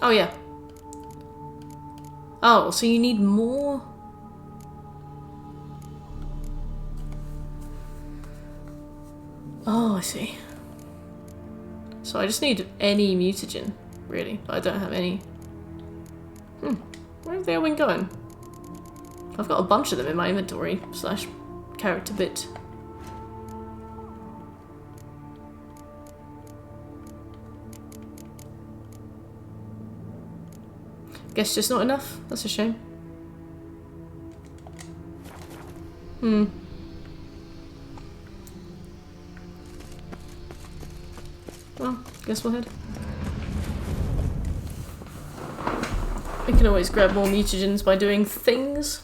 Oh yeah. Oh, so you need more? Oh, I see. So I just need any mutagen, really, but I don't have any. Where have they all been going? I've got a bunch of them in my inventory / character bit. Guess just not enough? That's a shame. Well, guess we'll head. We can always grab more mutagens by doing things.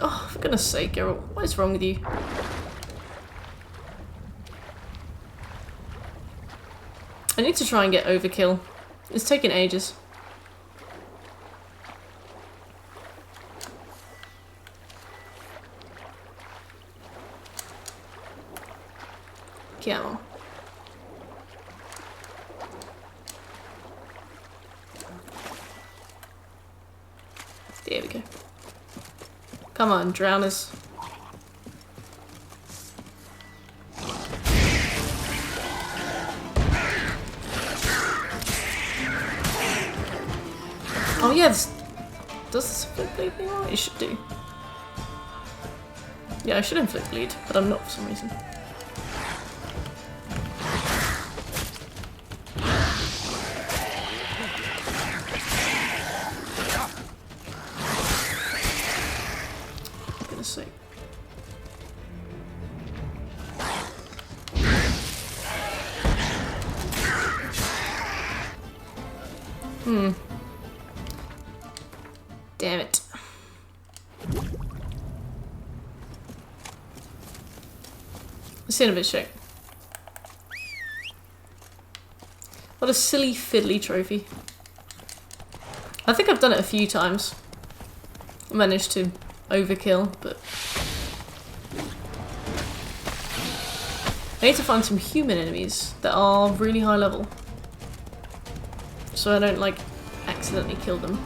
Oh, for goodness sake, Geralt, what is wrong with you? I need to try and get overkill. It's taking ages. Come on. There we go. Come on, drowners. Oh yeah, does this inflict bleed me? It should do. Yeah, I should inflict bleed, but I'm not for some reason. For goodness sake. Damn it. Let's see in a bit, check. What a silly fiddly trophy. I think I've done it a few times. I managed to overkill, but I need to find some human enemies that are really high level, so I don't like accidentally kill them.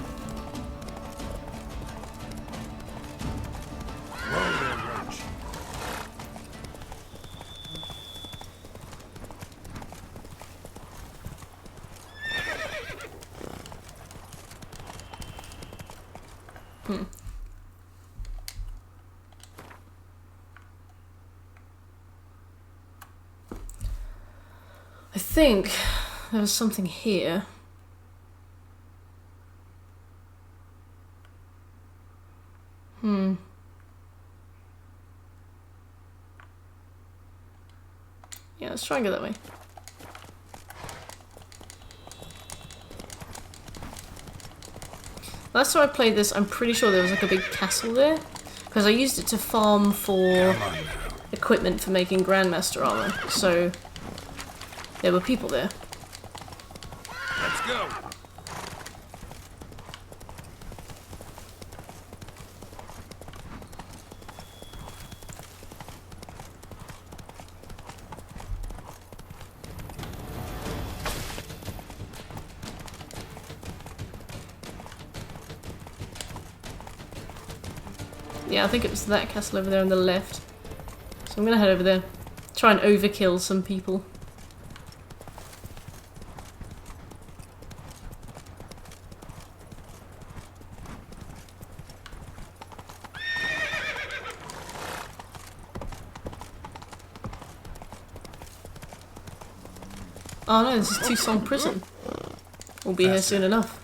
I think there was something here. Yeah, let's try and go that way. Last time I played this, I'm pretty sure there was like a big castle there, because I used it to farm for equipment for making Grandmaster armor, so there were people there. Let's go. Yeah, I think it was that castle over there on the left. So I'm gonna head over there. Try and overkill some people. Oh no, this is Toussaint Prison. We'll be here soon enough.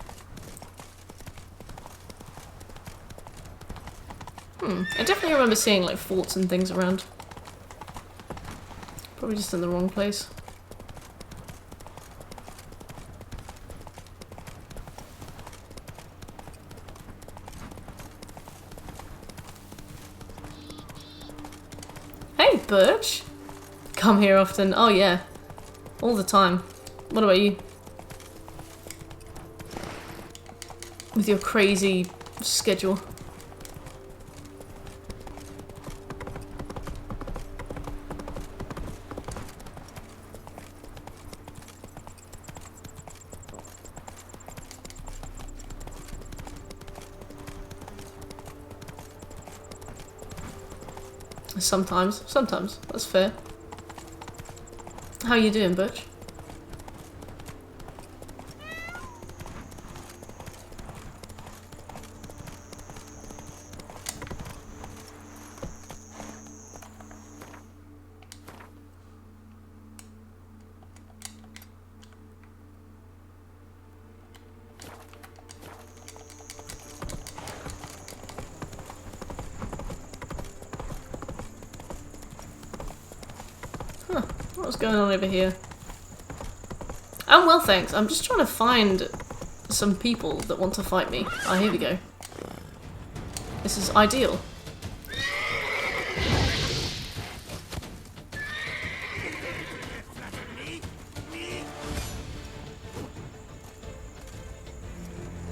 I definitely remember seeing like forts and things around. Probably just in the wrong place. Hey, Birch! Come here often. Oh yeah. All the time. What about you? With your crazy schedule. Sometimes. That's fair. How you doing, Butch? What's going on over here? I'm well, thanks. I'm just trying to find some people that want to fight me. Ah, here we go. This is ideal.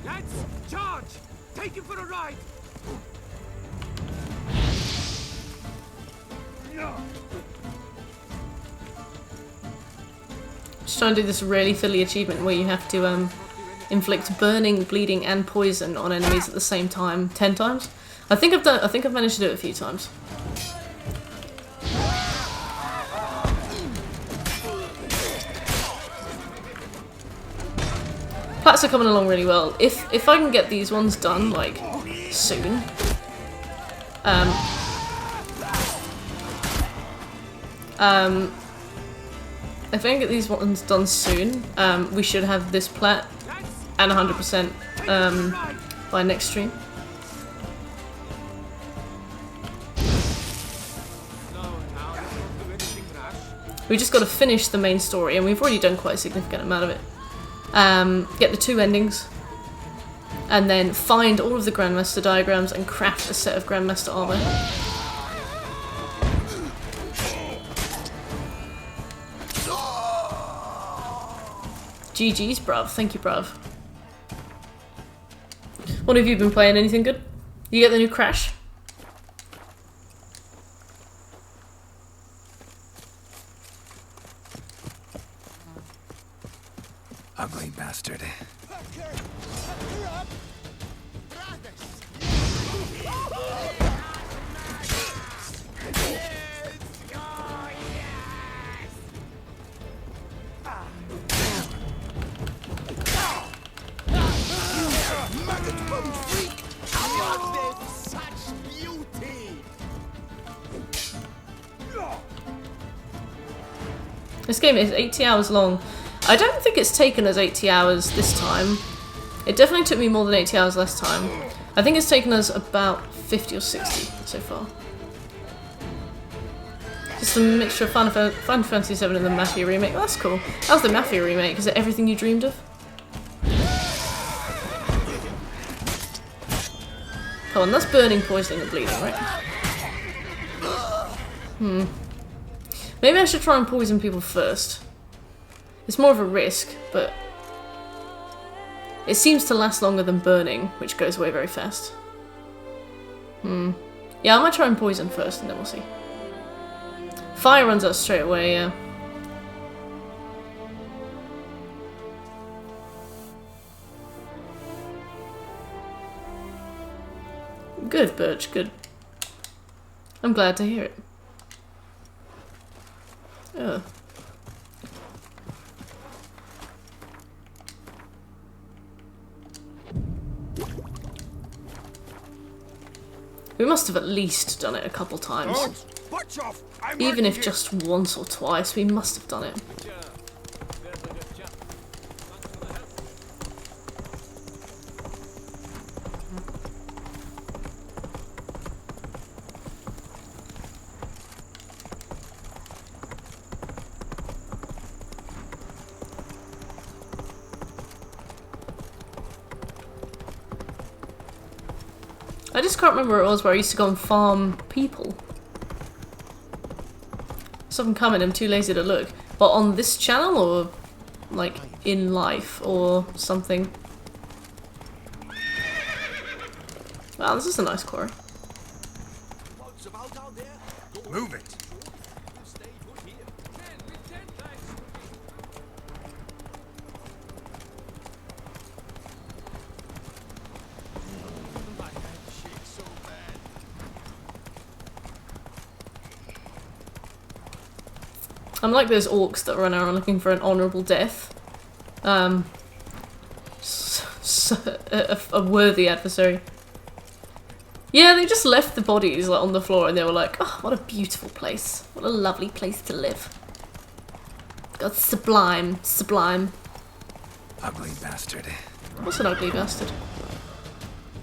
Lads, charge! Take him for a ride! Just trying to do this really silly achievement where you have to inflict burning, bleeding, and poison on enemies at the same time 10 times. I think I've managed to do it a few times. Plats are coming along really well. If I can get these ones done like soon, if I can get these ones done soon, we should have this plat and 100% by next stream. We just got to finish the main story, and we've already done quite a significant amount of it. Get the 2 endings, and then find all of the Grandmaster diagrams and craft a set of Grandmaster armor. GG's, bruv. Thank you, bruv. What have you been playing? Anything good? You get the new Crash? Ugly bastard. This game is 80 hours long. I don't think it's taken us 80 hours this time. It definitely took me more than 80 hours last time. I think it's taken us about 50 or 60 so far. Just a mixture of Final Fantasy VII and the Mafia remake. Oh, that's cool. That was the Mafia remake. Is it everything you dreamed of? Come on, that's burning, poisoning, and bleeding, right? Maybe I should try and poison people first. It's more of a risk, but it seems to last longer than burning, which goes away very fast. Yeah, I might try and poison first, and then we'll see. Fire runs out straight away, yeah. Good, Birch, good. I'm glad to hear it. Ugh. We must have at least done it a couple times. Even if just once or twice, we must have done it. I just can't remember where it was where I used to go and farm people. So I'm coming, I'm too lazy to look. But on this channel, or like in life, or something? Wow, this is a nice quarry. Move it. I'm like those orcs that run around looking for an honourable death. A worthy adversary. Yeah, they just left the bodies like on the floor and they were like, oh, what a beautiful place. What a lovely place to live. God, sublime, sublime. Ugly bastard. What's an ugly bastard?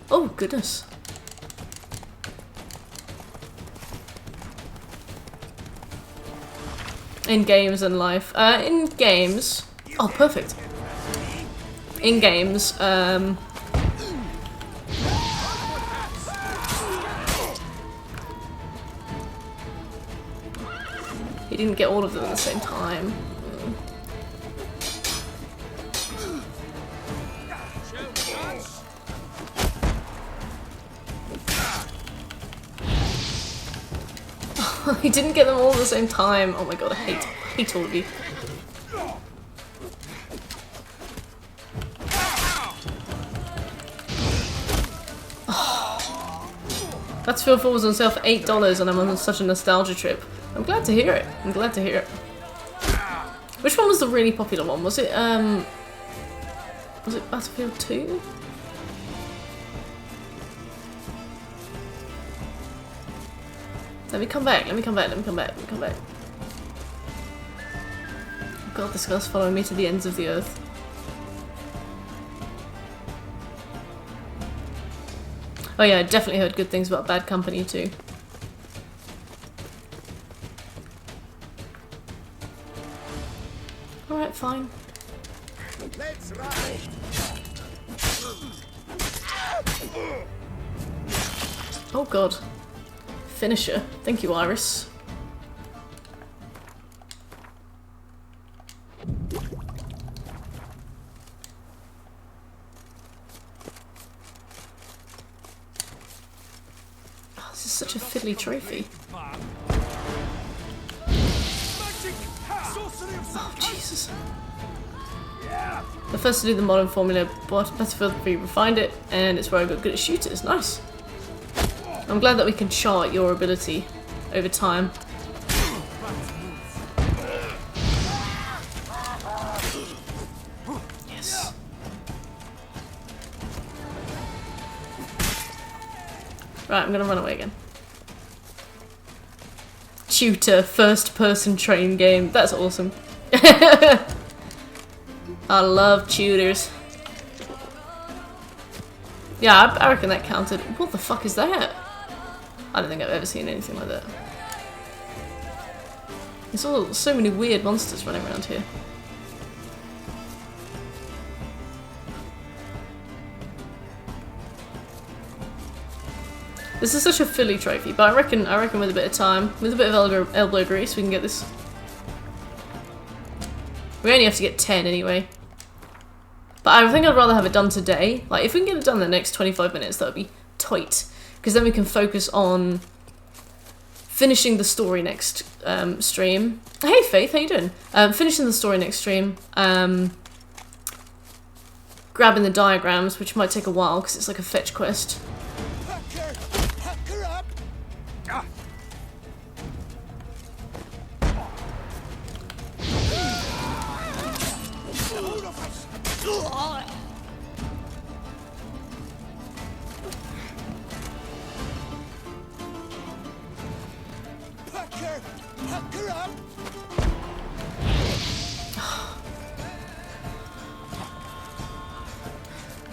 Oh, goodness. In games and life. In games... Oh, perfect. In games, he didn't get all of them at the same time. He didn't get them all at the same time. Oh my god, I hate all of you. Battlefield 4 was on sale for $8 and I'm on such a nostalgia trip. I'm glad to hear it. I'm glad to hear it. Which one was the really popular one? Was it Battlefield 2? Let me come back, let me come back, let me come back, let me come back. Oh god, this guy's following me to the ends of the earth. Oh yeah, I definitely heard good things about Bad Company too. Alright, fine. Let's ride. Oh god. Finisher. Thank you, Iris. Oh, this is such a fiddly trophy. Oh, Jesus. The first to do the modern formula, but Battlefield 3 refined it, and it's where I got good at shooters. Nice. I'm glad that we can chart your ability over time. Yes. Right, I'm gonna run away again. Tutor, first-person train game. That's awesome. I love tutors. Yeah, I reckon that counted. What the fuck is that? I don't think I've ever seen anything like that. There's all so many weird monsters running around here. This is such a Philly trophy, but I reckon with a bit of time, with a bit of elbow grease, we can get this. We only have to get 10 anyway. But I think I'd rather have it done today. Like, if we can get it done in the next 25 minutes, that would be tight. Because then we can focus on finishing the story next stream. Hey Faith, how you doing? Finishing the story next stream. Grabbing the diagrams, which might take a while because it's like a fetch quest.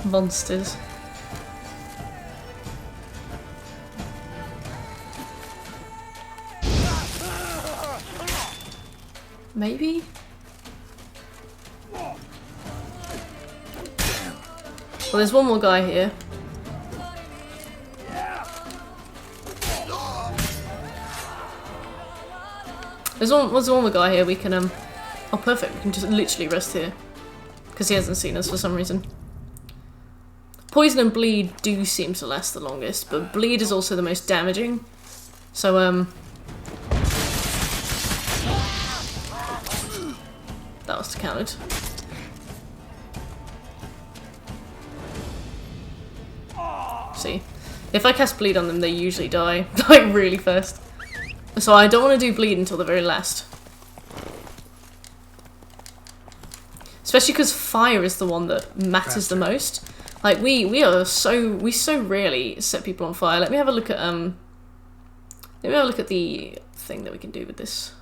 Monsters. Maybe? Well, there's one more guy here. There's one more guy here we can Oh, perfect. We can just literally rest here. Because he hasn't seen us for some reason. Poison and bleed do seem to last the longest, but bleed is also the most damaging. So, that was counted. See, if I cast bleed on them, they usually die, like, really fast. So I don't want to do bleed until the very last. Especially because fire is the one that matters the most. Like, we so rarely set people on fire. Let me have a look at the thing that we can do with this.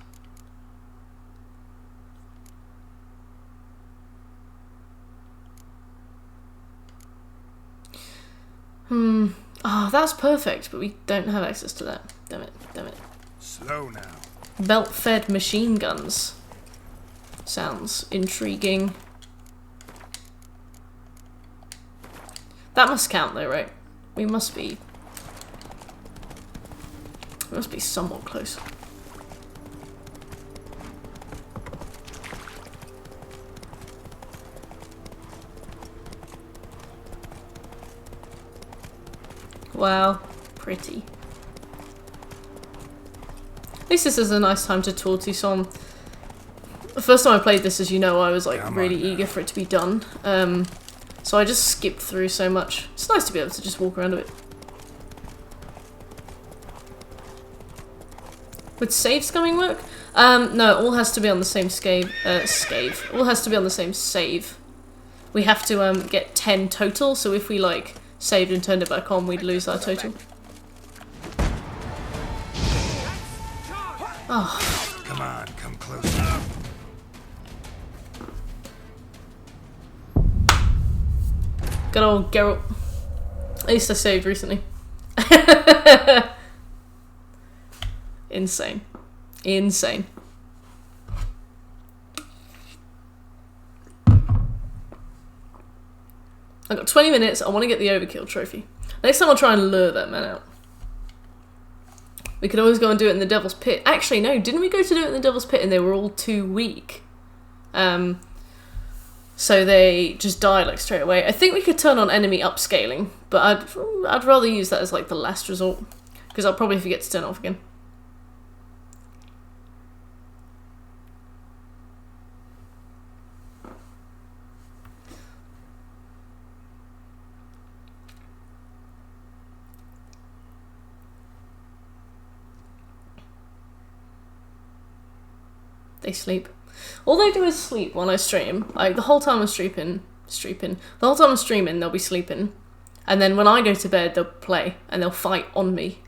Oh, that's perfect, but we don't have access to that. Damn it, damn it. Slow now. Belt-fed machine guns. Sounds intriguing. That must count though, right? We must be somewhat close. Wow, pretty. At least this is a nice time to tour Tucson. The first time I played this, as you know, I was like really eager for it to be done. So I just skipped through so much. It's nice to be able to just walk around a bit. Would save scumming work? No, it all has to be on the same All has to be on the same save. We have to get 10 total, so if we like saved and turned it back on, we'd lose our total. Oh. Come on, come closer. Good old Geralt. At least I saved recently. Insane. Insane. I've got 20 minutes. I want to get the overkill trophy. Next time I'll try and lure that man out. We could always go and do it in the Devil's Pit. Actually, no. Didn't we go to do it in the Devil's Pit and they were all too weak? So they just died like straight away. I think we could turn on enemy upscaling, but I'd rather use that as like the last resort, because I'll probably forget to turn it off again. They sleep. All they do is sleep when I stream. Like, the whole time I'm streaming, they'll be sleeping. And then when I go to bed, they'll play, and they'll fight on me.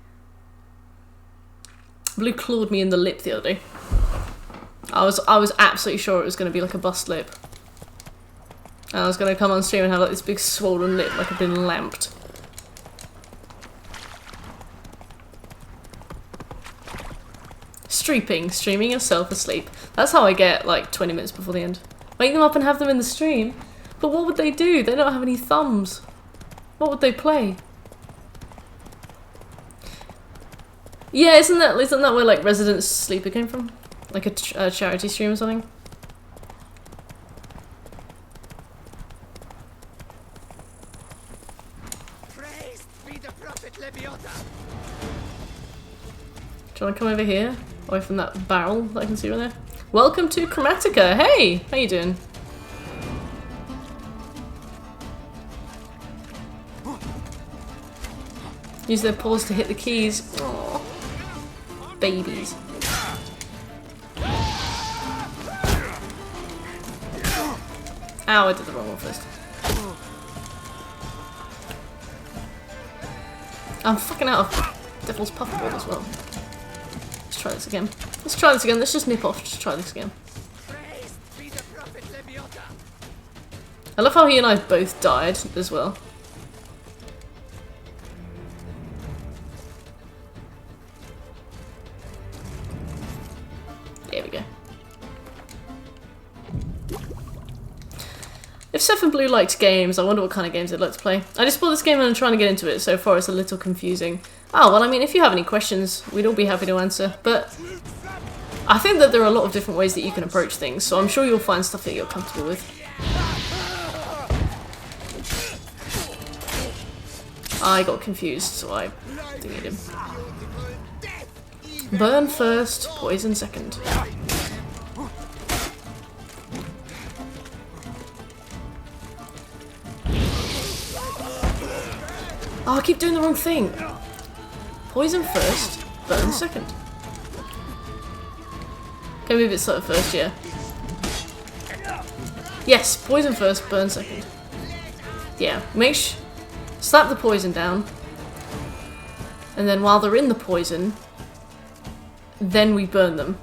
Blue clawed me in the lip the other day. I was absolutely sure it was going to be like a bust lip. And I was going to come on stream and have like this big swollen lip, like I've been lamped. Streaming yourself asleep. That's how I get like 20 minutes before the end. Wake them up and have them in the stream. But what would they do? They don't have any thumbs. What would they play? Yeah, isn't that where like Resident Sleeper came from? Like a charity stream or something? Praised be the prophet Lebiota. Do you want to come over here? Away from that barrel that I can see right there. Welcome to Chromatica. Hey, how you doing? Use their paws to hit the keys. Aww. Babies. Ow, I did the wrong one first. I'm fucking out of Devil's Puffball as well. Let's try this again. Let's try this again. Let's just nip off. Just try this again. I love how he and I both died as well. There we go. If Seth and Blue liked games, I wonder what kind of games they'd like to play. I just bought this game and I'm trying to get into it. So far it's a little confusing. Oh, well, I mean, if you have any questions, we'd all be happy to answer. But I think that there are a lot of different ways that you can approach things, so I'm sure you'll find stuff that you're comfortable with. I got confused, so I deleted him. Burn first, poison second. Oh, I keep doing the wrong thing. Poison first, burn second. Okay, maybe it's like first, yeah. Yes, poison first, burn second. Yeah, slap the poison down. And then while they're in the poison, then we burn them.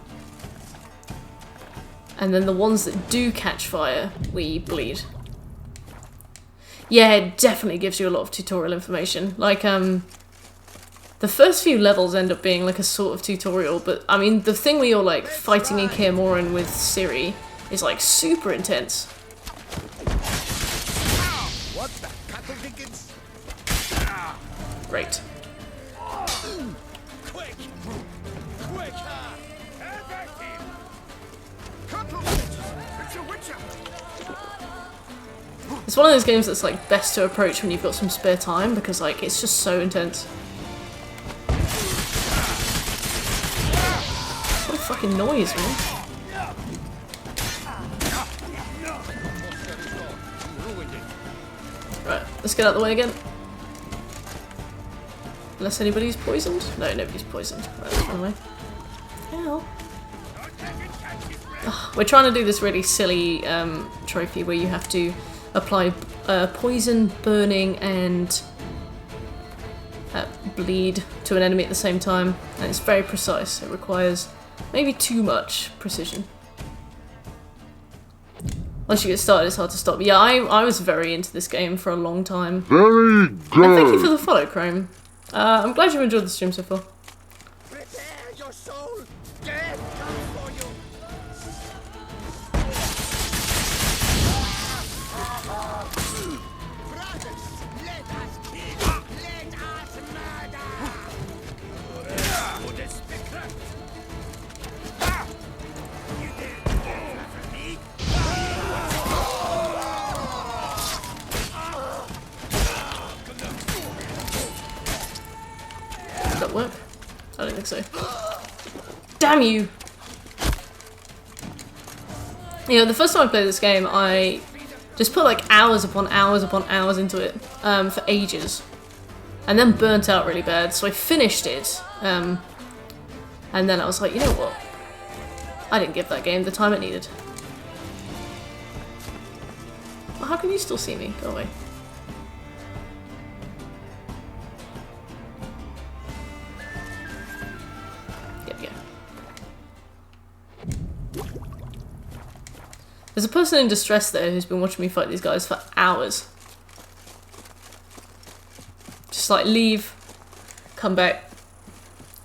And then the ones that do catch fire, we bleed. Yeah, it definitely gives you a lot of tutorial information. Like, the first few levels end up being like a sort of tutorial, but I mean, the thing where you're like fighting in Kaer Morhen with Ciri is like super intense. What the cattle dickens? Great. Quick! Quicker! It's one of those games that's like best to approach when you've got some spare time because like it's just so intense. What a fucking noise, man. Right, let's get out of the way again. Unless anybody's poisoned? No, nobody's poisoned. Right, let's run away. Hell. Ugh, we're trying to do this really silly trophy where you have to apply poison, burning, and bleed to an enemy at the same time. And it's very precise. It requires maybe too much precision. Once you get started, it's hard to stop. Yeah, I was very into this game for a long time. Very good. And thank you for the follow, Chrome. I'm glad you've enjoyed the stream so far. Prepare your soul. Death comes for you. Brothers, let us kill. Let us murder. You did that for me. Did that work? I don't think so. Damn you! You know, the first time I played this game, I just put like hours upon hours upon hours into it for ages. And then burnt out really bad, so I finished it. And then I was like, you know what? I didn't give that game the time it needed. Well, how can you still see me? Go away. There's a person in distress there who's been watching me fight these guys for hours. Just like, leave, come back,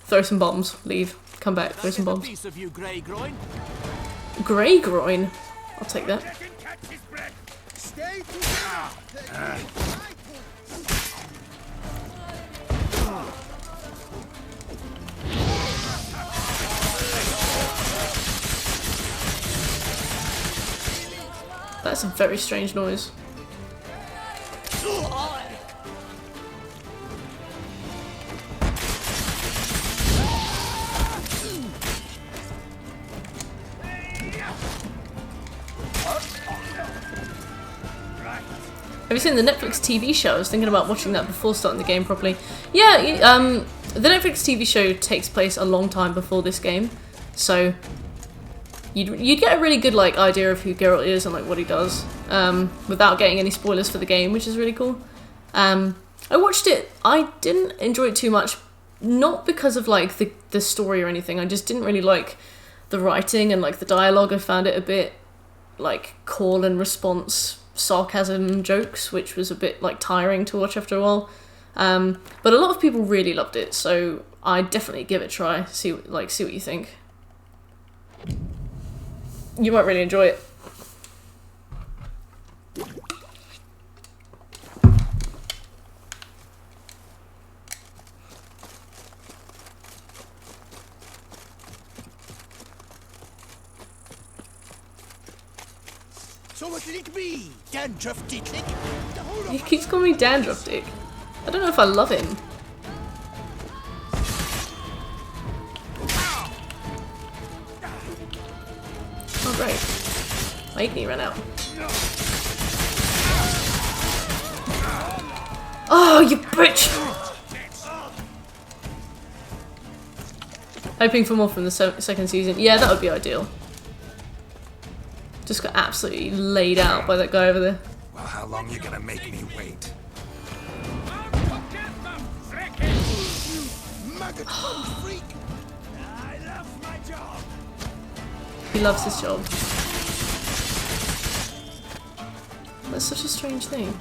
throw some bombs, leave, come back, throw some bombs. Piece of you, Grey Groin. Grey Groin? I'll take that. Stay That's a very strange noise. Have you seen the Netflix TV show? I was thinking about watching that before starting the game properly. Yeah, the Netflix TV show takes place a long time before this game, so you'd get a really good like idea of who Geralt is and like what he does, without getting any spoilers for the game, which is really cool. I watched it. I didn't enjoy it too much, not because of like the story or anything. I just didn't really like the writing and like the dialogue. I found it a bit like call and response sarcasm jokes, which was a bit like tiring to watch after a while. But a lot of people really loved it, so I definitely give it a try. See what you think. You might really enjoy it. So what'll it be? Dandruff Detlaff? He keeps calling me Dandruff Dick. I don't know if I love him. Oh great. My igni ran out. Oh, you bitch! Hoping for more from the second season. Yeah, that would be ideal. Just got absolutely laid out by that guy over there. Well, how long you gonna make me wait? He loves his job. That's such a strange thing.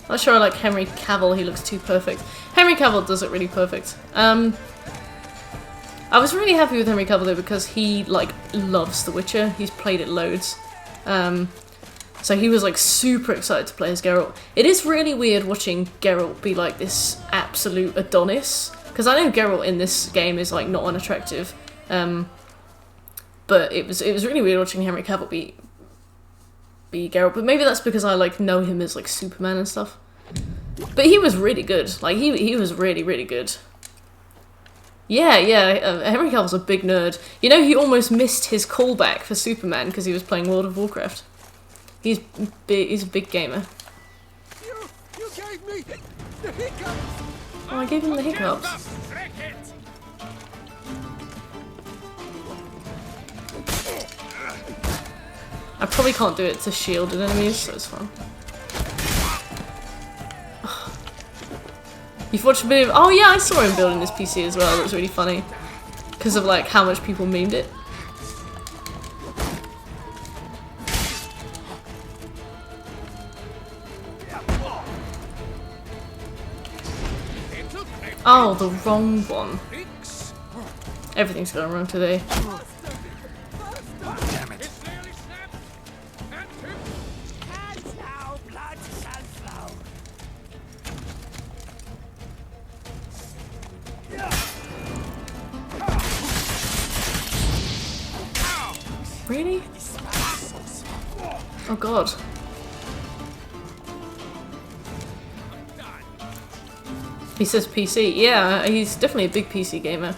Not sure I like Henry Cavill, he looks too perfect. Henry Cavill does it really perfect. I was really happy with Henry Cavill though because he like loves The Witcher. He's played it loads. So he was like super excited to play as Geralt. It is really weird watching Geralt be like this absolute Adonis. Because I know Geralt in this game is like not unattractive. But it was really weird watching Henry Cavill be Geralt. But maybe that's because I like know him as like Superman and stuff. But he was really good. Like he was really, really good. Yeah, Henry Cavill's a big nerd. You know, he almost missed his callback for Superman because he was playing World of Warcraft. He's a big gamer. You gave me the hiccups. Oh, I gave him the hiccups. I probably can't do it to shielded enemies, so it's fine. You've watched a bit of— oh yeah, I saw him building this PC as well. It was really funny because of like how much people memed it. Oh, the wrong one. Everything's going wrong today. Damn it. Really? Oh god. He says PC. Yeah, he's definitely a big PC gamer.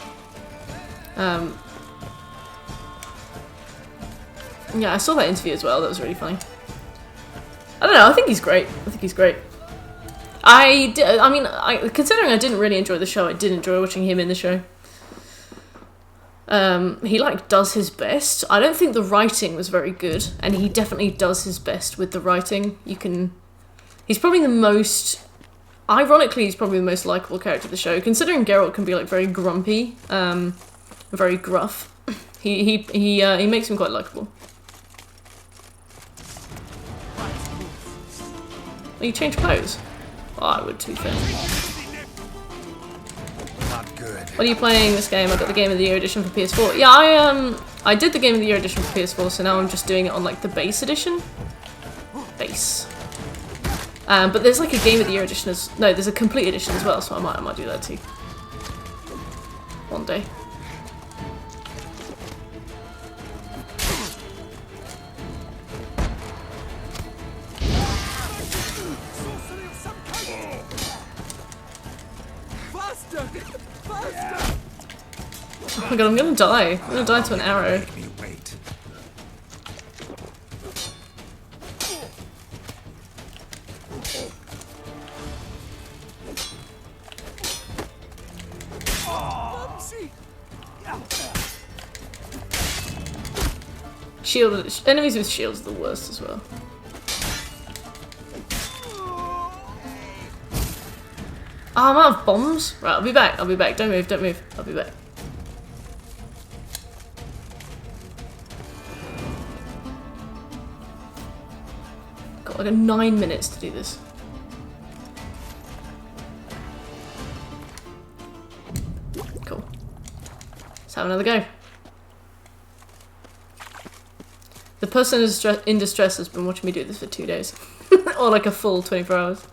Yeah, I saw that interview as well. That was really funny. I don't know. I think he's great. I mean, considering I didn't really enjoy the show, I did enjoy watching him in the show. He like does his best. I don't think the writing was very good, and he definitely does his best with the writing. He's probably the most— ironically, he's probably the most likable character of the show, considering Geralt can be like very grumpy, very gruff. He makes him quite likable. Oh, you changed clothes? Oh, I would, to be fair. Not good. What are you playing this game? I got the Game of the Year edition for PS4. Yeah, I did the Game of the Year edition for PS4, so now I'm just doing it on like the base edition. Base. But there's like a Game of the Year edition no, there's a complete edition as well, so I might do that too. One day. Oh my god, I'm gonna die. I'm gonna die to an arrow. Make me wait. Enemies with shields are the worst as well. Oh, I'm out of bombs. Right, I'll be back. Don't move. I'll be back. Got like 9 minutes to do this. Cool. Let's have another go. The person in distress has been watching me do this for 2 days. Or like a full 24 hours.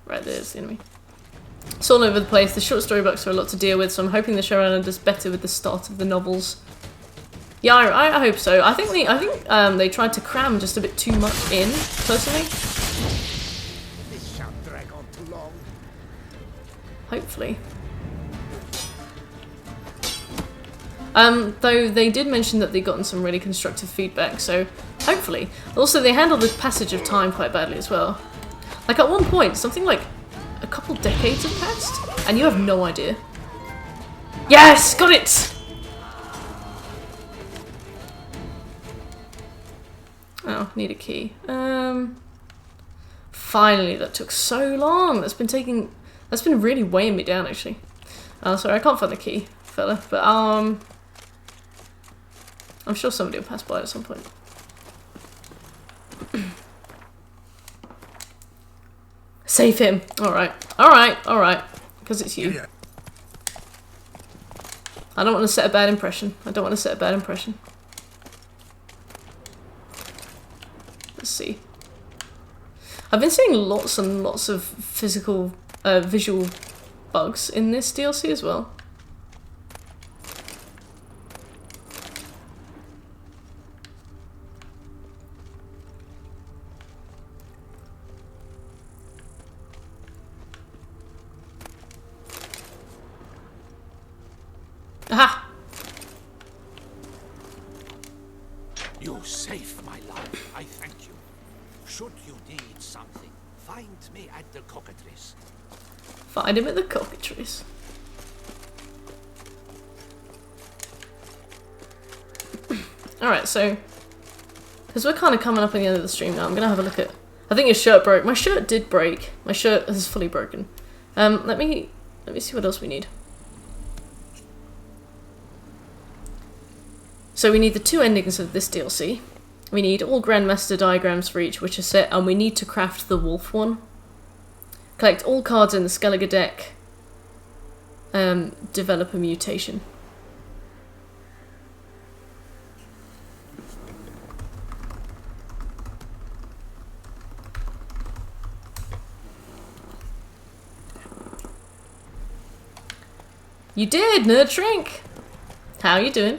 Right, there's the enemy. It's all over the place. The short story books are a lot to deal with, so I'm hoping the showrunner does better with the start of the novels. Yeah, I hope so. I think they tried to cram just a bit too much in, personally. This shan't drag on too long. Hopefully. Though they did mention that they'd gotten some really constructive feedback, so hopefully. Also, they handled the passage of time quite badly as well. Like at one point, something like a couple decades have passed, and you have no idea. Yes! Got it! Oh, need a key. Finally, that took so long. That's been really weighing me down, actually. Sorry, I can't find the key, fella, but I'm sure somebody will pass by at some point. Save him. Alright. Alright. Because it's you. I don't want to set a bad impression. Let's see. I've been seeing lots and lots of visual bugs in this DLC as well. Aha! You saved my life. I thank you. Should you need something, find me at the cockatrice. Find him at the cockatrice. Alright, so because we're kind of coming up on the end of the stream now, I'm gonna have a look at. I think your shirt broke. My shirt did break. My shirt is fully broken. Let me see what else we need. So we need the 2 endings of this DLC. We need all Grandmaster diagrams for each Witcher set, and we need to craft the wolf one. Collect all cards in the Skellige deck. Develop a mutation. You did, Nerd Shrink! How are you doing?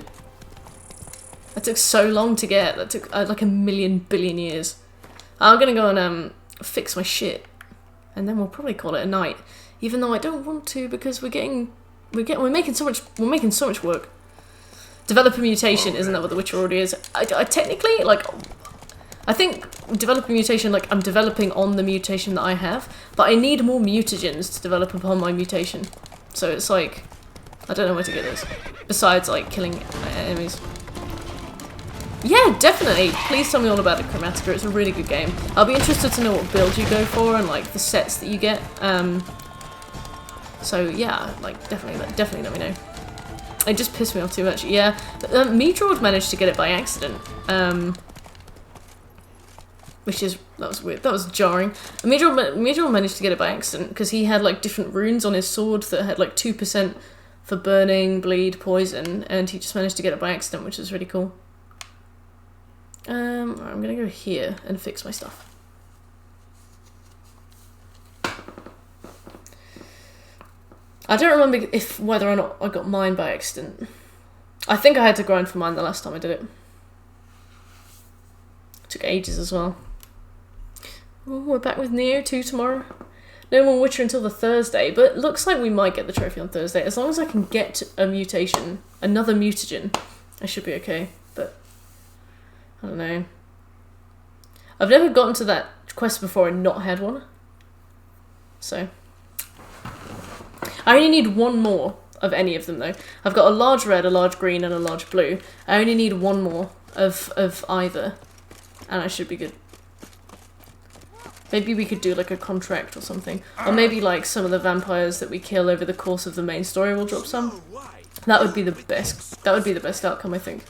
That took so long to get. That took like a million billion years. I'm gonna go and fix my shit, and then we'll probably call it a night. Even though I don't want to, because we're making so much work. Develop a mutation, isn't that what The Witcher already is? I technically, like, I think develop a mutation, like I'm developing on the mutation that I have, but I need more mutagens to develop upon my mutation. So it's like, I don't know where to get this. Besides, like, killing enemies. Yeah, definitely. Please tell me all about it, Chromatica. It's a really good game. I'll be interested to know what build you go for and like the sets that you get. So yeah, like definitely let me know. It just pissed me off too much. Yeah, Meadroid managed to get it by accident. That was weird. That was jarring. Meadroid managed to get it by accident because he had like different runes on his sword that had like 2% for burning, bleed, poison, and he just managed to get it by accident, which is really cool. I'm gonna go here and fix my stuff. I don't remember whether or not I got mine by accident. I think I had to grind for mine the last time I did it. Took ages as well. Oh, we're back with Neo 2 tomorrow. No more Witcher until the Thursday, but it looks like we might get the trophy on Thursday. As long as I can get a mutation, another mutagen, I should be okay. But I don't know. I've never gotten to that quest before and not had one. So I only need one more of any of them though. I've got a large red, a large green, and a large blue. I only need one more of either, and I should be good. Maybe we could do like a contract or something. Or maybe like some of the vampires that we kill over the course of the main story will drop some. That would be the best. That would be the best outcome, I think.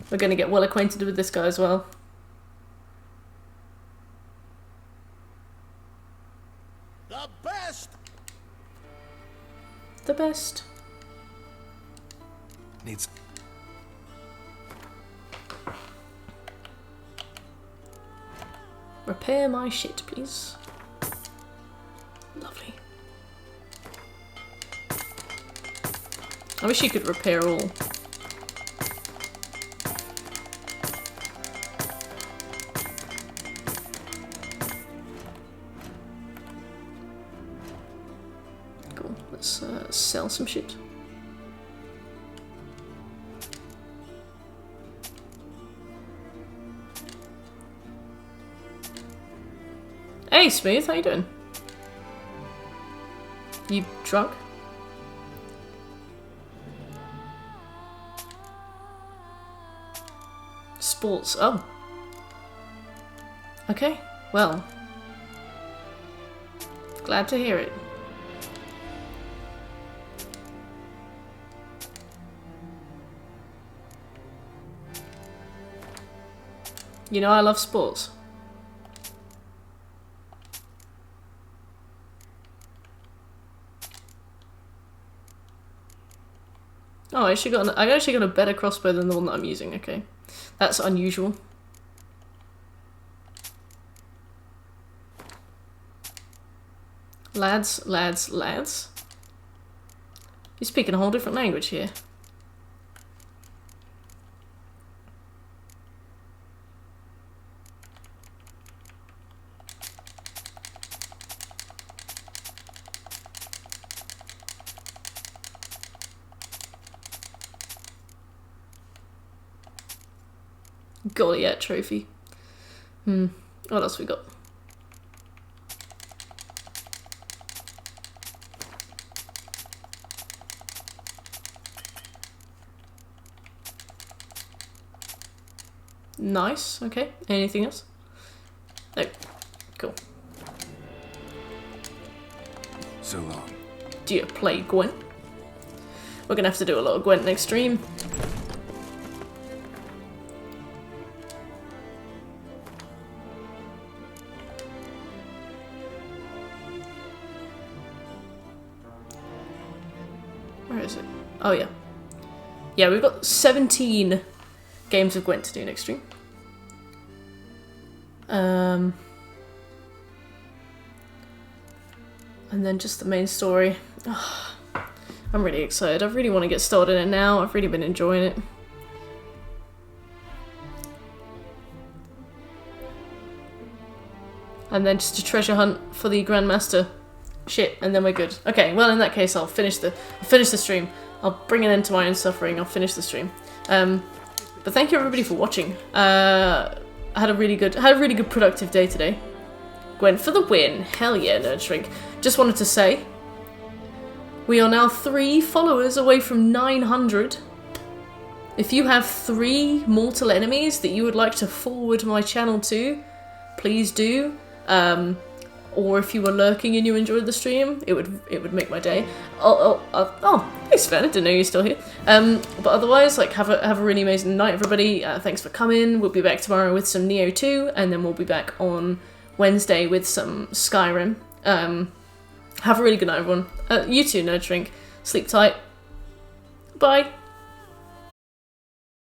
We're going to get well acquainted with this guy as well. The best! The best. Needs... Repair my shit, please. Lovely. I wish you could repair all. Cool. Let's sell some shit. Hey, Smooth, how you doing? You drunk? Sports, oh. Okay, well. Glad to hear it. You know I love sports. Oh, I actually got a better crossbow than the one that I'm using, okay. That's unusual. Lads, lads, lads. You're speaking a whole different language here. Goliath trophy. What else we got? Nice, okay. Anything else? No. Cool. So long. Do you play Gwent? We're gonna have to do a lot of Gwent next stream. Where is it? Oh yeah. Yeah, we've got 17 games of Gwent to do next stream. And then just the main story. Oh, I'm really excited. I really want to get started in it now. I've really been enjoying it. And then just a treasure hunt for the Grandmaster shit, and then we're good. Okay, well in that case I'll finish the stream. I'll bring an end to my own suffering. I'll finish the stream. But thank you everybody for watching. I had a really good productive day today. Gwent for the win. Hell yeah, Nerd Shrink. Just wanted to say, we are now 3 followers away from 900. If you have 3 mortal enemies that you would like to forward my channel to, please do. Or if you were lurking and you enjoyed the stream, it would make my day. Oh, thanks, Sven. I didn't know you were still here. But otherwise, like, have a really amazing night, everybody. Thanks for coming. We'll be back tomorrow with some Neo 2, and then we'll be back on Wednesday with some Skyrim. Have a really good night, everyone. You too, Nerd Shrink. Sleep tight. Bye.